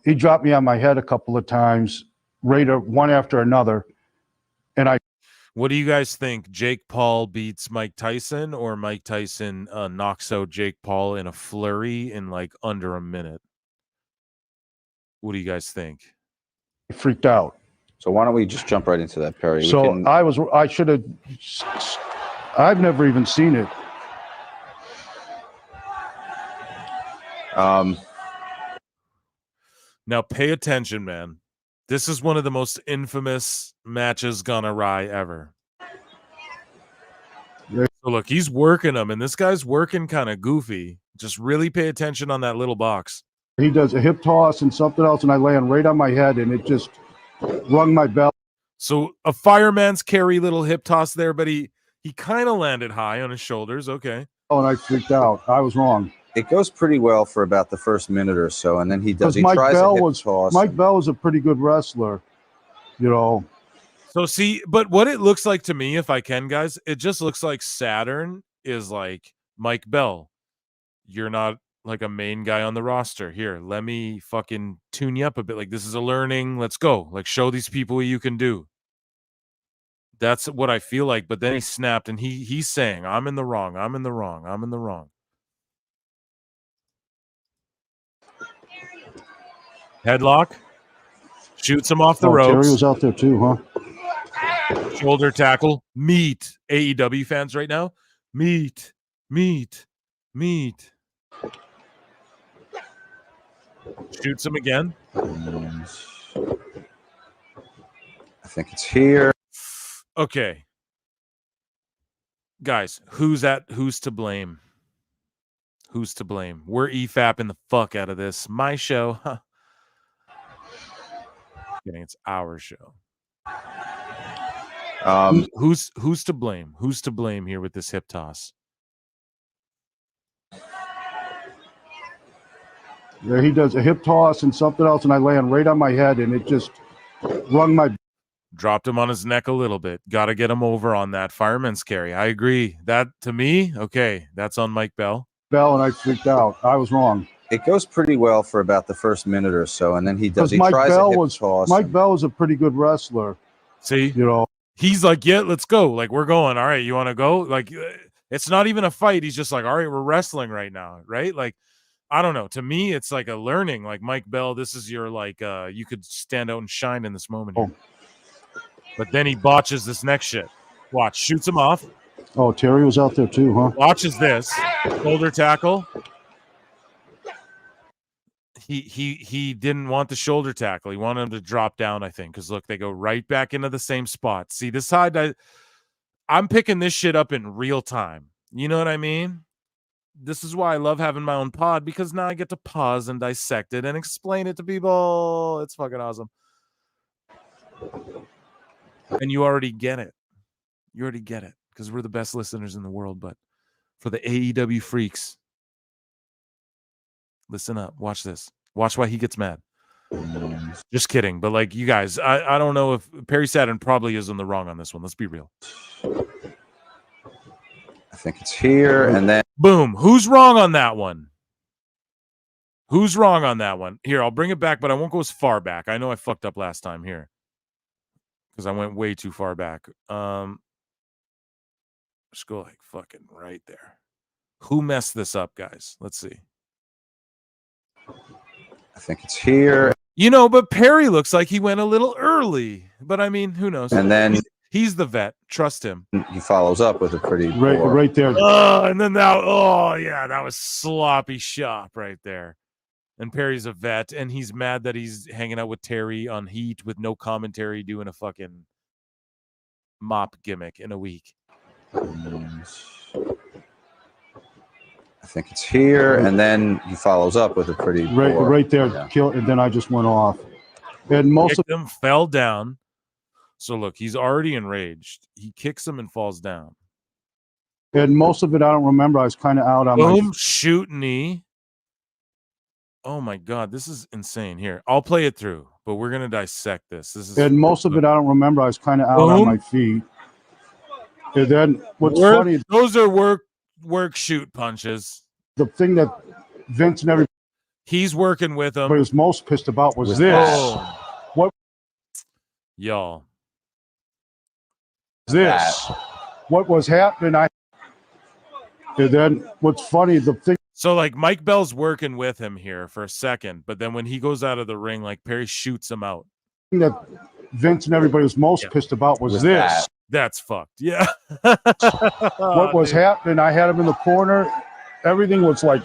He dropped me on my head a couple of times, one after another. And what do you guys think? Jake Paul beats Mike Tyson, or Mike Tyson knocks out Jake Paul in a flurry in like under a minute? What do you guys think? I freaked out. So why don't we just jump right into that, Perry? So I should have. I've never even seen it. Now pay attention, man. This is one of the most infamous matches gone awry ever. So look, he's working them, and this guy's working kind of goofy. Just really pay attention on that little box. He does a hip toss and something else, and I land right on my head, and it just rung my bell. So a fireman's carry little hip toss there, but he kind of landed high on his shoulders. Okay. Oh, and I freaked out. I was wrong. It goes pretty well for about the first minute or so, and then he tries Mike a hip toss. Mike Bell was a pretty good wrestler, you know. So see, but what it looks like to me, if I can, guys, it just looks like Saturn is like Mike Bell. You're not like a main guy on the roster. Here, let me fucking tune you up a bit. Like, this is a learning. Let's go. Like, show these people what you can do. That's what I feel like. But then he snapped, and he's saying, I'm in the wrong. I'm in the wrong. I'm in the wrong. Headlock. Shoots him off the ropes. Terry was out there too, huh? Shoulder tackle. Meat. AEW fans right now. Meat. Meat. Meat. Shoots him again. I think it's here. Okay. Guys, who's to blame? Who's to blame? We're EFAPing the fuck out of this. My show. Huh. Kidding, it's our show. Who's to blame? Who's to blame here with this hip toss? Yeah, he does a hip toss and something else, and I land right on my head, and it just rung my. Dropped him on his neck a little bit. Got to get him over on that fireman's carry. I agree. That, to me, okay, that's on Mike Bell. And I freaked out. I was wrong. It goes pretty well for about the first minute or so, and then he tries Mike a hip toss. Mike Bell was a pretty good wrestler. See, you know, he's like, yeah, let's go. Like, we're going. All right, you want to go? Like, it's not even a fight. He's just like, all right, we're wrestling right now, right? Like, I don't know. To me, it's like a learning. Like, Mike Bell, this is your, like, you could stand out and shine in this moment here. But then he botches this next shit. Watch, shoots him off. Oh, Terry was out there too, huh? Watches this. Shoulder tackle. He didn't want the shoulder tackle. He wanted him to drop down, I think, because look, they go right back into the same spot. See, this side, I'm picking this shit up in real time. You know what I mean? This is why I love having my own pod, because now I get to pause and dissect it and explain it to people. It's fucking awesome. And you already get it. You already get it, because we're the best listeners in the world. But for the AEW freaks, listen up. Watch this. Watch why he gets mad. Just kidding. But like, you guys, I don't know if Perry Saturn probably is in the wrong on this one. Let's be real. I think it's here, and then boom. Who's wrong on that one? Who's wrong on that one? Here, I'll bring it back, but I won't go as far back. I know I fucked up last time here because I went way too far back. Just go like fucking right there. Who messed this up, guys? Let's see. I think it's here. You know, but Perry looks like he went a little early. But I mean, who knows? And then he's the vet. Trust him. He follows up with a pretty right there. And then that, oh yeah, that was sloppy shop right there. And Perry's a vet, and he's mad that he's hanging out with Terry on Heat with no commentary, doing a fucking mop gimmick in a week. I think it's here, and then he follows up with a pretty right there. Yeah. Kill, and then I just went off. And most of them fell down. So look, he's already enraged. He kicks him and falls down. And most of it I don't remember. I was kind of out on Boom, shoot knee. Oh my God, this is insane. Here, I'll play it through, but we're gonna dissect this. This is and most of it I don't remember. I was kind of out on my feet. And then what's funny? Those are work shoot punches. The thing that Vince and everybody he's working with him. But was most pissed about was this. What? Y'all. This. What was happening? And then what's funny? The thing. So like Mike Bell's working with him here for a second, but then when he goes out of the ring, like Perry shoots him out. That Vince and everybody was most pissed about was this. That's fucked. Yeah. What was happening? I had him in the corner. Everything was like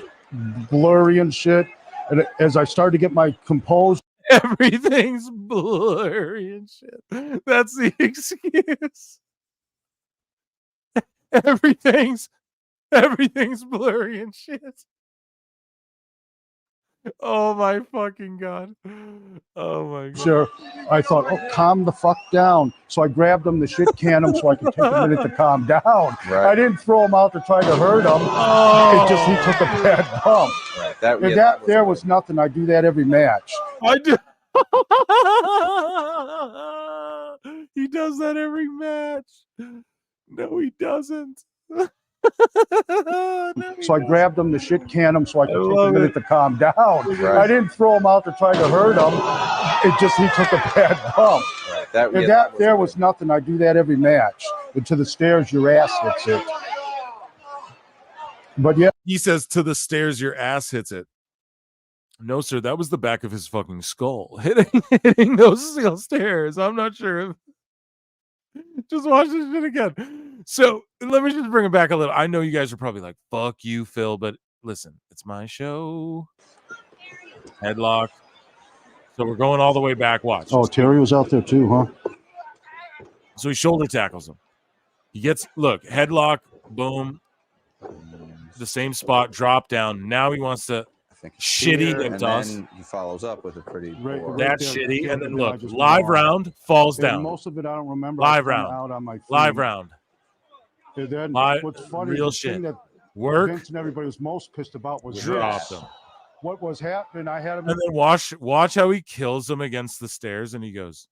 blurry and shit. And as I started to get my composed, everything's blurry and shit. That's the excuse. Everything's blurry and shit. Oh my fucking God. Oh my God. Sure. I thought, oh, calm the fuck down. So I grabbed him to shit can him so I could take a minute to calm down. Right. I didn't throw him out to try to hurt him. Oh. It just, he took a bad bump. Right. That there was nothing. I do that every match. I do. He does that every match. No, he doesn't. So I grabbed him to shit can him so I could take a minute to calm down. Right. I didn't throw him out to try to hurt him. It just, he took a bad bump. Right. There was nothing. I do that every match. And to the stairs, your ass hits it. But yeah. He says to the stairs, your ass hits it. No, sir, that was the back of his fucking skull hitting those stairs. I'm not sure if just watch this shit again. So let me just bring it back a little. I know you guys are probably like, fuck you, Phil, but listen, it's my show. Headlock. So we're going all the way back. Watch. Oh, Terry was out there too, huh? So he shoulder tackles him. He gets, look, headlock, boom. The same spot, drop down. Now he wants to shitty hip toss. And then he follows up with a pretty that's shitty. And then look, live round falls down. Most of it I don't remember. Live round. Out on my feet. Live round. And then live, what's funny, real the shit. thing that work. Vince and everybody was most pissed about was dropped this. him. what was happening. I had him. And then watch how he kills him against the stairs, and he goes,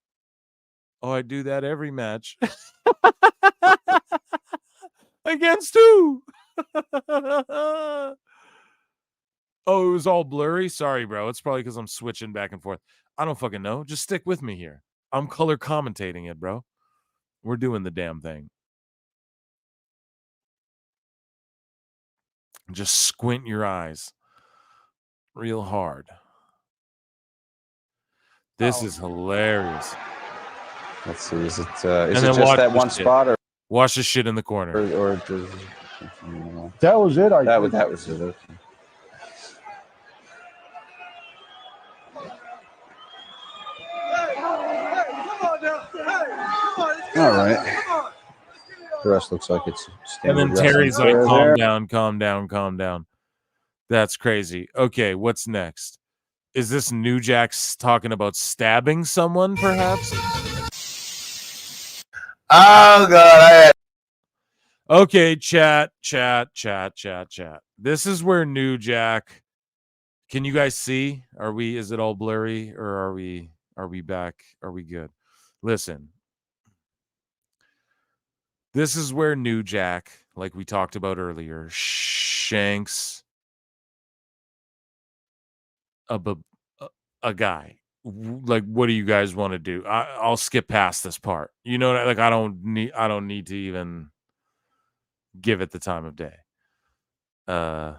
"Oh, I do that every match." Against who? Oh, it was all blurry. Sorry, bro. It's probably because I'm switching back and forth. I don't fucking know. Just stick with me here. I'm color commentating it, bro. We're doing the damn thing. Just squint your eyes real hard. This is hilarious. Let's see. Is it And is then it just watch that this one shit. spot, or Watch the shit in the corner. or does, That was it. that was it. Okay. All right. The rest looks like it's And standard then wrestling Terry's like, fare calm there. down, calm down, calm down. That's crazy. Okay, what's next? Is this New Jack's talking about stabbing someone, perhaps? Oh, God. Okay, chat. This is where New Jack. Can you guys see? Is it all blurry, or are we back? Are we good? Listen. This is where New Jack, like we talked about earlier, shanks a guy. Like, what do you guys want to do? I'll skip past this part. You know, like I don't need to even give it the time of day. I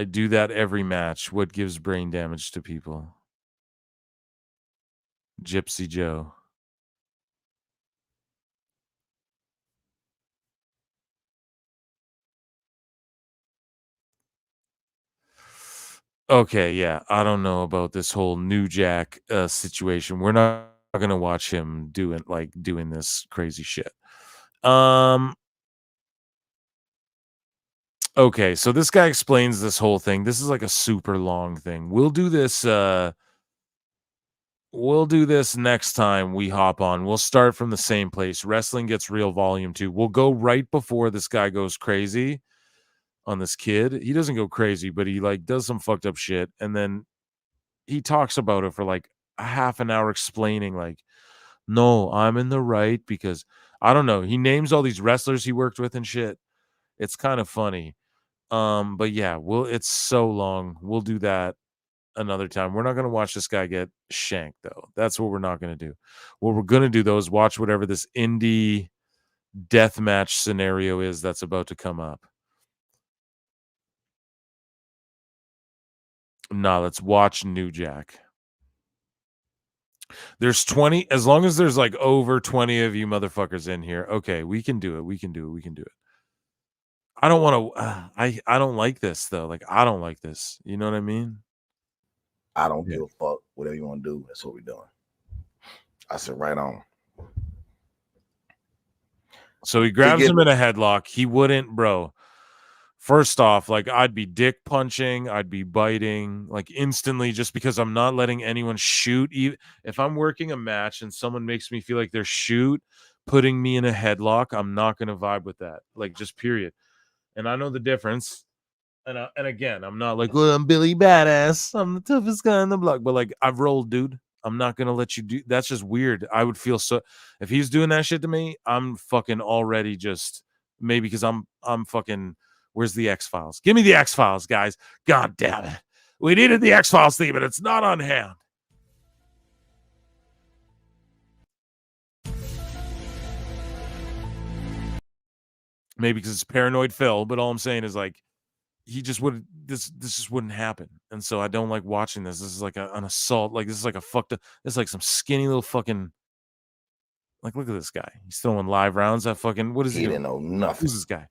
do that every match. What gives brain damage to people? Gypsy Joe. Okay, yeah. I don't know about this whole New Jack situation. We're not going to watch him doing this crazy shit. Okay, so this guy explains this whole thing. This is like a super long thing. We'll do this next time we hop on. We'll start from the same place. Wrestling Gets Real Volume 2. We'll go right before this guy goes crazy on this kid. He doesn't go crazy, but he like does some fucked up shit, and then he talks about it for like a half an hour explaining like, no, I'm in the right because I don't know. He names all these wrestlers he worked with and shit. It's kind of funny. But yeah, it's so long. We'll do that another time. We're not going to watch this guy get shanked, though. That's what we're not going to do. What we're going to do, though, is watch whatever this indie death match scenario is that's about to come up. Nah, let's watch New Jack. There's 20, as long as there's like over 20 of you motherfuckers in here. Okay, we can do it. We can do it. I don't want to, I don't like this, though. Like, I don't like this. You know what I mean? I don't give a fuck. Whatever you want to do, that's what we're doing. I said, right on. So he grabs him in a headlock. He wouldn't, bro. First off, like, I'd be dick punching. I'd be biting, like, instantly, just because I'm not letting anyone shoot. If I'm working a match and someone makes me feel like they're putting me in a headlock, I'm not going to vibe with that. Like, just period. And I know the difference. And again, I'm not like, well, I'm Billy Badass. I'm the toughest guy on the block. But like, I've rolled, dude. I'm not gonna let you do. That's just weird. I would feel so if he's doing that shit to me. I'm fucking already just maybe because I'm fucking. Where's the X-Files? Give me the X-Files, guys. God damn it. We needed the X-Files theme, but it's not on hand. Maybe because it's Paranoid Phil, but all I'm saying is like he just would this just wouldn't happen. And so I don't like watching this. This is like an assault. Like this is like a fucked up. This is like some skinny little fucking like look at this guy. He's throwing live rounds. That fucking what is he? He didn't know nothing. Who's this guy?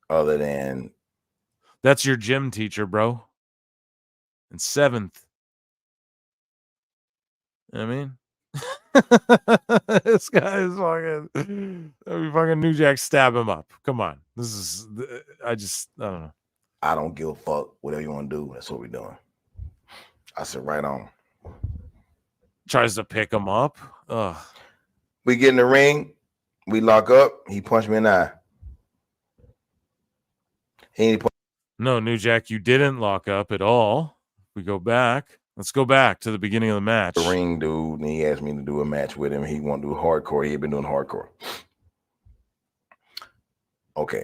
Other than that's your gym teacher, bro. In 7th. You know what I mean? This guy is fucking New Jack, stab him up. Come on. This is I don't know. I don't give a fuck. Whatever you want to do, that's what we're doing. I said, right on. Tries to pick him up. Ugh. We get in the ring, we lock up, he punched me in the eye. No, New Jack, you didn't lock up at all. We go back. Let's go back to the beginning of the match. The ring dude, and he asked me to do a match with him. He wanted to do hardcore. He had been doing hardcore. Okay.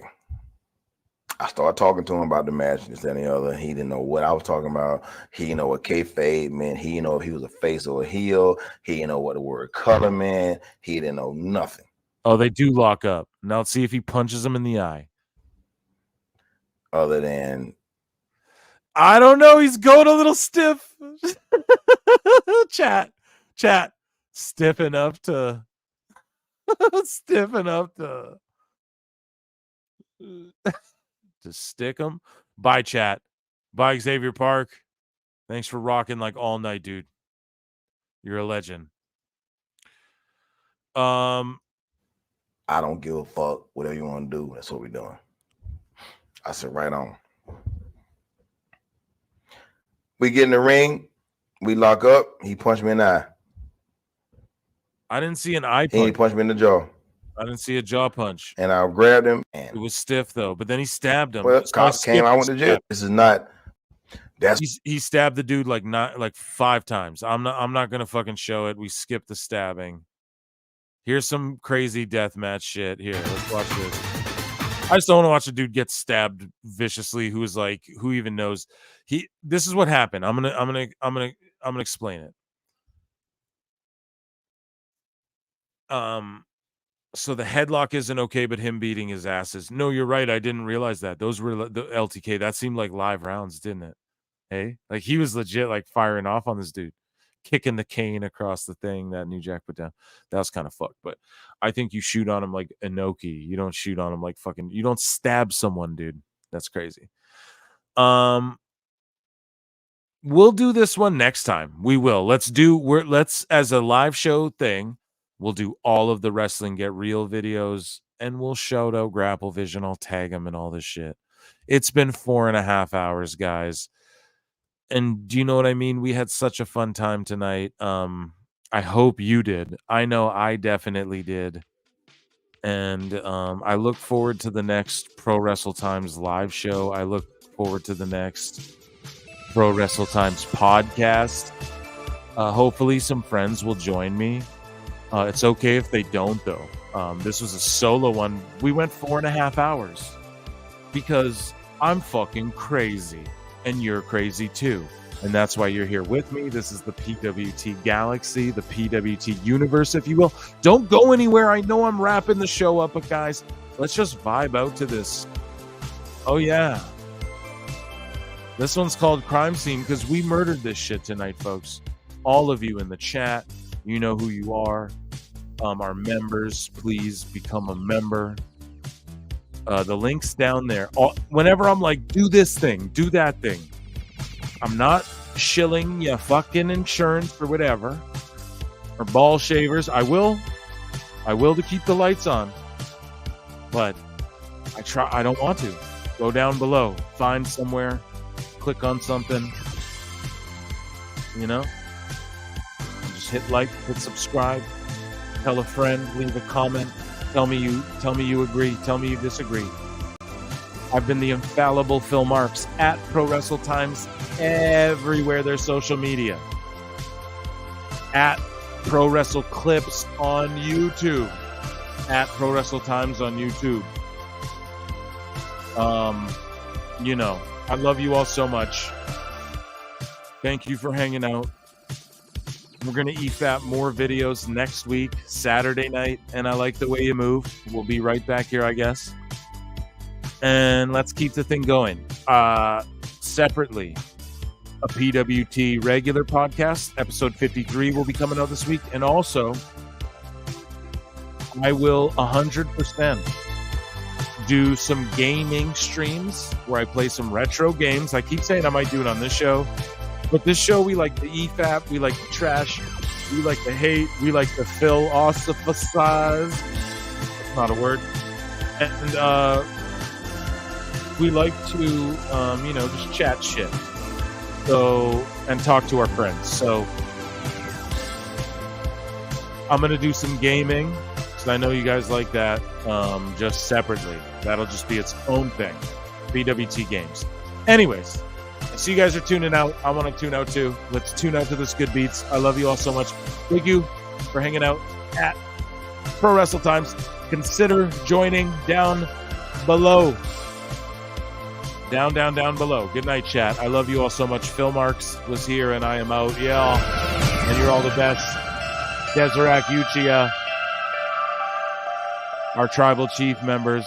I started talking to him about the match, this, that, and the other. He didn't know what I was talking about. He didn't know what kayfabe meant. He didn't know if he was a face or a heel. He didn't know what the word color meant. He didn't know nothing. Oh, they do lock up. Now let's see if he punches him in the eye. Other than, I don't know. He's going a little stiff. Chat. Stiff enough to stick him. Bye, chat. Bye, Xavier Park. Thanks for rocking like all night, dude. You're a legend. I don't give a fuck. Whatever you want to do, that's what we're doing. I said, right on. We get in the ring. We lock up. He punched me in the eye. I didn't see an eye punch. He punched me in the jaw. I didn't see a jaw punch. And I grabbed him. And it was stiff, though. But then he stabbed him. Well, cops came. I went to jail. This is not... He stabbed the dude like 5 times. I'm not gonna fucking show it. We skipped the stabbing. Here's some crazy deathmatch shit. Here, let's watch this. I just don't want to watch a dude get stabbed viciously. Who is like, who even knows? This is what happened. I'm gonna explain it. So the headlock isn't okay, but him beating his ass is. No, you're right. I didn't realize that. Those were the LTK. That seemed like live rounds, didn't it? Hey, like he was legit like firing off on this dude, kicking the cane across the thing that New Jack put down. That was kind of fucked. But I think you shoot on him like Inoki. You don't shoot on him like fucking. You don't stab someone, dude. That's crazy. We'll do this one next time. We will. Let's as a live show thing. We'll do all of the Wrestling Get Real videos, and we'll shout out Grapple Vision. I'll tag them and all this shit. It's been 4.5 hours, guys. And do you know what I mean? We had such a fun time tonight. I hope you did. I know I definitely did. And I look forward to the next Pro Wrestle Times live show. I look forward to the next Pro Wrestle Times podcast. Hopefully some friends will join me. It's okay if they don't, though. This was a solo one. We went 4.5 hours because I'm fucking crazy and you're crazy too. And that's why you're here with me. This is the PWT Galaxy, the PWT universe, if you will. Don't go anywhere. I know I'm wrapping the show up, but guys, let's just vibe out to this. Oh, yeah. This one's called Crime Scene because we murdered this shit tonight, folks. All of you in the chat, you know who you are. Our members, please become a member. The link's down there. Whenever I'm like, do this thing, do that thing, I'm not shilling ya fucking insurance or whatever, or ball shavers. I will to keep the lights on, but I don't want to. Go down below, find somewhere, click on something, you know, just hit like, hit subscribe, tell a friend, leave a comment. Tell me you agree. Tell me you disagree. I've been the infallible Phil Marks at Pro Wrestle Times everywhere there's social media. At Pro Wrestle Clips on YouTube. At Pro Wrestle Times on YouTube. You know, I love you all so much. Thank you for hanging out. We're going to EFAP more videos next week, Saturday night, and I like the way you move. We'll be right back here, I guess. And let's keep the thing going. Separately, a PWT regular podcast, episode 53 will be coming out this week. And also, I will 100% do some gaming streams where I play some retro games. I keep saying I might do it on this show. But this show, we like the EFAP, we like the trash, we like the hate, we like the Phil ostracize. That's not a word. And we like to, you know, just chat shit. So, and talk to our friends. So, I'm going to do some gaming, because I know you guys like that, just separately. That'll just be its own thing. PWT games. Anyways, I see you guys are tuning out. I want to tune out too. Let's tune out to this good beats. I love you all so much. Thank you for hanging out at Pro Wrestle Times. Consider joining down below. Down below. Good night, chat. I love you all so much. Phil Marks was here, and I am out. Yeah, and you're all the best. Deserac, Uchiha, our tribal chief members.